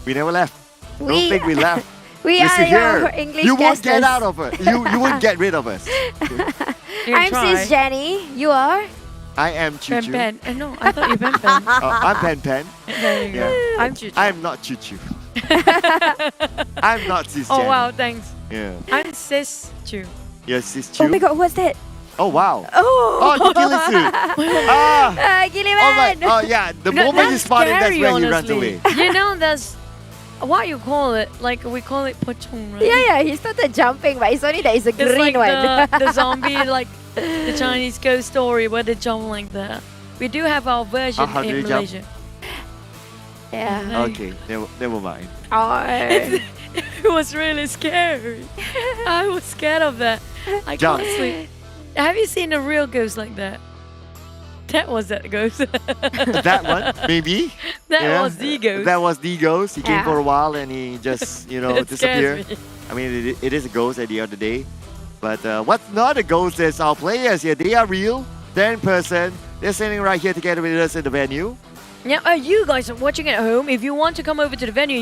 We never left. Don't think we left. We are your English You won't get casters. out of it. You won't get rid of us. I'm Sis Jenny. You are? I am Choo Choo. Pen. No, I thought you Pen Pen. I'm Pen Pen. There you go. I'm Choo Choo. I'm not Choo Choo. I'm not Sis Oh Jenny. wow, thanks. Yeah. I'm Sis Choo. You're Sis Choo. Oh my god, what's that? Oh wow. Oh, Oh Gilliman. oh yeah. The moment you spot him, that's when he runs away. You know, there's what you call it? Like we call it pochong, right? Yeah, he started jumping, but it's only that it's a It's green like one. the zombie, like the Chinese ghost story where they jump like that. We do have our version how do in you jump? Malaysia. Yeah. Okay, never mind. Oh. It was really scary. I was scared of that. I Jump. can't sleep. Have you seen a real ghost like that? That was that ghost. That one, maybe. That was the ghost. That was the ghost. He came Yeah. for a while and he just, you know, It scares disappeared. me. I mean, it is a ghost at the end of the day. But what's not a ghost is our players here. They are real. They're in person. They're standing right here together with us in the venue. Yeah, you guys are watching at home. If you want to come over to the venue,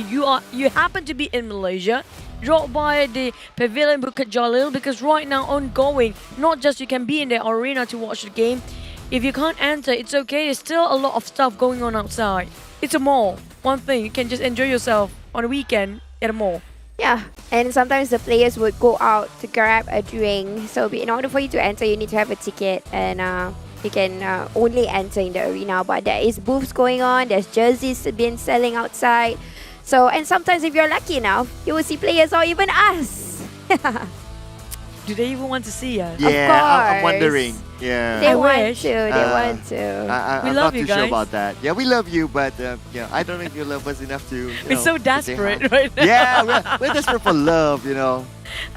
you happen to be in Malaysia, drop by the Pavilion Bukit Jalil because right now ongoing, not just you can be in the arena to watch the game. If you can't enter, it's okay. There's still a lot of stuff going on outside. It's a mall. One thing, you can just enjoy yourself on a weekend at a mall. Yeah, and sometimes the players would go out to grab a drink. So in order for you to enter, you need to have a ticket, and you can only enter in the arena. But there is booths going on. There's jerseys being selling outside. So, and sometimes if you're lucky enough, you will see players or even us. Do they even want to see us? Yeah, I'm wondering. Yeah. They want wish. to. They want to. We I'm love not you too sure guys. about that. Yeah, we love you, but yeah, I don't know if you love us enough to. You We're know, so to say desperate hi. right now. Yeah, we're desperate for love, you know.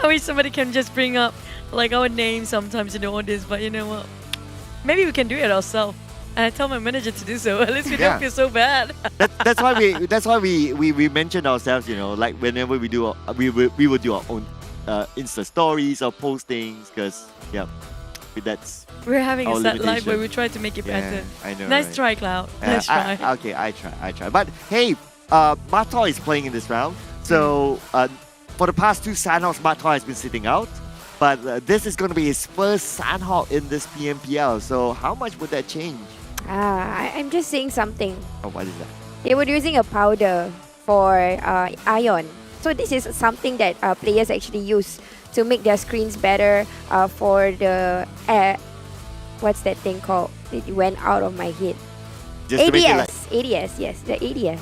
I wish somebody can just bring up like our name sometimes in the audience, but you know what? Maybe we can do it ourselves. And I tell my manager to do so. At least we Yeah. don't feel so bad. That's why we mention ourselves, you know, like whenever we do we will do our own Insta stories or postings, because yeah, that's We're having our a sad life where limitation. we try to make it Yeah, better. I know, Nice right? try, Cloud. Nice try. Okay, I try. But hey, Mato is playing in this round. So for the past two Sandhogs, Mato has been sitting out. But this is going to be his first Sandhog in this PMPL. So how much would that change? I'm just saying something. Oh, what is that? They were using a powder for ion. So this is something that players actually use to make their screens better for the what's that thing called? It went out of my head. Just to make it ADS, yes, the ADS.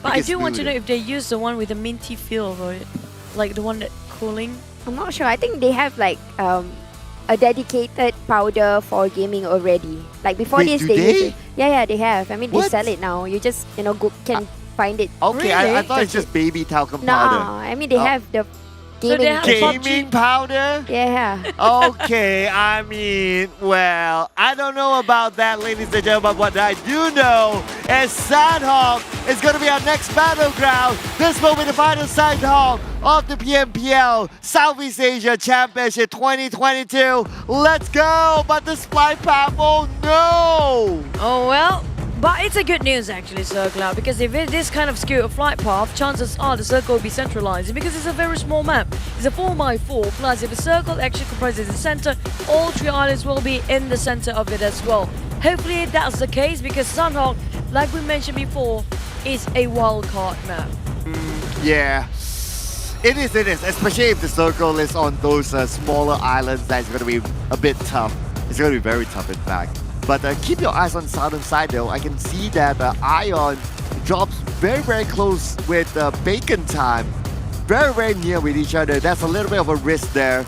But I Make it do want to know smoother. if they use the one with the minty feel for it. Like the one that cooling. I'm not sure. I think they have like a dedicated powder for gaming already. Like before Wait, this, do they they? used it. Yeah, they have. I mean, they What? sell it now. You just can find it. Okay, I thought it's just baby talcum No, powder. I mean they have the gaming, they have Gaming powder? Yeah. Okay, I mean, well, I don't know about that, ladies and gentlemen, but what I do know is Sandhawk is going to be our next battleground. This will be the final Sandhawk of the PMPL Southeast Asia Championship 2022. Let's go! But the Spy Path, oh no! Oh well, but it's a good news actually, Sir Cloud, because if it is kind of skewed flight path, chances are the circle will be centralized because it's a very small map. It's a 4x4, plus if the circle actually comprises the center, all 3 islands will be in the center of it as well. Hopefully that's the case because Sandhawk, like we mentioned before, is a wildcard map. Yeah. It is, especially if the circle is on those smaller islands. That's going to be a bit tough. It's going to be very tough, in fact. But keep your eyes on the southern side, though. I can see that Ion drops very, very close with Bacon Time. Very, very near with each other. That's a little bit of a risk there.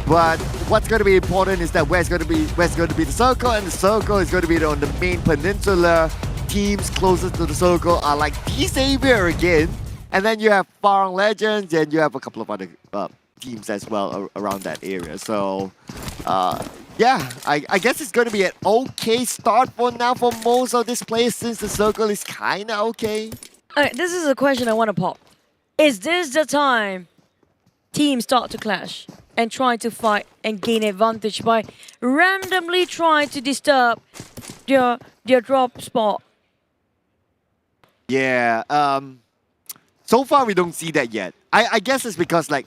But what's going to be important is that where's going to be the circle, and the circle is going to be on the main peninsula. Teams closest to the circle are like DXAVIER again. And then you have FARANG Legends, and you have a couple of other teams as well around that area. So, yeah, I guess it's going to be an okay start for now for most of this place since the circle is kind of okay. Alright, this is a question I want to pop. Is this the time teams start to clash and try to fight and gain advantage by randomly trying to disturb their drop spot? Yeah, so far we don't see that yet. I guess it's because like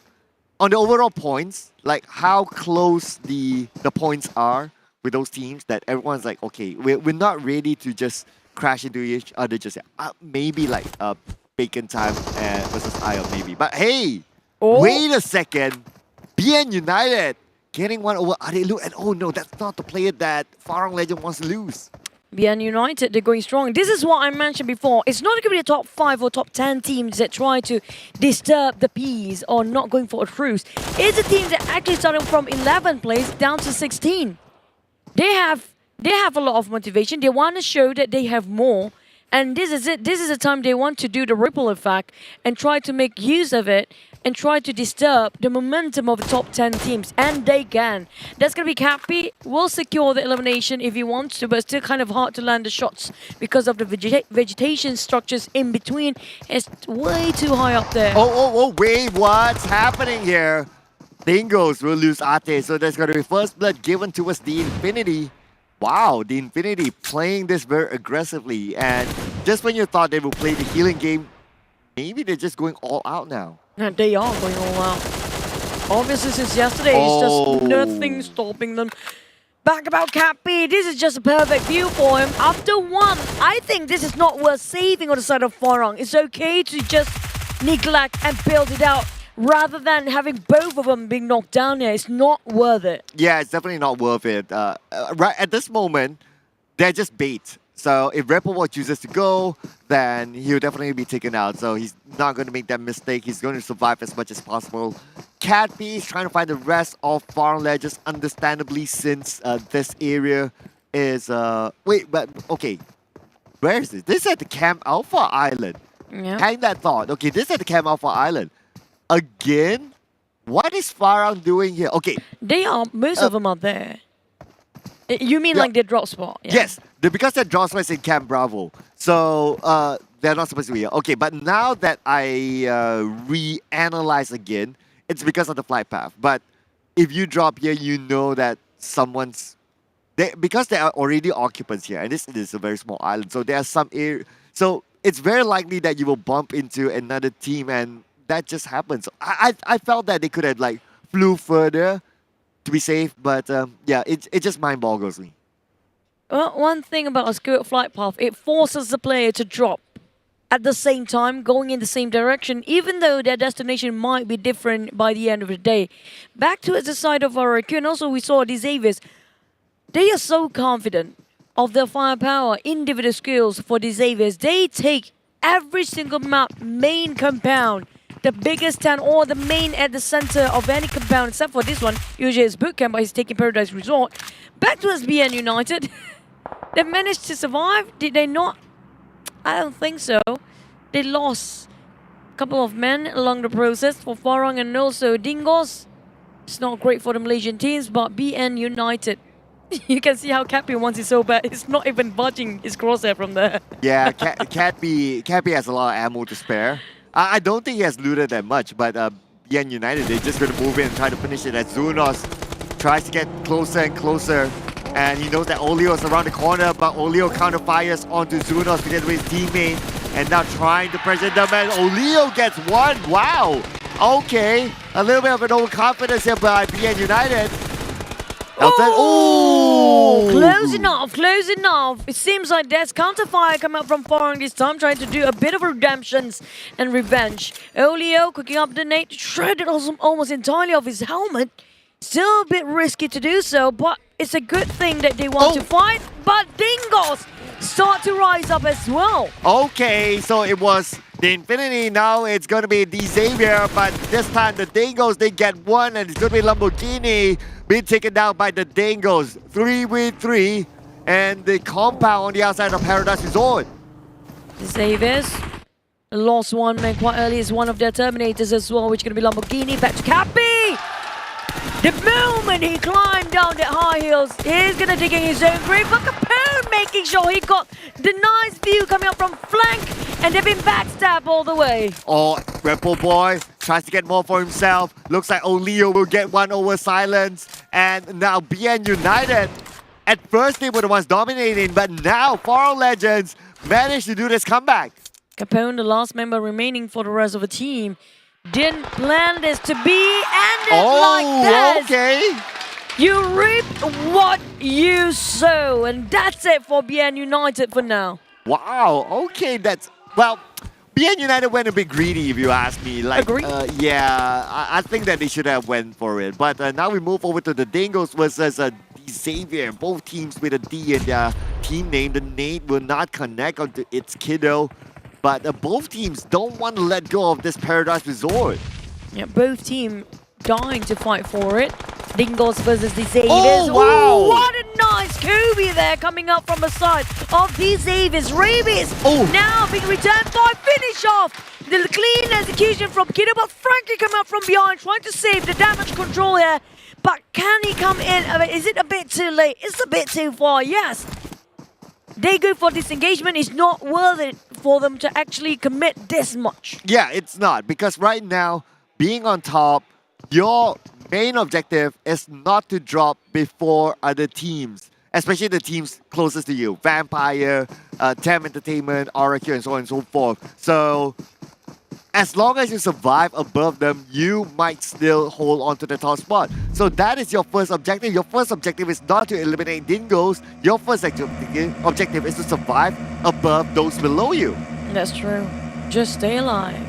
on the overall points, like how close the points are with those teams, that everyone's like, okay, we're not ready to just crash into each other just yet. Maybe like Bacon Time versus Ion maybe. But hey, wait a second. BN United getting one over Arelu, and oh no, that's not the player that FARANG Legend wants to lose. BN United, they're going strong. This is what I mentioned before. It's not going to be the top 5 or top 10 teams that try to disturb the peace or not going for a truce. It's a team that actually started from 11th place down to 16. They have a lot of motivation. They want to show that they have more. And this is it. This is the time they want to do the ripple effect and try to make use of it and try to disturb the momentum of the top 10 teams. And they can. That's going to be Cappy. Will secure the elimination if he wants to, but it's still kind of hard to land the shots because of the vegetation structures in between. It's way too high up there. Oh, wait, what's happening here? DINGOZ will lose Ate, so there's going to be first blood given towards the Infinity. Wow, the Infinity playing this very aggressively, and just when you thought they would play the healing game, maybe they're just going all out now. And they are going all out. Obviously, since yesterday, it's just nothing stopping them. Back about Cappy, this is just a perfect view for him. After one, I think this is not worth saving on the side of FARANG. It's okay to just neglect and build it out, rather than having both of them being knocked down here. It's not worth it. Yeah, it's definitely not worth it. Right at this moment, they're just bait. So if REBORN chooses to go, then he'll definitely be taken out. So he's not going to make that mistake. He's going to survive as much as possible. Catby is trying to find the rest of FARANG Legends, understandably, since this area is... Wait, but okay. Where is this? This is at the Camp Alpha Island. Yeah. Hang that thought. Okay, this is at the Camp Alpha Island. Again? What is FARANG doing here? Okay. They are, most of them are there. You mean like their drop spot? Yeah. Yes, because their drop spot is in Camp Bravo. So they're not supposed to be here. Okay, but now that I reanalyze again, it's because of the flight path. But if you drop here, you know that someone's... because there are already occupants here, and this is a very small island, so there are some area... So it's very likely that you will bump into another team, and that just happens. I felt that they could have like flew further to be safe, but yeah, it just mind boggles me. Well, one thing about a skewed flight path, it forces the player to drop at the same time, going in the same direction, even though their destination might be different by the end of the day. Back to the side of our queue, and also we saw DXAVIER. They are so confident of their firepower, individual skills for DXAVIER. They take every single map, main compound, the biggest 10 or the main at the center of any compound, except for this one. Usually it's Bootcamp, but he's taking Paradise Resort. Back to SBN United. They managed to survive. Did they not? I don't think so. they lost a couple of men along the process for Farang and also DINGOZ. It's not great for the Malaysian teams, but BN United. You can see how Cappy wants it so bad. It's not even budging his crosshair from there. Yeah, Cappy has a lot of ammo to spare. I don't think he has looted that much, but BN United, they're just going to move in and try to finish it as Zunos tries to get closer and closer. And he knows that Olio is around the corner, but Olio counter-fires onto Zunos together with his teammate. And now trying to pressure them, and Olio gets one. Wow. Okay. A little bit of an overconfidence here by BN United. Oh, close enough, close enough. It seems like there's counterfire coming up from Farang this time, trying to do a bit of redemptions and revenge. Olio cooking up the nade, shredded almost entirely off his helmet. Still a bit risky to do so, but it's a good thing that they want to fight. But DINGOZ start to rise up as well. Okay, so it was the Infinity, now it's going to be DXAVIER, but this time the DINGOZ, they get one, and it's going to be Lamborghini being taken down by the DINGOZ. 3v3, and the compound on the outside of Paradise Resort. DXAVIER lost one man quite early, is one of their Terminators as well, which is going to be Lamborghini. Back to Cappy! The moment he climbed down the high hills, he's going to dig in his own grave. But Capone making sure he got the nice view coming up from flank, and they've been backstabbed all the way. Oh, Rebel Boy tries to get more for himself. Looks like Olio will get one over Silence. And now BN United, at first they were the ones dominating, but now FARANG Legends managed to do this comeback. Capone, the last member remaining for the rest of the team, didn't plan this to be ended like this. Okay. You reap what you sow, and that's it for BN United for now. Wow, okay, that's... Well, BN United went a bit greedy, if you ask me. Like, yeah, I think that they should have went for it. But now we move over to the DINGOZ versus DXAVIER. Both teams with a D in their team name. The nade will not connect onto its kiddo. But both teams don't want to let go of this Paradise Resort. Yeah, both teams dying to fight for it. DINGOZ versus DXAVIER. Oh, wow! Ooh, what a nice Kobe there coming up from the side of DXAVIER. Rabies now being returned by finish off. The clean execution from Kiddo, but Frankie coming up from behind, trying to save the damage control here. But can he come in? I mean, is it a bit too late? It's a bit too far, yes. They go for disengagement. It's not worth it for them to actually commit this much. Yeah, it's not. Because right now, being on top, your main objective is not to drop before other teams. Especially the teams closest to you. Vampire, Tam Entertainment, Oracle, and so on and so forth. So, as long as you survive above them, you might still hold on to the top spot. So that is your first objective. Your first objective is not to eliminate DINGOZ. Your first objective is to survive above those below you. That's true. Just stay alive.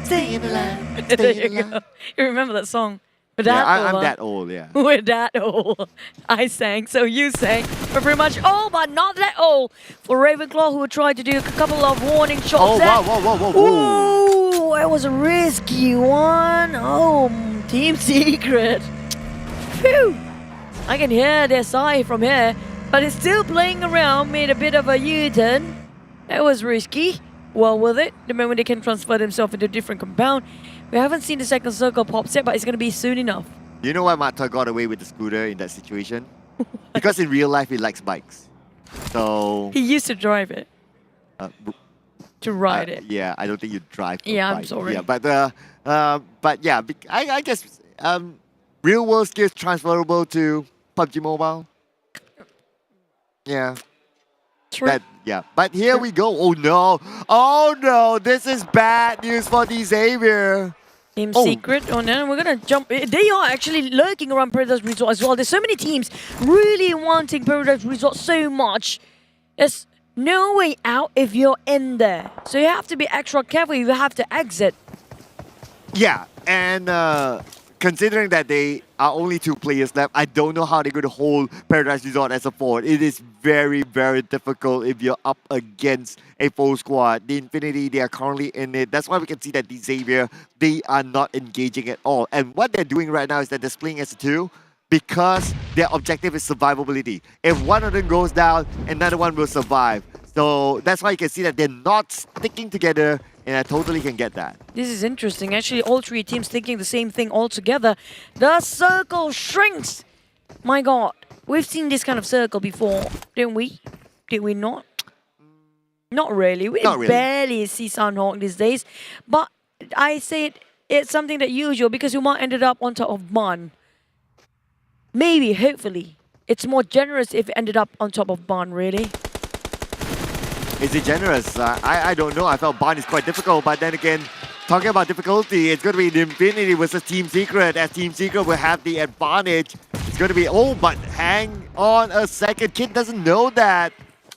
Staying alive. There you go. You remember that song? I'm that old, yeah. We're that old. I sang, so you sang. We're pretty much old, but not that old. For Ravenclaw, who tried to do a couple of warning shots. Oh, wow, whoa, whoa, whoa. Ooh, it was a risky one. Oh, Team Secret. Phew. I can hear their sigh from here, but it's still playing around, made a bit of a U-turn. That was risky. Well worth it. The moment they can transfer themselves into a different compound. We haven't seen the second circle pop set, but it's going to be soon enough. You know why Mata got away with the scooter in that situation? Because in real life, he likes bikes. So... He used to drive it. To ride it. Yeah, I don't think you drive a Yeah, bike. I'm sorry. Yeah, but yeah, I guess real world skills transferable to PUBG Mobile. Yeah. True. Yeah, but here we go. Oh no, this is bad news for DXAVIER. Team Secret, oh no, we're gonna jump. They are actually lurking around Paradise Resort as well. There's so many teams really wanting Paradise Resort so much. There's no way out if you're in there. So you have to be extra careful, you have to exit. Yeah, and considering that they are only 2 players left, I don't know how they're going to hold Paradise Resort as a forward. It is very, very difficult if you're up against a full squad. The Infinity, they are currently in it. That's why we can see that DXAVIER, they are not engaging at all. And what they're doing right now is that they're splitting as a 2 because their objective is survivability. If one of them goes down, another one will survive. So that's why you can see that they're not sticking together, and I totally can get that. This is interesting. Actually, all three teams thinking the same thing altogether. The circle shrinks. My God, we've seen this kind of circle before, didn't we? Did we not? Not really. We barely see Sunhawk these days. But I say it's something that usual because we might ended up on top of Ban. Maybe, hopefully. It's more generous if it ended up on top of Ban, really. Is it generous? I don't know. I felt Bond is quite difficult, but then again, talking about difficulty, it's going to be the Infinity versus Team Secret, as Team Secret will have the advantage. It's going to be, oh, but hang on a second. Kid doesn't know that.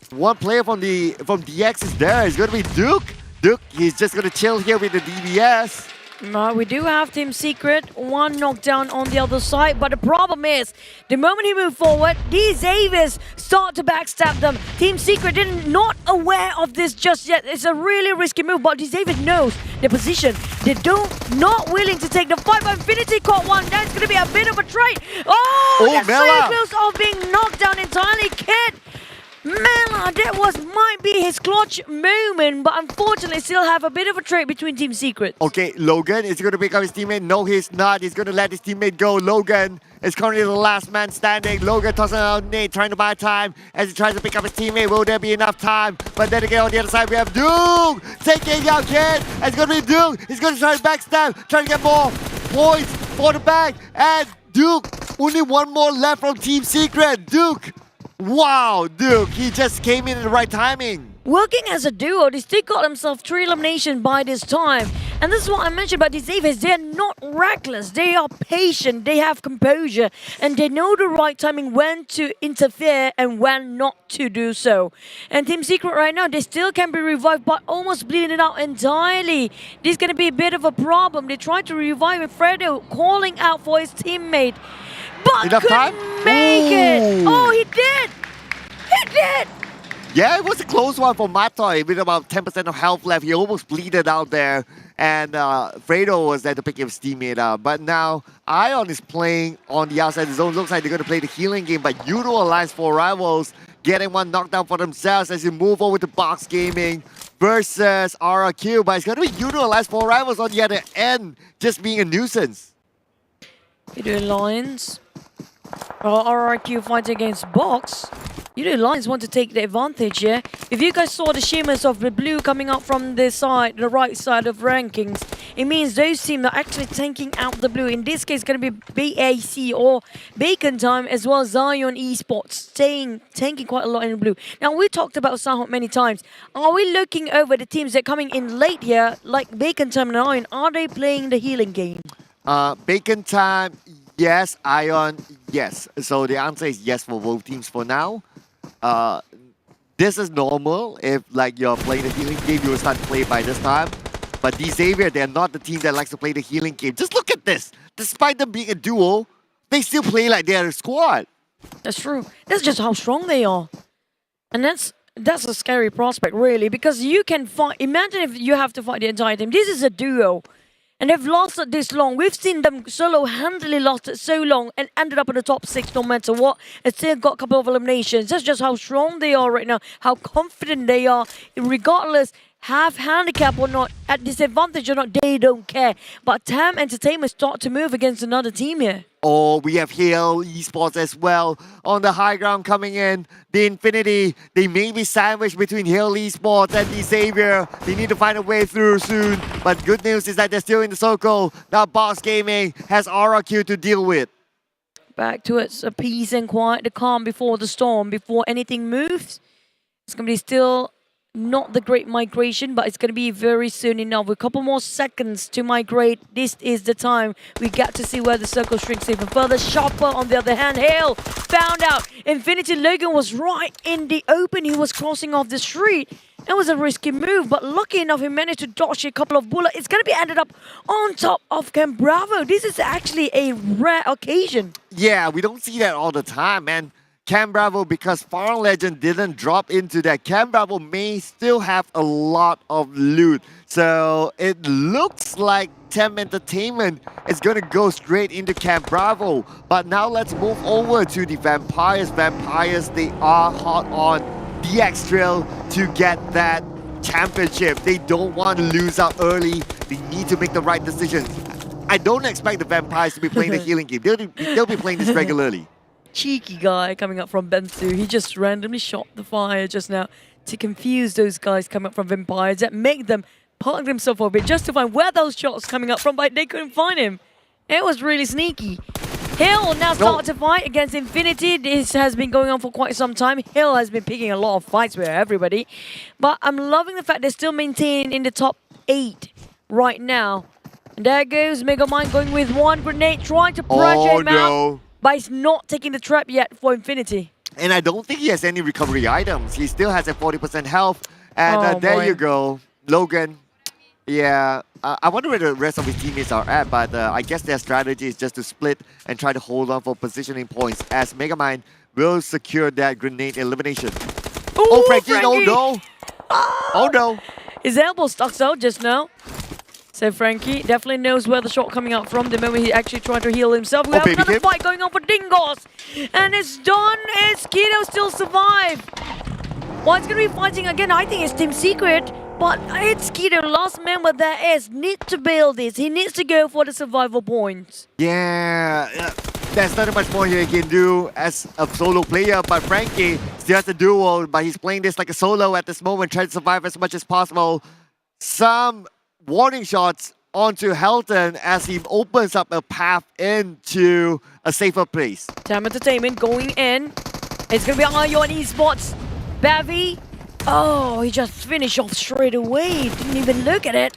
One player from DX is there. It's going to be Duke. Duke, he's just going to chill here with the DBS. We do have Team Secret, one knockdown on the other side, but the problem is, the moment he moved forward, DXAVIER start to backstab them. Team Secret not aware of this just yet. It's a really risky move, but DXAVIER knows their position. They not willing to take the fight, but Infinity caught one. That's going to be a bit of a trade. Oh, that's so close of being knocked down entirely, Kid. Mela, that might be his clutch moment, but unfortunately still have a bit of a trade between Team Secret. Okay, Logan is going to pick up his teammate. No, he's not. He's going to let his teammate go. Logan is currently the last man standing. Logan tossing out Nate, trying to buy time as he tries to pick up his teammate. Will there be enough time? But then again, on the other side, we have Duke taking out Kid. It's going to be Duke. He's going to try to backstab, trying to get more points for the bag. And Duke, only one more left from Team Secret. Duke. Wow, Duke, he just came in at the right timing. Working as a duo, they still got themselves 3 eliminations by this time. And this is what I mentioned about these DXAVIER. They're not reckless. They are patient. They have composure. And they know the right timing when to interfere and when not to do so. And Team Secret right now, they still can be revived, but almost bleeding it out entirely. This is going to be a bit of a problem. They tried to revive with Fredo calling out for his teammate. But couldn't make it. Oh, he did. He did. Yeah, it was a close one for Matoy with about 10% of health left. He almost bleeded out there. And Fredo was there to pick his teammate up. But now, Ion is playing on the outside of the zone. Looks like they're going to play the healing game. But YOODO Alliance for Rivals getting one knockdown for themselves as they move over to Box Gaming versus RRQ. But it's going to be YOODO Alliance for Rivals on the other end, just being a nuisance. YOODO Alliance. RRQ fights against Box. YOODO Alliance want to take the advantage here. If you guys saw the shimmers of the blue coming out from the side, the right side of rankings, it means those teams are actually tanking out the blue. In this case, it's going to be BAC or Bacon Time as well as Zion Esports, tanking quite a lot in the blue. Now, we talked about Sunhawk many times. Are we looking over the teams that are coming in late here, like Bacon Time and Ion? Are they playing the healing game? Bacon Time, yes. Ion, yes. So the answer is yes for both teams for now. This is normal. If like you're playing the healing game, you will start to play by this time. But DXAVIER, they're not the team that likes to play the healing game. Just look at this. Despite them being a duo, they still play like they're a squad. That's true. That's just how strong they are. And that's a scary prospect, really, because you can fight. Imagine if you have to fight the entire team. This is a duo. And they've lost it this long. We've seen them solo-handedly lost it so long and ended up in the top 6 no matter what. And still got a couple of eliminations. That's just how strong they are right now. How confident they are. Regardless, have handicap or not, at disadvantage or not, they don't care. But TAM Entertainment start to move against another team here. Oh, we have Hill Esports as well on the high ground coming in. The Infinity, they may be sandwiched between Hill Esports and DXAVIER. They need to find a way through soon. But good news is that they're still in the circle. Now Box Gaming has RRQ to deal with. Back to it, a peace and quiet, the calm before the storm, before anything moves. It's going to be still not the great migration, but it's going to be very soon enough. With a couple more seconds to migrate, this is the time we got to see where the circle shrinks even further. Chopper, on the other hand, Hale found out Infinity Logan was right in the open. He was crossing off the street. It was a risky move, but lucky enough, he managed to dodge a couple of bullets. It's going to be ended up on top of Camp Bravo. This is actually a rare occasion. Yeah, we don't see that all the time, man. Cam Bravo, because FARANG Legend didn't drop into that, Cam Bravo may still have a lot of loot. So it looks like TAM Entertainment is going to go straight into Camp Bravo. But now let's move over to the Vampires. Vampires, they are hot on DX Trail to get that championship. They don't want to lose out early. They need to make the right decisions. I don't expect the Vampires to be playing the healing game. They'll be playing this regularly. Cheeky guy coming up from Bensu. He just randomly shot the fire just now to confuse those guys coming up from Vampires that make them park themselves for a bit just to find where those shots coming up from, but they couldn't find him. It was really sneaky. Hill now starts to fight against Infinity. This has been going on for quite some time. Hill has been picking a lot of fights with everybody. But I'm loving the fact they're still maintained in the top 8 right now. And there goes Megamind going with one grenade, trying to pressure him out. But he's not taking the trap yet for Infinity. And I don't think he has any recovery items. He still has a 40% health. And there you go. Logan. Yeah, I wonder where the rest of his teammates are at, but I guess their strategy is just to split and try to hold on for positioning points as Megamind will secure that grenade elimination. Ooh, oh, Frankie, oh no! Oh no! His elbow stuck out just now. So Frankie definitely knows where the shot coming out from the moment he actually tried to heal himself. We have another fight going on for DINGOZ. And it's done. Is Kido still survive? Well, it's going to be fighting again. I think it's Team Secret. But it's Kido, last member there is. Need to build this. He needs to go for the survival points. Yeah, there's not much more he can do as a solo player. But Frankie still has a duo, but he's playing this like a solo at this moment, trying to survive as much as possible. Some warning shots onto Helton as he opens up a path into a safer place. Tam Entertainment going in. It's going to be Ion Esports. Bavy. Oh, he just finished off straight away. Didn't even look at it.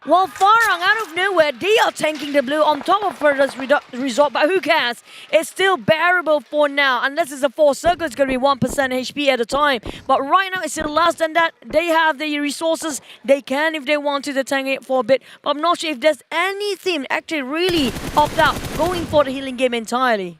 While Farang, out of nowhere, they are tanking the blue on top of Furthest Resort, but who cares? It's still bearable for now. Unless it's a 4 circle, it's going to be 1% HP at a time. But right now, it's still less than that. They have the resources. They can, if they want to tank it for a bit. But I'm not sure if there's any team actually really opt out, going for the healing game entirely.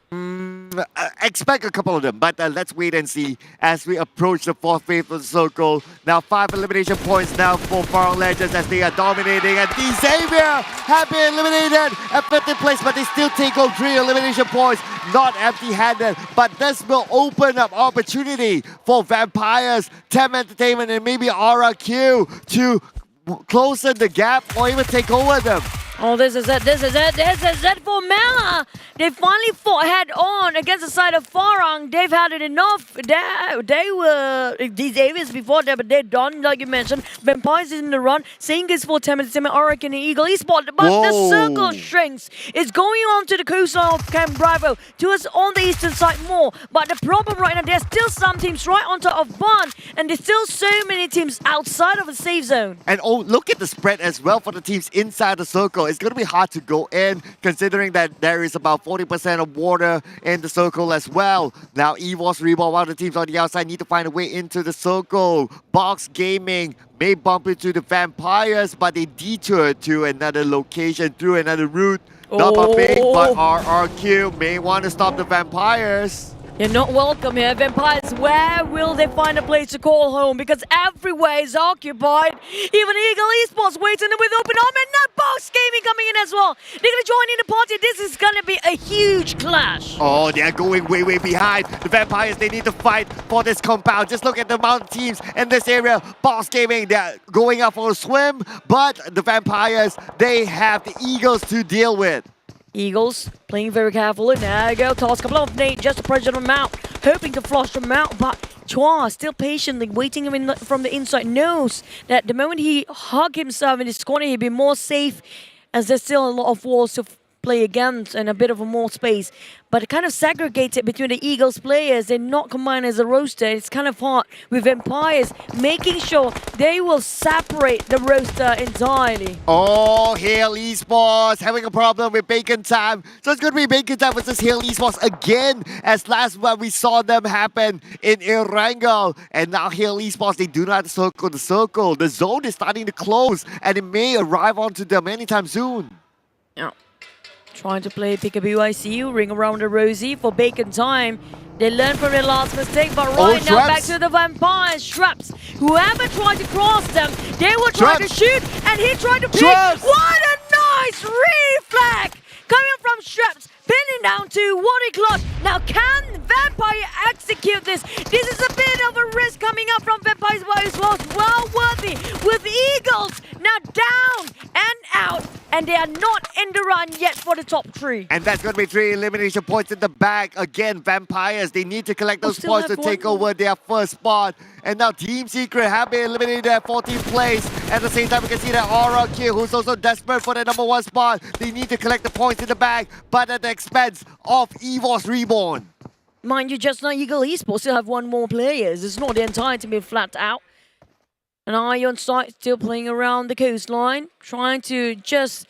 Expect a couple of them, but let's wait and see as we approach the 4th phase of the circle. Now 5 elimination points now for FARANG Legends as they are dominating, and DXAVIER have been eliminated at 5th place, but they still take home 3 elimination points, not empty-handed. But this will open up opportunity for Vampires, Tem Entertainment, and maybe RRQ to closen the gap or even take over them. Oh, this is it, this is it, this is it for Mela! They finally fought head-on against the side of Farang. They've had it enough. They were DXAVIER before that, but they're done, like you mentioned. Vampires is in the run. Same goes for Tem Entertainment, Rakan, and Eagle Esports. But the circle shrinks. It's going on to the coastline of Camp Bravo, to us on the eastern side more. But the problem right now, there's still some teams right on top of Bond, and there's still so many teams outside of the safe zone. And oh, look at the spread as well for the teams inside the circle. It's going to be hard to go in, considering that there is about 40% of water in the circle as well. Now, EVOS, REBORN, one of the teams on the outside need to find a way into the circle. Box Gaming may bump into the Vampires, but they detour to another location through another route. Not bumping, but RRQ may want to stop the Vampires. You're not welcome here, Vampires. Where will they find a place to call home? Because everywhere is occupied. Even Eagle Esports waiting with open arms, and now Box Gaming coming in as well. They're going to join in the party. This is going to be a huge clash. Oh, they're going way, way behind. The Vampires, they need to fight for this compound. Just look at the amount of teams in this area. Box Gaming, they're going out for a swim, but the Vampires, they have the Eagles to deal with. Eagles playing very carefully. There you go. Toss a couple of nades just to pressure them out. Hoping to flush them out. But Chua still patiently waiting him from the inside. Knows that the moment he hug himself in his corner, he'll be more safe, as there's still a lot of walls to play against and a bit of a more space. But it kind of segregates it between the Eagles players. They're not combined as a roster. It's kind of hard with Vampires making sure they will separate the roster entirely. Oh, Hail Esports having a problem with Bacon Time. So it's going to be Bacon Time versus Hail Esports again, as last one we saw them happen in Erangel. And now Hail Esports, they do not circle the circle. The zone is starting to close, and it may arrive onto them anytime soon. Yeah. Trying to play peekaboo, I see you. Ring around the rosy for Bacon Time. They learned from their last mistake, but right now back to the Vampires. Straps. Whoever tried to cross them, they will try to shoot, and he tried to pick. What a nice reflex! Coming from Straps, pinning down to Water Clutch. Now, can Vampire execute this? This is a bit of a risk coming and they are not in the run yet for the top 3. And that's going to be 3 elimination points in the bag. Again, Vampires, they need to collect those still points to have take one. over their first spot. And now Team Secret have been eliminated at 14th place. At the same time, we can see that RRQ, who's also desperate for the number 1 spot. They need to collect the points in the bag, but at the expense of EVOS Reborn. Mind you, just now Eagle Esports still have 1 more players. It's not the entire team being flat out. And Ion side still playing around the coastline, trying to just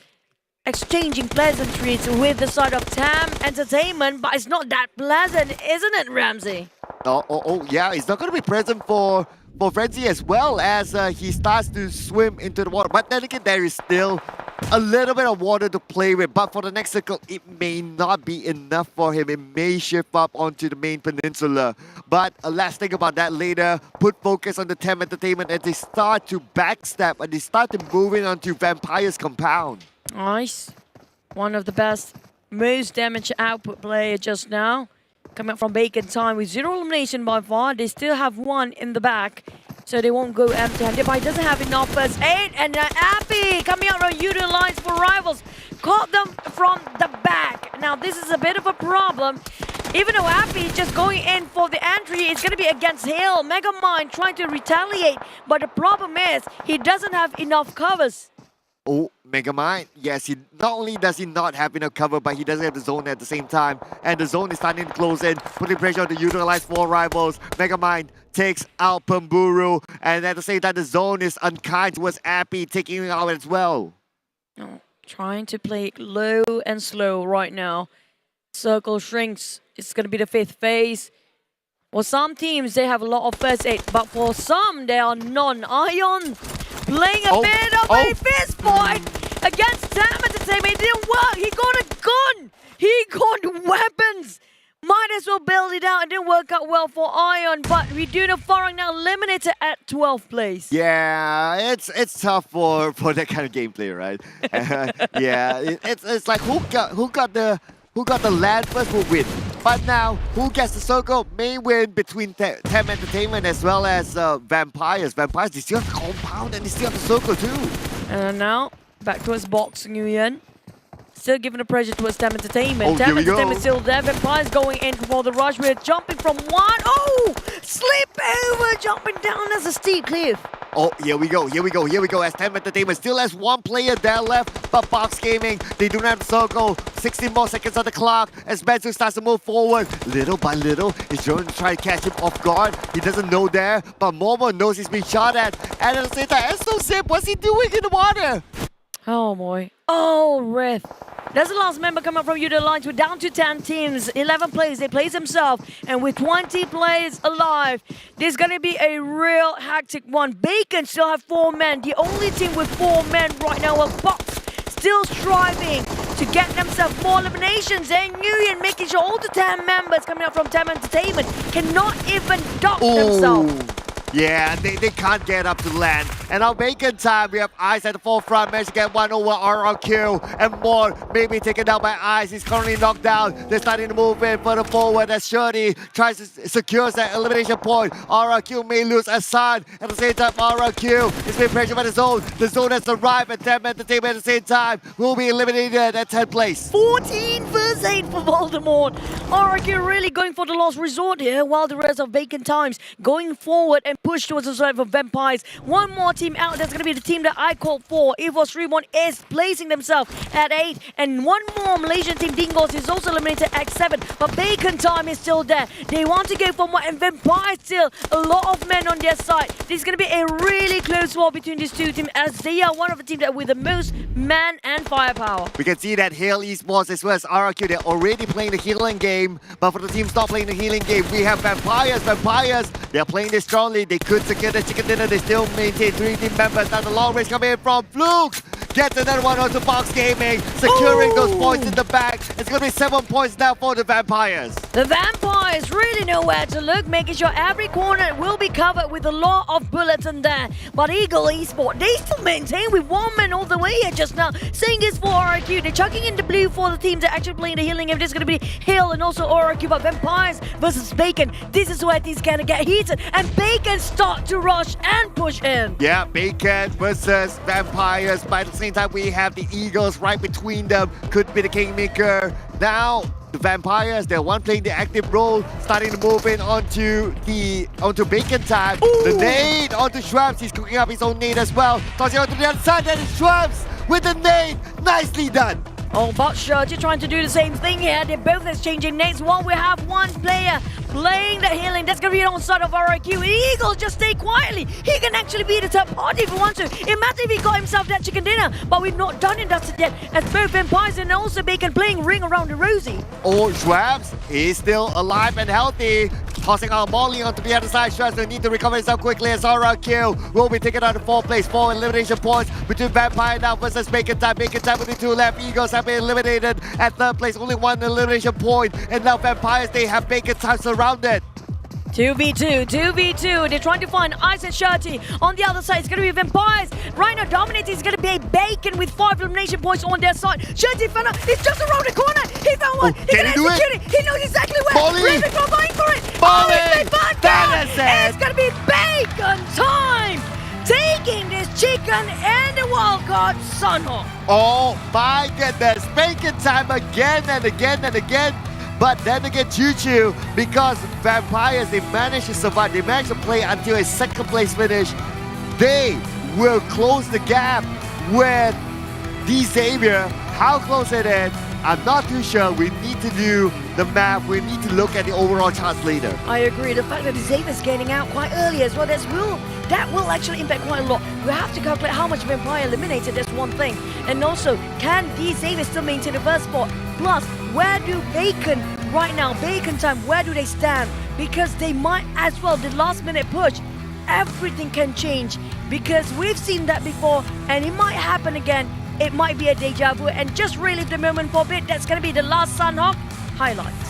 exchanging pleasantries with the side of TAM Entertainment, but it's not that pleasant, isn't it, Ramsey? Oh, yeah, it's not going to be present for Frenzy as well as he starts to swim into the water. But then again, there is still a little bit of water to play with. But for the next circle, it may not be enough for him. It may shift up onto the main peninsula. But let's think about that later. Put focus on the TAM Entertainment as they start to backstep and they start to move in onto Vampire's compound. Nice. One of the best, most damage output player just now. Coming up from Bacon Time with 0 elimination by far. They still have 1 in the back, so they won't go empty-handed. But he doesn't have enough first aid. And Appy coming out from YOODO Alliance for Rivals. Caught them from the back. Now this is a bit of a problem. Even though Appy is just going in for the entry, it's going to be against Hill. Megamind trying to retaliate. But the problem is, he doesn't have enough covers. Oh, Megamind, yes, he not only does he not have enough cover, but he doesn't have the zone at the same time. And the zone is starting to close in, putting pressure on the utilized 4 rivals. Megamind takes out Pamburu, and at the same time, the zone is unkind towards Appy, taking him out as well. Oh, trying to play low and slow right now. Circle shrinks. It's going to be the 5th phase. For some teams, they have a lot of first aid, but for some, they are non-ion. Playing a bit of a fist fight against TAM Entertainment. It didn't work. He got a gun. He got weapons. Might as well build it out. It didn't work out well for Ion, but we do know FARANG now eliminated at 12th place. Yeah, it's tough for that kind of gameplay, right? Yeah, it's like who got the land first will win. But now, who gets the circle may win between TAM Entertainment as well as Vampires. Vampires, they still have the compound and they still have the circle too. And now, back towards boxing again. Still giving the pressure towards TAM Entertainment. Oh, TAM Entertainment still there. Vampires going in for the rush. We're jumping from 1. Oh! Slip over, jumping down as a steep cliff. Oh, here we go. As TAM Entertainment still has 1 player there left, but Box Gaming, they do not have the circle. 16 more seconds on the clock as Bensu starts to move forward. Little by little, he's trying to try to catch him off guard. He doesn't know there, but Momo knows he's being shot at. And at the same time, Zip, what's he doing in the water? Oh boy. Oh, Riff. That's the last member coming up from YOODO Alliance. We're down to 10 teams, 11 players. They plays himself, and with 20 players alive, there's going to be a real hectic one. Bacon still have 4 men. The only team with 4 men right now are Box, still striving to get themselves more eliminations. And Nguyen making sure all the 10 members coming up from TAM Entertainment cannot even duck themselves. Yeah, they can't get up to land. And now Bacon Time, we have Ice at the forefront, managed to get 1 over RRQ. And more maybe taken down by Ice. He's currently knocked down. They're starting to move in further forward as Shirley tries to secure that elimination point. RRQ may lose Assad. At the same time, RRQ is being pressured by the zone. The zone has arrived at TAM Entertainment at the same time. Will be eliminated at 10th place. 14 first aid for Voldemort. RRQ really going for the last resort here, while the rest of Vacant Times going forward and push towards the side of Vampires. 1 more team out. That's going to be the team that I called for. EVOS REBORN is placing themselves at 8. And 1 more Malaysian team, DINGOZ, is also eliminated at 7. But Bacon Time is still there. They want to go for more. And Vampires still a lot of men on their side. This is going to be a really close war between these 2 teams, as they are one of the teams that with the most man and firepower. We can see that Hill Esports as well as RRQ, they're already playing the healing game. But for the teams not playing the healing game, we have Vampires. Vampires, they're playing this strongly. They could secure the chicken dinner. They still maintain 3 team members. Now the long range coming in from Fluke. Gets another one onto Box Gaming. Securing those points in the back. It's going to be 7 points now for the Vampires. The Vampires Vampires really know where to look, making sure every corner will be covered with a lot of bullets in there. But Eagle Esports, they still maintain with one man all the way here just now. Saying it's for RRQ, they're chucking in the blue for the teams that actually playing the healing. If it's going to be Hill and also RRQ, but Vampires versus Bacon, this is where things going to get heated. And Bacon start to rush and push in. Yeah, Bacon versus Vampires. But at the same time, we have the Eagles right between them. Could be the Kingmaker. Now, the Vampires, they're one playing the active role, starting to move in onto Bacon time. Ooh. The nade onto Schwabs. He's cooking up his own nade as well. Tossing onto the other side, and it's Schwabs with the nade. Nicely done. Oh, but Shurji trying to do the same thing here. They're both exchanging nades. While we have one player playing the healing. That's going to be on side of RRQ. Eagles just stay quietly. He can actually be the third party if he wants to. Imagine if he got himself that chicken dinner. But we've not done it dusted yet. As both Vampires and also Bacon playing ring around the Rosie. Oh, Schwabs is still alive and healthy. Tossing out Molly onto the other side. Schwabs will need to recover himself quickly as RRQ will be taken out of 4th place. 4 elimination points between Vampire now versus Bacon time. Bacon time with the 2 left. Eagles have been eliminated at 3rd place. Only 1 elimination point. And now Vampires, they have Bacon time surrounded. 2v2. They're trying to find Ice and Shirty. On the other side, it's going to be Vampires. Right now, dominating is going to be Bacon with 5 elimination points on their side. Shirty found out. He's just around the corner. He found one. He can execute it. He knows exactly where. Ravenclaw going for it. It's going to be Bacon time. Taking this chicken and the wildcard Sunhawk. Oh my goodness. Bacon time again and again and again. But then again, Choo-Choo, because Vampires, they managed to survive. They managed to play until a 2nd place finish. They will close the gap with DXAVIER. How close it is, I'm not too sure. We need to do the math. We need to look at the overall chance later. I agree. The fact that DXAVIER's getting out quite early as well, that will actually impact quite a lot. We have to calculate how much Vampire eliminated, that's one thing. And also, can DXAVIER still maintain the first spot? Plus, where do Bacon, right now, Bacon time, where do they stand? Because they might as well, the last minute push, everything can change. Because we've seen that before, and it might happen again. It might be a deja vu, and just relive the moment for a bit. That's going to be the last Sunhawk highlights.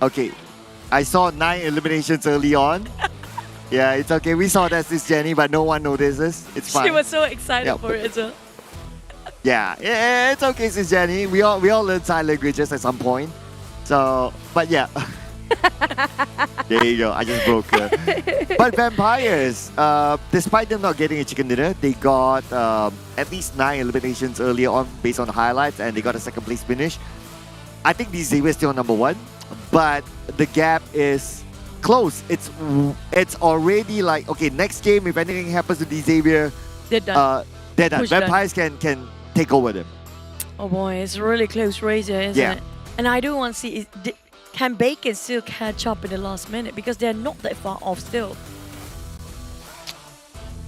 Okay, I saw 9 eliminations early on. Yeah, it's okay. We saw that, Sis Jenny, but no one notices. It's fine. She was so excited for it as well. Yeah, it's okay, Sis Jenny. We all learn sign languages at some point. So, but yeah. There you go. I just broke her. But Vampires, despite them not getting a chicken dinner, they got at least 9 eliminations earlier on based on the highlights, and they got a 2nd place finish. I think DXAVIER is still number 1, but the gap is close. It's already like, okay, next game, if anything happens to DXAVIER, they're done. They're done. Vampires can take over them. Oh boy, it's a really close race here, isn't it? And I do want to see, can Bacon still catch up in the last minute? Because they're not that far off still.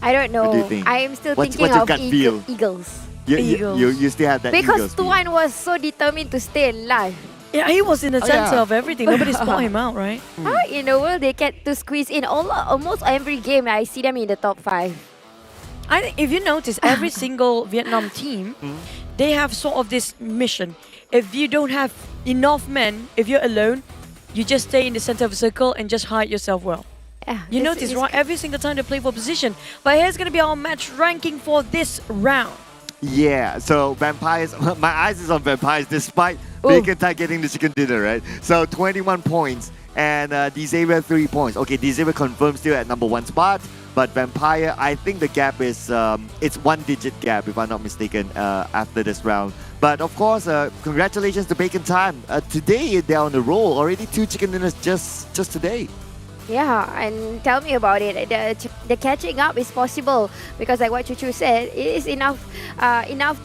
I don't know. What do you think? I am still What's thinking your of gut feel? Eagles. You still have that Because Eagles feel. Tuan was so determined to stay alive. Yeah, he was in the center yeah. of everything. Nobody spot him out, right? How in the world they get to squeeze in almost every game? I see them in the top 5. I think if you notice, every single Vietnam team, they have sort of this mission. If you don't have enough men, if you're alone, you just stay in the center of the circle and just hide yourself well. Yeah, You notice, right? Every single time they play for position. But here's going to be our match ranking for this round. Yeah, so Vampires, my eyes is on Vampires despite Bacon Thai getting the chicken dinner, right? So 21 points and DXAVIER 3 points. Okay, DXAVIER confirmed still at number 1 spot, but Vampire, I think the gap is, it's 1-digit gap if I'm not mistaken after this round. But of course, congratulations to Bacon Time. Today they're on the roll, already 2 chicken dinners just today. Yeah, and tell me about it. The catching up is possible because, like what Chuchu said, it is enough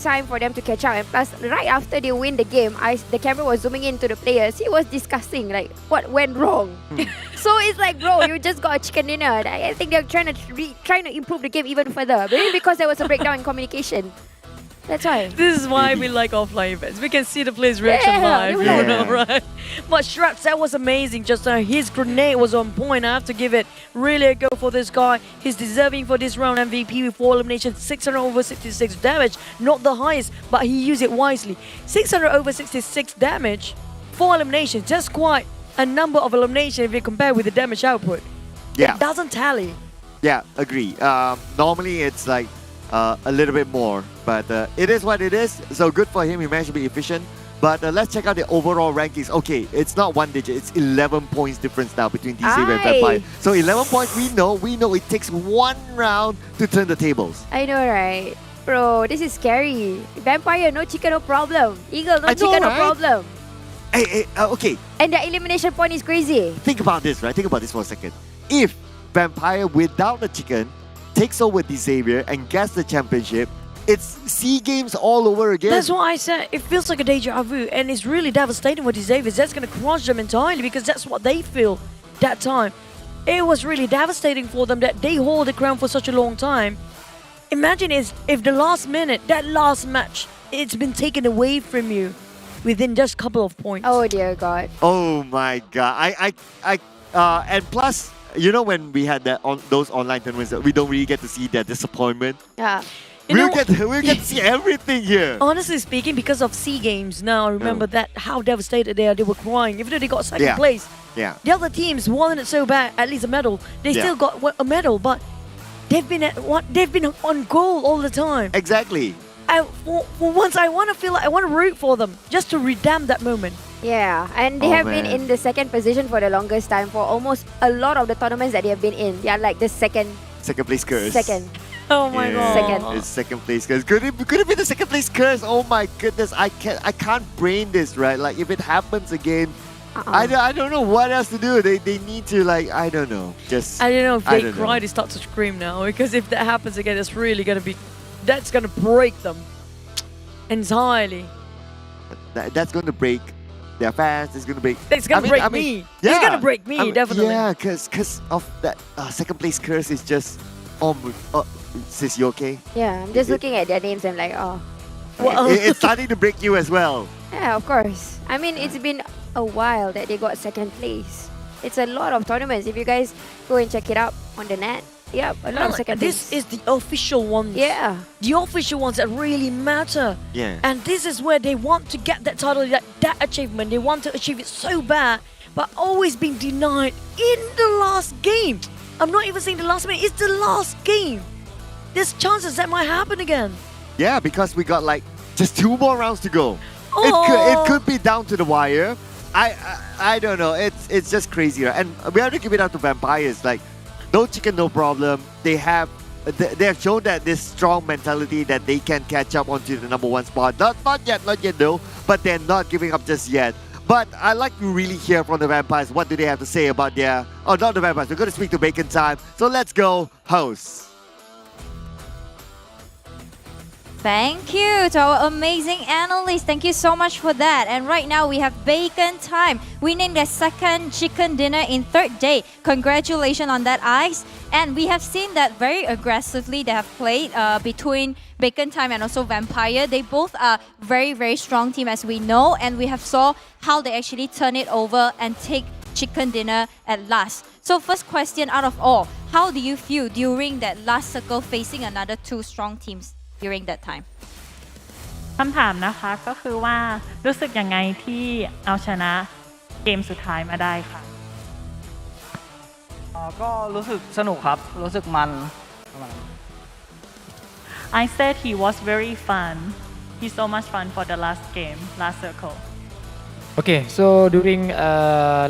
time for them to catch up. And plus, right after they win the game, the camera was zooming into the players. He was discussing like what went wrong. So it's like, bro, you just got a chicken dinner. I think they're trying to improve the game even further. Maybe because there was a breakdown in communication. That's why. This is why we like offline events. We can see the players' reaction live. You know, right? But Shrats, that was amazing. Just his grenade was on point. I have to give it really a go for this guy. He's deserving for this round MVP with 4 eliminations, 600 over 66 damage. Not the highest, but he used it wisely. 600 over 66 damage, 4 eliminations. Just quite a number of eliminations if you compare with the damage output. Yeah. It doesn't tally. Yeah, agree. Normally it's like a little bit more, but it is what it is. So good for him. He managed to be efficient. But let's check out the overall rankings. Okay, it's not 1 digit. It's 11 points difference now between DXAVIER and Vampire. So 11 points. We know it takes 1 round to turn the tables. I know, right? Bro, this is scary. Vampire, no chicken, no problem. Eagle, no chicken, no problem. Hey, okay. And the elimination point is crazy. Think about this, right? Think about this for a second. If Vampire without the chicken takes over DXAVIER and gets the championship, it's SEA Games all over again. That's what I said. It feels like a deja vu, and it's really devastating for DXAVIER. That's going to crush them entirely because that's what they feel that time. It was really devastating for them that they hold the crown for such a long time. Imagine if the last minute, that last match, it's been taken away from you within just a couple of points. Oh dear God. Oh my God. And plus, you know when we had those online tournaments, we don't really get to see their disappointment. Yeah. We'll get to see everything here. Honestly speaking, because of SEA Games now, I remember that how devastated they are. They were crying, even though they got second place. Yeah. The other teams wanted it so bad, at least a medal. They still got a medal, but they've been on goal all the time. Exactly. For once, I want to feel like I want to root for them just to redeem that moment. Yeah, and they have been in the second position for the longest time for almost a lot of the tournaments that they have been in. They are like the second place curse. Second. Oh my God. Second. It's second place curse. Could it be the second place curse? Oh my goodness, I can't brain this, right? Like if it happens again, I don't know what else to do. They need to I don't know. I don't know if they cry, they start to scream now, because if that happens again, it's really that's gonna break them entirely. That's gonna break their fans. It's gonna break. It's gonna break me. Yeah, it's gonna break me, definitely. Yeah, because of that second place curse is just. Sis, you okay? Yeah, I'm just looking at their names and like, oh. It's starting to break you as well. Yeah, of course. I mean, it's been a while that they got second place. It's a lot of tournaments. If you guys go and check it out on the net, yeah, a lot of second place. This is the official ones. Yeah. The official ones that really matter. Yeah. And this is where they want to get that title, that achievement. They want to achieve it so bad, but always being denied in the last game. I'm not even saying the last minute, it's the last game. There's chances that might happen again. Yeah, because we got just 2 more rounds to go. It could be down to the wire. I don't know. It's just crazy. Right? And we have to give it up to Vampires. No chicken, no problem. They have shown that this strong mentality that they can catch up onto the number 1 spot. Not yet though. But they're not giving up just yet. But I'd like to really hear from the Vampires. What do they have to say about their... Oh, not the Vampires. We're going to speak to Bacon Time. So let's go, host. Thank you to our amazing analysts. Thank you so much for that. And right now we have Bacon Time winning their second chicken dinner in third day. Congratulations on that, Ice. And we have seen that very aggressively they have played between Bacon Time and also Vampire. They both are very, very strong team as we know. And we have saw how they actually turn it over and take chicken dinner at last. So first question out of all, how do you feel during that last circle facing another two strong teams during that time? คำถามนะคะก็คือว่ารู้สึกยังไงที่เอาชนะเกมสุดท้ายมาได้ค่ะก็รู้สึกสนุกครับรู้สึกมัน I said he was very fun. He's so much fun for the last game, last circle. Okay, so during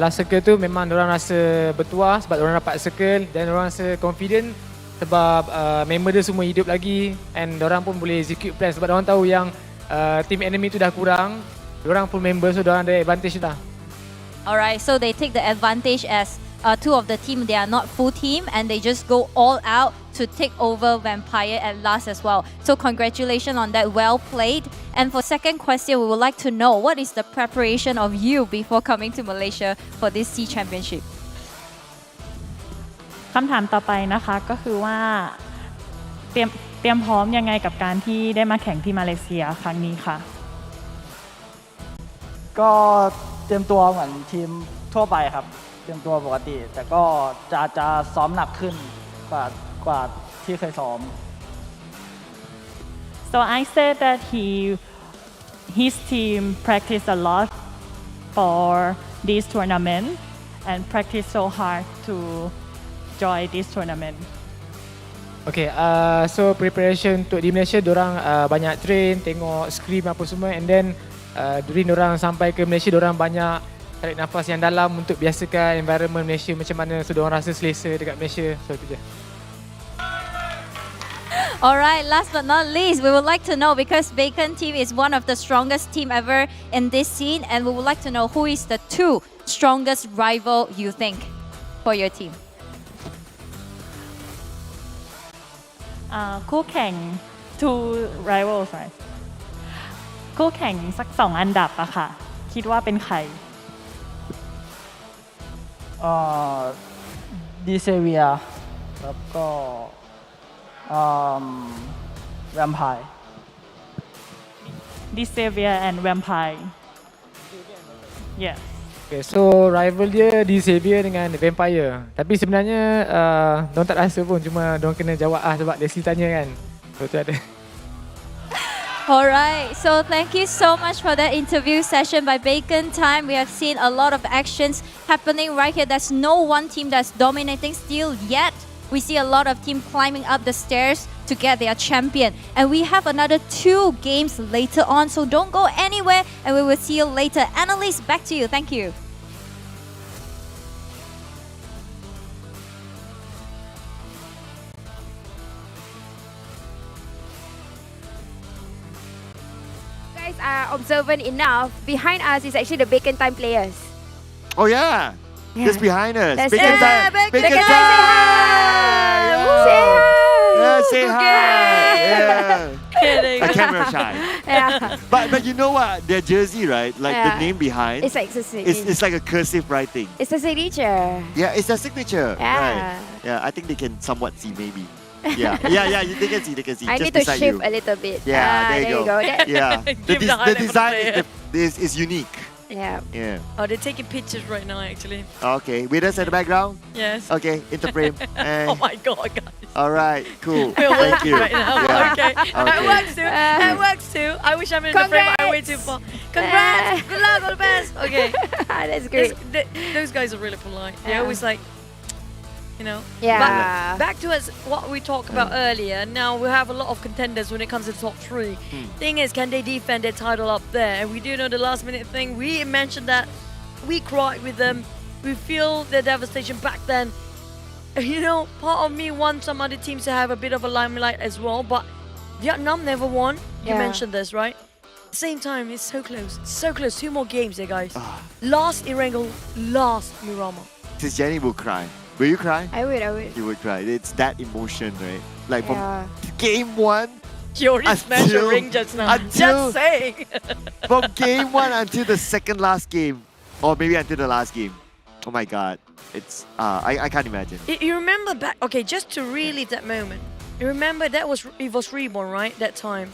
last circle tu memang orang rasa bertuah sebab orang dapat circle dan orang rasa confident sebab member dia semua hidup lagi and orang pun boleh execute plan sebab orang tahu yang team enemy tu dah kurang, orang pun member so orang ada advantage lah. Alright, so they take the advantage as two of the team, they are not full team and they just go all out to take over Vampire at last as well. So congratulations on that, well played. And for second question, we would like to know what is the preparation of you before coming to Malaysia for this SEA Championship? คำถามต่อไปนะคะก็คือว่าเตรียมพร้อมยังไงกับการที่ได้มาแข่งที่มาเลเซียครั้งนี้ค่ะ ก็เตรียมตัวเหมือนทีมทั่วไปครับเตรียมตัวปกติแต่ก็จะซ้อมหนักขึ้นกว่าที่เคยซ้อม So I said that his team practiced a lot for this tournament and practiced so hard to join this tournament. Okay, so preparation untuk di Malaysia, diorang banyak train, tengok scrim apa semua and then during diorang sampai ke Malaysia, diorang banyak tarik nafas yang dalam untuk biasakan environment Malaysia macam mana so diorang rasa selesa dekat Malaysia. So itu je. Alright, last but not least, we would like to know because Bacon team is one of the strongest team ever in this scene and we would like to know who is the two strongest rival you think for your team. คู่แข่ง two rivals right คู่แข่งสัก2อันดับอะค่ะคิดว่าเป็นใครDXAVIER แล้วก็Vampire DXAVIER and Vampire yes Okay, so rival dia DXAVIER dengan Vampire. Tapi sebenarnya diorang tak rasa pun, cuma diorang kena jawab sebab dia tanya kan. So tu ada. Alright, so thank you so much for that interview session by Bacon Time. We have seen a lot of actions happening right here. There's no one team that's dominating still yet. We see a lot of teams climbing up the stairs to get their champion. And we have another 2 games later on, so don't go anywhere and we will see you later. Annalise, back to you. Thank you. Guys are observant enough. Behind us is actually the Bacon Time players. Oh yeah. Just behind us. That's Bacon time. Bacon Bacon time. Say hi. Yeah. Kidding. A camera shy. Yeah. But you know what? Their jersey, right? Like the name behind. It's like it's like a cursive writing. It's a signature. Yeah, it's a signature. Yeah. Right. Yeah, I think they can somewhat see maybe. Yeah, they can see. I just need to beside shift you. a little bit. Yeah, there you go. That- Yeah, the design is unique. Yeah. Yeah. Oh, they're taking pictures right now, actually. Okay, with us at the background? Yes. Okay, into frame. Oh my god, guys. Alright, cool. We're Thank working you. right now. Yeah. Okay. That works too. That works too. I wish I'm in the frame, but I'm way too far. Congrats. Good luck, all the best. Okay. That's great. Those guys are really polite. They're always like, you know. Yeah. But back to us, what we talked about earlier. Now we have a lot of contenders when it comes to the top 3. Thing is, can they defend their title up there? And we do know the last minute thing. We mentioned that we cried with them. We feel their devastation back then. You know, part of me wants some other teams to have a bit of a limelight as well. But Vietnam never won. You mentioned this, right? Same time, it's so close. So close. 2 more games there, guys. Last Erangel, last Miramar. Since Jenny will cry. Will you cry? I would. You would cry. It's that emotion, right? Like from game 1 Jory smashed a ring just now. Just saying. From game 1 until the second last game, or maybe until the last game. Oh my god, it's I can't imagine. You remember back? Okay, just to relive that moment. You remember that was EVOS REBORN, right? That time.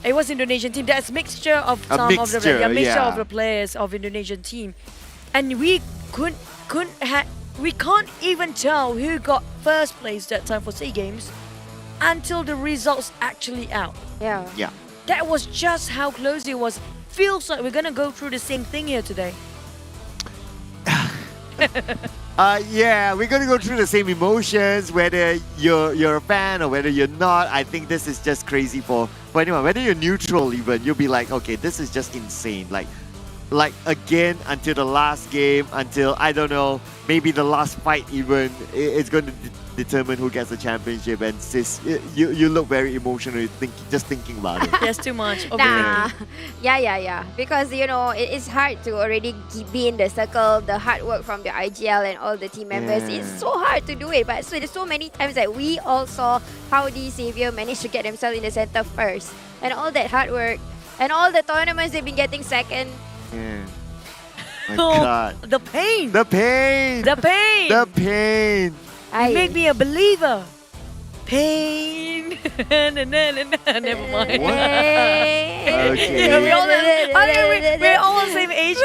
It was Indonesian team. That's mixture of of the players of Indonesian team, and we can't even tell who got first place that time for SEA Games until the results actually out. Yeah. Yeah. That was just how close it was. Feels like we're gonna go through the same thing here today. Yeah, we're gonna go through the same emotions, whether you're a fan or whether you're not. I think this is just crazy for anyone. Whether you're neutral even, you'll be like, okay, this is just insane. Like again, until the last game, until, I don't know, maybe the last fight even, it's going to determine who gets the championship. And sis, you look very emotional just thinking about it. That's too much. Nah. Yeah. Because, you know, it's hard to already be in the circle, the hard work from the IGL and all the team members. Yeah. It's so hard to do it. But so there's so many times that we all saw how DXAVIER managed to get themselves in the center first. And all that hard work. And all the tournaments they've been getting second. Yeah. My God. The pain. The pain. The pain. The pain. You make me a believer. Pain. Never mind. Okay. Yeah, we're all the same age.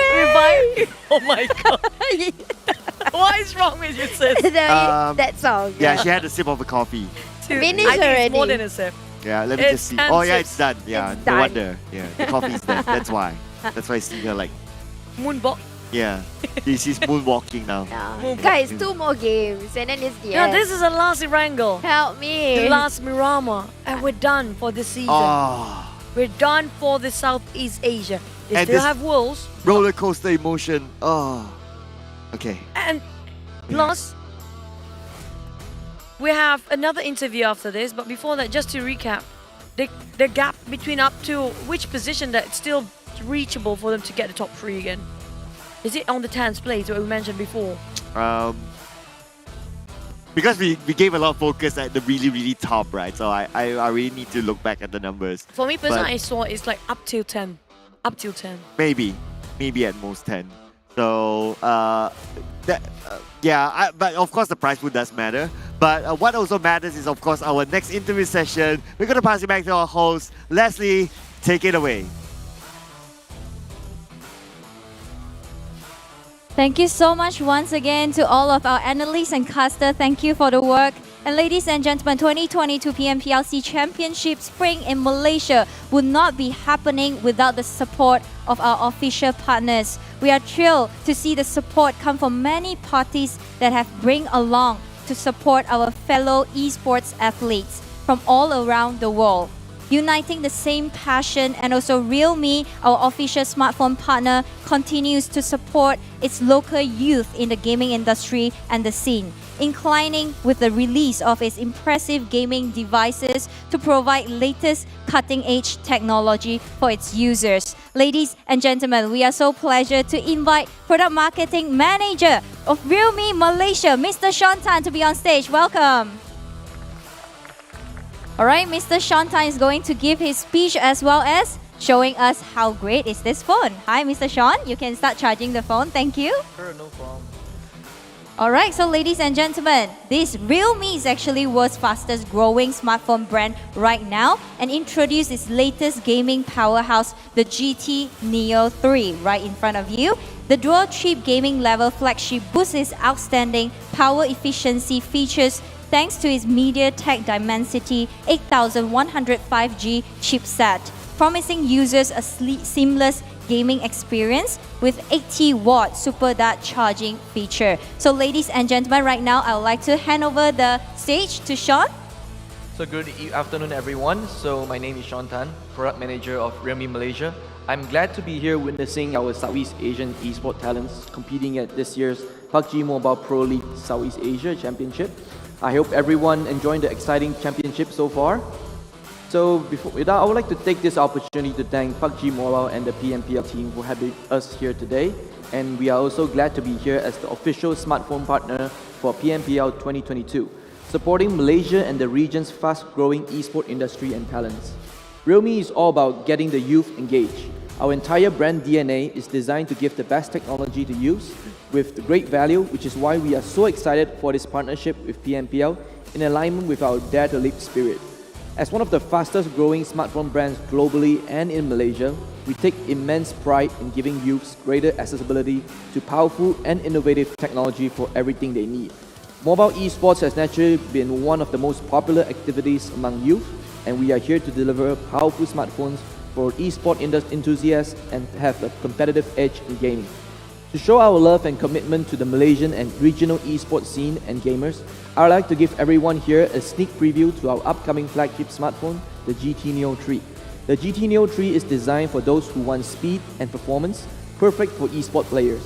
Oh my God. What is wrong with you, sis? That song. Yeah, she had a sip of a coffee. Finished I think already. it's more than a sip. Yeah, let me just see. Oh yeah, it's done. Yeah, It's no done. wonder. Yeah, the coffee's done. That's why. That's why I see her like, Moonwalk. yeah. She's moonwalking now. Guys, 2 more games and then it's the Yeah, end. this is the last Erangel. Help me. The last Miramar. And we're done for this season. Oh, We're done for the Southeast Asia. They And still this- have Wolves. roller coaster emotion. Oh, okay. And plus, we have another interview after this. But before that, just to recap, the gap between up to which position that's still reachable for them to get the top 3 again? Is it on the 10th place that we mentioned before? Because we gave a lot of focus at the really top, right? So I really need to look back at the numbers. For me personally, But I saw it's like up till 10. Up till 10. maybe at most 10. So but of course the prize pool does matter. But what also matters is, of course, our next interview session. We're gonna pass it back to our host, Leslie. Take it away. Thank you so much once again to all of our analysts and casters. Thank you for the work. And ladies and gentlemen, 2022 PMPL SEA Championship Spring in Malaysia would not be happening without the support of our official partners. We are thrilled to see the support come from many parties that have bring along to support our fellow esports athletes from all around the world. Uniting the same passion, and also Realme, our official smartphone partner, continues to support its local youth in the gaming industry and the scene, inclining with the release of its impressive gaming devices to provide latest cutting-edge technology for its users. Ladies and gentlemen, we are so pleased to invite Product Marketing Manager of Realme Malaysia, Mr. Sean Tan, to be on stage. Welcome. Alright, Mr. Sean Tan is going to give his speech as well as showing us how great is this phone. Hi, Mr. Sean. You can start charging the phone. Thank you. Sure, no problem. Alright, so ladies and gentlemen, this Realme is actually world's fastest growing smartphone brand right now and introduced its latest gaming powerhouse, the GT Neo 3, right in front of you. The dual-chip gaming level flagship boosts its outstanding power efficiency features thanks to its MediaTek Dimensity 8105G chipset, promising users a seamless gaming experience with 80-watt super dart charging feature. So ladies and gentlemen, right now I would like to hand over the stage to Sean. So good afternoon, everyone. So my name is Sean Tan, Product Manager of Realme Malaysia. I'm glad to be here witnessing our Southeast Asian esports talents competing at this year's PUBG Mobile Pro League Southeast Asia Championship. I hope everyone enjoyed the exciting championship so far. So before that, I would like to take this opportunity to thank PUBG Mobile and the PMPL team for having us here today. And we are also glad to be here as the official smartphone partner for PMPL 2022. supporting Malaysia and the region's fast-growing esport industry and talents. Realme is all about getting the youth engaged. Our entire brand DNA is designed to give the best technology to use with great value, which is why we are so excited for this partnership with PMPL in alignment with our Dare to Leap spirit. As one of the fastest growing smartphone brands globally and in Malaysia, we take immense pride in giving youths greater accessibility to powerful and innovative technology for everything they need. Mobile esports has naturally been one of the most popular activities among youth, and we are here to deliver powerful smartphones for esport enthusiasts and have a competitive edge in gaming. To show our love and commitment to the Malaysian and regional esports scene and gamers, I would like to give everyone here a sneak preview to our upcoming flagship smartphone, the GT Neo 3. The GT Neo 3 is designed for those who want speed and performance, perfect for esport players.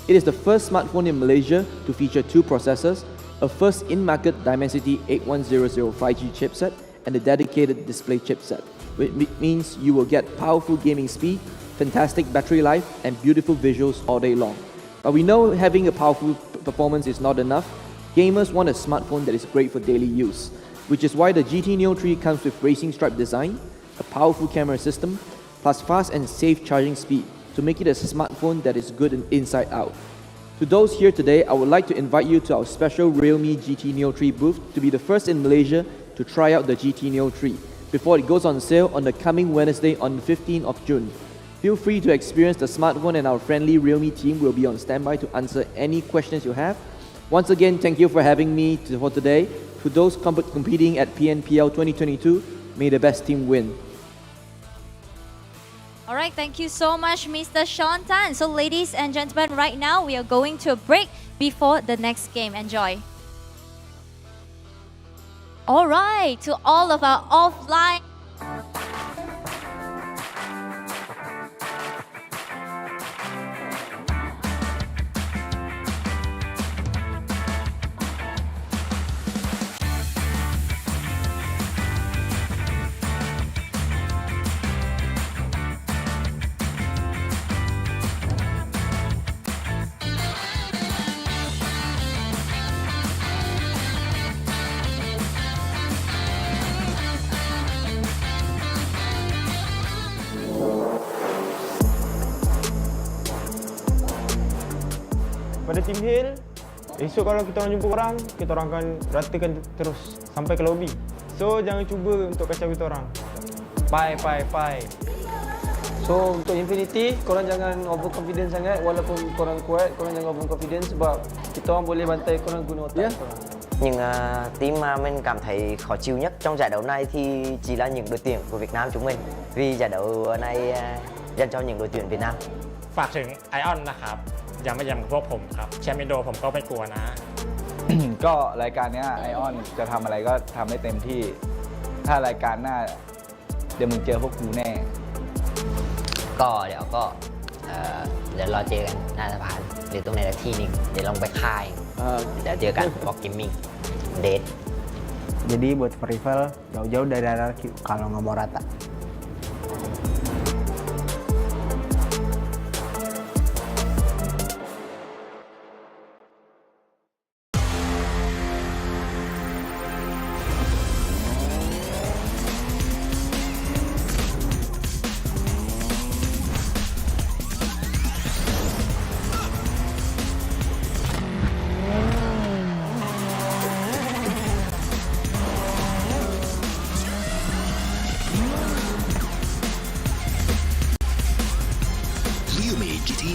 It is the first smartphone in Malaysia to feature two processors, a first in-market Dimensity 8100 5G chipset, and a dedicated display chipset, which means you will get powerful gaming speed, fantastic battery life, and beautiful visuals all day long. But we know having a powerful performance is not enough. Gamers want a smartphone that is great for daily use, which is why the GT Neo 3 comes with racing stripe design, a powerful camera system, plus fast and safe charging speed to make it a smartphone that is good inside out. To those here today, I would like to invite you to our special Realme GT Neo 3 booth to be the first in Malaysia to try out the GT Neo 3 before it goes on sale on the coming Wednesday on the 15th of June. Feel free to experience the smartphone, and our friendly Realme team will be on standby to answer any questions you have. Once again, thank you for having me for today. To those competing at PMPL 2022, may the best team win. Alright, thank you so much, Mr. Sean Tan. So ladies and gentlemen, right now we are going to a break before the next game. Enjoy. Alright, to all of our offline Pada tim Hill, esok kalau kita orang jumpa korang, kita orang akan ratakan terus sampai ke lobby. So jangan cuba untuk kacau kita orang. Bye. So untuk Infinity, korang jangan overconfident sangat. Walaupun korang kuat, korang jangan overconfident sebab kita orang boleh bantai korang guna otak korang. Nhưng team mình cảm thấy khó chịu nhất trong giải đấu này thì chỉ là những đội tuyển của Việt Nam chúng mình. Vì giải đấu này dành cho những đội tuyển Việt Nam. ฝากถึงไอออนนะครับอย่ามาแย่งกับพวกผมครับแชมป์อินโดผมก็ไม่กลัวนะ ก็รายการนี้ไอออนจะทำอะไรก็ทำได้เต็มที่ถ้ารายการหน้าเดี๋ยวมึงเจอพวกกูแน่ ก็เดี๋ยวรอเจอกันหน้าสะพานหรือตรงไหนสักที่หนึ่งเดี๋ยวลงไปค่ายเดี๋ยวเจอกันบอกกิมมิ่งเดท Jadi buat rival jauh-jauh dari area kalau nggak mau rata.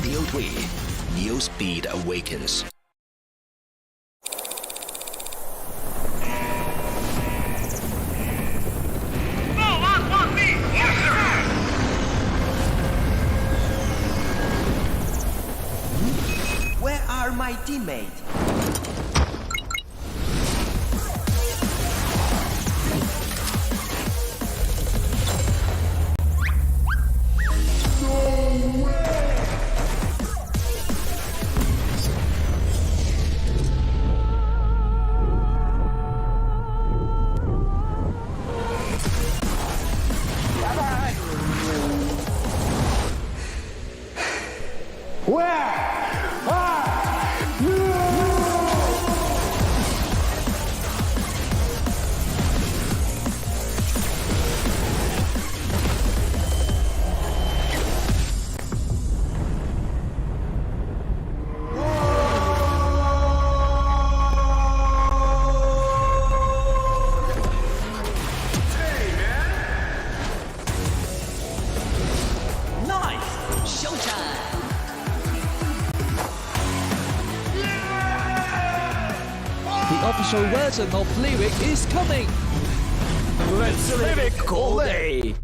Neo 3, Neo Speed Awakens. Where are my teammates? showtime. The official version of lyric is coming. Let's lyric all day.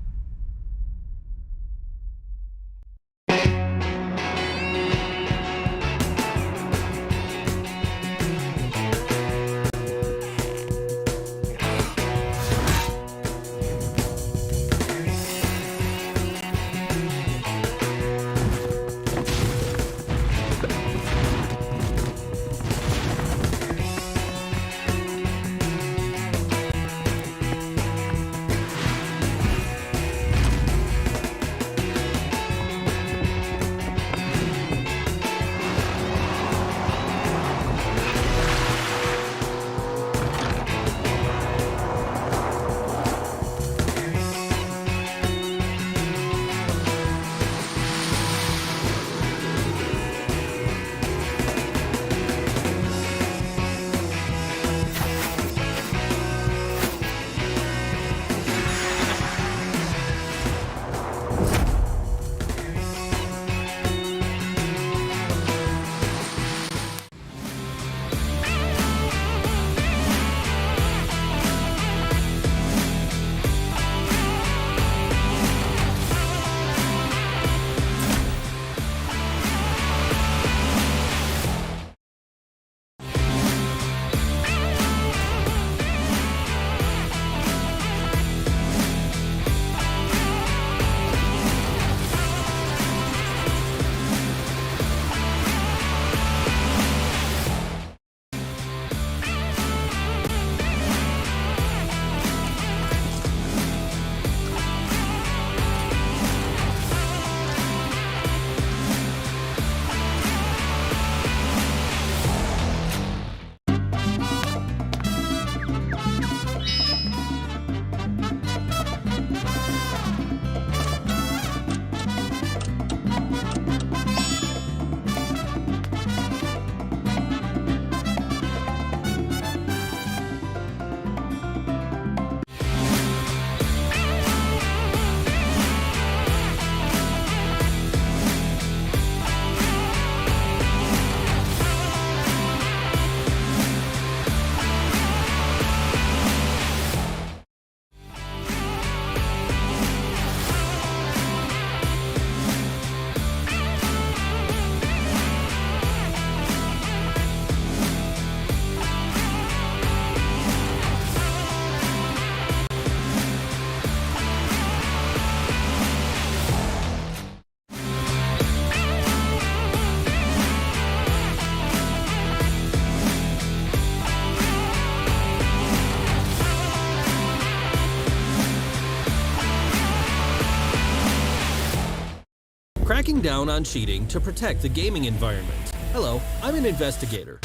Cracking down on cheating to protect the gaming environment. Hello, I'm an investigator.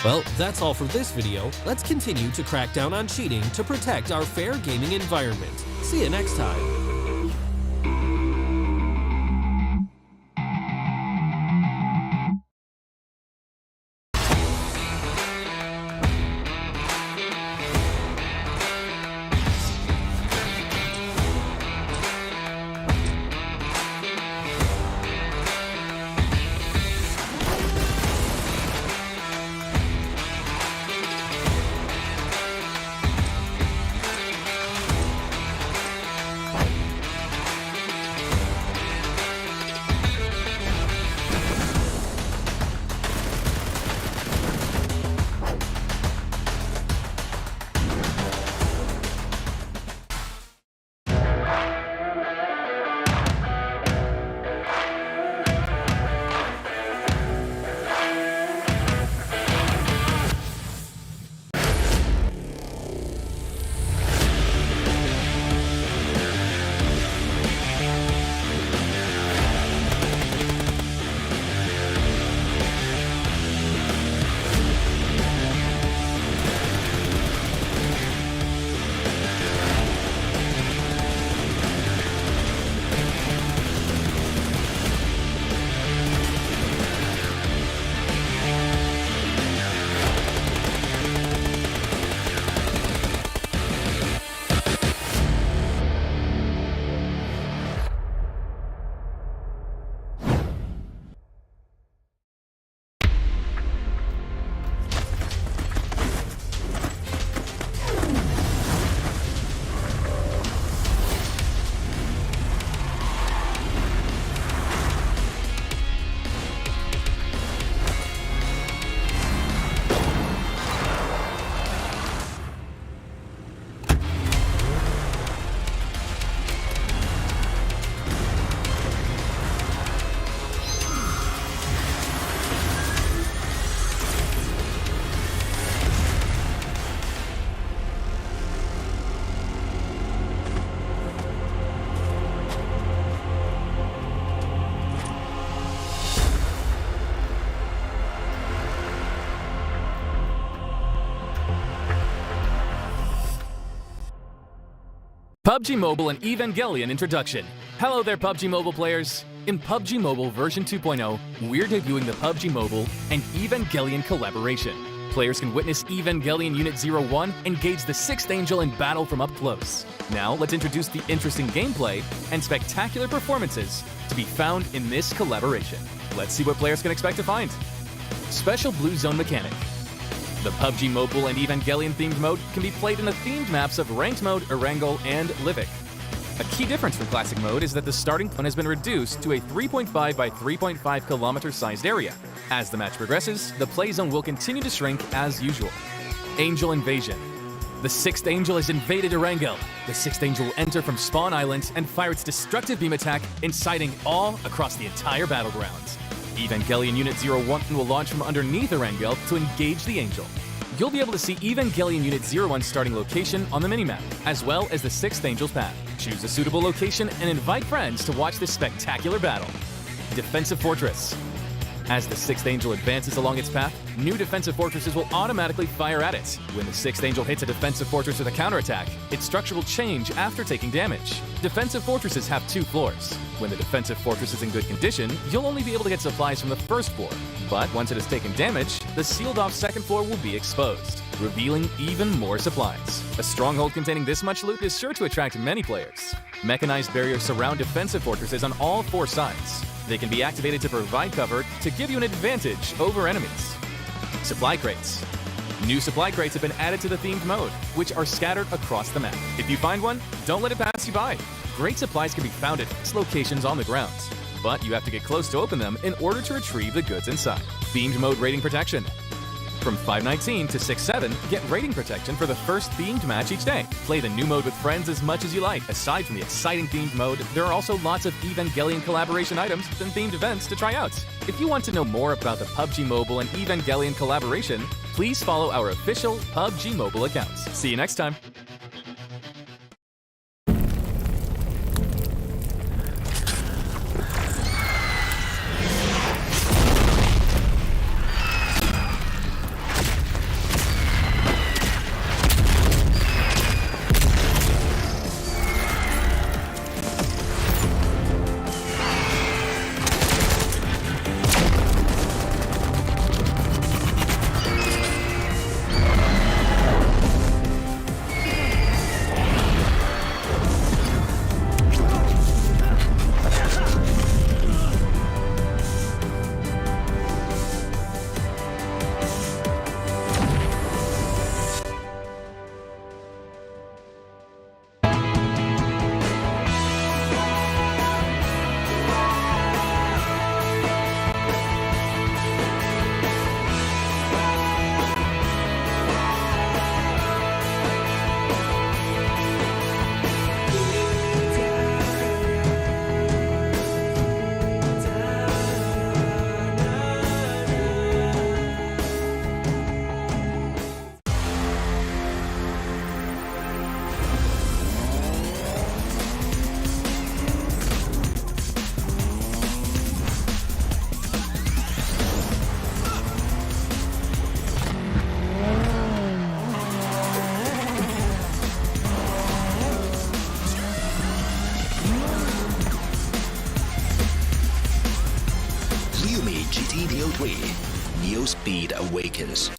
Well, that's all for this video. Let's continue to crack down on cheating to protect our fair gaming environment. See you next time. PUBG Mobile and Evangelion introduction. Hello there, PUBG Mobile players. In PUBG Mobile version 2.0, we're debuting the PUBG Mobile and Evangelion collaboration. Players can witness Evangelion Unit 01 engage the 6th Angel in battle from up close. Now, let's introduce the interesting gameplay and spectacular performances to be found in this collaboration. Let's see what players can expect to find. Special Blue Zone mechanic. The PUBG Mobile and Evangelion themed mode can be played in the themed maps of Ranked Mode, Erangel, and Livik. A key difference from Classic Mode is that the starting point has been reduced to a 3.5 by 3.5 kilometer sized area. As the match progresses, the play zone will continue to shrink as usual. Angel Invasion. The 6th Angel has invaded Erangel. The 6th Angel will enter from Spawn Island and fire its destructive beam attack, inciting awe across the entire battleground. Evangelion Unit 01 will launch from underneath Erangel to engage the Angel. You'll be able to see Evangelion Unit 01's starting location on the minimap, as well as the 6th Angel's path. Choose a suitable location and invite friends to watch this spectacular battle. Defensive Fortress. As the 6th Angel advances along its path, new defensive fortresses will automatically fire at it. When the 6th Angel hits a defensive fortress with a counterattack, its structure will change after taking damage. Defensive fortresses have 2 floors. When the defensive fortress is in good condition, you'll only be able to get supplies from the 1st floor. But once it has taken damage, the sealed-off 2nd floor will be exposed, revealing even more supplies. A stronghold containing this much loot is sure to attract many players. Mechanized barriers surround defensive fortresses on all 4 sides. They can be activated to provide cover to give you an advantage over enemies. Supply crates. New supply crates have been added to the themed mode, which are scattered across the map. If you find one, don't let it pass you by. Great supplies can be found at fixed locations on the ground, but you have to get close to open them in order to retrieve the goods inside. Themed mode rating protection. From 519 to 67, get rating protection for the first themed match each day. Play the new mode with friends as much as you like. Aside from the exciting themed mode, there are also lots of Evangelion collaboration items and themed events to try out. If you want to know more about the PUBG Mobile and Evangelion collaboration, please follow our official PUBG Mobile accounts. See you next time. Neo Speed Awakens.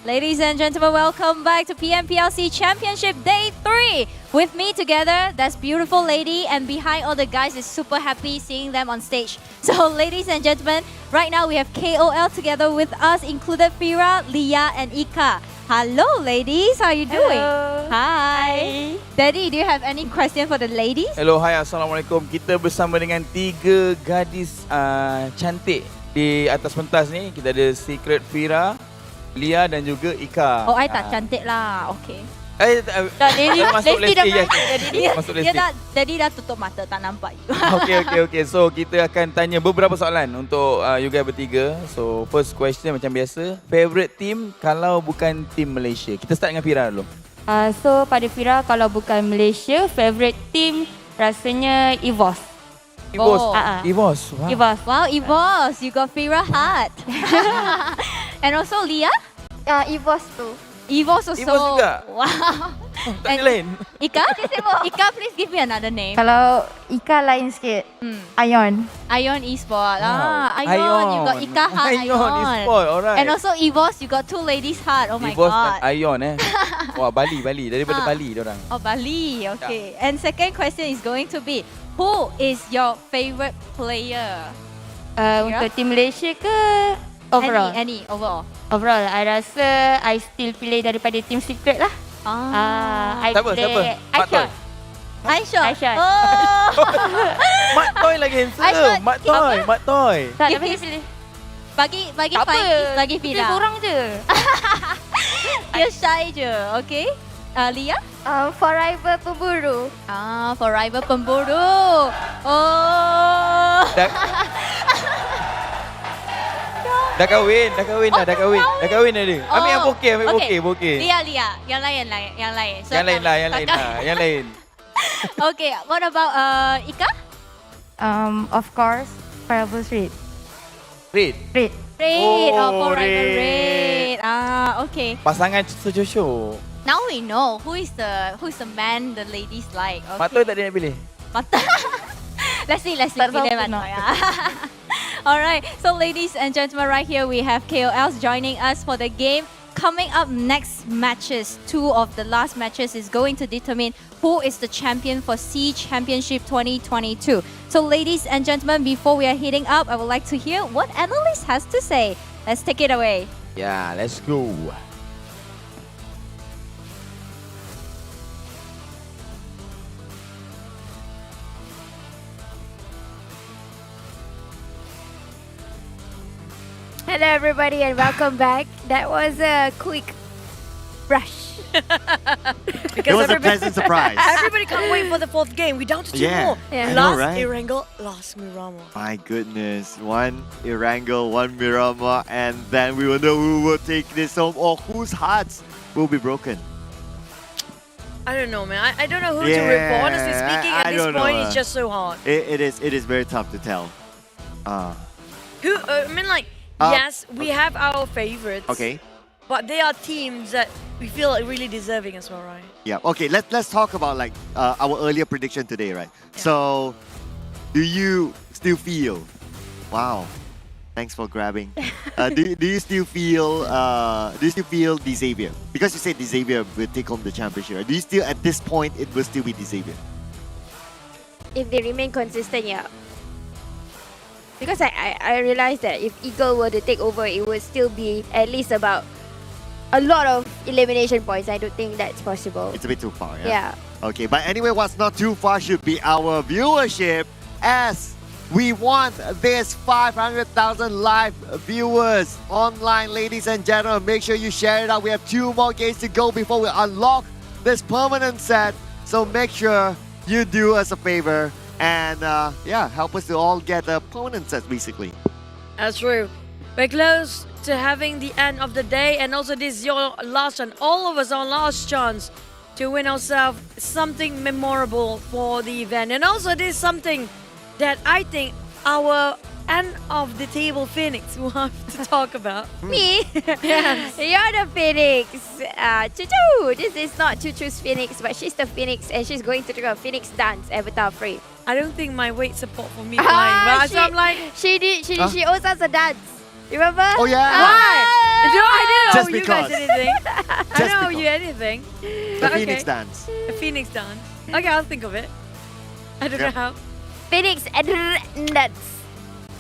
Ladies and gentlemen, welcome back to PMPL SEA Championship Day 3. With me together, that's beautiful lady, and behind all the guys is super happy seeing them on stage. So ladies and gentlemen, right now we have KOL together with us, included Fira, Leah and Ika. Hello ladies, how are you doing? Hi. Daddy, do you have any question for the ladies? Hello, hi, Assalamualaikum. Kita bersama dengan 3 gadis cantik di atas pentas ni. Kita ada Secret Fira, Lia dan juga Ika. Oh, I tak cantik lah. Okay. Masuk Lesti, yes. Masuk Lesti. Daddy dah tutup mata, tak nampak you. Okay. So, kita akan tanya beberapa soalan untuk you guys bertiga. So, first question macam biasa. Favorite team kalau bukan team Malaysia? Kita start dengan Fira dulu. So, pada Fira, kalau bukan Malaysia, favorite team rasanya EVOS. EVOS? EVOS? Wow. EVOS. Wow, EVOS. You got Fira heart. And also Leah? EVOS too. EVOS also. EVOS juga? Wow. Tak lain? Ika? Ika, please give me another name. Kalau Ika lain sikit, Ion. Ion Esports. Wow. Ion. You got Ika heart. Ion Esports, alright. And also EVOS, you got 2 ladies heart. Oh my EVOS god. dan Ion Wah, Bali. Daripada Bali diorang. Oh, Bali. Okay. And second question is going to be, who is your favourite player? Untuk tim Malaysia ke overall? Any overall. Overall, I rasa I still pilih daripada Team Secret lah. Siapa? Aisyah. Oh. Mak Toy lagi handsome. Mak Toy. Tak, tapi pilih. Bagi tak apa. bagi Fira. Pilih korang je. Dia shy je. Okay. Leah? Forever Pemburu. Forever Pemburu. Oh. Dah kahwin dah dia. Ambil yang bokeh. Leah. Yang lain. So yang lain. Okay, what about Ika? Of course, Forever Street. Red. Forever Red. Okay. Pasangan sejosho. Now we know who is the man the ladies like. Okay. Mak Toy tak ada nak pilih. Let's see. Pilih Mak Toy. Alright, so ladies and gentlemen, right here we have KOLs joining us for the game. Coming up next matches, 2 of the last matches is going to determine who is the champion for SEA Championship 2022. So ladies and gentlemen, before we are heading up, I would like to hear what analyst has to say. Let's take it away. Yeah, let's go. Hello everybody and welcome back. That was a quick rush. It was a pleasant surprise. Everybody can't wait for the 4th game. We're down to 2 more. I know, Last right? Erangel, last Miramar. My goodness, 1 Erangel, 1 Miramar, and then we will know who will take this home or whose hearts will be broken. I don't know, man. I don't know who to root for. Honestly speaking, at this point, it's just so hard. It is very tough to tell. Yes, we have our favorites. Okay. But they are teams that we feel are really deserving as well, right? Yeah. Okay. Let's talk about our earlier prediction today, right? Yeah. So, do you still feel? Wow. Thanks for grabbing. Do you still feel? DXAVIER? Because you said DXAVIER will take home the championship. Do you still, at this point, it will still be DXAVIER? If they remain consistent, yeah. Because I realized that if Eagle were to take over, it would still be at least about a lot of elimination points. I don't think that's possible. It's a bit too far, yeah? Yeah. Okay, but anyway, what's not too far should be our viewership, as we want this 500,000 live viewers online, ladies and gentlemen. Make sure you share it out. We have 2 more games to go before we unlock this permanent set. So make sure you do us a favor. And help us to all get a permanent set, basically. That's true. We're close to having the end of the day, and also this is your last chance, all of us our last chance to win ourselves something memorable for the event. And also this is something that I think our end of the table Phoenix will have to talk about. Me? Yes. You're the Phoenix. Choo-choo. This is not Choo-choo's Phoenix, but she's the Phoenix, and she's going to do a Phoenix dance avatar free. I don't think my weight support for me flying. So I'm like, she did. She owes us a dance. Remember? Oh yeah. I Just didn't owe you guys because. anything. I Just don't owe because. you anything. The But Phoenix okay. dance. A Phoenix dance. Okay, I'll think of it. I don't know Yep. how. Phoenix nuts.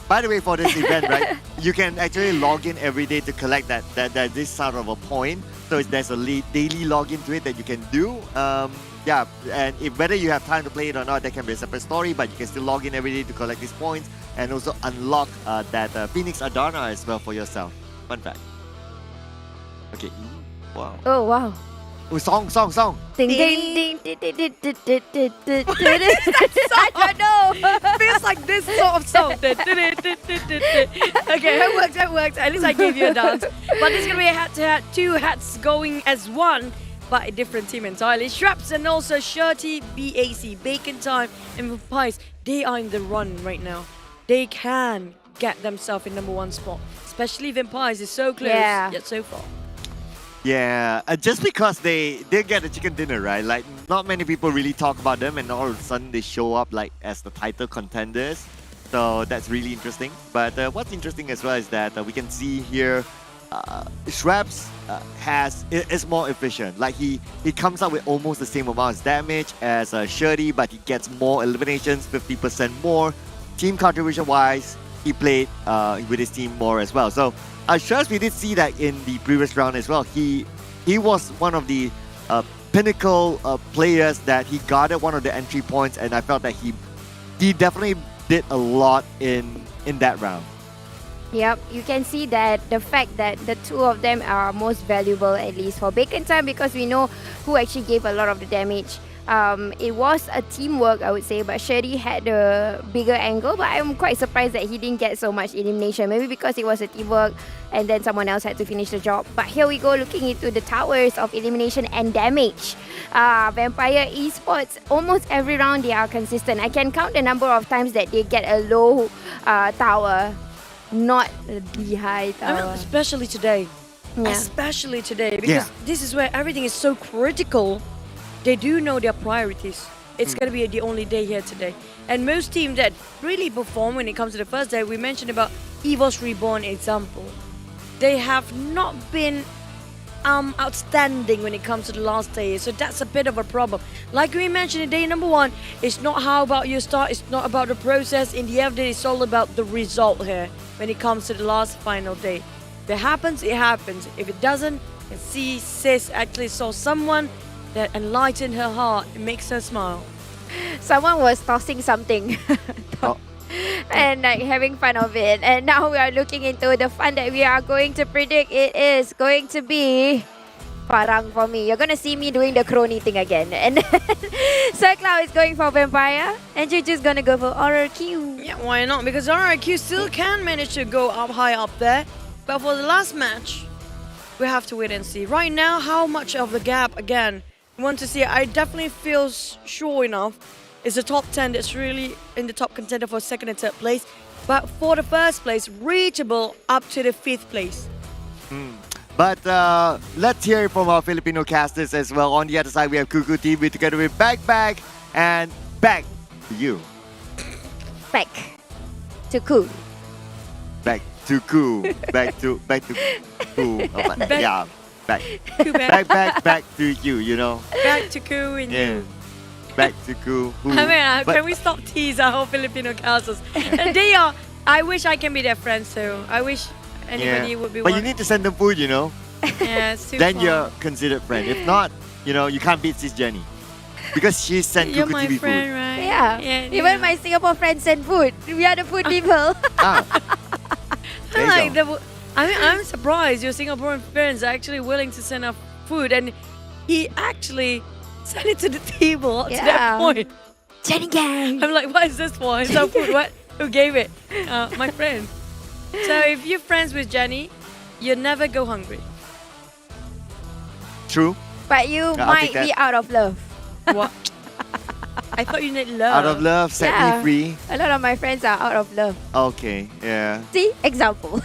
By the way, for this event, right, you can actually log in every day to collect that this sort of a point. So there's a daily login to it that you can do. Yeah, and if whether you have time to play it or not, that can be a separate story. But you can still log in every day to collect these points and also unlock that Phoenix Adana as well for yourself. Fun fact. Okay. Wow. Oh wow. Oh, song. Ding ding ding ding ding ding ding ding ding. I don't know. Feels like this sort of song. Okay, that works. At least I gave you a dance. But this is going to be a hat-to-hat, two hats going as one, but a different team entirely. Shraps and also Shirty, BAC, Bacon Time, and Vampires, they are in the run right now. They can get themselves in #1 spot. Especially Vampires is so close, yet so far. Yeah, just because they get a chicken dinner, right? Like, not many people really talk about them, and all of a sudden they show up like as the title contenders. So that's really interesting. But what's interesting as well is that we can see here, Shraps is more efficient. Like he comes up with almost the same amount of damage as Shirty, but he gets more eliminations, 50% more. Team contribution wise, he played with his team more as well. So Shraps, we did see that in the previous round as well. He was one of the pinnacle players that he guarded one of the entry points, and I felt that he definitely did a lot in that round. Yep, you can see that the fact that the two of them are most valuable, at least for Bacon Time, because we know who actually gave a lot of the damage. It was a teamwork, I would say, but Sherry had a bigger angle, but I'm quite surprised that he didn't get so much elimination. Maybe because it was a teamwork and then someone else had to finish the job. But here we go, looking into the towers of elimination and damage. Vampire Esports, almost every round they are consistent. I can count the number of times that they get a low tower, not the high tower. Especially today. Yeah. Especially today, because this is where everything is so critical. They do know their priorities. It's going to be the only day here today. And most teams that really perform when it comes to the first day, we mentioned about EVOS REBORN example. They have not been outstanding when it comes to the last day. So that's a bit of a problem. Like we mentioned in day #1, it's not how about your start, it's not about the process. In the end of the day, it's all about the result here when it comes to the last final day. If it happens, it happens. If it doesn't, you can see Sis actually saw someone that enlightened her heart. It makes her smile. Someone was tossing something and like having fun of it. And now we are looking into the fun that we are going to predict. It is going to be Farang for me. You're going to see me doing the crony thing again. And Sir Cloud is going for Vampire. And Juju's going to go for RRQ. Yeah, why not? Because RRQ still can manage to go up high up there. But for the last match, we have to wait and see. Right now, how much of the gap again? We want to see. I definitely feel sure enough. It's the top 10 that's really in the top contender for 2nd and 3rd place. But for the 1st place, reachable up to the 5th place. But let's hear it from our Filipino casters as well. On the other side, we have Kuku TV together with Bag and back to you. Back to Ku. Back to Ku. Back to Ku. Yeah. Back to you, you know. Back to Ku and you. Back to Ku. I mean, can we stop tease our whole Filipino casters? And they are. I wish I can be their friend, so I wish anybody would be But one. you need to send them food, you know. Yeah, it's too Then far. you're considered friend. If not, you know, you can't beat Sis Jenny. Because she sent You're Kuku my TV friend, food. right? Yeah. Even my Singapore friends send food. We are the food people. There you go. I'm surprised your Singaporean friends are actually willing to send us food, and he actually sent it to the table to that point. Jenny gang. I'm like, what is this for? It's our food. What? Who gave it? My friend. So if you're friends with Jenny, you never go hungry. True. But you I'll might take that. be out of love. What? I thought you need love. Out of love, set me free. A lot of my friends are out of love. Okay, yeah. See? Example.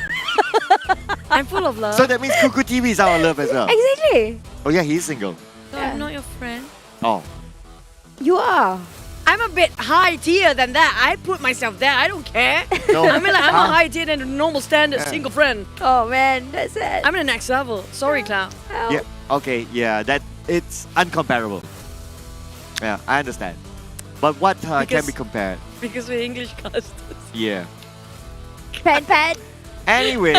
I'm full of love. So that means Kuku TV is out of love as well. Exactly. Oh yeah, he's single. So I'm not your friend. Oh. You are. I'm a bit high tier than that. I put myself there. I don't care. No. I mean, like, I'm a high tier than a normal standard single friend. Oh man, that's it. I'm in the next level. Sorry, Cloud. Yeah. Okay. Yeah. That it's uncomparable. Yeah, I understand. But what can be compared? Because we're English casters. Yeah. Pan. Anyway.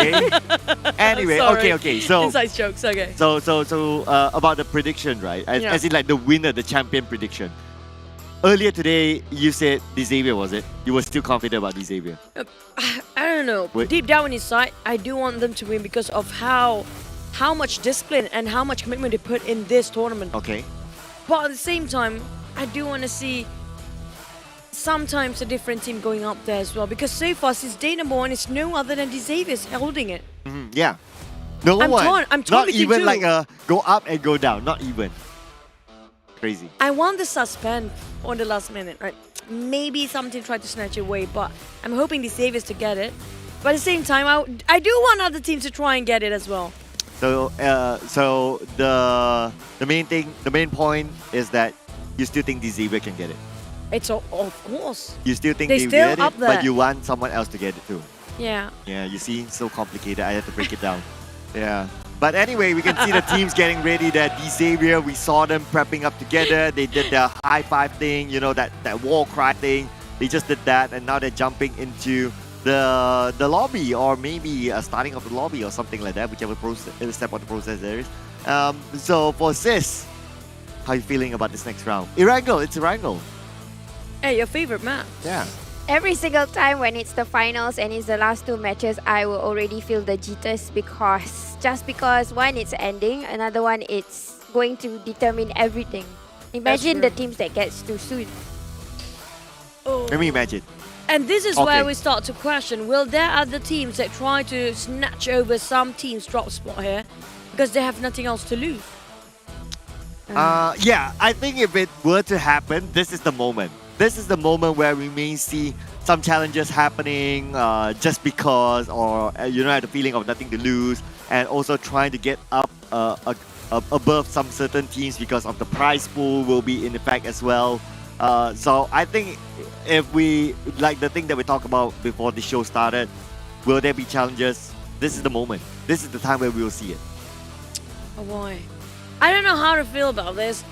Sorry. Okay. So inside jokes. Okay. So about the prediction, right? As in like the winner, the champion prediction. Earlier today, you said DXAVIER, was it? You were still confident about DXAVIER. I don't know. Deep down inside, I do want them to win because of how much discipline and how much commitment they put in this tournament. Okay. But at the same time, I do want to see sometimes a different team going up there as well. Because so far, since day number 1, it's no other than DXAVIER holding it. Yeah. No I'm one. torn. I'm torn Not between even two. like a go up and go down. Not even. Crazy. I want the suspense on the last minute. Right? Maybe something tried to snatch it away, but I'm hoping DXAVIER to get it. But at the same time, I do want other teams to try and get it as well. So the main point is that you still think DXAVIER can get it. It's of course. You still think They're they still get it, up there. but you want someone else to get it too. Yeah. Yeah, you see, so complicated. I have to break it down. Yeah. But anyway, we can see the teams getting ready. That DXAVIER, we saw them prepping up together. They did their high five thing, you know, that war cry thing. They just did that, and now they're jumping into the lobby, or maybe a starting of the lobby or something like that, whichever step of the process there is. So for Sis, how are you feeling about this next round? Erangel, it's Erangel. Hey, your favorite match. Yeah. Every single time when it's the finals and it's the last 2 matches, I will already feel the jitters because one, it's ending, another one, it's going to determine everything. Imagine the teams that gets too soon. Oh. Let me imagine. And this is where we start to question, will there other teams that try to snatch over some teams' drop spot here because they have nothing else to lose? Yeah, I think if it were to happen, this is the moment. This is the moment where we may see some challenges happening just because, or you know, have the feeling of nothing to lose, and also trying to get up above some certain teams because of the prize pool will be in effect as well. So I think if we, like the thing that we talked about before the show started, will there be challenges? This is the moment. This is the time where we will see it. Oh boy. I don't know how to feel about this.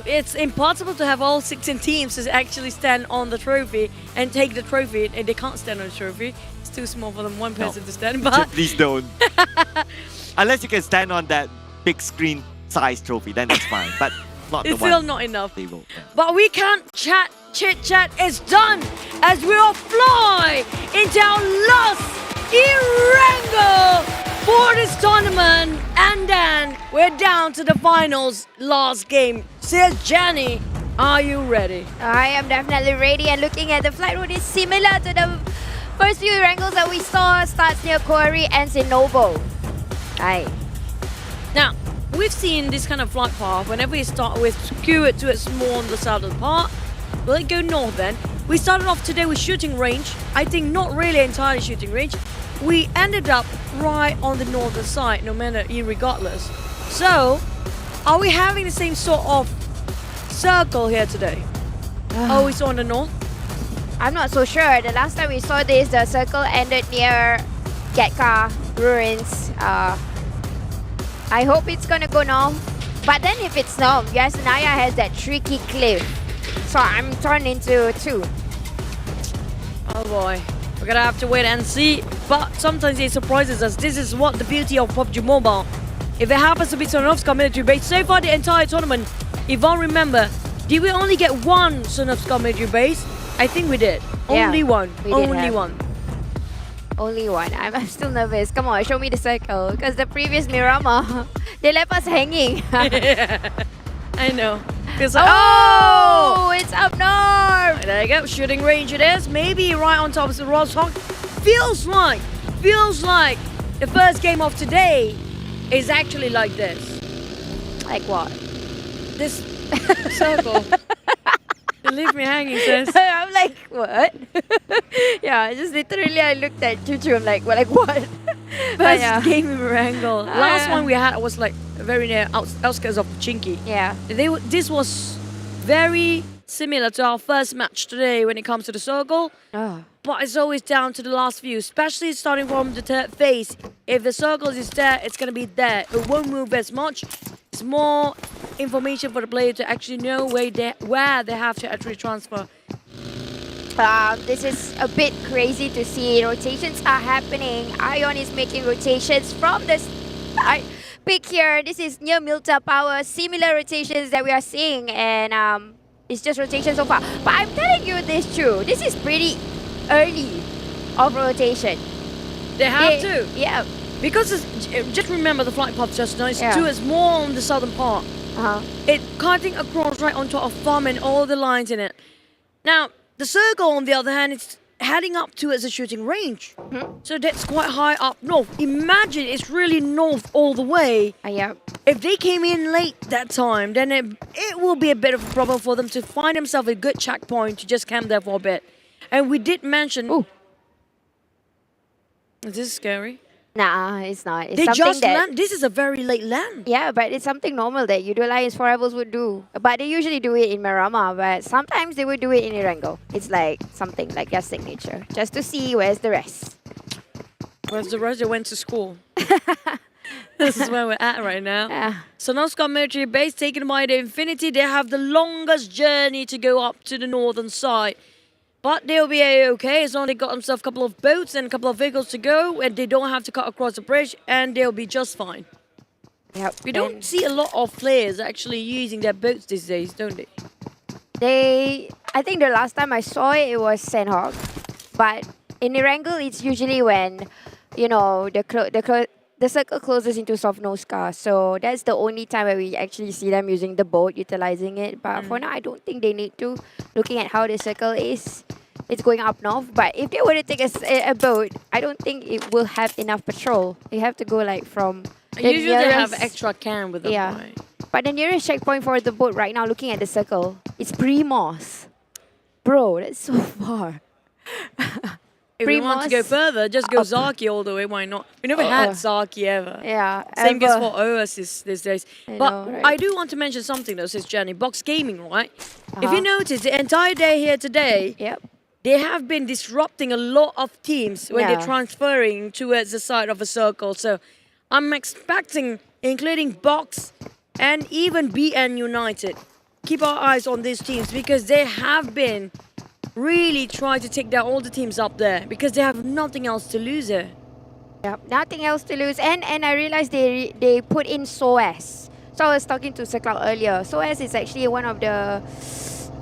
It's impossible to have all 16 teams to actually stand on the trophy and take the trophy, and they can't stand on the trophy. It's too small for them one person to stand, but... Please don't. Unless you can stand on that big screen size trophy, then it's fine. But not the it's one. still not enough. Table. But we can't chit chat is done as we will fly into our last Erangel for this tournament, and then we're down to the finals, last game. Says Jenny, are you ready? I am definitely ready, and looking at the flight route is similar to the first few Erangels that we saw. Starts near Quarry, ends in Noble. Aye. Now, we've seen this kind of flight path. Whenever you start with skew it to its more on the southern part, will it go north then? We started off today with shooting range. I think not really entirely shooting range. We ended up right on the northern side, no matter regardless. So, are we having the same sort of circle here today? Oh, it's on the north? I'm not so sure. The last time we saw this, the circle ended near Gatka ruins. I hope it's gonna go north. But then if it's north, Yasunaya has that tricky cliff. So I'm torn into 2. Oh boy. We're gonna have to wait and see, but sometimes it surprises us. This is what the beauty of PUBG Mobile. If it happens to be Sonov's community base, so far the entire tournament, if I remember, did we only get one Sonov's community base? I think we did. Yeah, only one. we did Only have. one. Only one. I'm still nervous. Come on, show me the circle. Because the previous Miramar, they left us hanging. I know. Oh, it's up north. There you go. Shooting range it is. Maybe right on top of the Roshawk. Feels like the first game of today is actually like this. Like what? This circle. You leave me hanging, sis. I'm like, what? Yeah, just literally I looked at Chuchu. I'm like, well, like what? First yeah. game in Erangel. Last one we had was like very near outskirts of Chinky. Yeah. This was very similar to our first match today when it comes to the circle. But it's always down to the last few, especially starting from the third phase. If the circle is there, it's going to be there. It won't move as much. It's more information for the player to actually know where they have to actually transfer. This is a bit crazy to see. Rotations are happening. Ion is making rotations from the start. Pick here. This is near Milta Power. Similar rotations that we are seeing. And it's just rotation so far. But I'm telling you this true. This is pretty early of rotation. They have to. Yeah. Because just remember the flight path just now. It's more on the southern part. It cutting across right onto a farm and all the lines in it. Now, the circle, on the other hand, it's heading up towards a shooting range. So that's quite high up north. Imagine it's really north all the way. If they came in late that time, then it will be a bit of a problem for them to find themselves a good checkpoint to just camp there for a bit. And we did mention... Ooh. Is this scary? Nah, it's not. It's they something just that, land. This is a very late land. Yeah, but it's something normal that YOODO Alliance for Rebels would do. But they usually do it in Marama, but sometimes they would do it in Erangel. It's like something like their signature, just to see where's the rest. Where's the rest? They went to school. This is where we're at right now. So now Scott Military Base taken by the Infinity. They have the longest journey to go up to the northern side. But they'll be okay as long as they got themselves a couple of boats and a couple of vehicles to go, and they don't have to cut across the bridge, and they'll be just fine. We don't see a lot of players actually using their boats these days, don't they? I think the last time I saw it, it was Sandhawk. But in Erangel, it's usually when, you know, the circle closes into Sovnoska. So that's the only time where we actually see them using the boat, utilizing it. But for now, I don't think they need to, looking at how the circle is. It's going up north. But if they were to take a boat, I don't think it will have enough patrol. You have to go like from the usually nearest, they have extra can with them. Yeah. Right? But the nearest checkpoint for the boat right now, looking at the circle, it's Primos. Bro, that's so far. If we want to go further, just go Zaki all the way. Why not? We never had Zaki ever. Yeah. Same goes for Oasis these days. But right? I do want to mention something though, says Jenny. Box Gaming, right? If you notice, the entire day here today, they have been disrupting a lot of teams when they're transferring towards the side of a circle. So I'm expecting, including Box and even BN United, keep our eyes on these teams because they have been really trying to take down all the teams up there because they have nothing else to lose there. Yeah, nothing else to lose. And I realized they put in SOAS. So I was talking to Seklau earlier. SOAS is actually one of the,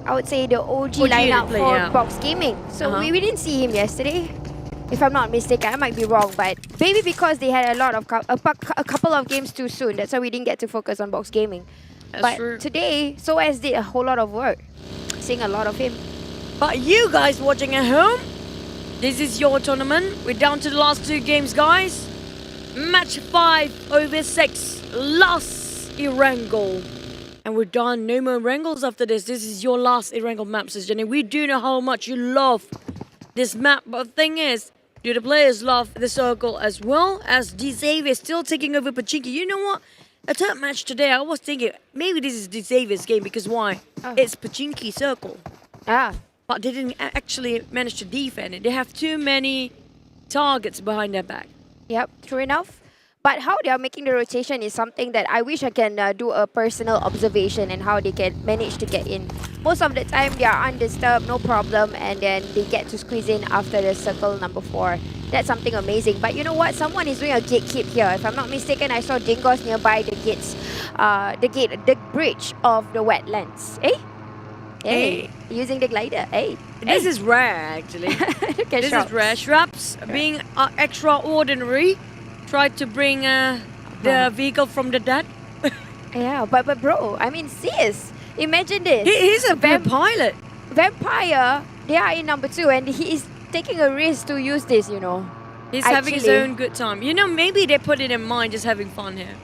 I would say, the OG lineup for Box Gaming. So we didn't see him yesterday, if I'm not mistaken. I might be wrong, but maybe because they had a couple of games too soon. That's why we didn't get to focus on Box Gaming. But today, SOAS did a whole lot of work. Seeing a lot of him. But you guys watching at home, this is your tournament. We're down to the last two games, guys. Match 5/6. Last Erangel. And we're done. No more Erangels after this. This is your last Erangel map, says Jenny. We do know how much you love this map. But the thing is, do the players love the circle as well as DXAVIER still taking over Pachinki? You know what? A third match today, I was thinking, maybe this is DXAVIER's game because why? It's Pachinki circle. But they didn't actually manage to defend it. They have too many targets behind their back. Yep, true enough. But how they are making the rotation is something that I wish I can do a personal observation and how they can manage to get in. Most of the time, they are undisturbed, no problem, and then they get to squeeze in after the circle number 4. That's something amazing. But you know what? Someone is doing a gatekeep here. If I'm not mistaken, I saw DINGOZ nearby the gates, the bridge of the wetlands. Hey, using the glider. This is rare, actually. This is rare. Shrubs being extraordinary. Tried to bring the vehicle from the dead. Yeah, but bro, I mean, sis, imagine this. He's a pilot. Vampire, they are in number 2 and he is taking a risk to use this, you know. He's having his own good time. You know, maybe they put it in mind just having fun here.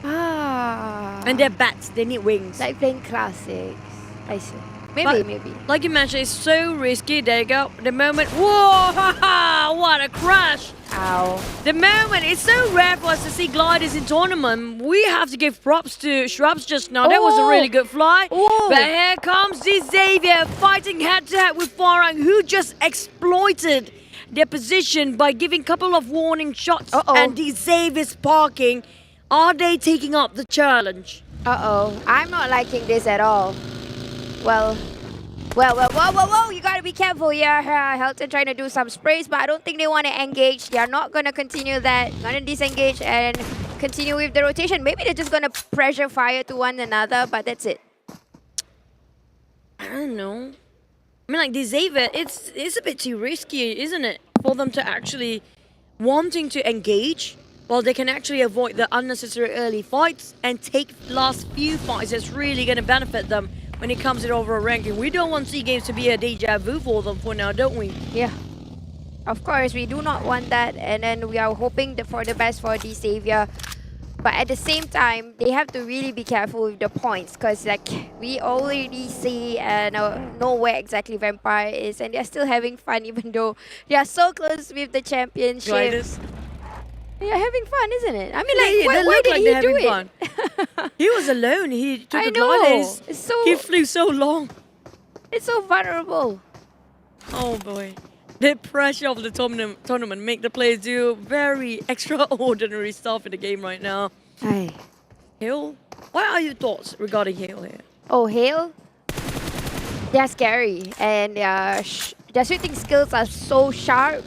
And they're bats, they need wings. Like playing classics. I see. Maybe. Like you mentioned, it's so risky. There you go. The moment. Whoa! What a crash! Ow. The moment. It's so rare for us to see gliders in tournament. We have to give props to Shrubs just now. That was a really good fly. But here comes DXAVIER fighting head-to-head with FARANG, who just exploited their position by giving a couple of warning shots. And DXAVIER's parking. Are they taking up the challenge? I'm not liking this at all. Well, whoa, you gotta be careful here. Helton trying to do some sprays, but I don't think they want to engage. They are not gonna continue that. Gonna disengage and continue with the rotation. Maybe they're just gonna pressure fire to one another, but that's it. I don't know. I mean, like DXAVIER, it's a bit too risky, isn't it? For them to actually wanting to engage, well, they can actually avoid the unnecessary early fights and take last few fights. That's really going to benefit them when it comes to the overall ranking. We don't want SEA Games to be a deja vu for them for now, don't we? Yeah. Of course, we do not want that. And then we are hoping for the best for DXAVIER. But at the same time, they have to really be careful with the points. Because like we already see and know where exactly Vampire is. And they're still having fun even though they are so close with the championship. Gliders. They're having fun, isn't it? I mean, Yeah, like, why did he do it? Fun. He was alone. He took I the know. gliders. It's so, he flew so long. It's so vulnerable. Oh boy. The pressure of the tournament make the players do very extraordinary stuff in the game right now. Aye. Hale, what are your thoughts regarding Hale here? Oh, Hale? They're scary. And their shooting skills are so sharp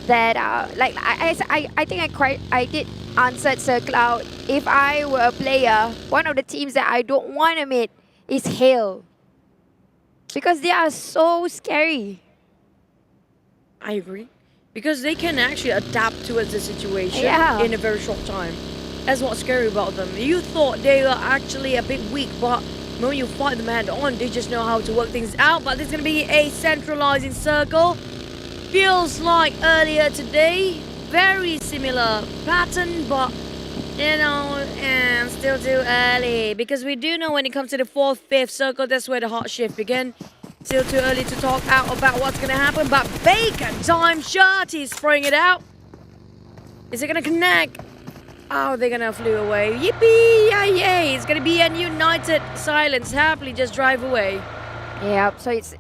that like I think I did answer Sir Cloud. If I were a player, one of the teams that I don't want to meet is Hale. Because they are so scary. I agree. Because they can actually adapt towards the situation in a very short time. That's what's scary about them. You thought they were actually a bit weak, but when you fight them head on, they just know how to work things out. But there's going to be a centralizing circle. Feels like earlier today, very similar pattern, but you know, and still too early. Because we do know when it comes to the 4th, 5th circle, that's where the hot shift begin. Still too early to talk out about what's going to happen, but Bacon time shot, he's spraying it out. Is it going to connect? Oh, they're going to flew away. Yippee, yay, it's going to be a united silence, happily just drive away. Yep, so it's...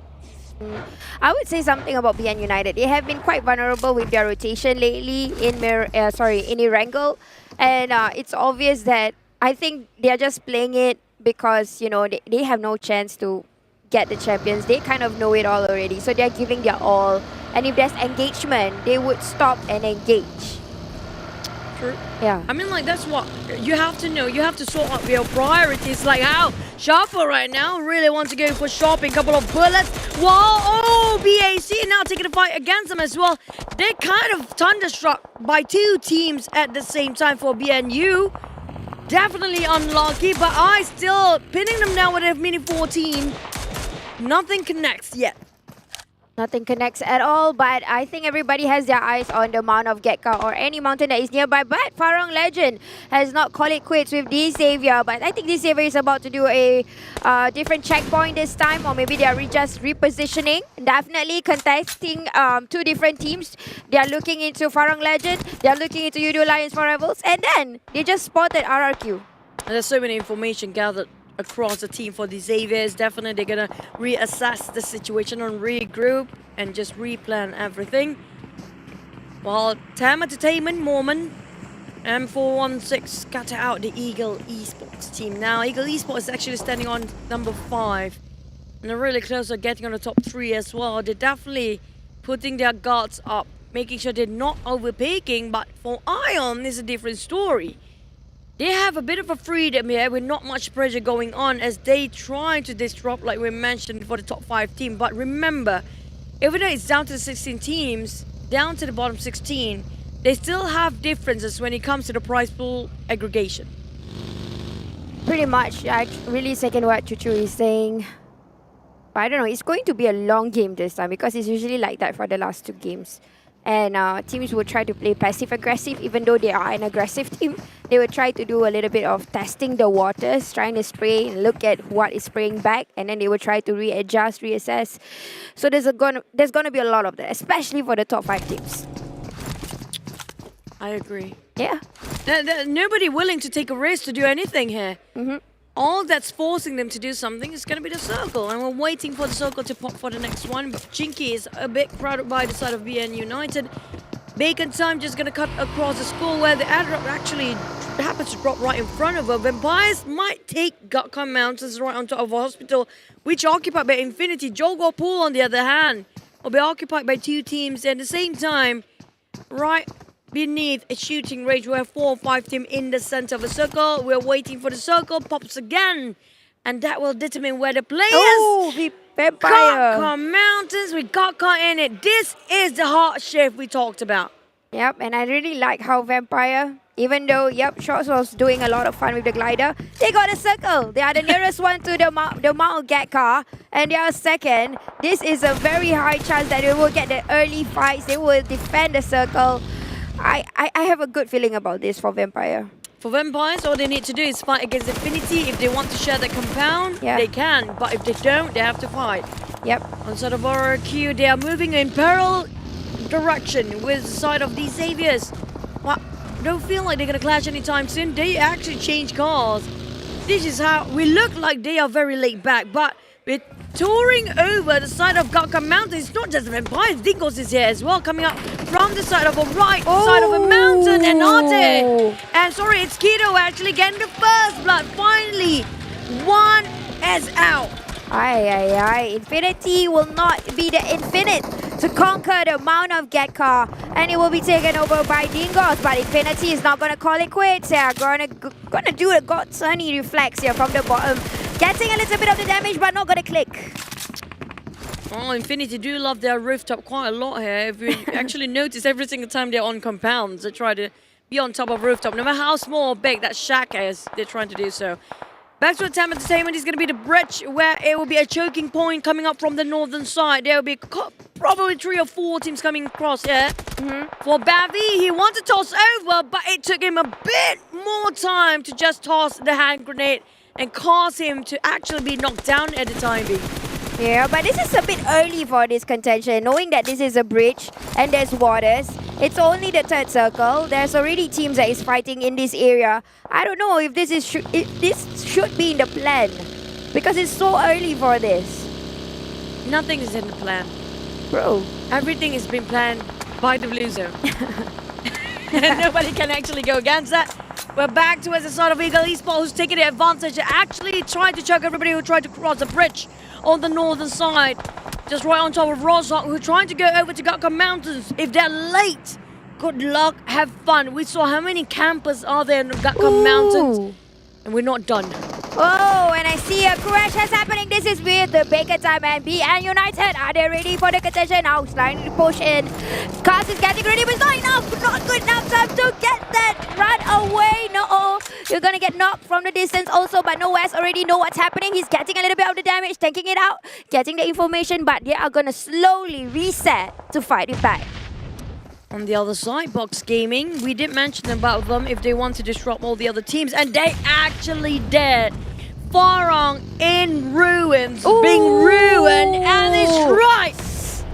I would say something about BN United. They have been quite vulnerable with their rotation lately in Erangel. And it's obvious that I think they're just playing it because, you know, they have no chance to get the champions. They kind of know it all already. So they're giving their all. And if there's engagement, they would stop and engage. True. Yeah. I mean, like, that's what you have to know. You have to sort out your priorities. Like how Sharper right now really wants to go for shopping. Couple of bullets. Whoa, BAC now taking a fight against them as well. They're kind of thunderstruck by 2 teams at the same time for BNU. Definitely unlucky, but I still pinning them down with a mini 14. Nothing connects yet. Nothing connects at all, but I think everybody has their eyes on the Mount of Getka or any mountain that is nearby. But Farang Legend has not called it quits with DXAVIER. But I think DXAVIER is about to do a different checkpoint this time, or maybe they are just repositioning. Definitely contesting 2 different teams. They are looking into Farang Legend, they are looking into YOODO Lions for Rebels, and then they just spotted RRQ. And there's so many information gathered across the team for DXAVIER. Definitely they're gonna reassess the situation and regroup and just replan everything. While Tam Entertainment moment M416 scatter out the Eagle Esports team. Now Eagle Esports is actually standing on number 5 and they're really close to getting on the top 3 as well. They're definitely putting their guards up, making sure they're not overpicking. But for Ion, it's a different story. They have a bit of a freedom here with not much pressure going on as they try to disrupt, like we mentioned, for the top 5 team. But remember, even though it's down to the 16 teams, down to the bottom 16, they still have differences when it comes to the prize pool aggregation. Pretty much. I really second what Chuchu is saying. But I don't know, it's going to be a long game this time because it's usually like that for the last 2 games. And teams will try to play passive-aggressive, even though they are an aggressive team. They will try to do a little bit of testing the waters, trying to spray and look at what is spraying back, and then they will try to readjust, reassess. So there's gonna be a lot of that, especially for the top 5 teams. I agree. Yeah. Nobody willing to take a risk to do anything here. All that's forcing them to do something is going to be the circle, and we're waiting for the circle to pop for the next one. But Chinky is a bit crowded by the side of BN United. Bacon Time just going to cut across the score where the airdrop actually happens to drop right in front of her. Vampires might take Gutcom Mountains right on top of a hospital, which are occupied by Infinity. Jogo Pool, on the other hand, will be occupied by 2 teams. And at the same time, right beneath a shooting range, we have 4 or 5 teams in the center of a circle. We're waiting for the circle, pops again. And that will determine where the players... Oh, the Vampire. Gutcom Mountains, we got caught in it. This is the hard shift we talked about. Yep, and I really like how Vampire, even though, Shots was doing a lot of fun with the glider, they got a circle. They are the nearest one to the Mount Gatkar, and they are second. This is a very high chance that they will get the early fights. They will defend the circle. I have a good feeling about this for Vampire. For Vampires, all they need to do is fight against Infinity. If they want to share the compound, they can. But if they don't, they have to fight. Yep. On side of RRQ, they are moving in parallel direction with the side of these Xaviers. But don't feel like they're going to clash anytime soon. They actually change cars. This is how we look like they are very laid back. But with touring over the side of Gutcom Mountain, it's not just Vampires. DINGOZ is here as well, coming up from the side of a right side of a mountain. And Arte. And sorry, it's Kido actually getting the first blood. Finally, one is out. Infinity will not be the Infinite to conquer the Mount of Gatkar, and it will be taken over by DINGOZ. But Infinity is not going to call it quits. They are going to do a God Sunny reflex here from the bottom. Getting a little bit of the damage, but not going to click. Oh, Infinity do love their rooftop quite a lot here. If you actually notice, every single time they're on compounds, they try to be on top of rooftop. No matter how small or big that shack is, they're trying to do so. Back to Atam Entertainment is going to be the bridge where it will be a choking point coming up from the northern side. There will be probably 3 or 4 teams coming across here. For Bavi, he wanted to toss over, but it took him a bit more time to just toss the hand grenade and cause him to actually be knocked down at the time being. Yeah, but this is a bit early for this contention, knowing that this is a bridge and there's waters. It's only the 3rd circle. There's already teams that is fighting in this area. I don't know if this should be in the plan, because it's so early for this. Nothing is in the plan. Bro. Everything has been planned by the Blue Zone. And nobody can actually go against that. We're back to as a sort of Eagle Esports who's taking the advantage. Actually trying to choke everybody who tried to cross the bridge on the northern side. Just right on top of Rozhok, who are trying to go over to Gutcom Mountains. If they're late, good luck, have fun. We saw how many campers are there in Gutcom Mountains. And we're not done. Oh, and I see a crash has happening. This is with the Bacon Time and BN United. Are they ready for the contention? Now trying to push in. Cars is getting ready, but it's not enough. Not good enough time to get that run away. No, you're going to get knocked from the distance also, but West already know what's happening. He's getting a little bit of the damage, taking it out, getting the information, but they are going to slowly reset to fight it back. On the other side, Box Gaming, we did mention about them if they want to disrupt all the other teams, and they actually did. Farang in ruins, being ruined, and it's right.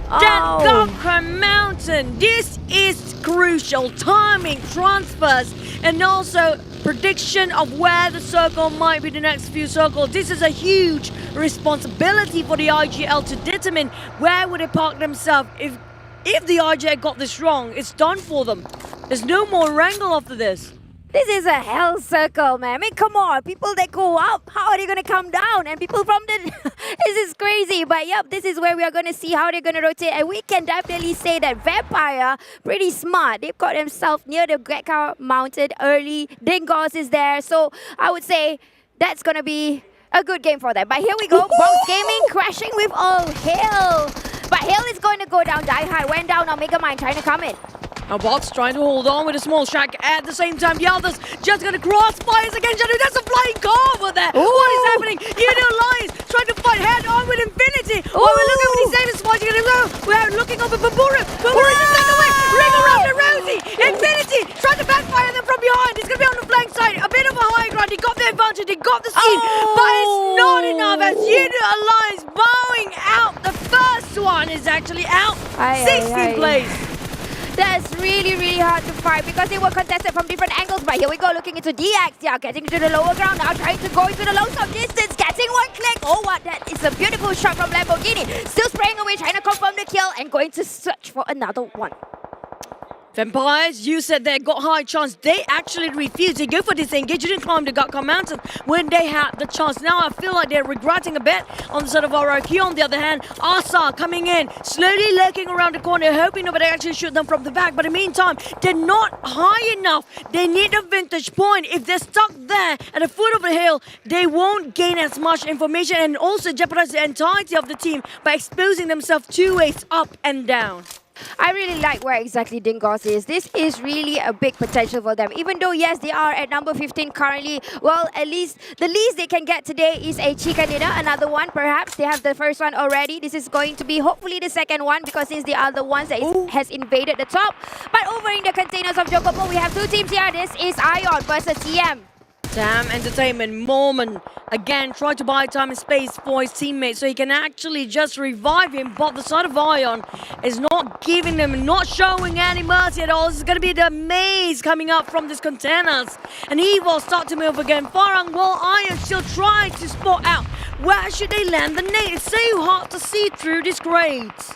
That Gutcom Mountain. This is crucial. Timing, transfers, and also prediction of where the circle might be the next few circles. This is a huge responsibility for the IGL to determine where would they park themselves. If the RJ got this wrong, it's done for them. There's no more wrangle after this. This is a hell circle, man. I mean, come on. People that go up, how are they going to come down? And people from the... this is crazy. But yep, this is where we are going to see how they're going to rotate. And we can definitely say that Vampire, pretty smart. They've got themselves near the Gatkar Mountain early. DINGOZ is there. So I would say that's going to be a good game for them. But here we go. Box Gaming crashing with all Hail. But Hail is going to go down. Die Hard went down on Megamind trying to come in. Now Box trying to hold on with a small shack. At the same time, the others just going to cross fires against Jadu. That's a flying car over there. What is happening? Lions trying to fight head on with Infinity. Oh, we're looking at these Xaviers fighting. We're looking over Babura. Babura is the second way. got the seed, but it's not enough as YOODO Alliance bowing out. The first one is actually out. 16th place. That's really, really hard to fight because they were contested from different angles. But here we go, looking into DX. They are getting to the lower ground now, trying to go into the lows of distance, getting one click. Oh, what? That is a beautiful shot from Lamborghini. Still spraying away, trying to confirm the kill and going to search for another one. Vampires, you said they got high chance. They actually refused. They go for disengage. You didn't climb the Gakka Mountain when they had the chance. Now I feel like they're regretting a bit on the side of RRQ. On the other hand, Asa coming in, slowly lurking around the corner, hoping nobody actually shoot them from the back. But in the meantime, they're not high enough. They need a vantage point. If they're stuck there at the foot of the hill, they won't gain as much information and also jeopardize the entirety of the team by exposing themselves two ways up and down. I really like where exactly DINGOZ is. This is really a big potential for them. Even though, yes, they are at number 15 currently, well, at least the least they can get today is a chicken dinner. Another one, perhaps. They have the first one already. This is going to be hopefully the second one because since they are the ones that has invaded the top. But over in the containers of Jogopo, we have two teams here. This is ION versus TM. Tam Entertainment Moment again try to buy time and space for his teammates so he can actually just revive him, but the side of Ion is not giving them, not showing any mercy at all. This is going to be the maze coming up from these containers, and EVOS start to move again. Farang, well, Ion still trying to spot out where should they land the nade. It's so hard to see through these crates.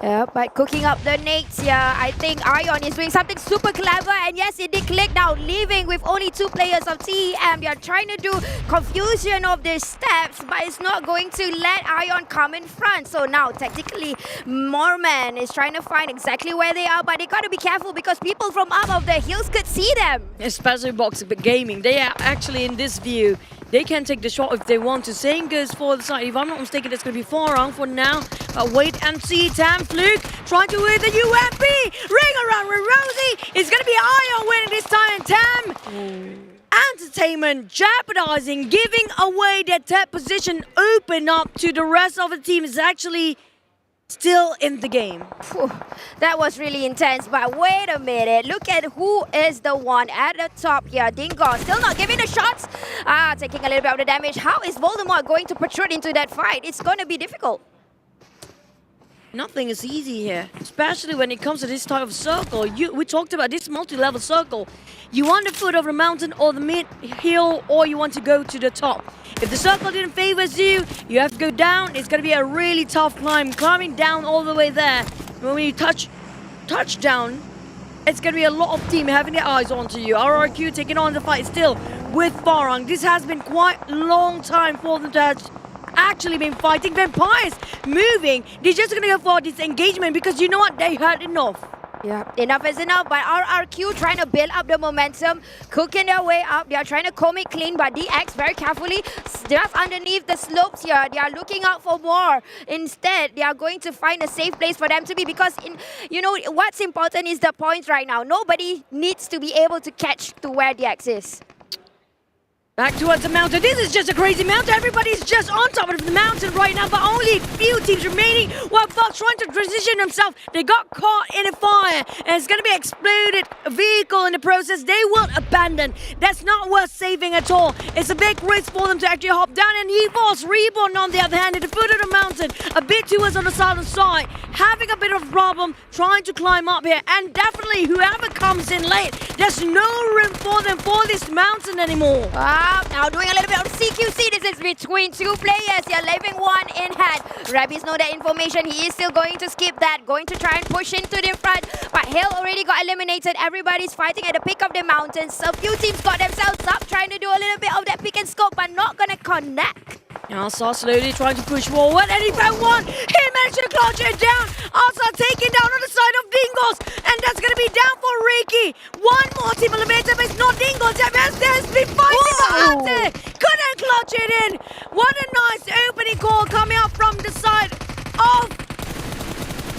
Yeah, but cooking up the nades here, I think Ion is doing something super clever. And yes, it did click now, leaving with only two players of TM. They're trying to do confusion of their steps, but it's not going to let Ion come in front. So now, technically, Morman is trying to find exactly where they are, but they got to be careful because people from up of the hills could see them. Especially Box Gaming, they are actually in this view. They can take the shot if they want to. Same goes for the side. If I'm not mistaken, it's going to be Farang for now. But wait and see. Tam Fluke trying to win the UMP. Ring around with Rosie. It's going to be Ion winning this time. And Tam Entertainment jeopardizing, giving away their third position, open up to the rest of the team. Is actually still in the game. That was really intense, but wait a minute. Look at who is the one at the top here. DINGOZ still not giving the shots. Taking a little bit of the damage. How is Voldemort going to protrude into that fight? It's going to be difficult. Nothing is easy here, especially when it comes to this type of circle. We talked about this multi-level circle. You want the foot of the mountain or the mid-hill, or you want to go to the top. If the circle didn't favor you, you have to go down. It's going to be a really tough climb, climbing down all the way there. When you touch down, it's going to be a lot of team having their eyes onto you. RRQ taking on the fight still with Farang. This has been quite a long time for them to have actually been fighting. Vampires moving. They're just going to go for this engagement because you know what? They had enough. Yeah, enough is enough. But RRQ trying to build up the momentum, cooking their way up. They are trying to comb it clean, but DX very carefully, just underneath the slopes here. They are looking out for more. Instead, they are going to find a safe place for them to be because, you know, what's important is the points right now. Nobody needs to be able to catch to where DX is. Back towards the mountain. This is just a crazy mountain. Everybody's just on top of the mountain right now, but only a few teams remaining. While Fox trying to transition himself, they got caught in a fire, and it's going to be exploded vehicle in the process. They will abandon. That's not worth saving at all. It's a big risk for them to actually hop down, and EVOS REBORN on the other hand at the foot of the mountain, a bit towards on the southern side, having a bit of a problem trying to climb up here, and definitely whoever comes in late, there's no room for them for this mountain anymore. Now doing a little bit of CQC. This is between two players. You're leaving one in hand. Rabbies know that information. He is still going to skip that. Going to try and push into the front. But Hill already got eliminated. Everybody's fighting at the peak of the mountains. A few teams got themselves up, trying to do a little bit of that pick and scope, but not going to connect. Asa slowly trying to push forward, and he found one. He managed to clutch it down. Asa taken down on the side of DINGOZ, and that's going to be down for Reiki. One more team eliminated, but it's not DINGOZ. There's been fighting behind it. Couldn't clutch it in. What a nice opening call coming out from the side of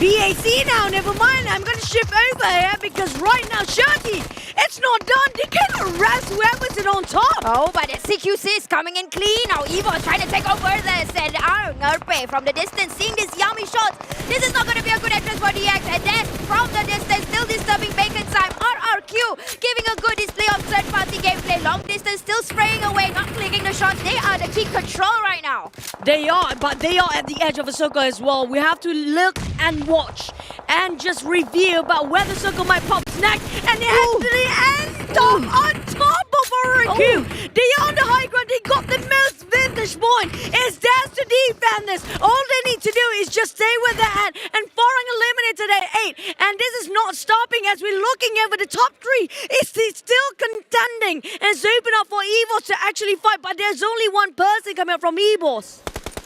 BAC now. Never mind, I'm going to shift over here because right now, Shirty, it's not done. They can arrest whoever's in on top. Oh, but the CQC is coming in clean. Now Evo is trying to take over this, and Nurpe from the distance seeing these yummy shots. This is not going to be a good entrance for DX, and then from the distance, still disturbing bacon time. RRQ giving a good display of third path Classy gameplay, long distance, still spraying away, not clicking the shots. They are the key control right now. They are, but they are at the edge of a circle as well. We have to look and watch and just review about where the circle might pop next. And they actually end up on top of RRQ. They are on the high ground. They got the most vantage point. It's theirs to defend this. All they need to do is just stay where they're at. And FARANG eliminated at 8. And this is not stopping as we're looking over the top 3. It's still contending. And it's open up for EVOS to actually fight. But there's only one person coming up from EVOS.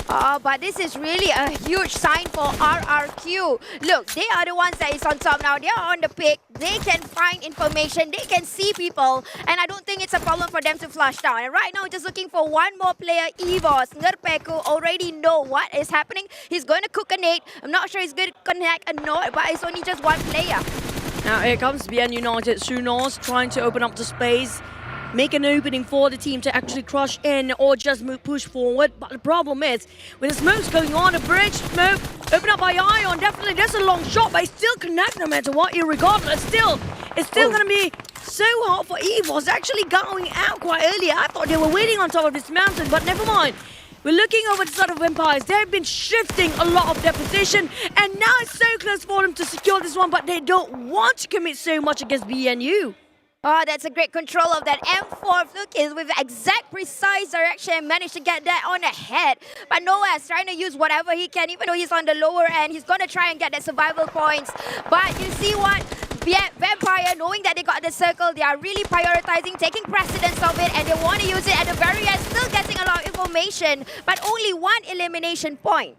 But this is really a huge sign for RRQ. Look, they are the ones that is on top now. They are on the pick. They can find information. They can see people. And I don't think it's a problem for them to flush down. And right now, just looking for one more player, EVOS. Ngerpeku already know what is happening. He's going to cook a nade. I'm not sure he's going to connect a node, but it's only just one player. Now here comes BN United. Sunos trying to open up the space. Make an opening for the team to actually crush in or just push forward. But the problem is, with the smokes going on, the bridge smoke, open up by Ion, definitely there's a long shot, but it still connect no matter what, irregardless. It's still going to be so hard for EVOS actually going out quite early. I thought they were waiting on top of this mountain, but never mind. We're looking over the side of Vampires. They've been shifting a lot of their position, and now it's so close for them to secure this one, but they don't want to commit so much against BNU. Oh, that's a great control of that M4 Flukis with exact precise direction and managed to get that on the head. But Noah's trying to use whatever he can, even though he's on the lower end. He's going to try and get that survival points. But you see what? Vampire, knowing that they got the circle, they are really prioritizing, taking precedence of it, and they want to use it at the very end, still getting a lot of information, but only one elimination point.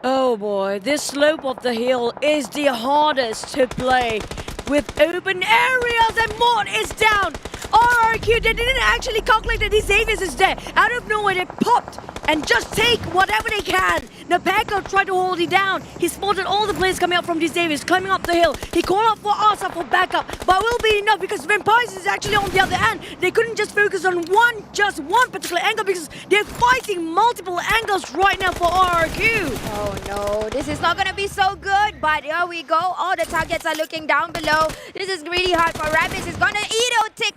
Oh boy, this slope of the hill is the hardest to play. With open areas and Mort is down. RRQ, they didn't actually calculate that DXAVIER is there. Out of nowhere, they popped and just take whatever they can. Napeko tried to hold it down. He spotted all the players coming up from DXAVIER, climbing up the hill. He called out for Asa for backup, but will be enough because Vampires is actually on the other end. They couldn't just focus on just one particular angle because they're fighting multiple angles right now for RRQ. Oh no, this is not going to be so good, but here we go. All the targets are looking down below. This is really hard for Rabbits. He's going to take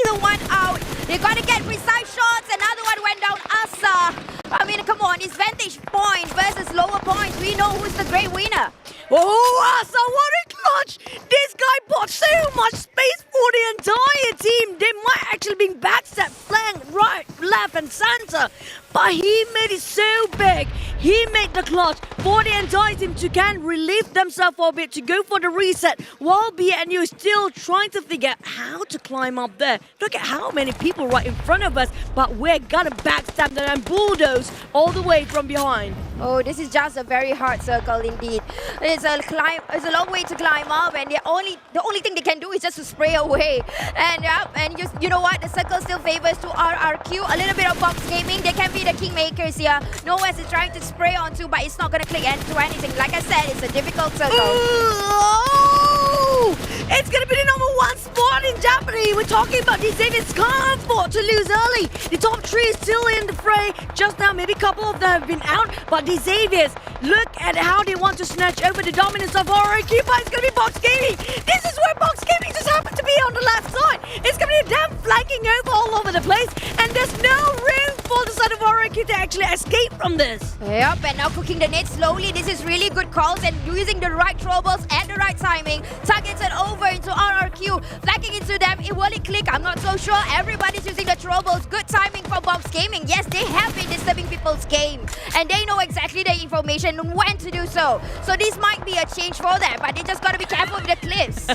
either one out. They're going to get precise shots. Another one went down, Asa. I mean, come on, it's vantage point versus lower points. We know who's the great winner. Oh, Asa, what a clutch! This guy bought so much space for the entire team. They might actually be backstab, flank, right, left, and center. But he made it so big. He made the clutch for the entire team to can relieve themselves for a bit, to go for the reset, while BNU is still trying to figure out how to climb up there. Look at how many people right in front of us, but we're gonna backstab them and bulldoze all the way from behind. Oh, this is just a very hard circle indeed. It's a long way to climb up, and the only thing they can do is just to spray away. And you know what? The circle still favors to RRQ. A little bit of box gaming. They can be the kingmakers here. Noah's is trying to spray onto, but it's not going to click into anything. Like I said, it's a difficult circle. Oh! It's going to be the #1 spot in Japanese. We're talking about DXAVIER can't afford to lose early. The top 3 is still in the fray. Just now, maybe a couple of them have been out, but DXAVIER, look at how they want to snatch over the dominance of RRQ, but it's going to be Box Gaming. This is where Box Gaming just happened to be on the left side. It's going to be them flanking over all over the place, and there's no room for the side of RRQ to actually escape from this. Yep, and now cooking the net slowly. This is really good calls and using the right troubles and the right timing. Targeted over into RRQ, flanking into them. Will it click? I'm not so sure. Everybody's using the troubles. Good timing for Box Gaming. Yes, they have been disturbing people's game, and they know exactly the information and when to do so. So this might be a change for them, but they just got to be careful with the cliffs.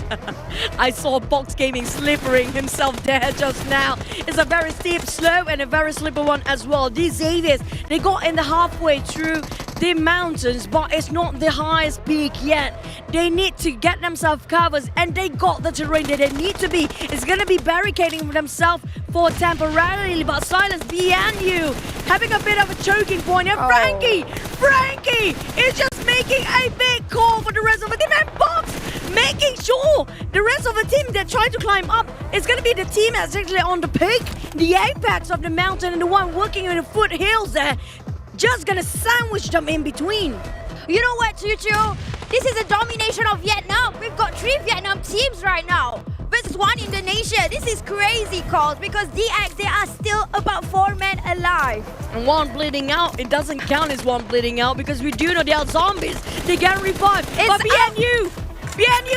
I saw Box Gaming slippering himself there just now. It's a very steep slope and a very slippery one as well. DXAVIER, they got in the halfway through the mountains, but it's not the highest peak yet. They need to get themselves covers, and they got the terrain that they need to be. It's going to be barricading themselves for temporarily, but Silence BNU having a bit of a choking point. And Frankie is just making a big call for the rest of the team, and Box making sure the rest of the team that try to climb up is going to be the team that's actually on the peak, the apex of the mountain, and the one working in the foothills there. Just gonna sandwich them in between. You know what, Chuchu? This is a domination of Vietnam. We've got 3 Vietnam teams right now. versus 1 Indonesia. This is crazy calls because DX, they are still about 4 men alive. And one bleeding out, it doesn't count as one bleeding out because we do know they are zombies. They can revive. But BNU,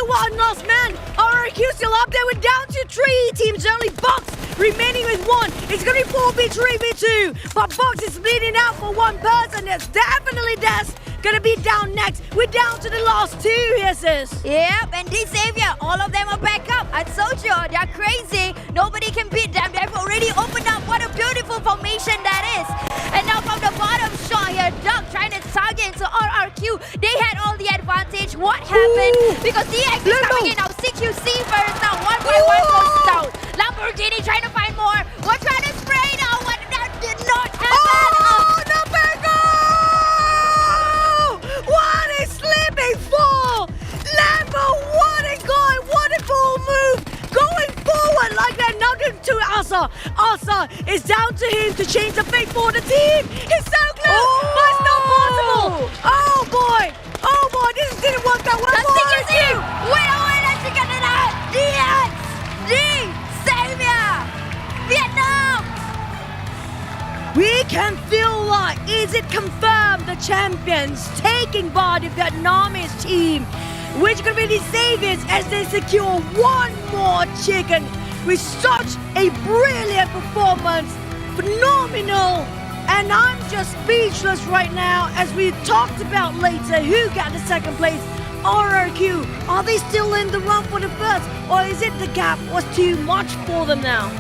what a lost man. RRQ still up there. We're down to 3 teams, only Box remaining with 1. It's going to be 4v, 3v2. But Box is bleeding out for 1 person. That's definitely Des. Gonna be down next. We're down to the last 2 here, sis. Yep, and DXAVIER, all of them are back up. I told you, they're crazy. Nobody can beat them. They've already opened up. What a beautiful formation that is. And now from the bottom shot here, Duck trying to target into RRQ. They had all the advantage. What happened? Because DX is coming in now. CQC first now. 1 by 1 goes down. Lamborghini trying to find more. We're trying to spray now. What that did not happen. The Bego! What a slipping fall! Lambo, what a goal! What a ball move! Going forward like that, now to Asa. Asa is down to him to change the fate for the team. He's so close, but it's not possible. Oh boy! Oh boy, this didn't work out well for our team. Wait, let's get it out. DX, DXAVIER, Vietnam. We can feel like, is it confirmed the champions taking by the Vietnamese team, which is going to be the Saviors as they secure 1 more chicken with such a brilliant performance, phenomenal, and I'm just speechless right now as we talked about later who got the 2nd place. RRQ, are they still in the run for the 1st, or is it the gap was too much for them now?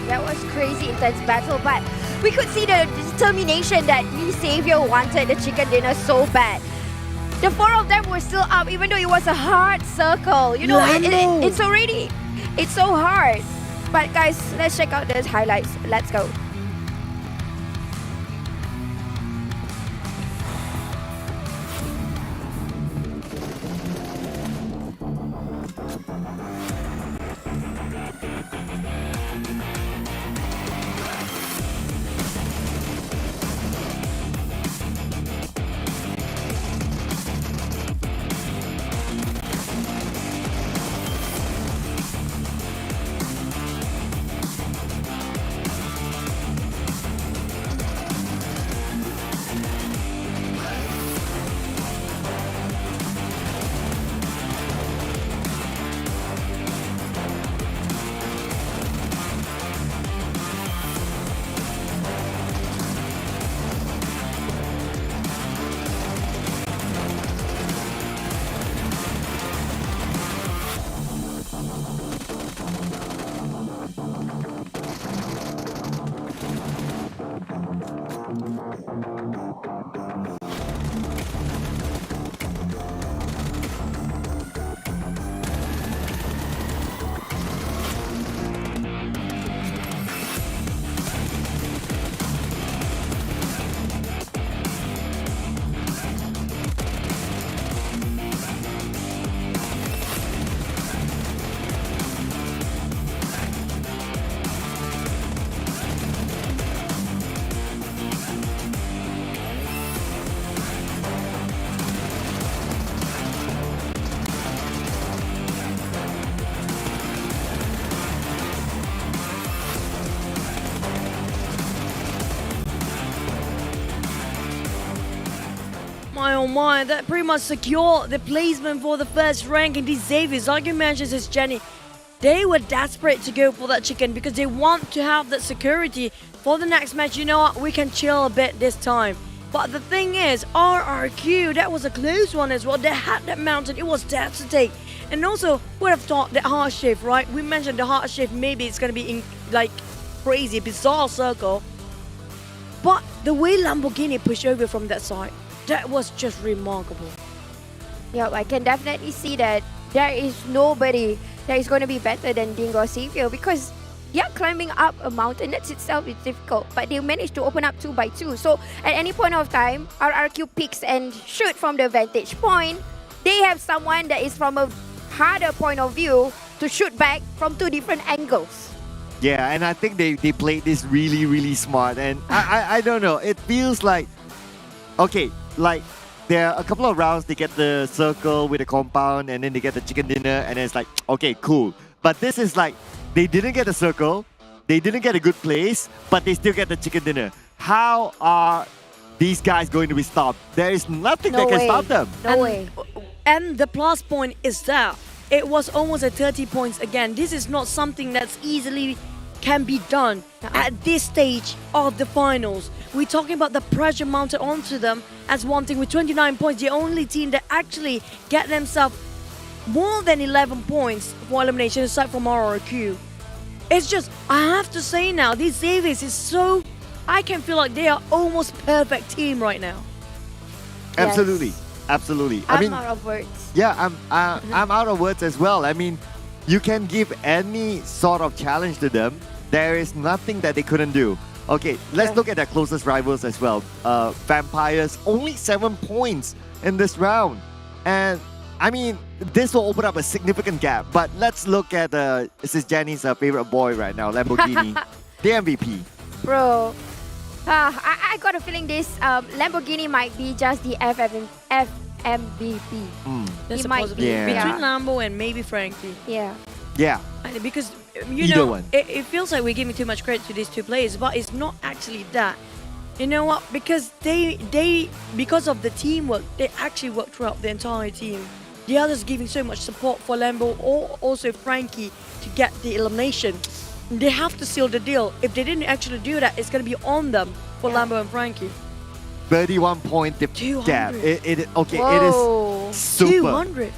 That was crazy intense battle, but we could see the determination that DXAVIER wanted the chicken dinner so bad. The 4 of them were still up, even though it was a hard circle. You know, it's so hard. But guys, let's check out those highlights. Let's go. My oh my, that pretty much secured the placement for the 1st rank in DXAVIER. Like you mentioned, says Jenny, they were desperate to go for that chicken because they want to have that security for the next match. You know what, we can chill a bit this time. But the thing is, RRQ, that was a close one as well. They had that mountain, it was theirs to take. And also, would have thought the hard shift, right? We mentioned the hard shift, maybe it's going to be in like crazy, bizarre circle. But the way Lamborghini pushed over from that side, that was just remarkable. Yeah, I can definitely see that there is nobody that is going to be better than DINGOZ because they are climbing up a mountain. That itself is difficult, but they managed to open up 2 by 2. So at any point of time, RRQ picks and shoot from the vantage point. They have someone that is from a harder point of view to shoot back from 2 different angles. Yeah, and I think they played this really, really smart. And I don't know, it feels like, okay, like there are a couple of rounds, they get the circle with a compound and then they get the chicken dinner and then it's like, okay, cool. But this is like, they didn't get a circle, they didn't get a good place, but they still get the chicken dinner. How are these guys going to be stopped? There is nothing that can stop them. No way. And the plus point is that it was almost at 30 points again. This is not something that's easily can be done at this stage of the finals. We're talking about the pressure mounted onto them as one thing with 29 points. The only team that actually get themselves more than 11 points for elimination aside from RRQ. It's just, I have to say now, these Xaviers is so, I can feel like they are almost perfect team right now. Absolutely. Yes. Absolutely. I'm out of words. Yeah, I'm out of words as well. I mean, you can give any sort of challenge to them. There is nothing that they couldn't do. Okay, let's look at their closest rivals as well. Vampires, only 7 points in this round. And I mean, this will open up a significant gap. But let's look at, this is Jenny's favorite boy right now, Lamborghini. The MVP. Bro, I got a feeling this Lamborghini might be just the FMVP. That's It a might possibility. be. Between Lambo and maybe Frankie. Yeah. Yeah. Because, you Either know, one. it feels like we're giving too much credit to these two players, but it's not actually that. You know what? Because because of the teamwork, they actually work throughout the entire team. The others giving so much support for Lambo or also Frankie to get the elimination. They have to seal the deal. If they didn't actually do that, it's going to be on them for Lambo and Frankie. 31 point gap. It is super. 200.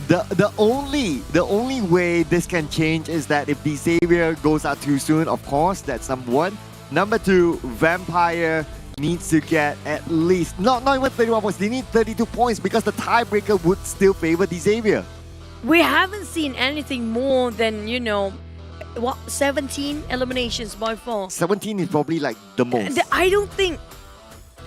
The only way this can change is that if the Xavier goes out too soon, of course, that's number one. Number two, Vampire needs to get at least, not even 31 points, they need 32 points because the tiebreaker would still favor the Xavier. We haven't seen anything more than, you know, what, 17 eliminations by far. 17 is probably like the most. I don't think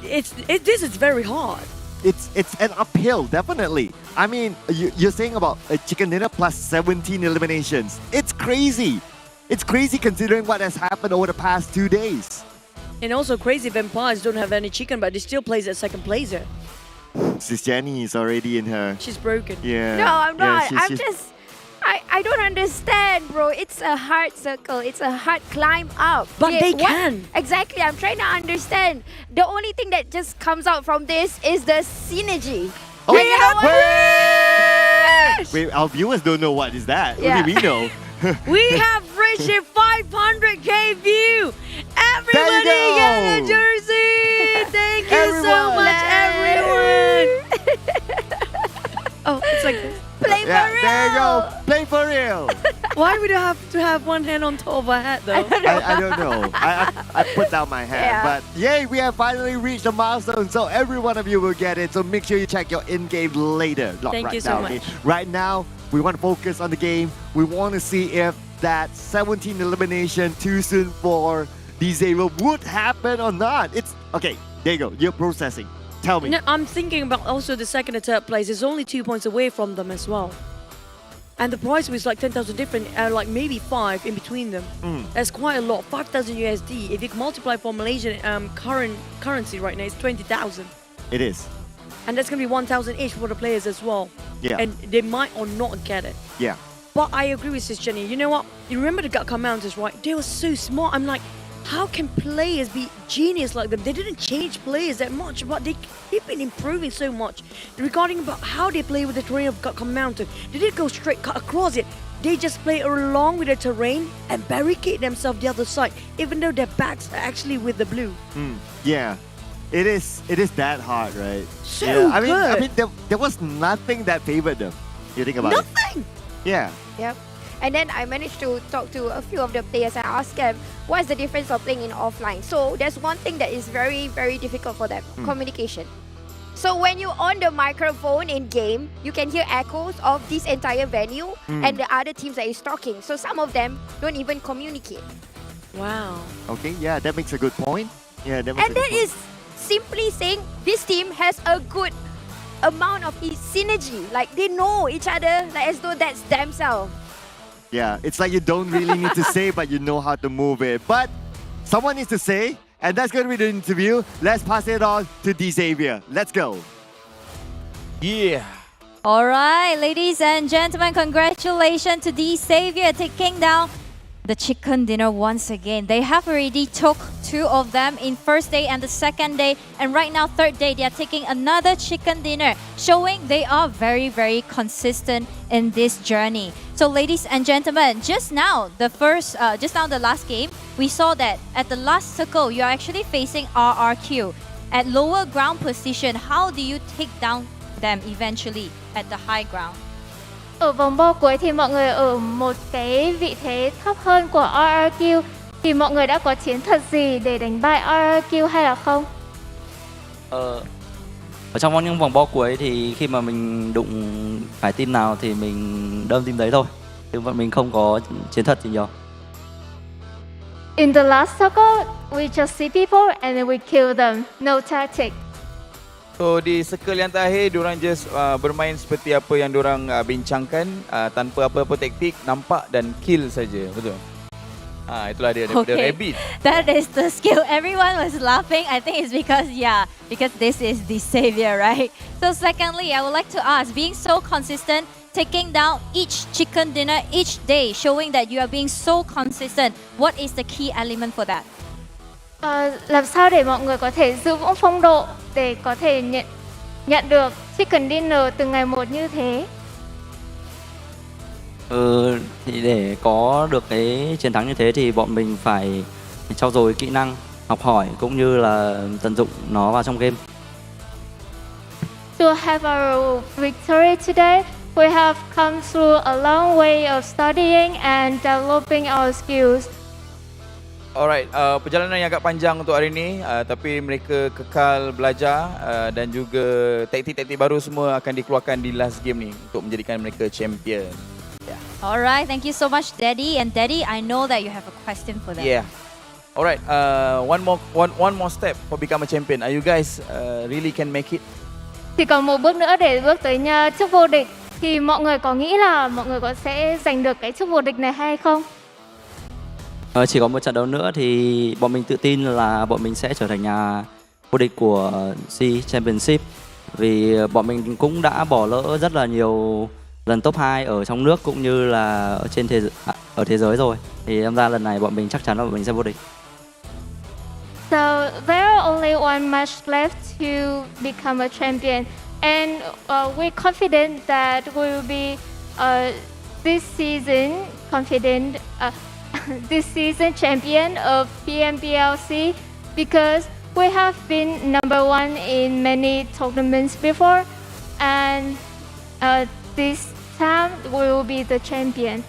this is very hard. It's an uphill, definitely. I mean, you're saying about a chicken dinner plus 17 eliminations. It's crazy. It's crazy considering what has happened over the past 2 days. And also crazy Vampires don't have any chicken, but they still plays at second placer. Sis Jenny is already in her. She's broken. Yeah. No, I'm not. Yeah, I'm just... I don't understand, bro. It's a hard circle. It's a hard climb up. But they can. Exactly. I'm trying to understand. The only thing that just comes out from this is the synergy. Oh, And you know what? wait, our viewers don't know what is that. Yeah. Only we know. We have reached a 500k view. Everybody get a jersey. Thank you so much, everyone. Oh, it's like this. Play for real. There you go. Play for real. Why would I have to have one hand on top of a hat though? I don't know. I put down my hand. Yeah. But yay, we have finally reached the milestone. So every one of you will get it. So make sure you check your in-game later. Not Thank right you so now, much. okay? Right now, we want to focus on the game. We want to see if that 17 elimination too soon for the Xavier would happen or not. It's okay. There you go. You're processing. Tell me. No, I'm thinking about also the second and third place. It's only 2 points away from them as well. And the price was like 10,000 different, like maybe 5 in between them. That's quite a lot. 5,000 USD. If you multiply for Malaysian current currency right now, it's 20,000. It is. And that's going to be 1,000 each for the players as well. Yeah. And they might or not get it. Yeah. But I agree with Sis Jenny. You know what? You remember the Gatka Mountains, right? They were so smart. I'm like, how can players be genius like them? They didn't change players that much, but they've been improving so much regarding about how they play with the terrain of Gatka Mountain. They didn't go straight cut across it. They just play along with the terrain and barricade themselves the other side, even though their backs are actually with the blue. Yeah. It is that hard, right? So yeah. I good. mean there was nothing that favored them. You think about it. Nothing. Yeah. Yep. And then I managed to talk to a few of the players and ask them, what's the difference of playing in offline? So there's one thing that is very, very difficult for them, communication. So when you're on the microphone in game, you can hear echoes of this entire venue and the other teams that is talking. So some of them don't even communicate. Wow. Okay, yeah, that makes a good point. Yeah, that makes And a good that point. is simply saying this team has a good amount of synergy. Like they know each other like as though that's themselves. Yeah, it's like you don't really need to say, but you know how to move it. But someone needs to say, and that's going to be the interview. Let's pass it on to DXAVIER. Let's go. Yeah. Alright, ladies and gentlemen, congratulations to DXAVIER taking down the chicken dinner once again. They have already took 2 of them in first day and the second day, and right now third day they are taking another chicken dinner, showing they are very, very consistent in this journey. So ladies and gentlemen, just now the last game, we saw that at the last circle you are actually facing RRQ at lower ground position. How do you take down them eventually at the high ground? Ở vòng bo cuối thì mọi người ở một cái vị thế thấp hơn của RRQ, thì mọi người đã có chiến thuật gì để đánh bại RRQ hay là không? Ở trong những vòng bo cuối thì khi mà mình đụng phải team nào thì mình đâm team đấy thôi, chứ bọn mình không có chiến thuật gì nhiều. In the last circle, we just see people and then we kill them. No tactic. So di circle yang terakhir, diorang just bermain seperti apa yang diorang bincangkan, tanpa apa-apa taktik, nampak dan kill saja, betul? Itulah dia daripada Rabbit. That is the skill. Everyone was laughing. I think it's because this is DXAVIER, right? So secondly, I would like to ask, being so consistent, taking down each chicken dinner each day, showing that you are being so consistent, what is the key element for that? Làm sao để mọi người có thể giữ vững phong độ để có thể nhận được chicken dinner từng ngày một như thế? Thì để có được cái chiến thắng như thế thì bọn mình phải trau dồi kỹ năng, học hỏi cũng như là tận dụng nó vào trong game. To have our victory today, we have come through a long way of studying and developing our skills. Alright, perjalanan yang agak panjang untuk hari ini, tapi mereka kekal belajar dan juga taktik-taktik baru semua akan dikeluarkan di last game ni untuk menjadikan mereka champion. Alright, thank you so much, Daddy. And Daddy, I know that you have a question for them. Yeah. Alright, one more step for become a champion. Are you guys really can make it? Thì còn một bước nữa để bước tới chức vô địch, thì mọi người có nghĩ là mọi người sẽ giành được cái chức vô địch này hay không? Chỉ có một trận đấu nữa thì bọn mình tự tin là bọn mình sẽ trở thành nhà vô địch của SEA Championship, vì bọn mình cũng đã bỏ lỡ rất là nhiều lần top 2 ở trong nước cũng như là ở thế giới rồi, thì em ra lần này bọn mình chắc chắn là bọn mình sẽ vô địch. So there are only one match left to become a champion, and we're confident that we will be this season this season champion of PMPL SEA, because we have been number 1 in many tournaments before, and this time we will be the champion.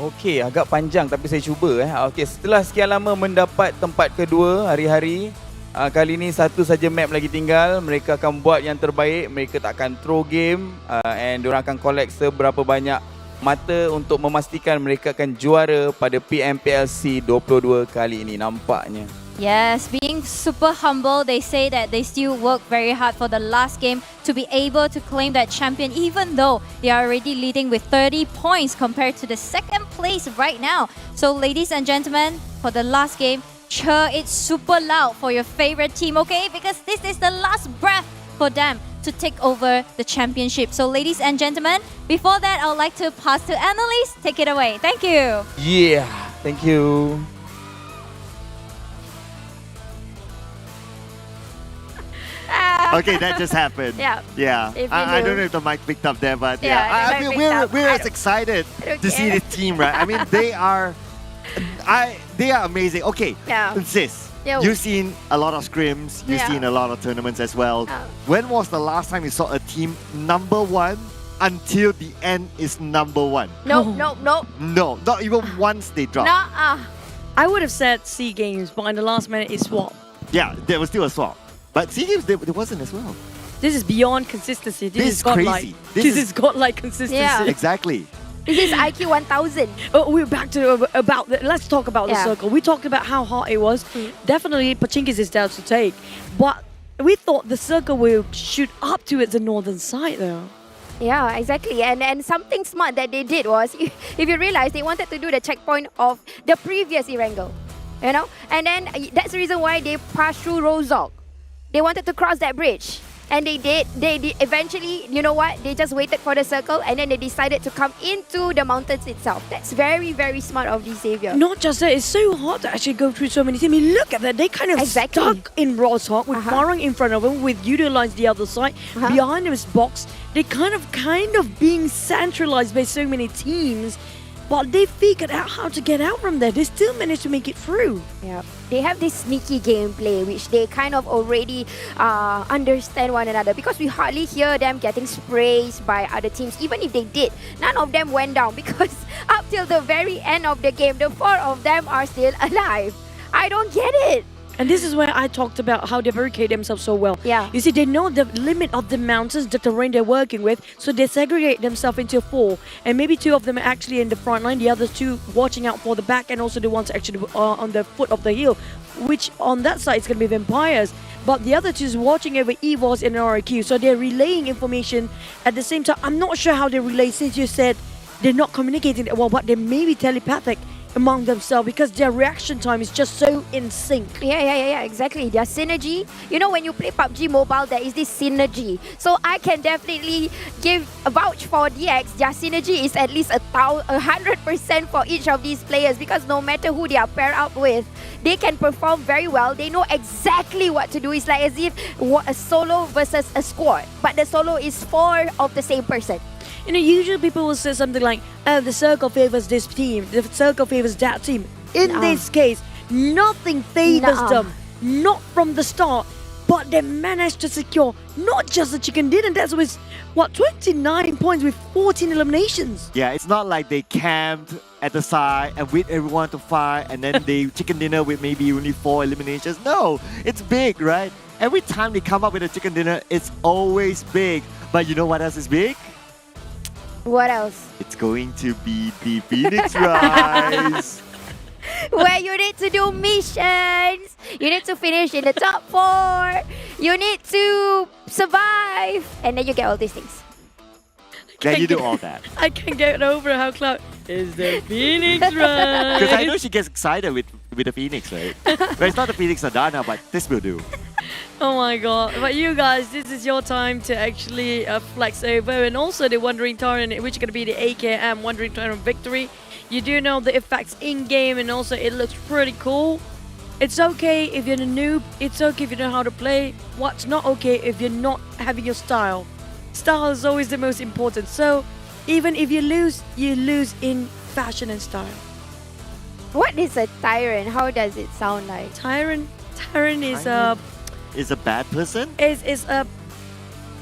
Okey, agak panjang tapi saya cuba. Okey, setelah sekian lama mendapat tempat kedua hari-hari, kali ini satu saja map lagi tinggal. Mereka akan buat yang terbaik. Mereka tak akan throw game, and diorang akan collect seberapa banyak mata untuk memastikan mereka akan juara pada PMPL SEA 22 kali ini nampaknya. Yes, being super humble, they say that they still work very hard for the last game to be able to claim that champion, even though they are already leading with 30 points compared to the second place right now. So ladies and gentlemen, for the last game, cheer it super loud for your favorite team, okay? Because this is the last breath for them to take over the championship. So ladies and gentlemen, before that, I would like to pass to Annalise. Take it away. Thank you. Yeah, thank you. Okay, that just happened. Yeah. I don't know if the mic picked up there, but I mean, we're as excited to see this team, right? I mean, they are amazing. Okay, sis, you've seen a lot of scrims, you've seen a lot of tournaments as well. When was the last time you saw a team number 1 until the end is number 1? No, not even once they dropped. I would have said SEA Games, but in the last minute it swapped. Yeah, there was still a swap. But SEA Games, there wasn't as well. This is beyond consistency. This is crazy. This is godlike consistency. Yeah. Exactly. This is IQ 1000. We're back to let's talk about the circle. We talked about how hard it was. Definitely, Pachinki's is down to take. But we thought the circle will shoot up towards the northern side though. Yeah, exactly. And something smart that they did was, if you realize, they wanted to do the checkpoint of the previous Erangel. And then that's the reason why they passed through Rozok. They wanted to cross that bridge. And they did. They eventually, you know what? They just waited for the circle and then they decided to come into the mountains itself. That's very, very smart of DXAVIER. Not just that, it's so hard to actually go through so many teams. I mean, look at that. They kind of stuck in Raw's Hawk with FARANG in front of them, with YOODO lines the other side. Behind him is Box. They kind of being centralized by so many teams. But they figured out how to get out from there. They still managed to make it through. Yeah, they have this sneaky gameplay which they kind of already understand one another, because we hardly hear them getting sprays by other teams. Even if they did, none of them went down, because up till the very end of the game, the 4 of them are still alive. I don't get it. And this is where I talked about how they barricade themselves so well. Yeah. You see, they know the limit of the mountains, the terrain they're working with, so they segregate themselves into 4. And maybe 2 of them are actually in the front line, the other 2 watching out for the back, and also the ones actually on the foot of the hill, which on that side is going to be vampires. But the other 2 is watching over EVOS and RRQ, so they're relaying information at the same time. I'm not sure how they relay, since you said they're not communicating that well, but they may be telepathic among themselves, because their reaction time is just so in sync. Yeah, exactly. Their synergy. You know, when you play PUBG Mobile, there is this synergy. So I can definitely give a vouch for DX. Their synergy is at least 100% for each of these players, because no matter who they are paired up with, they can perform very well. They know exactly what to do. It's like as if a solo versus a squad, but the solo is 4 of the same person. You know, usually people will say something like, oh, the circle favors this team, the circle favors that team. In this case, nothing favors them. Not from the start. But they managed to secure not just the chicken dinner, that's with, 29 points with 14 eliminations. Yeah, it's not like they camped at the side and wait everyone to fight and then they chicken dinner with maybe only 4 eliminations. No, it's big, right? Every time they come up with a chicken dinner, it's always big. But you know what else is big? What else? It's going to be the Phoenix Rise. Where you need to do missions, you need to finish in the top 4, you need to survive, and then you get all these things. Then you do all that. I can't get over how Cloud is the Phoenix Rise. Because I know she gets excited with the Phoenix, right? But it's not the Phoenix Adana, but this will do. Oh my god. But you guys, this is your time to actually flex over. And also the Wandering Tyrant, which is going to be the AKM Wandering Tyrant Victory. You do know the effects in-game, and also it looks pretty cool. It's okay if you're a noob. It's okay if you know how to play. What's not okay if you're not having your style. Style is always the most important. So even if you lose in fashion and style. What is a tyrant? How does it sound like? Tyrant is is a bad person? Is a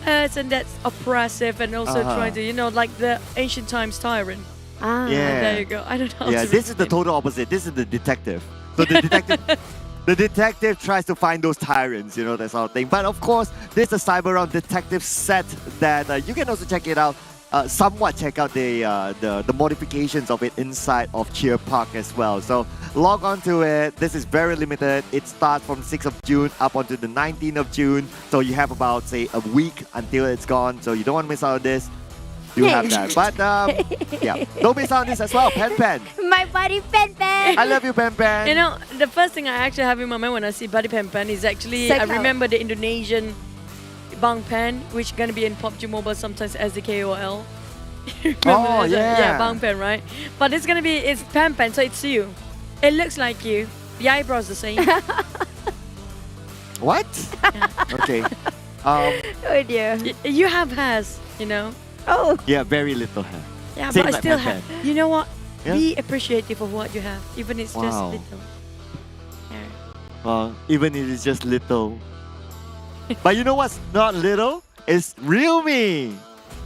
person that's oppressive and also trying to, you know, like the ancient times tyrant. Ah, yeah. There you go. I don't know. Yeah, this is the total opposite. This is the detective. So the detective, the detective tries to find those tyrants, you know, that sort of thing. But of course, there's a Cyber Round detective set that you can also check it out. Somewhat check out the modifications of it inside of Cheer Park as well. So log on to it. This is very limited. It starts from 6th of June up until the 19th of June. So you have about, say, a week until it's gone. So you don't want to miss out on this. You have that. But yeah, don't miss out on this as well. Pen Pen. My buddy Pen Pen. I love you, Pen Pen. You know, the first thing I actually have in my mind when I see Buddy Pen Pen is actually, I remember the Indonesian Bang Pen, which is going to be in PUBG Mobile sometimes as the KOL. Oh, yeah. Yeah, Bang Pen, right? But it's going to be, it's Pen Pen, so it's you. It looks like you. The eyebrows the same. What? Yeah. Okay. Oh dear. You have hairs, you know? Oh. Yeah, very little hair. Yeah, Same but I like still Pen have. Pen. You know what? Yeah? Be appreciative of what you have, even if it's just Wow. little. Even if it's just little. But you know what's not little? It's Real Me.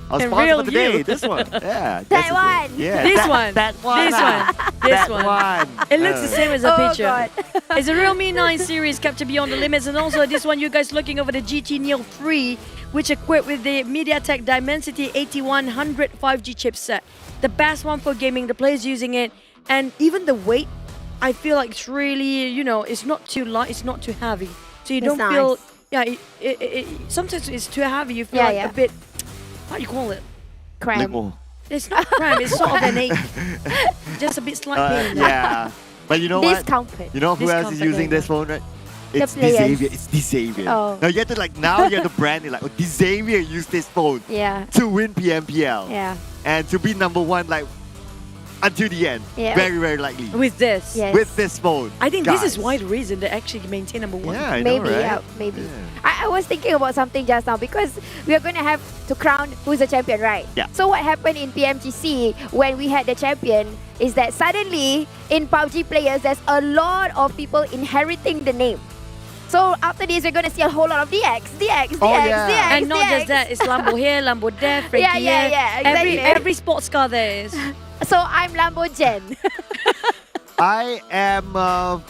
Our And sponsor Real for today. You. This one. Yeah. That one. Yeah. This one. That one. This one. This That one. one. It looks the same as a Oh, picture. God. It's a Realme 9 series captured beyond the limits, and also this one you guys looking over the GT Neo 3, which equipped with the MediaTek Dimensity 8100 5G chipset. The best one for gaming. The players using it, and even the weight, I feel like it's really, you know, it's not too light, it's not too heavy, so you don't feel. Yeah, sometimes it's too heavy. You feel like a bit. What do you call it? Cramp. It's not cramp. It's sort of an ache. Just a bit slight pain. Yeah. But you know what? Discomfort. You know who else is Discomfort, using there this phone, right? It's players. DXAVIER. It's DXAVIER. Oh. Now you have to brand it like, oh, DXAVIER used this phone Yeah. to win PMPL. Yeah. And to be number one like until the end. Yeah. Very, very likely. With this. Yes. With this phone. I think this is guys. why the reason they actually maintain number one. Yeah, I know, Maybe, right? yeah, maybe. I was thinking about something just now because we are going to have to crown who's the champion, right? Yeah. So what happened in PMGC when we had the champion is that suddenly in PUBG players, there's a lot of people inheriting the name. So after this, we're going to see a whole lot of DX. And not just that, it's Lambo here, Lambo there, Frankie Yeah, exactly. Every sports car there is. So I'm Lambo Jen. I am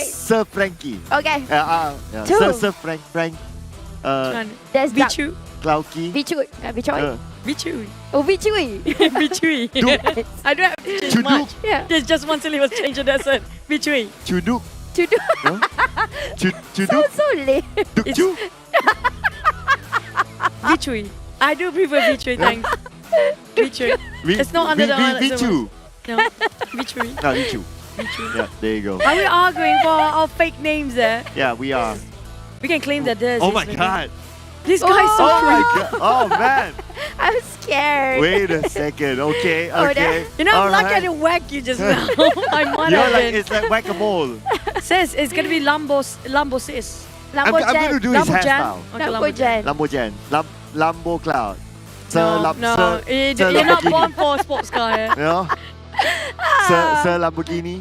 Sir Frankie. Okay. Yeah. Two. Sir Frank. There's Vichu. Klauki. Vichu. Vichoy. Vichui. Oh, Vichui. Vichui. Yes. I don't have to change Chuduk. much. Yeah. There's just one syllable change in that word. Vichui. Chuduk. Chuduk. Chuduk. So lame. Dukju. Vichui. I do prefer Vichui, thanks. Vichui. It's not under the Vichu. No. Vichui. No, Vichu. Yeah, there you go. Are we arguing for our fake names there? Yeah, we are. We can claim that there's. Oh my god. This guy's so Oh my creepy. god. Oh man. I'm scared. Wait a second. Okay. Okay. You know, I'm All lucky right. I didn't whack you just now. I might You're have like, been. it's like whack-a-mole. Says it's gonna be Lambo sis. I'm going to do his hairstyle. Okay, Lambo Jen. Lambo Jen. Lambo Cloud. No, you're not born for a sports car. You know? Sir Lamborghini.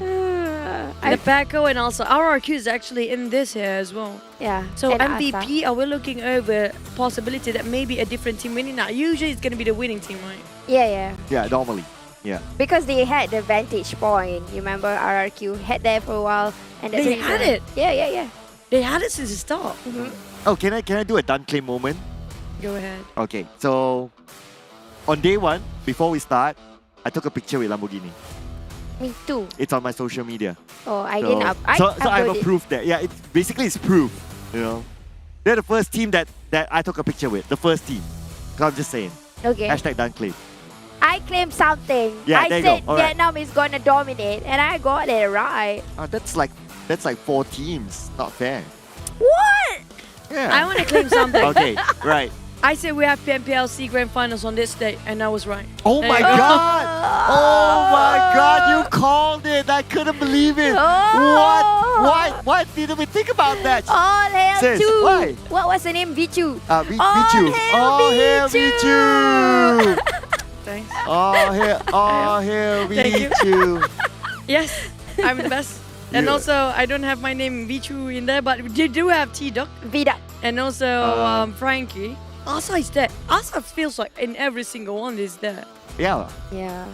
The Paco and also RRQ is actually in this here as well. Yeah. So and MVP, are we looking over possibility that maybe a different team winning now? Usually it's gonna be the winning team, right? Yeah. Yeah, normally. Yeah. Because they had the vantage point. You remember RRQ had that for a while, and that's They the had reason. it. Yeah. They had it since the start. Oh, can I do a done claim moment? Go ahead. Okay, so on day one, before we start, I took a picture with Lamborghini. Me too. It's on my social media. Oh, I So- didn't up. So I have upload a it. proof that, yeah, it's basically it's proof, you know. They're the first team that I took a picture with, the first team. So I'm just saying. Okay. Hashtag done claim. I claimed something. Yeah, I there you go. said All right. Vietnam is gonna dominate, and I got it right. That's like 4 teams. Not fair. What? Yeah. I want to claim something. Okay, right. I said we have PMPL SEA Grand Finals on this day, and I was right. Oh There my you go. god! Oh my god, you called it! I couldn't believe it! Oh. What? Why didn't we think about that? All hail Sis, to why? what was the name? Vichu. Vichu. All hail Vichu! Thanks. All hail Thank you. Vichu! Yes, I'm the best. And Yeah. also, I don't have my name Vichu in there, but we do have T-Duck. Vida. And also Frankie. Asa is there. Asa feels like in every single one is there. Yeah. Yeah.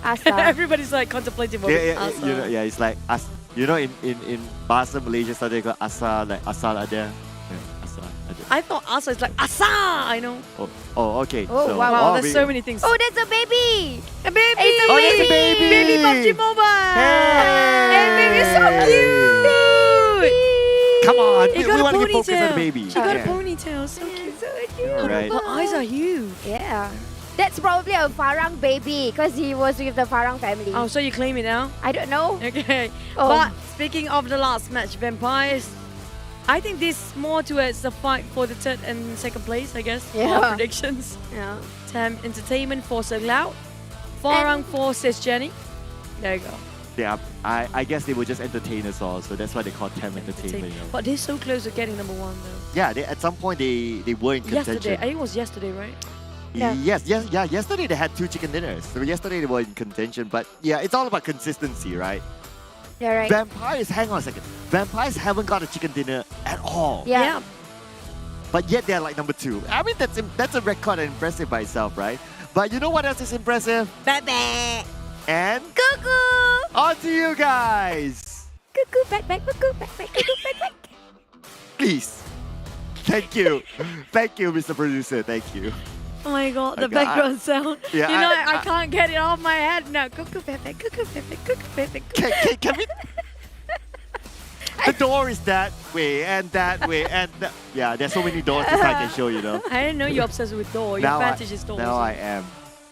Asa. Everybody's like contemplating about Asa. You know, yeah, it's like us. You know, in Bahasa Malaysia, so they got Asa, like Asal ada. Yeah, Asa ada. I thought Asa is like Asa, I know. Oh, okay. Oh, so, wow. There's so many things. Oh, that's a baby. A baby. It's a Oh, baby. that's a baby. Baby PUBG Mobile. Hey. And baby's so cute. Come on, He we got a want to get focused on ponytail. the baby. She got a Yeah. ponytail, so cute. So cute. Alright. Her eyes are huge. Yeah. That's probably a Farang baby because he was with the Farang family. Oh, so you claim it now? I don't know. Okay. Oh. But speaking of the last match, Vampires, I think this more towards the fight for the third and second place, I guess. For our Yeah. predictions. Yeah. Tam Entertainment for Sir Cloud. Farang for Sis Jenny. There you go. Yeah, I guess they were just entertainers all, so that's why they call them entertainment. You know? But they're so close to getting number one though. Yeah, at some point they were in contention. Yesterday, I think it was yesterday, right? Yeah. Yes, yesterday they had 2 chicken dinners. So yesterday they were in contention, but yeah, it's all about consistency, right? Yeah, right. Vampires, hang on a second. Vampires haven't got a chicken dinner at all. Yeah. But yet they're like number 2. I mean, that's a record and impressive by itself, right? But you know what else is impressive? Back. And Cuckoo. on to you guys. Cuckoo, back, cuckoo, back, cuckoo, back. Please. Thank you. Thank you, Mr. Producer. Thank you. Oh my god, I the got- background sound. Yeah, you know, I- I can't get it off my head now. Cuckoo Pepe, cuckoo Pepe, cuckoo Pepe, cuckoo. Can we? The door is that way and that way and that. Yeah, there's so many doors this I can show, you know. I didn't know you're obsessed with door. Your fetish is doors. Now I am.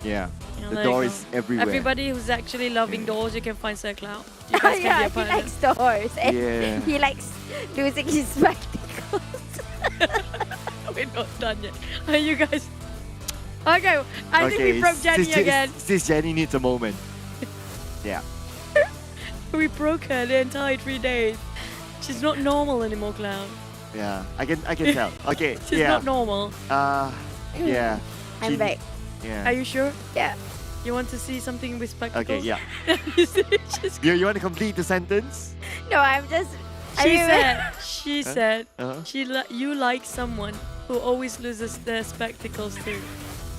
Yeah. You know, The there door you is go. everywhere. Everybody who's actually loving doors, you can find Sir Cloud. You guys can Yeah, be a he partner. likes doors. And Yeah. he likes losing his spectacles. We're not done yet. Are you guys? Okay, I think we broke Jenny again. Sis Jenny needs a moment. Yeah. We broke her the entire 3 days. She's not normal anymore, Cloud. Yeah. I can tell. Okay. She's yeah. not normal. Yeah. I'm back. Yeah. Are you sure? Yeah. You want to see something with spectacles? Okay, yeah. You see, she's- You want to complete the sentence? No, I'm just. She Huh? said, Uh-huh. you like someone who always loses their spectacles too.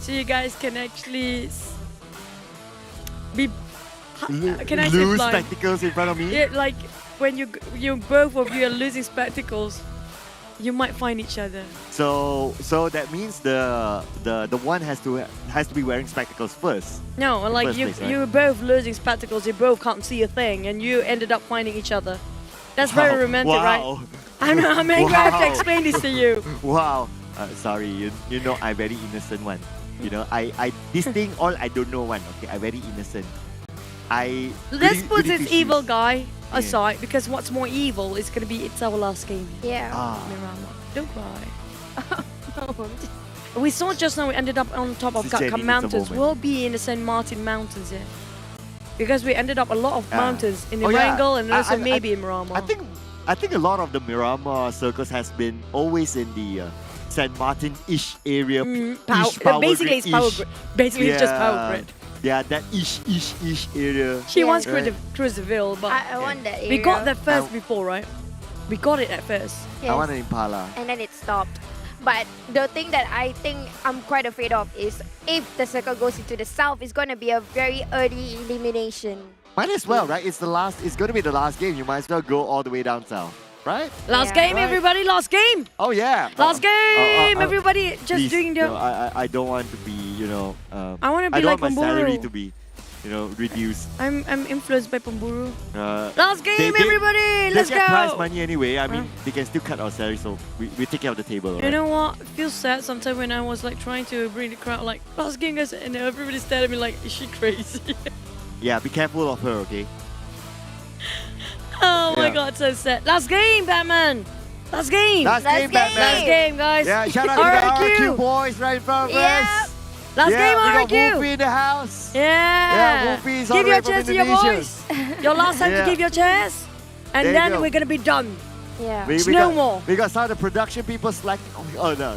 So you guys can actually be. Can I say lose blind? spectacles in front of me? Yeah, like when you both of you are losing spectacles, you might find each other. So that means the one has to be wearing spectacles first. No, In like first place, right? you were both losing spectacles, you both can't see a thing, and you ended up finding each other. That's Wow. very romantic, Wow. right? I know, I mean, I have to Wow. explain this to you. Wow. Sorry, you know I very innocent one. You know I this thing all I don't know one. Okay, I very innocent. Let's put goody this two evil shoes. guy aside because what's more evil is gonna be it's our last game. Yeah. Mirama. Don't cry. We saw just now we ended up on top of This is Gatkam genuine, Mountains. it's a moment. We'll be in the St. Martin Mountains here. Because we ended up a lot of mountains in the Oh, yeah. Wrangell and also I- maybe in Mirama. I think a lot of the Miramar circles has been always in the San Martin-ish area. Basically it's power grid. Basically it's just power grid. Yeah, that ish area. She wants right? Cruiserville, but I want that area. we got that first before, right? We got it at first. Yes. I want an Impala. And then it stopped. But the thing that I think I'm quite afraid of is if the circle goes into the south, it's going to be a very early elimination. Might as well, right? It's going to be the last game. You might as well go all the way down south, right? Last game, Right. everybody, last game! Oh yeah. Last game! Everybody just please, doing their... no, I don't want to be, I wanna be I don't like want my salary Pemburu. to be, reduced. I'm influenced by Pemburu. Last Last game, everybody! Let's they get go! prize money anyway. I mean, they can still cut our salary, so we take care of the table. You Right? know what? It feels sad sometimes when I was like trying to bring the crowd like, last game guys, and everybody stared at me like, is she crazy? Yeah, be careful of her, okay? Oh my Yeah. god, so sad. Last game, Batman! Last game! Last game, Batman. Last game, guys! Yeah, shout out to the RQ boys right in front of us. Last game, we got RQ! Wolfie in the house. Yeah! Yeah, Wolfie's all Give the way your from chance to your Indonesia. boys! Your last time Yeah. to give your chance, and There you then go. we're gonna be done. Yeah. We no got, more. We got some of the production people slacking. Oh no.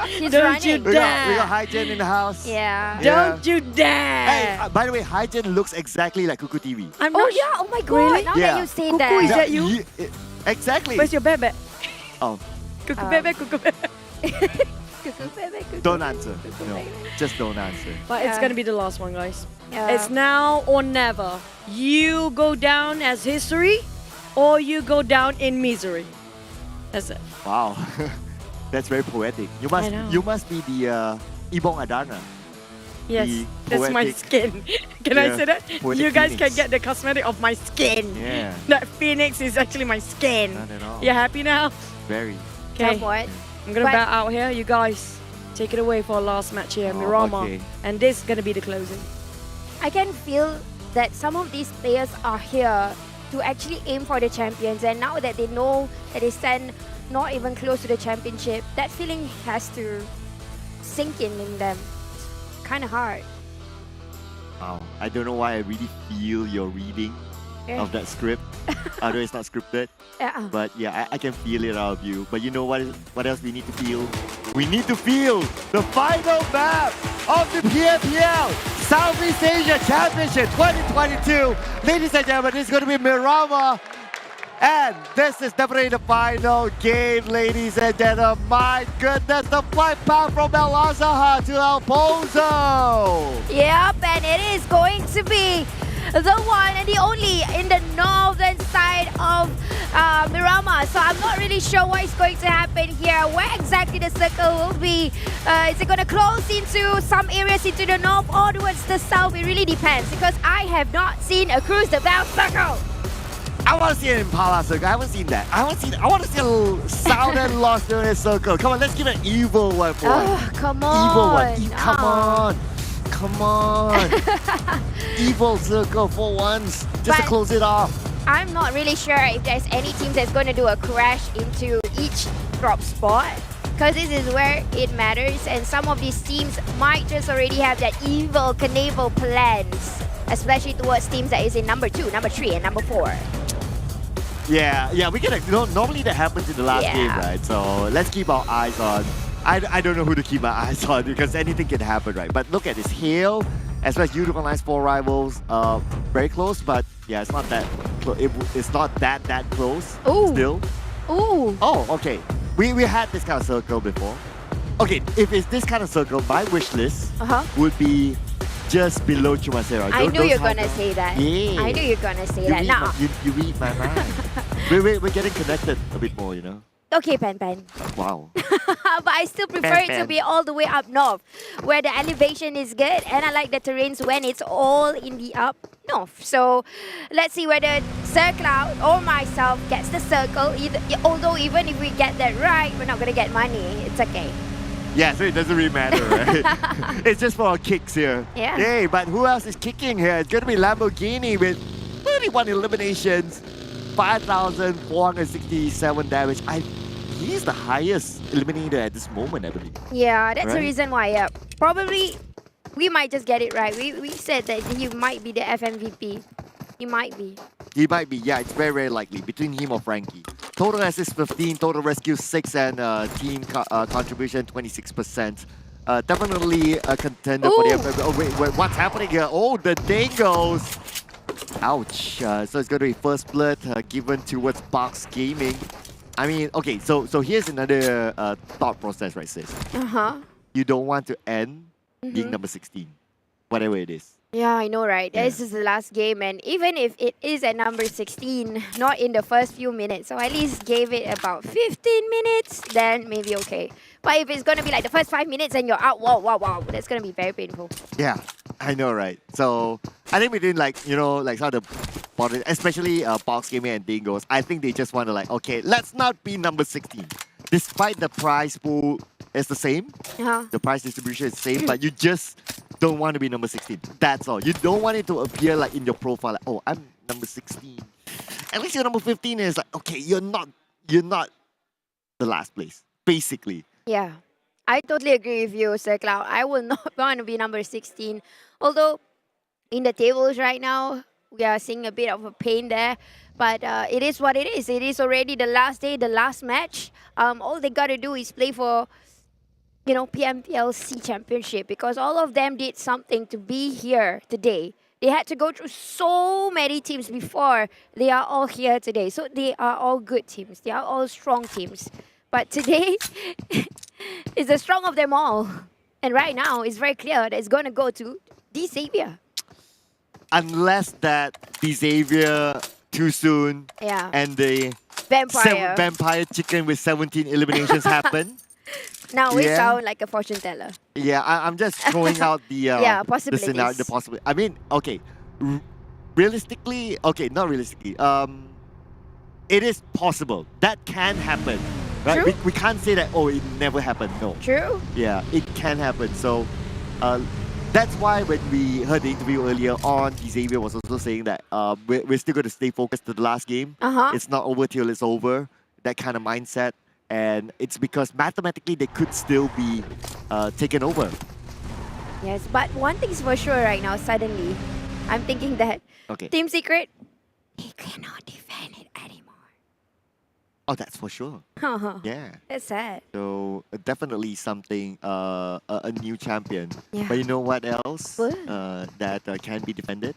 He's Don't running. you we dare! got Hygen in the house. Yeah. Don't you dare! Hey, by the way, Hygen looks exactly like Kuku TV. I'm Oh not yeah, oh my god, Really? now Yeah. that you say Kuku, that. is that you? Exactly. Where's your bebe? Oh, Kuku bebe, kuku bebe. don't answer. No, just don't answer. But it's gonna be the last one, guys. Yeah. It's now or never. You go down as history, or you go down in misery. That's it. Wow, that's very poetic. You I know. must be the Ibong Adana. Yes, The that's my poetic- skin. Can I Yeah, say that? poetic You guys can phoenix. get the cosmetic of my skin. Yeah. That phoenix is actually my skin. Not at all. You happy now? Very. Okay. Somewhat. I'm gonna But- bow out here. You guys take it away for our last match here, Oh, Mirama. okay. And this is gonna be the closing. I can feel that some of these players are here to actually aim for the champions, and now that they know that they stand not even close to the championship, that feeling has to sink in them. It's kind of hard. Wow. I don't know why I really feel your reading Yeah. of that script. Although it's not scripted. Yeah. But yeah, I can feel it out of you. But you know what else we need to feel? We need to feel the final map of the PMPL Southeast Asia Championship 2022. Ladies and gentlemen, this is going to be Mirama. And this is definitely the final game, ladies and gentlemen. My goodness, the flight path from El Azhar to El Pozo. Yep, and it is going to be the one and the only in the northern side of Mirama. So I'm not really sure what is going to happen here. Where exactly the circle will be. Is it going to close into some areas into the north or towards the south? It really depends because I have not seen a Cruise the Bell circle. I want to see an Impala circle. I haven't seen that. I want to see a Southern Lost Donuts circle. Come on, let's give it an evil one for one. Oh, come on. Evil one. Come on. Come on. Evil circle for once. Just to close it off. I'm not really sure if there's any team that's going to do a crash into each drop spot, because this is where it matters, and some of these teams might just already have that evil Knievel plans, especially towards teams that is in number 2, number 3, and number 4. Yeah, we get normally that happens in the last game, right? So let's keep our eyes on. I don't know who to keep my eyes on because anything can happen, right? But look at this Hale, as well as YOODO Online's 4 rivals, very close, but yeah, it's not that it's not that close. Ooh. Still. Ooh. Oh, okay. We had this kind of circle before. Okay, if it's this kind of circle, my wish list would be just below Chumacero. I knew you're gonna say that. Yeah. I knew you're gonna say that. Now, you read my mind. we're getting connected a bit more, you know. okay, Pan. Wow. But I still prefer it to be all the way up north, where the elevation is good, and I like the terrains when it's all in the up north. So let's see whether Sir Cloud or myself gets the circle. Although even if we get that right, we're not gonna get money. It's okay. Yeah, so it doesn't really matter, right? It's just for our kicks here. Yeah. Yay, but who else is kicking here? It's gonna be Lamborghini with 31 eliminations, 5,467 damage. He's the highest eliminator at this moment, I believe. Yeah, that's the Right? reason why. Probably we might just get it right. We said that he might be the FMVP. He might be. He might be, yeah, it's very, very likely. Between him or Frankie. Total assists 15, total rescue 6, and team contribution 26%. Definitely a contender for the FMVP. Oh, wait, what's happening here? Oh, the DINGOZ! Ouch. So it's going to be first blood given towards Box Gaming. I mean, okay, so here's another thought process, right, sis? You don't want to end being number 16, whatever it is. Yeah, I know, right? Yeah. This is the last game, and even if it is at number 16, not in the first few minutes, so at least gave it about 15 minutes, then maybe okay. But if it's going to be like the first 5 minutes and you're out, wow, that's going to be very painful. Yeah, I know, right? So I think between like some of the, especially Box Gaming and DINGOZ, I think they just want to like, okay, let's not be number 16. Despite the prize pool is the same, the prize distribution is the same, but you just don't want to be number 16. That's all. You don't want it to appear like in your profile, like, oh, I'm number 16. At least you're number 15 is like, okay, you're not the last place, basically. Yeah, I totally agree with you, Sir Cloud. I will not want to be number 16. Although, in the tables right now, we are seeing a bit of a pain there. But it is what it is. It is already the last day, the last match. All they got to do is play for, PMPL SEA Championship, because all of them did something to be here today. They had to go through so many teams before they are all here today. So they are all good teams. They are all strong teams. But today is the strong of them all. And right now, it's very clear that it's going to go to DXAVIER. Unless that DXAVIER too soon and the vampire chicken with 17 eliminations happen. Now we sound like a fortune teller. Yeah, I'm just throwing out the possibilities. the scenario, the possibility. I mean, okay, realistically, okay, not realistically. It is possible that can happen, right? True. We can't say that. Oh, it never happened. No. True. Yeah, it can happen. So, that's why when we heard the interview earlier on, DXAVIER was also saying that we're still going to stay focused to the last game. It's not over till it's over. That kind of mindset. And it's because mathematically they could still be taken over. Yes, but one thing is for sure right now, suddenly, I'm thinking that Team Secret, he cannot defend it anymore. Oh, that's for sure. Yeah. That's sad. So definitely something, a new champion. Yeah. But you know what else that can be defended?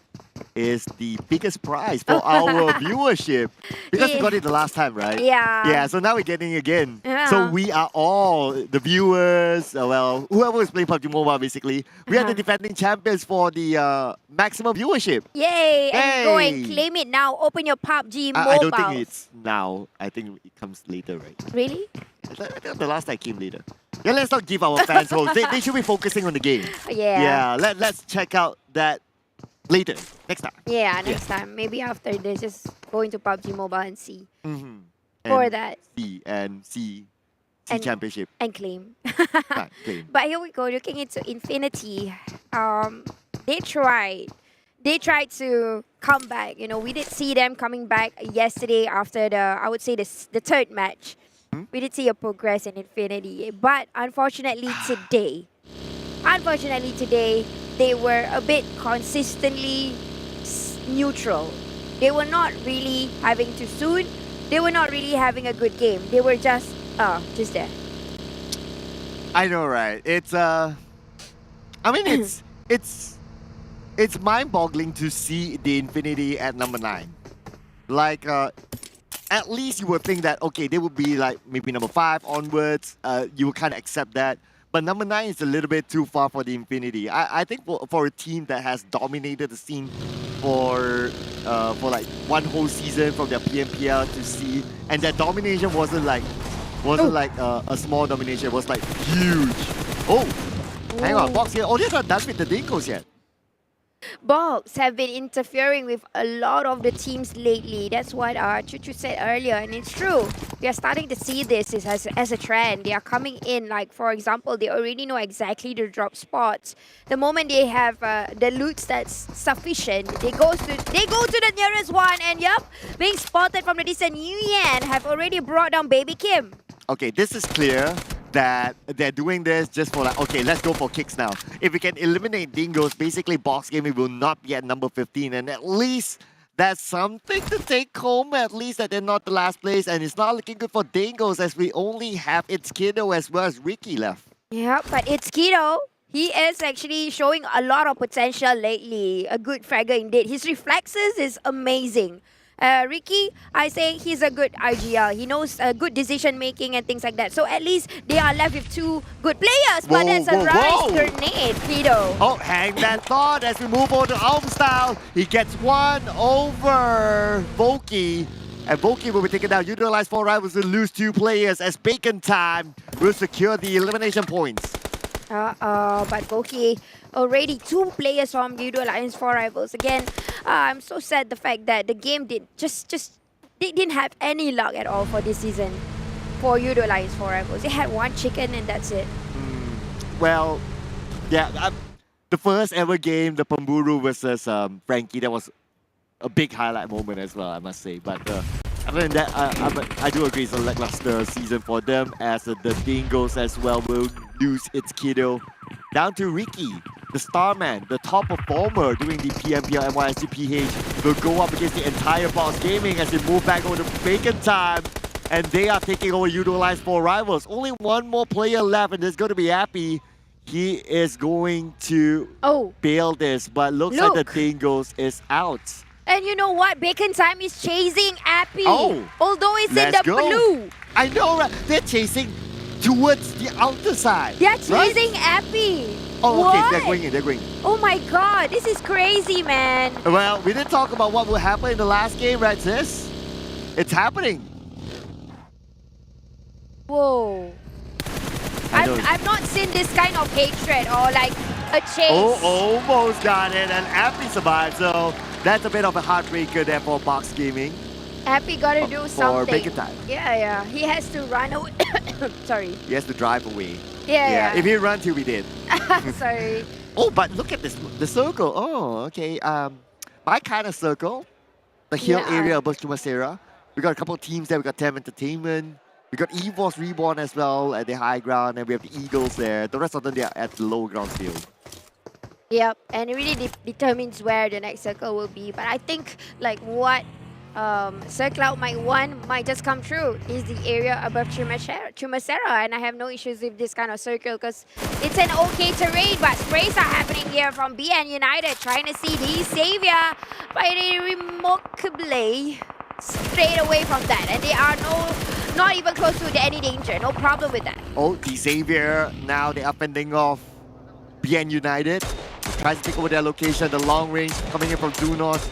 Is the biggest prize for our viewership. Because we got it the last time, right? Yeah. Yeah, so now we're getting it again. Yeah. So we are all, the viewers, whoever is playing PUBG Mobile basically, we are the defending champions for the maximum viewership. Yay! And go and claim it now. Open your PUBG Mobile. I don't think it's now. I think it comes later, right? Really? I think the last time came later. Yeah, let's not give our fans hopes. They should be focusing on the game. Yeah. Yeah, let's check out that Later, next time. Yeah, next time. Maybe after this, just go into PUBG Mobile and see. Mm-hmm. For that. See And- Championship. And claim. Right, claim. But here we go, looking into Infinity. They tried. They tried to come back. You know, we did see them coming back yesterday after I would say the third match. We did see a progress in Infinity. But unfortunately today, they were a bit consistently neutral. They were not really having too soon. They were not really having a good game. They were just there. I know, right? It's I mean, it's mind-boggling to see the Infinity at number 9. Like, at least you would think that okay, they would be like maybe number 5 onwards. You would kind of accept that. But number 9 is a little bit too far for the Infinity. I think for a team that has dominated the scene for like one whole season from their PMPL to SEA, and that domination wasn't like a small domination. It was like huge. Oh, hang on, Box here. Oh, they're not done with the DINGOZ yet. Box have been interfering with a lot of the teams lately. That's what Chuchu said earlier, and it's true. We are starting to see this as a trend. They are coming in, like for example, they already know exactly the drop spots. The moment they have the loots that's sufficient, they go to the nearest one, and yep, being spotted from the distance, Yuyan have already brought down Baby Kim. Okay, this is clear that they're doing this just for like, okay, let's go for kicks now. If we can eliminate DINGOZ, basically Box Gaming will not be at number 15, and at least that's something to take home, at least that they're not the last place, and it's not looking good for DINGOZ as we only have It's Kiddo as well as Ricky left. Yeah, but It's Kiddo, he is actually showing a lot of potential lately. A good fragger indeed. His reflexes is amazing. Ricky, I say he's a good RGL. He knows good decision making and things like that. So at least they are left with 2 good players. But that's a rice grenade, Kiddo. Oh, hang that thought as we move on to Alpha Style. He gets one over Voki. And Voki will be taken down. Utilize 4 rivals to lose 2 players as Bacon Time will secure the elimination points. But Voki already 2 players from YOODO Alliance 4 rivals. Again, I'm so sad the fact that the game didn't have any luck at all for this season for YOODO Alliance 4 rivals. They had 1 chicken and that's it. Well, yeah, the first ever game, the Pamburu versus Frankie, that was a big highlight moment as well, I must say. But other than that, I do agree it's a lackluster season for them, as the DINGOZ as well will lose It's Kiddo. Down to Ricky, the Starman, the top performer during the PMPL NYSGPH, will go up against the entire Box Gaming as they move back over to Bacon Time. And they are taking over YOODO Alliance 4 rivals. Only 1 more player left, and it's going to be Happy. He is going to bail this, but looks like the DINGOZ is out. And you know what? Bacon Time is chasing Appy. Oh, although it's in the blue. I know, right? They're chasing towards the outer side. They're chasing Appy. Oh, what? okay, they're going. Oh my god, this is crazy, man. Well, we didn't talk about what will happen in the last game, right, sis? It's happening. Whoa. I've not seen this kind of hatred or like a chase. Oh, almost got it, and Appy survived, so that's a bit of a heartbreaker there for Box Gaming. Appy gotta do something. For Bacon Time. Yeah. He has to run away. Sorry. He has to drive away. Yeah. If he runs, he'll be dead. Sorry. Oh, but look at this, the circle. Oh, okay. My kind of circle, the hill area above Chumasera. We got a couple of teams there. We got Tem Entertainment. We got EVOS REBORN as well at the high ground, and we have the Eagles there. The rest of them, they are at the low ground still. Yep, and it really determines where the next circle will be. But I think like what Sir Cloud might want might just come true is the area above Chumasera, and I have no issues with this kind of circle because it's an okay terrain, but sprays are happening here from BN United trying to see DXAVIER, but they remarkably straight away from that, and they are not even close to any danger, no problem with that. Oh, DXAVIER, now they are fending off BN United. Tries to take over their location, the long range coming in from DUNOS.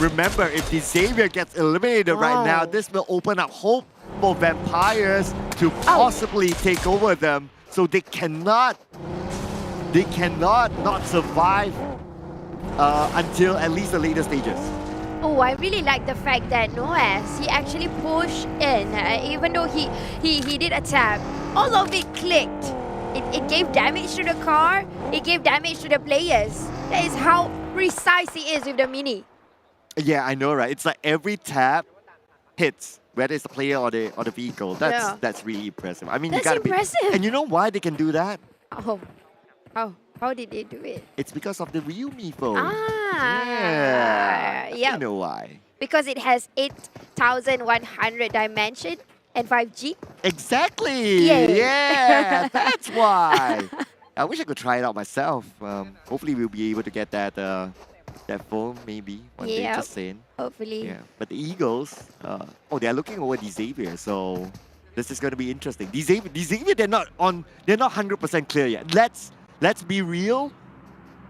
Remember, if DXAVIER gets eliminated right now, this will open up hope for Vampires to possibly take over them. So they cannot not survive until at least the later stages. Oh, I really like the fact that Noaz, he actually pushed in, even though he did a tap. All of it clicked. It gave damage to the car, it gave damage to the players. That is how precise he is with the Mini. Yeah, I know, right? It's like every tap hits, whether it's the player or the vehicle. That's really impressive. I mean, That's you gotta impressive. And you know why they can do that? Oh, how did they do it? It's because of the Realme phone. Yeah. You know why? Because it has 8,100 dimension and 5G. Exactly. Yay. Yeah, that's why. I wish I could try it out myself. Hopefully, we'll be able to get that phone maybe one day. Just saying. Hopefully. Yeah. But the Eagles, they're looking over DXAVIER, so this is going to be interesting. DXAVIER, they're not 100% clear yet. Let's be real.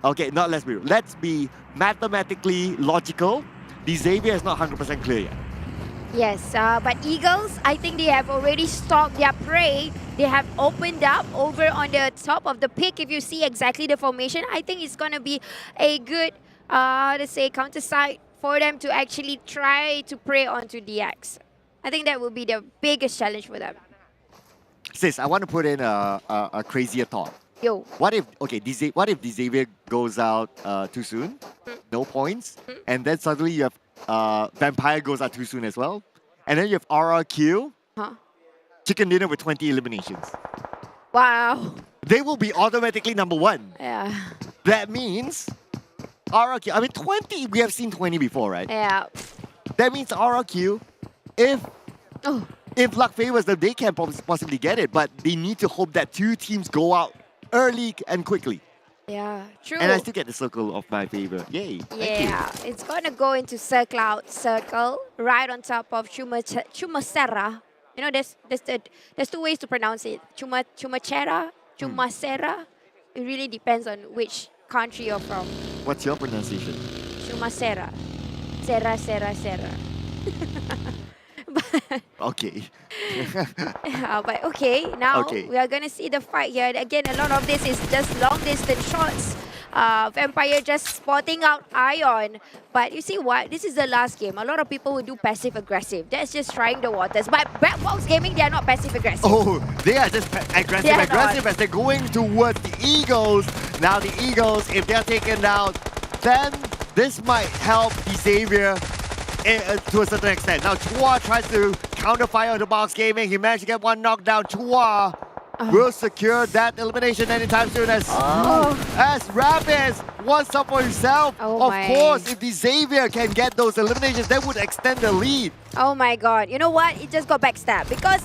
Okay, not let's be real. Let's be mathematically logical. DXAVIER is not 100% clear yet. Yes, but Eagles, I think they have already stalked their prey. They have opened up over on the top of the pick. If you see exactly the formation, I think it's going to be a good, let's say, counter side for them to actually try to prey onto DX. I think that will be the biggest challenge for them. Sis, I want to put in a crazier thought. Yo. What if DXAVIER goes out too soon? No points. And then suddenly you have Vampire goes out too soon as well. And then you have RRQ. Chicken dinner with 20 eliminations. Wow. They will be automatically #1. Yeah. That means RRQ, I mean 20, we have seen 20 before, right? Yeah. That means RRQ, if luck favors them, they can possibly get it, but they need to hope that 2 teams go out early and quickly. Yeah, true. And I still get the circle of my favor. Yay. Yeah, it's going to go into circle right on top of Chumacera. You know, there's 2 ways to pronounce it. Chumacera, Chumacera. It really depends on which country you're from. What's your pronunciation? Chumacera. Sera. Okay. But okay, now we are going to see the fight here. Again, a lot of this is just long distance shots. Vampire just spotting out Ion. But you see what? This is the last game. A lot of people will do passive aggressive. That's just trying the waters. But Blackbox Gaming, they are not passive aggressive. Oh, they are just aggressive as they're going towards the Eagles. Now the Eagles, if they're taken out, then this might help DXAVIER to a certain extent. Now Chua tries to counter fire on the Box Gaming. He managed to get 1 knockdown. Chua will secure that elimination anytime soon as Rapids wants up for himself. Of course, if DXAVIER can get those eliminations, that would extend the lead. Oh my god. You know what? It just got backstabbed because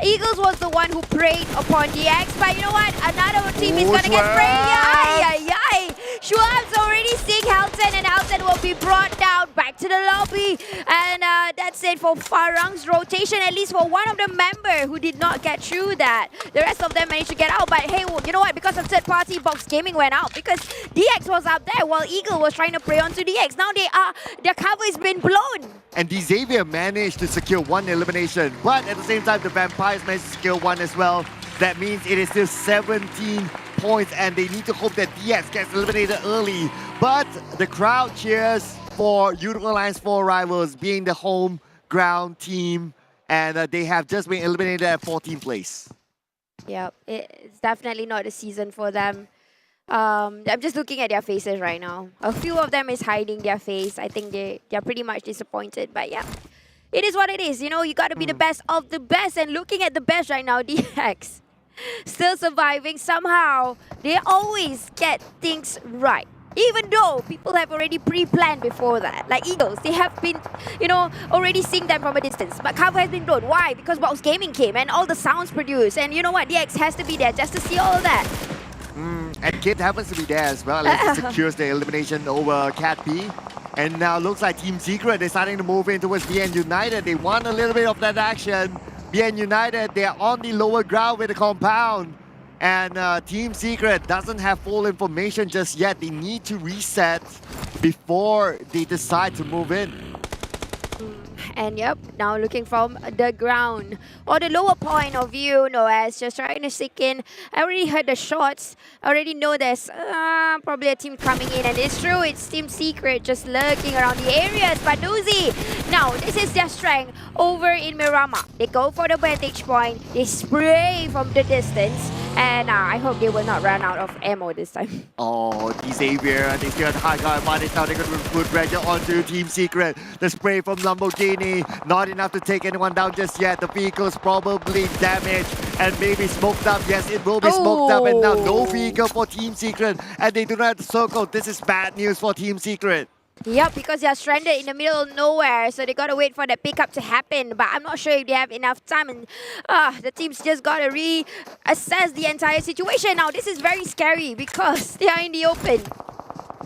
Eagles was the one who preyed upon DX. But you know what? Another team is going to get sprayed. Schwab's already seeing Helton, and Helton will be brought down back to the lobby. And that's it for Farang's rotation, at least for one of the members who did not get through that. The rest of them managed to get out. But hey, you know what? Because of third party, Box Gaming went out because DX was up there while Eagle was trying to prey onto DX. Now their cover has been blown. And DXAVIER managed to secure 1 elimination, but at the same time, the Vampires managed to secure 1 as well. That means it is still 17 points, and they need to hope that DX gets eliminated early. But the crowd cheers for YOODO Alliance 4 Rivals being the home ground team, and they have just been eliminated at 14th place. Yeah, it's definitely not a season for them. I'm just looking at their faces right now. A few of them is hiding their face. I think they're pretty much disappointed. But yeah, it is what it is. You know, you got to be the best of the best. And looking at the best right now, DX still surviving. Somehow, they always get things right. Even though people have already pre-planned before that. Like Eagles, they have been, you know, already seeing them from a distance. But cover has been blown. Why? Because Box Gaming came and all the sounds produced. And you know what? DX has to be there just to see all that. And Kid happens to be there as well as he secures the elimination over Cat P. And now looks like Team Secret, they're starting to move in towards BN United. They want a little bit of that action. BN United, they're on the lower ground with the compound. And Team Secret doesn't have full information just yet. They need to reset before they decide to move in. And yep, now looking from the ground or the lower point of view, Noaz just trying to sneak in. I already heard the shots. I already know there's probably a team coming in, and it's true, it's Team Secret just lurking around the areas. But Nuzi, now this is their strength over in Miramar. They go for the vantage point, they spray from the distance, and I hope they will not run out of ammo this time. Oh, DXAVIER, they still have the high ground advantage now. They're going to put pressure onto Team Secret. The spray from Lamborghini, not enough to take anyone down just yet. The vehicle is probably damaged and maybe smoked up. Yes, it will be smoked up, and now no vehicle for Team Secret, and they do not have the circle. This is bad news for Team Secret. Yep, because they are stranded in the middle of nowhere, so they gotta wait for the pickup to happen. But I'm not sure if they have enough time, and the team's just gotta reassess the entire situation. Now, this is very scary because they are in the open.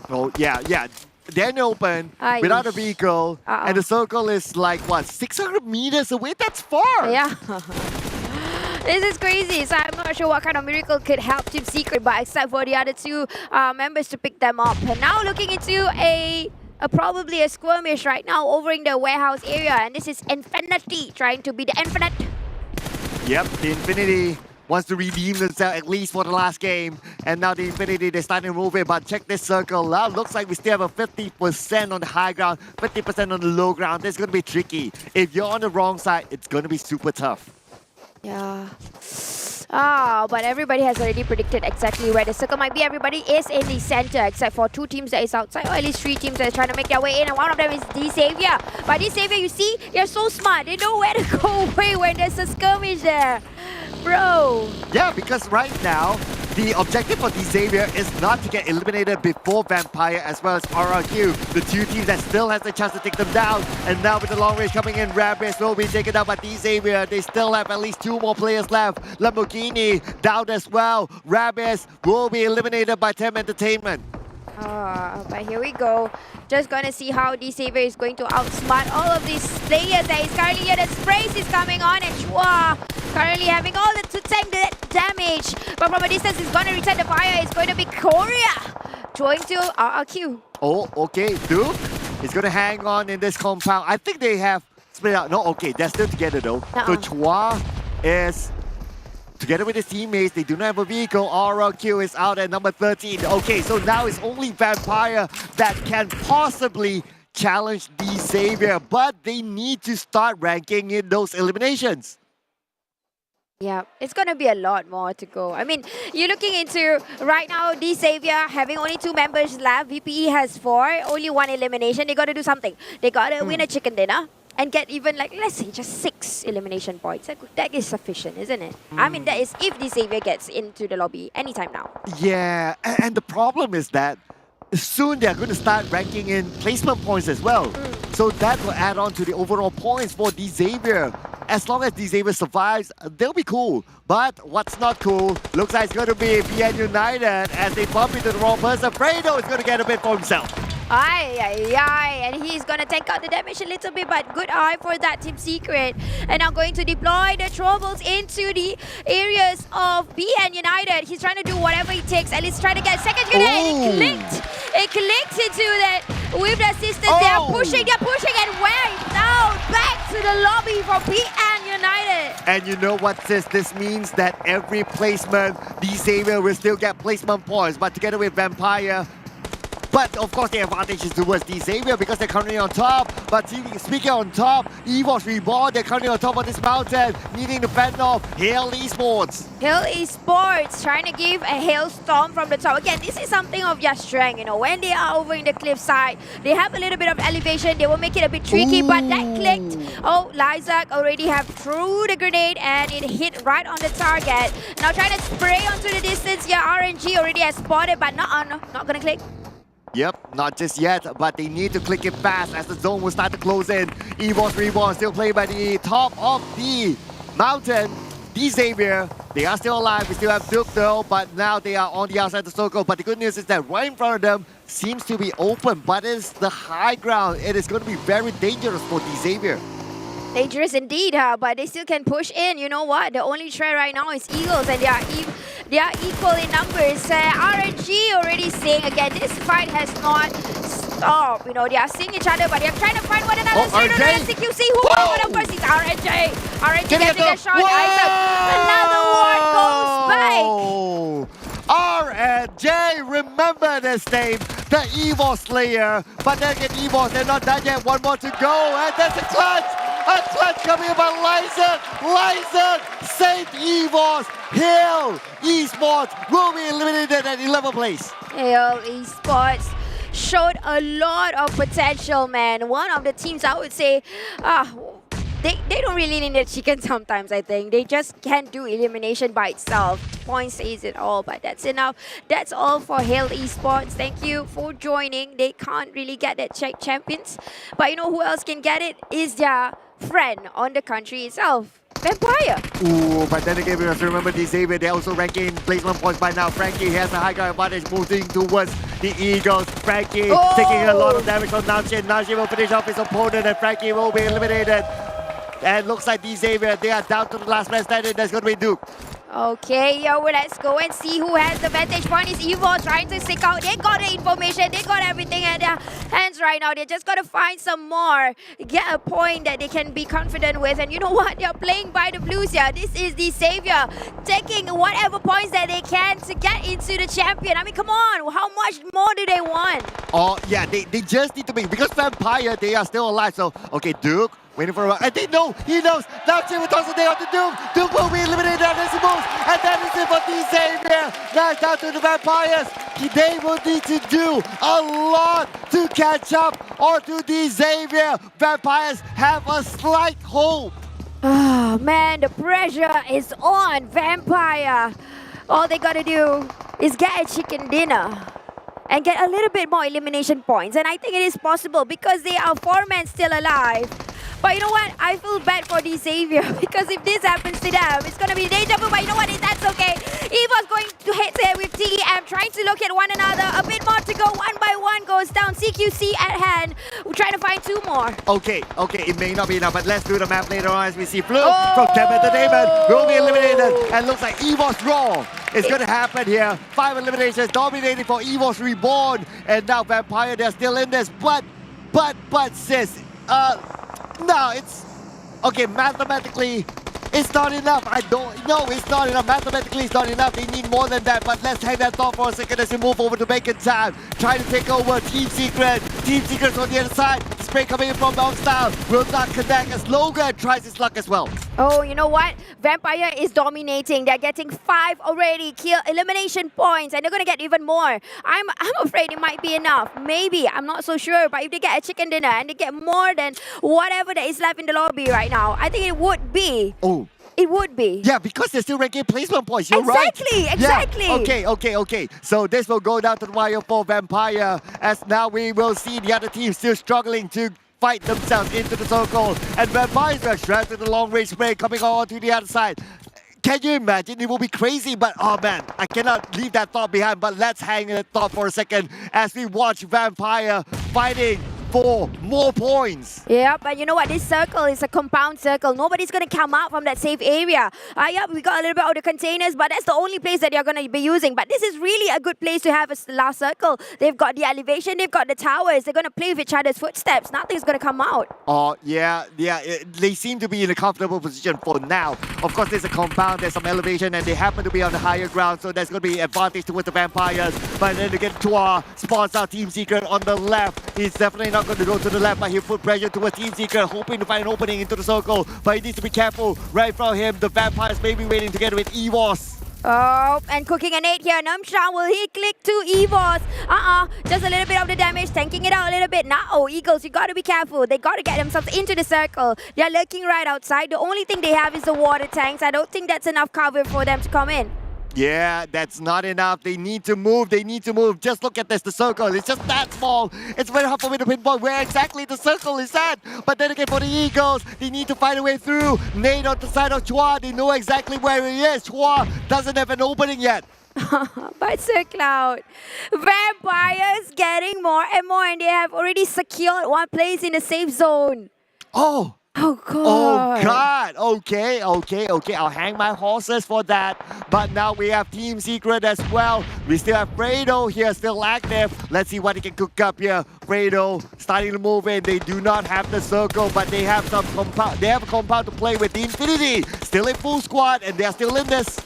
Oh, yeah. They're in the open without a vehicle, and the circle is like, what, 600 meters away? That's far! Yeah. This is crazy, so I'm not sure what kind of miracle could help Team Secret, but except for the other two members to pick them up. And now looking into probably a skirmish right now over in the warehouse area, and this is Infinity trying to be the Infinite. Yep, the Infinity wants to redeem themselves at least for the last game, and now the Infinity, they're starting to move it. But check this circle now. Looks like we still have a 50% on the high ground, 50% on the low ground. This is going to be tricky. If you're on the wrong side, it's going to be super tough. Yeah. But everybody has already predicted exactly where the circle might be. Everybody is in the center, except for two teams that is outside, or at least three teams that are trying to make their way in, and one of them is DXAVIER. But DXAVIER, you see, they're so smart. They know where to go away when there's a skirmish there. Bro. Yeah, because right now, the objective for DXAVIER is not to get eliminated before Vampire as well as RRQ, the two teams that still has the chance to take them down. And now with the long range coming in, Rabis will be taken down by DXAVIER. They still have at least two more players left. Lamborghini down as well. Rabis will be eliminated by Tem Entertainment. But here we go. Just gonna see how DXAVIER is going to outsmart all of these players that is currently here. The sprays is coming on, and Chua currently having all to tank the damage. But from a distance, it's gonna return the fire. It's going to be Korea throwing to RRQ. Oh, okay. Duke is gonna hang on in this compound. I think they have split out. No, okay, they're still together though. So Chua is together with his teammates. They do not have a vehicle. RRQ is out at number 13. Okay, so now it's only Vampire that can possibly challenge DXAVIER, but they need to start ranking in those eliminations. Yeah, it's going to be a lot more to go. I mean, you're looking into right now, DXAVIER having only 2 members left. VPE has 4, only 1 elimination. They got to do something. They got to win a chicken dinner and get even, like, let's say just 6 elimination points. That is sufficient, isn't it? I mean, that is if DXAVIER gets into the lobby anytime now. Yeah, and the problem is that soon they're going to start ranking in placement points as well. So that will add on to the overall points for DXAVIER. As long as DXAVIER survives, they'll be cool. But what's not cool, looks like it's going to be BN United as they bump into the wrong person. Fredo is going to get a bit for himself. And he's gonna take out the damage a little bit, but good eye for that Team Secret. And now going to deploy the troubles into the areas of BN United. He's trying to do whatever it takes, at least try to get a second grenade. It clicked into that with the assistance. They're pushing, and where? Now back to the lobby for BN United. And you know what this means? That every placement, DXAVIER will still get placement points, but together with Vampire, but of course the advantage is towards DXAVIER because they're currently on top. But speaking on top, EVOS REBORN, they're currently on top of this mountain, needing to fend off Hail Esports. Hail Esports trying to give a hailstorm from the top. Again, this is something of their strength, you know. When they are over in the cliffside, they have a little bit of elevation. They will make it a bit tricky, but that clicked. Oh, Lysak already have threw the grenade and it hit right on the target. Now trying to spray onto the distance. Yeah, RNG already has spotted, but not gonna click. Yep, not just yet, but they need to click it fast as the zone will start to close in. EVOS REBORN still playing by the top of the mountain. DXAVIER, they are still alive. We still have Duke though, but now they are on the outside of the circle. But the good news is that right in front of them seems to be open, but it's the high ground. It is going to be very dangerous for DXAVIER. Dangerous indeed, but they still can push in. You know what? The only threat right now is Eagles, and they are equal in numbers. RNG already saying again, this fight has not stop. You know, they are seeing each other, but they are trying to find one another. Oh, RJ. CQC, who won? But of course, it's RNJ. RNJ getting a shot. Another ward goes by. RNJ, remember this name, the EVOS Slayer. But then again, EVOS, they're not done yet. One more to go, and there's a clutch. A clutch coming in by Lyson saved EVOS. Hill Esports will be eliminated at 11th place. Hill Esports showed a lot of potential, man. One of the teams, I would say, they don't really need a chicken sometimes, I think. They just can't do elimination by itself. Point says it all, but that's enough. That's all for Hill Esports. Thank you for joining. They can't really get that champions. But you know who else can get it? Is their friend on the country itself. Vampire. Ooh, but then again, we have to remember DXAVIER, they're also ranking placement points by now. Frankie has a high ground advantage, moving towards the Eagles. Frankie taking a lot of damage from Namjin. Namjin will finish off his opponent, and Frankie will be eliminated. And looks like DXAVIER, they are down to the last man standing. That's going to be Duke. Okay, yo, well, let's go and see who has the vantage point. Is EVO trying to seek out. They got the information. They got everything at their hands right now. They just got to find some more. Get a point that they can be confident with. And you know what? They're playing by the blues here. This is DXAVIER taking whatever points that they can to get into the champion. I mean, come on. How much more do they want? Oh, yeah, they just need to be. Because Vampire, they are still alive. So, okay, Duke. Waiting for a while. And they know, he knows. Now Jimmy tosses it down to Duke. Duke will be eliminated as he moves. And that is it for DXAVIER. Now it's down to the Vampires. They will need to do a lot to catch up or to DXAVIER. Vampires have a slight hope. Oh, man, the pressure is on Vampire. All they gotta do is get a chicken dinner and get a little bit more elimination points. And I think it is possible because they are 4 men still alive. But you know what? I feel bad for DXAVIER because if this happens to them, it's going to be deja vu. But you know what? That's okay. EVO's going to hit there with TEM, trying to look at one another. A bit more to go. One by one goes down. CQC at hand. We're trying to find 2 more. Okay, it may not be enough, but let's do the map later on as we see Blue from Dem Entertainment will be eliminated. And looks like EVOS Raw is going to happen here. 5 eliminations dominating for EVOS Reborn. And now Vampire, they're still in this. But sis, no, it's okay. Mathematically, it's not enough. It's not enough. Mathematically, it's not enough. They need more than that. But let's hang that thought for a second as we move over to Bacon time. Trying to take over Team Secret. Team Secret's on the other side. Spray coming in from Style will not connect as Logan tries his luck as well. Oh, you know what? Vampire is dominating. They're getting 5 already. Kill elimination points, and they're gonna get even more. I'm afraid it might be enough. Maybe. I'm not so sure. But if they get a chicken dinner and they get more than whatever that is left in the lobby right now, I think it would be. Oh. It would be. Yeah, because they're still ranking placement points. You're exactly, right. Exactly. Yeah. Okay. So this will go down to the wire for Vampire, as now we will see the other team still struggling to fight themselves into the circle. And Vampires are strapped to the long range spray coming on to the other side. Can you imagine? It will be crazy, but oh man, I cannot leave that thought behind. But let's hang that thought for a second as we watch Vampire fighting for more points. Yeah, but you know what? This circle is a compound circle. Nobody's going to come out from that safe area. Yeah, we got a little bit of the containers, but that's the only place that they're going to be using. But this is really a good place to have a last circle. They've got the elevation, they've got the towers. They're going to play with each other's footsteps. Nothing's going to come out. Oh, yeah. They seem to be in a comfortable position for now. Of course, there's a compound, there's some elevation, and they happen to be on the higher ground, so there's going to be advantage towards the Vampires. But then again, Tua spawns out Team Secret on the left. He's definitely not going to go to the left, but he'll put pressure towards Team Secret, hoping to find an opening into the circle. But he needs to be careful. Right from him, the Vampires may be waiting together with EVOS. Oh, and cooking a nade here. Namshan, will he click to EVOS? Just a little bit of the damage, tanking it out a little bit. Now, Eagles, you got to be careful. They got to get themselves into the circle. They're lurking right outside. The only thing they have is the water tanks. I don't think that's enough cover for them to come in. Yeah, that's not enough. They need to move. Just look at this, the circle. It's just that small. It's very hard for me to pinpoint where exactly the circle is at. But then again, for the Eagles, they need to find a way through. Nade on the side of Chua. They know exactly where he is. Chua doesn't have an opening yet. But Sir Cloud, Vampires getting more and more, and they have already secured one place in the safe zone. Oh, Oh God. Oh God. Okay. I'll hang my horses for that. But now we have Team Secret as well. We still have Fredo here, still active. Let's see what he can cook up here. Fredo starting to move in. They do not have the circle, but they have some compound. They have a compound to play with. The Infinity still in full squad, and they're still in this.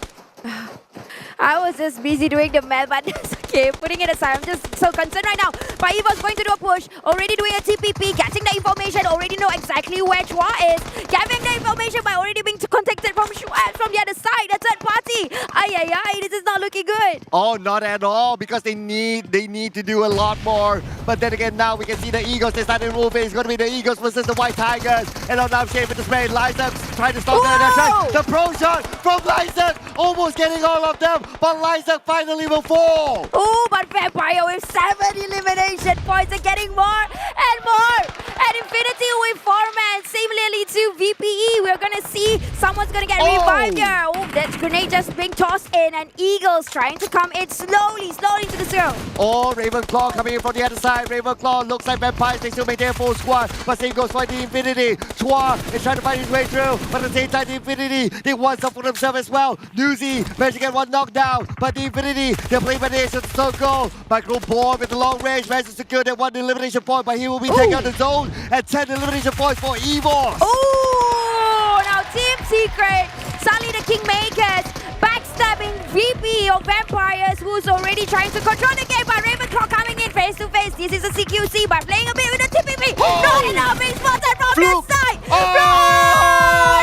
I was just busy doing the math, but that's okay. Putting it aside, I'm just so concerned right now. But EVOS going to do a push, already doing a TPP, getting the information, already know exactly where Chua is. Getting the information by already being contacted from Chua from the other side, the third party. Ay, this is not looking good. Oh, not at all, because they need to do a lot more. But then again, now we can see the Eagles, they started moving. It's going to be the Eagles versus the White Tigers. And on that shape with the spray, Lysa trying to stop the attack. The pro shot from Lysa, almost getting all of them. But Lysa finally will fall. Oh, but Vampire with 7 elimination points are getting more and more. And Infinity with 4 man, similarly to VPE. We're going to see someone's going to get revived here. Oh, that grenade just being tossed in. And Eagles trying to come in slowly to the zero. Oh, Ravenclaw coming in from the other side. Ravenclaw looks like Vampires. They still maintain full squad. But same goes for the Infinity. Chua is trying to find his way through. But at the same time, the Infinity, they want some for themselves as well. Newsy managed to get one knockdown. But the Infinity, they're playing by the ace of the circle. Microborn with the long range managed to secure that 1 elimination point. But he will be taking out the zone. And 10 elimination points for EVOS. Oh, now Team Secret, suddenly the Kingmakers, backstabbing VP of Vampires, who's already trying to control the game. But Ravenclaw coming in face to face. This is a CQC by playing a bit with the TPP. Not enough, he's spotted from that side.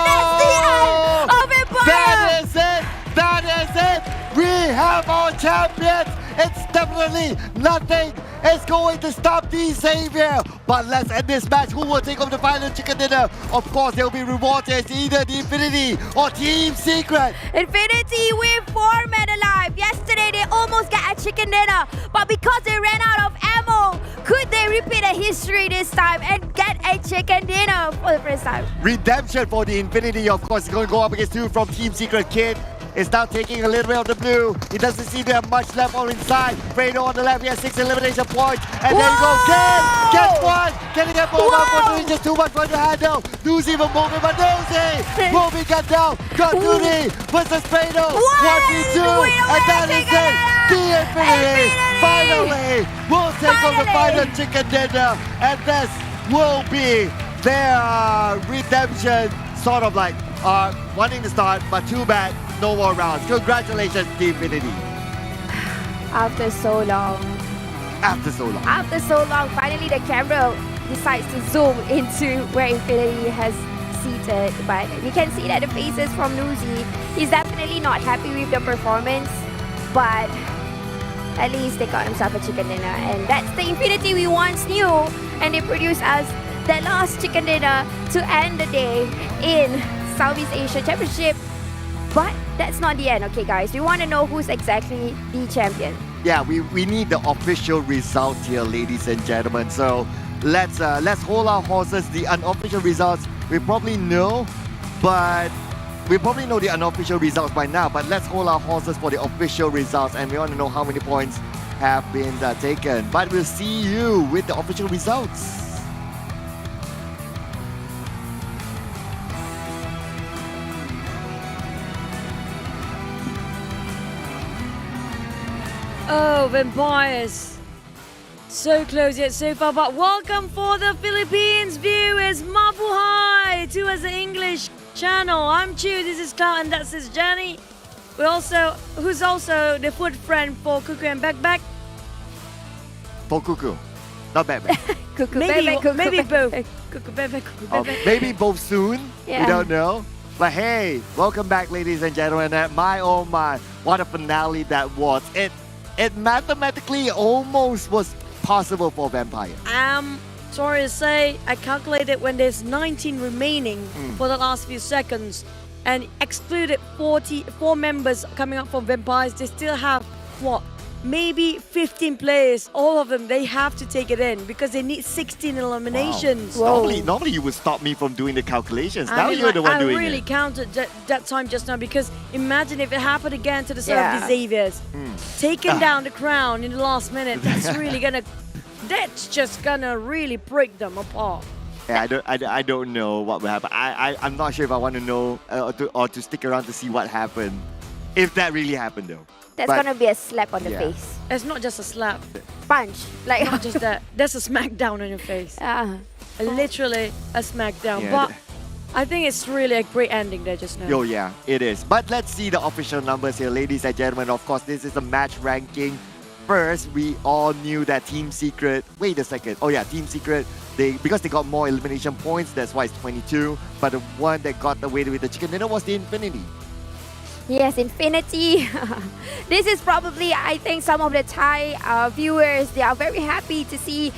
That's the end of Empire. That is it. We have our champions. It's definitely nothing is going to stop DXAVIER. But let's end this match. Who will take over the final chicken dinner? Of course, there will be rewards. It's either the Infinity or Team Secret. Infinity with 4 men alive. Yesterday, they almost got a chicken dinner. But because they ran out of ammo, could they repeat a history this time and get a chicken dinner for the first time? Redemption for the Infinity, of course, is going to go up against 2 from Team Secret. Kid is now taking a little bit of the blue. He doesn't seem to have much left on inside. Fredo on the left, he has 6 elimination points. And there you go, gets 1. Getting that ball out for doing just too much for the handle. Newsy will move it, but Newsy will be cut down. Got Newsy versus Fredo. 1v2, and that is it. The Infinity finally will take on the final chicken dinner. And this will be their redemption, sort of like wanting to start, but too bad. No more rounds. Congratulations, Team Infinity. After so long, finally the camera decides to zoom into where Infinity has seated. But we can see that the faces from Nuzi, he's definitely not happy with the performance. But at least they got himself a chicken dinner. And that's the Infinity we once knew. And they produced us the last chicken dinner to end the day in Southeast Asia Championship. But that's not the end, okay guys? We want to know who's exactly the champion. Yeah, we need the official results here, ladies and gentlemen. So let's hold our horses. The unofficial results we probably know, but we probably know the unofficial results by now. But let's hold our horses for the official results, and we want to know how many points have been taken. But we'll see you with the official results. Oh, Vampires. So close yet so far, but welcome for the Philippines viewers. Mabuhay to us the English channel. I'm Chu, this is Cloud, and that's his Jenny. Who's also the food friend for Cuckoo and Backback. For Cuckoo, not Backback. Cuckoo, maybe both. Cuckoo, Backback, Cuckoo, Backback. Maybe both soon. Yeah. We don't know. But hey, welcome back, ladies and gentlemen. My oh my, what a finale that was. It mathematically almost was possible for Vampire. Sorry to say, I calculated when there's 19 remaining for the last few seconds and excluded 44 members coming up from Vampires. They still have, what, maybe 15 players. All of them, they have to take it in because they need 16 eliminations. Wow. Normally you would stop me from doing the calculations. Now you're the one doing it. I really counted that time just now because imagine if it happened again to the side of the DXAVIERs. Taking down the crown in the last minute, that's just gonna really break them apart. Yeah, I don't know what will happen. I'm not sure if I want to know or to stick around to see what happened. If that really happened though. That's gonna be a slap on the face. It's not just a slap. Punch. Like Not just that. That's a smackdown on your face. Literally a smackdown. Yeah, But I think it's really a great ending there just now. Yo, yeah, it is. But let's see the official numbers here, ladies and gentlemen. Of course, this is a match ranking. First, we all knew that Team Secret. Wait a second. Oh yeah, Team Secret. Because they got more elimination points, that's why it's 22. But the one that got away with the chicken dinner was the Infinity. Yes, Infinity. This is probably, I think, some of the Thai viewers, they are very happy to see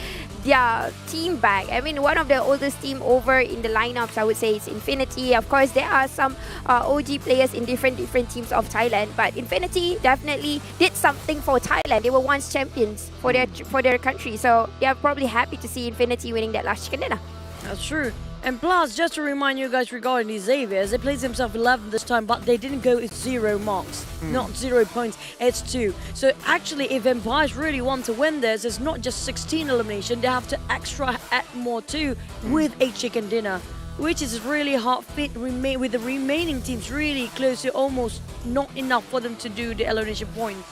their team back. I mean, one of the oldest team over in the lineups, I would say, is Infinity. Of course, there are some OG players in different teams of Thailand, but Infinity definitely did something for Thailand. They were once champions for their country, so they are probably happy to see Infinity winning that last chicken dinner. That's true. And plus, just to remind you guys regarding the Xaviers, they placed themselves 11 this time, but they didn't go with 0 marks. Not 0 points, it's 2. So actually, if Empires really want to win this, it's not just 16 elimination, they have to extra add more too with a chicken dinner, which is really hard fit with the remaining teams really close to almost not enough for them to do the elimination points.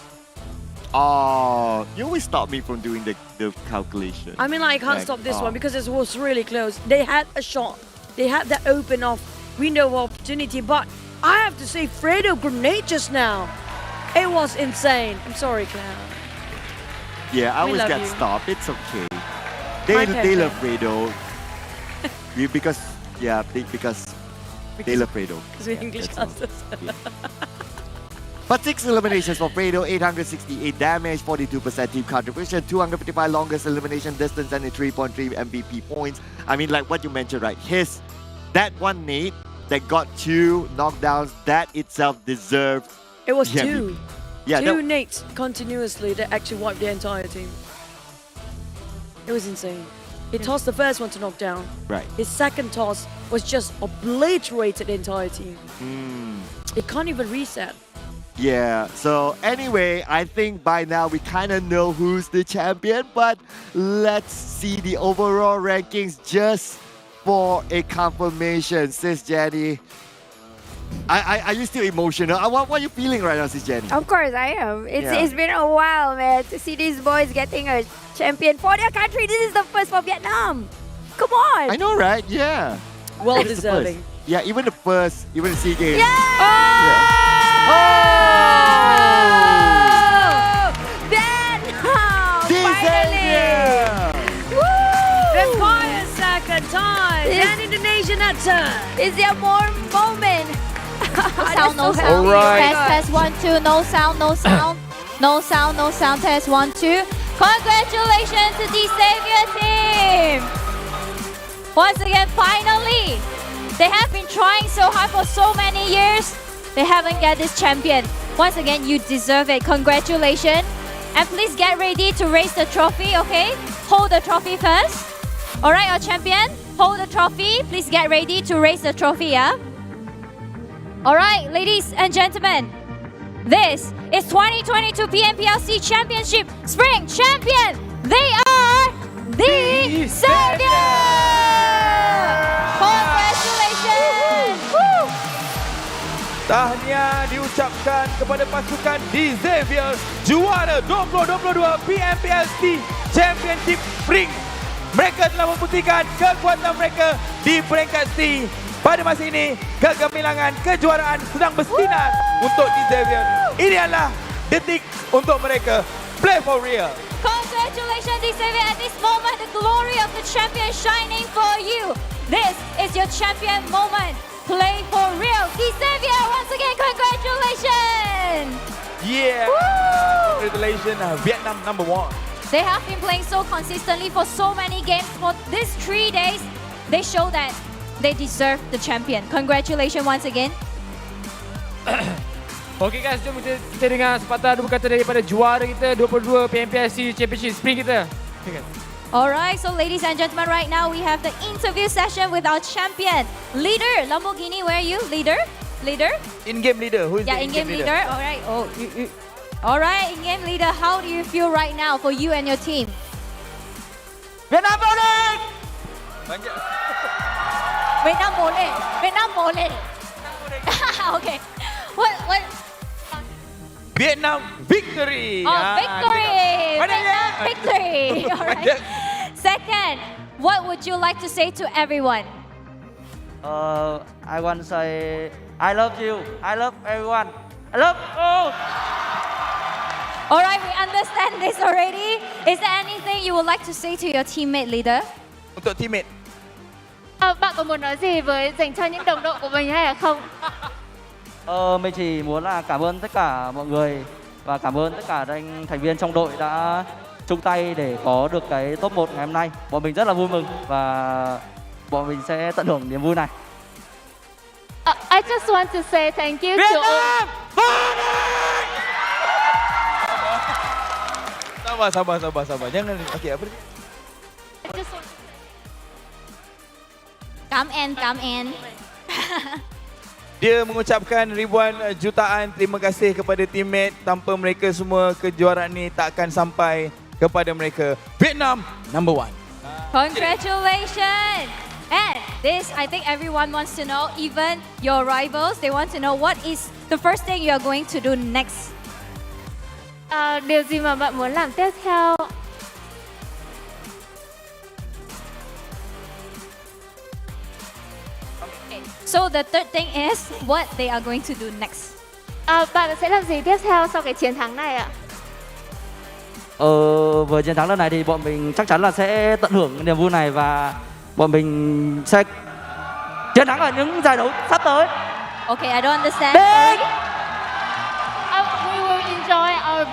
Oh, you always stop me from doing the calculation. I mean, I can't stop this one because it was really close. They had a shot. They had that open off window of opportunity, but I have to say Fredo grenade just now. It was insane. I'm sorry, Cloud. Yeah, I always get you. stopped. It's okay. They love Fredo. because they love Fredo. Because we're English classes. But 6 eliminations for Fredo, 868 damage, 42% team contribution, 255 longest elimination distance, and a 3.3 MVP points. I mean, like what you mentioned, right? That one nade that got 2 knockdowns, that itself deserved. It was the 2. MVP. Yeah, 2 nades continuously that actually wiped the entire team. It was insane. He tossed the first one to knock down. Right. His second toss was just obliterated the entire team. It can't even reset. Yeah, so anyway, I think by now we kind of know who's the champion, but let's see the overall rankings just for a confirmation. Sis Jenny, are you still emotional? What are you feeling right now, Sis Jenny? Of course I am. It's been a while, man, to see these boys getting a champion for their country. This is the first for Vietnam. Come on. I know, right? Yeah. Well It is the deserving. first. Yeah, even the SEA Games. Oh! Finally! Empire second time. And Indonesian at turn. Is there more moment? No sound. All right. Test 1 2. No sound. No sound. No sound. No sound. Test 1 2. Congratulations to the Xavier team. Once again, finally, they have been trying so hard for so many years. They haven't got this champion. Once again, you deserve it. Congratulations. And please get ready to raise the trophy, okay? Hold the trophy first. All right, our champion, hold the trophy. Please get ready to raise the trophy, yeah? All right, ladies and gentlemen, this is 2022 PMPL SEA Championship Spring Champion. They are the Savior! Congratulations! Woo! Tahniah diucapkan kepada pasukan DXAVIER, juara 2022 PMPL SEA Championship Spring. Mereka telah membuktikan kekuatan mereka di peringkat SEA. Pada masa ini, kegemilangan kejuaraan sedang bersinar untuk DXAVIER. Ini adalah detik untuk mereka. Play for real. Congratulations, DXAVIER. At this moment, the glory of the champion is shining for you. This is your champion moment. Play for real. DXAVIER, once again, congratulations. Yeah. Woo! Congratulations, Vietnam #1. They have been playing so consistently for so many games. For these 3 days, they show that they deserve the champion. Congratulations once again. Okay guys, jom kita dengar sepatah dua kata daripada juara kita 22 PMPL SEA Championship Spring kita. Okay, guys. Alright, so ladies and gentlemen, right now we have the interview session with our champion. Leader, Lamborghini, where are you? Leader? In-game leader. Who is the in-game leader? Alright, Alright, in-game leader, how do you feel right now for you and your team? Vietnam Bowling! Việt Nam vô địch. Việt Nam vô địch. Okay. What? Vietnam victory. Victory. Vietnam victory. All right. Second, what would you like to say to everyone? I want to say I love you. I love everyone. I love you. All right, we understand this already. Is there anything you would like to say to your teammate leader? Untuk teammate. Bạn có muốn nói gì dành cho những đồng đội của mình hay là không? Mình chỉ muốn là cảm ơn tất cả mọi người và cảm ơn tất cả anh thành viên trong đội đã chung tay để có được cái top 1 ngày hôm nay. Bọn mình rất là vui mừng và bọn mình sẽ tận hưởng niềm vui này. I just want to say thank you to all. Sabar. Jangan. Okey, apa dia? Cảm ơn. Dia mengucapkan ribuan jutaan terima kasih kepada teammate. Tanpa mereka semua, kejuaraan ni takkan sampai kepada mereka. Vietnam #1. Congratulations. And this, I think everyone wants to know, even your rivals, they want to know what is the first thing you are going to do next. Điều gì mà bạn muốn làm tiếp theo? So the third thing is what they are going to do next. Bạn sẽ làm gì tiếp theo sau cái chiến thắng này ạ? Với chiến thắng lần này thì bọn mình chắc chắn là sẽ tận hưởng niềm vui này và bọn mình sẽ chiến thắng ở những giải đấu sắp tới. Okay, I don't understand. We will enjoy our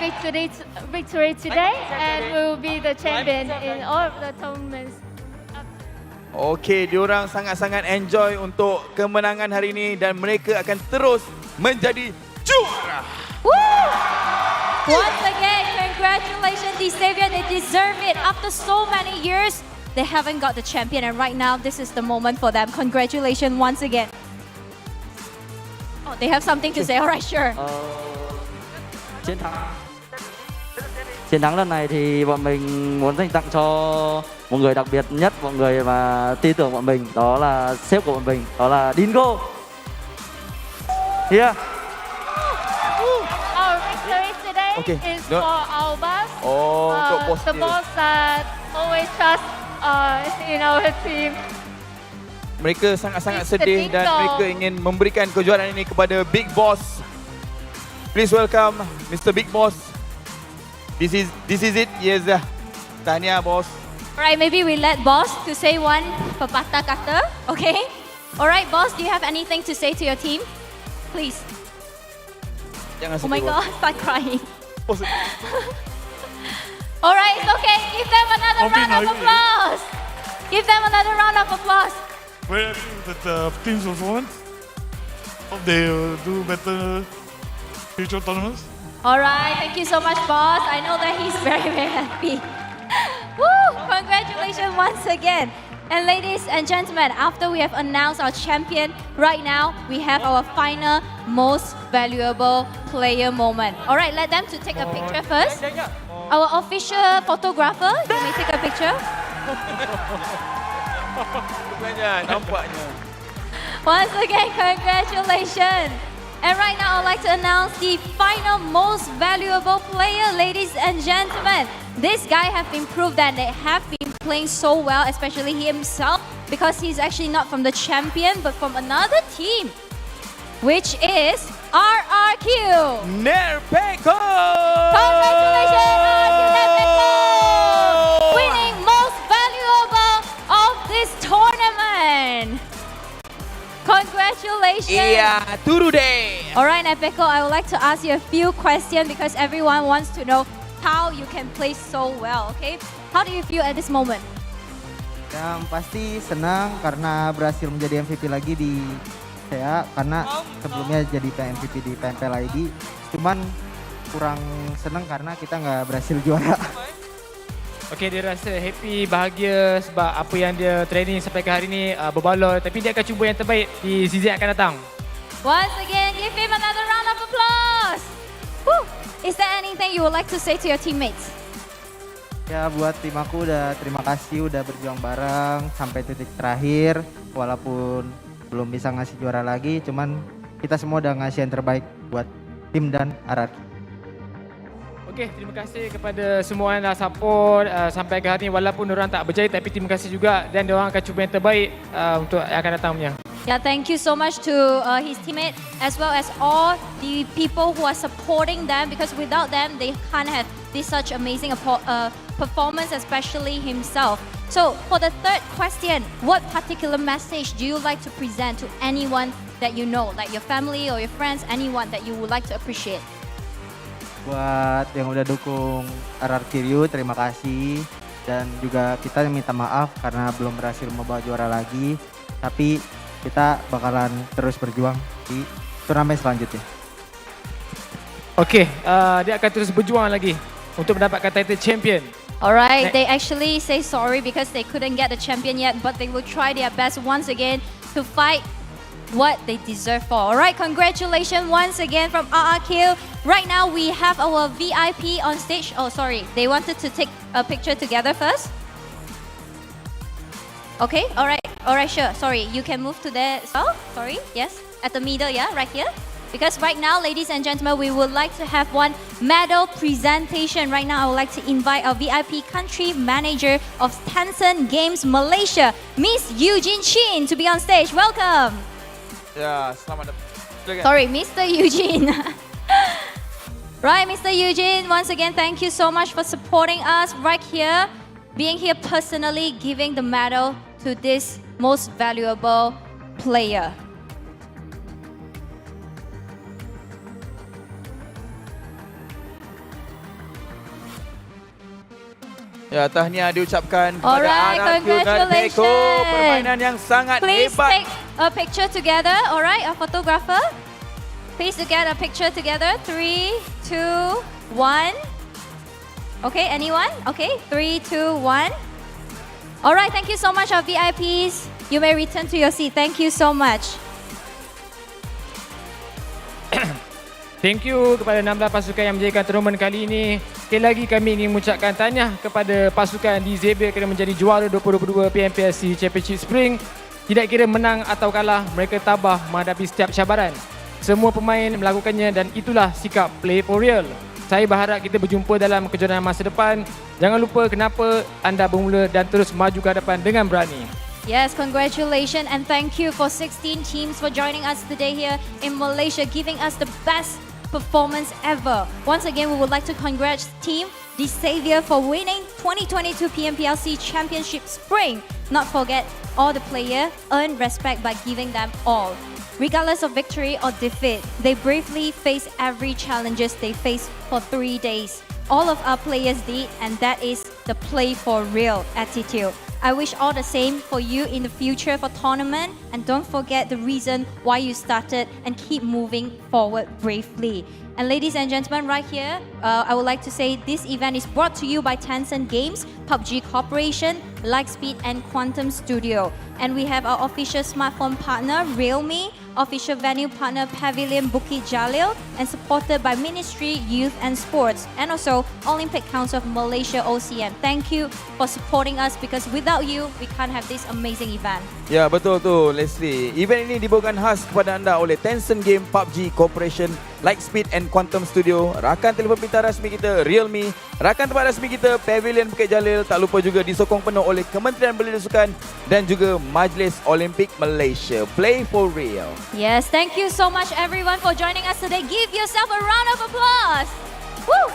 victory today and we will be the champion in all of the tournaments. Okey, diorang sangat-sangat enjoy untuk kemenangan hari ini dan mereka akan terus menjadi juara. Once again, congratulations DXAVIER, they deserve it. After so many years, they haven't got the champion and right now, this is the moment for them. Congratulations once again. Oh, they have something to say, alright, sure. Chiến thắng lần này thì bọn mình muốn dành tặng cho một người đặc biệt nhất, một người mà tin tưởng bọn mình, đó là sếp của bọn mình, đó là DINGOZ. Here. Our victory today is for our boss. Untuk bos the dia. boss that always trust in our team. Mereka sangat-sangat sedih dan mereka ingin memberikan kejuaraan ini kepada Big Boss. Please welcome Mr. Big Boss. This is it. Yes. Tahniah, boss. Alright, maybe we let boss to say one pepatah kata, okay? Alright, boss, do you have anything to say to your team? Please. Jangan sedih. Oh my God, start crying. Alright, it's okay. Give them another round of applause. Give them another round of applause. Very happy with the team's performance. Hope they do better future tournaments. Alright, thank you so much, boss. I know that he's very, very happy. Woo! Congratulations once again. And ladies and gentlemen, after we have announced our champion, right now we have our final most valuable player moment. Alright, let them to take a picture first. Our official photographer, you may take a picture. Nampaknya. Once again, congratulations. And right now, I'd like to announce the final most valuable player, ladies and gentlemen. This guy have been proved that they have been playing so well, especially he himself, because he's actually not from the champion, but from another team, which is RRQ. Nerpeko! Congratulations, RRQ Nerpeko! Winning most valuable of this tournament. Congratulations. Iya, turu deh. Alright, Nerpeko, I would like to ask you a few questions because everyone wants to know how you can play so well, okay? How do you feel at this moment? Yang pasti senang karena berhasil menjadi MVP lagi di SEA karena sebelumnya jadi MVP di PMPL ID. Cuman kurang senang karena kita nggak berhasil juara. Okey, dia rasa happy, bahagia sebab apa yang dia training sampai ke hari ni berbaloi. Tapi dia akan cuba yang terbaik di season yang akan datang. Once again, give him another round of applause. Woo! Is there anything you would like to say to your teammates? Ya buat tim aku terima kasih udah berjuang bareng sampai titik terakhir. Walaupun belum bisa ngasih juara lagi, cuman kita semua udah ngasih yang terbaik buat tim dan RRQ. Okey, terima kasih kepada semua yang dah support sampai ke hari ini. Walaupun orang tak berjaya, tapi terima kasih juga dan orang akan cuba yang terbaik untuk yang akan datang punya. Yeah, thank you so much to his teammate as well as all the people who are supporting them, because without them they can't have this such amazing performance, especially himself. So for the third question, what particular message do you like to present to anyone that you know, like your family or your friends, anyone that you would like to appreciate? Buat yang udah dukung RRQ, terima kasih. Dan juga kita minta maaf karena belum berhasil membawa juara lagi. Tapi kita bakalan terus berjuang di turnamen selanjutnya. Okey, dia akan terus berjuang lagi untuk mendapatkan title champion. Alright, they actually say sorry because they couldn't get the champion yet, but they will try their best once again to fight what they deserve for. Alright, congratulations once again from RRQ. Right now we have our VIP on stage. Oh, sorry, they wanted to take a picture together first. Okay, alright, sure. Sorry, you can move to there as well. Sorry, yes, at the middle, yeah, right here. Because right now, ladies and gentlemen, we would like to have one medal presentation. Right now, I would like to invite our VIP country manager of Tencent Games Malaysia, Miss Eugene Chin, to be on stage. Welcome. Ya, selamat datang. Sorry, Mr. Eugene. Right, Mr. Eugene, once again, thank you so much for supporting us right here, being here personally, giving the medal to this most valuable player. Ya, tahniah diucapkan kepada Alright, RRQ dan Beko. Permainan yang sangat Please hebat. take a picture together, alright, a photographer. Please to get a picture together. 3, 2, 1. Okay, anyone? Okay, 3, 2, 1. Alright, thank you so much, our VIPs. You may return to your seat. Thank you so much. Thank you kepada 16 pasukan yang menjayakan turnamen kali ini. Sekali lagi kami ingin mengucapkan tahniah kepada pasukan DXAVIER kerana menjadi juara 2022 PMPL SEA Championship Spring. Tidak kira menang atau kalah, mereka tabah menghadapi setiap cabaran. Semua pemain melakukannya dan itulah sikap play for real. Saya berharap kita berjumpa dalam kejuaraan masa depan. Jangan lupa kenapa anda bermula dan terus maju ke hadapan dengan berani. Yes, congratulations and thank you for 16 teams for joining us today here in Malaysia, giving us the best performance ever. Once again, we would like to congratulate Team DXAVIER for winning 2022 PMPL SEA Championship Spring. Not forget, all the players earn respect by giving them all. Regardless of victory or defeat, they bravely face every challenges they face for 3 days. All of our players did, and that is the play for real attitude. I wish all the same for you in the future for tournament, and don't forget the reason why you started and keep moving forward bravely. And ladies and gentlemen, right here, I would like to say this event is brought to you by Tencent Games, PUBG Corporation, Lightspeed and Quantum Studio. And we have our official smartphone partner, Realme, official venue partner, Pavilion Bukit Jalil, and supported by Ministry Youth and Sports, and also Olympic Council of Malaysia, OCM. Thank you for supporting us, because without you, we can't have this amazing event. Ya, betul tu Leslie. Event ini dibawakan khas kepada anda oleh Tencent Game, PUBG Corporation, Lightspeed and Quantum Studio, Rakan telefon pintar rasmi kita, Realme, Rakan tempat rasmi kita, Pavilion Bukit Jalil. Tak lupa juga disokong penuh oleh Kementerian Belia Sukan dan juga Majlis Olimpik Malaysia. Play for real. Yes, thank you so much everyone for joining us today. Give yourself a round of applause. Woo!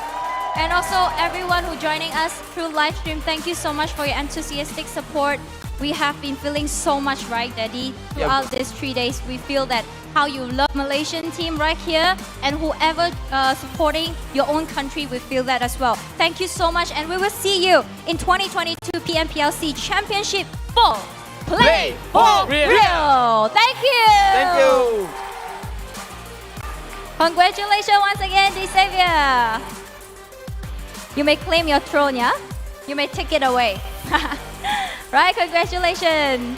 And also everyone who joining us through live stream, thank you so much for your enthusiastic support. We have been feeling so much, right, Daddy? Throughout these 3 days, we feel that how you love Malaysian team right here, and whoever supporting your own country, we feel that as well. Thank you so much, and we will see you in 2022 PMPL SEA Championship for Play for Real. Thank you. Thank you. Congratulations once again, DXAVIER. You may claim your throne, yeah? You may take it away. Right, congratulations.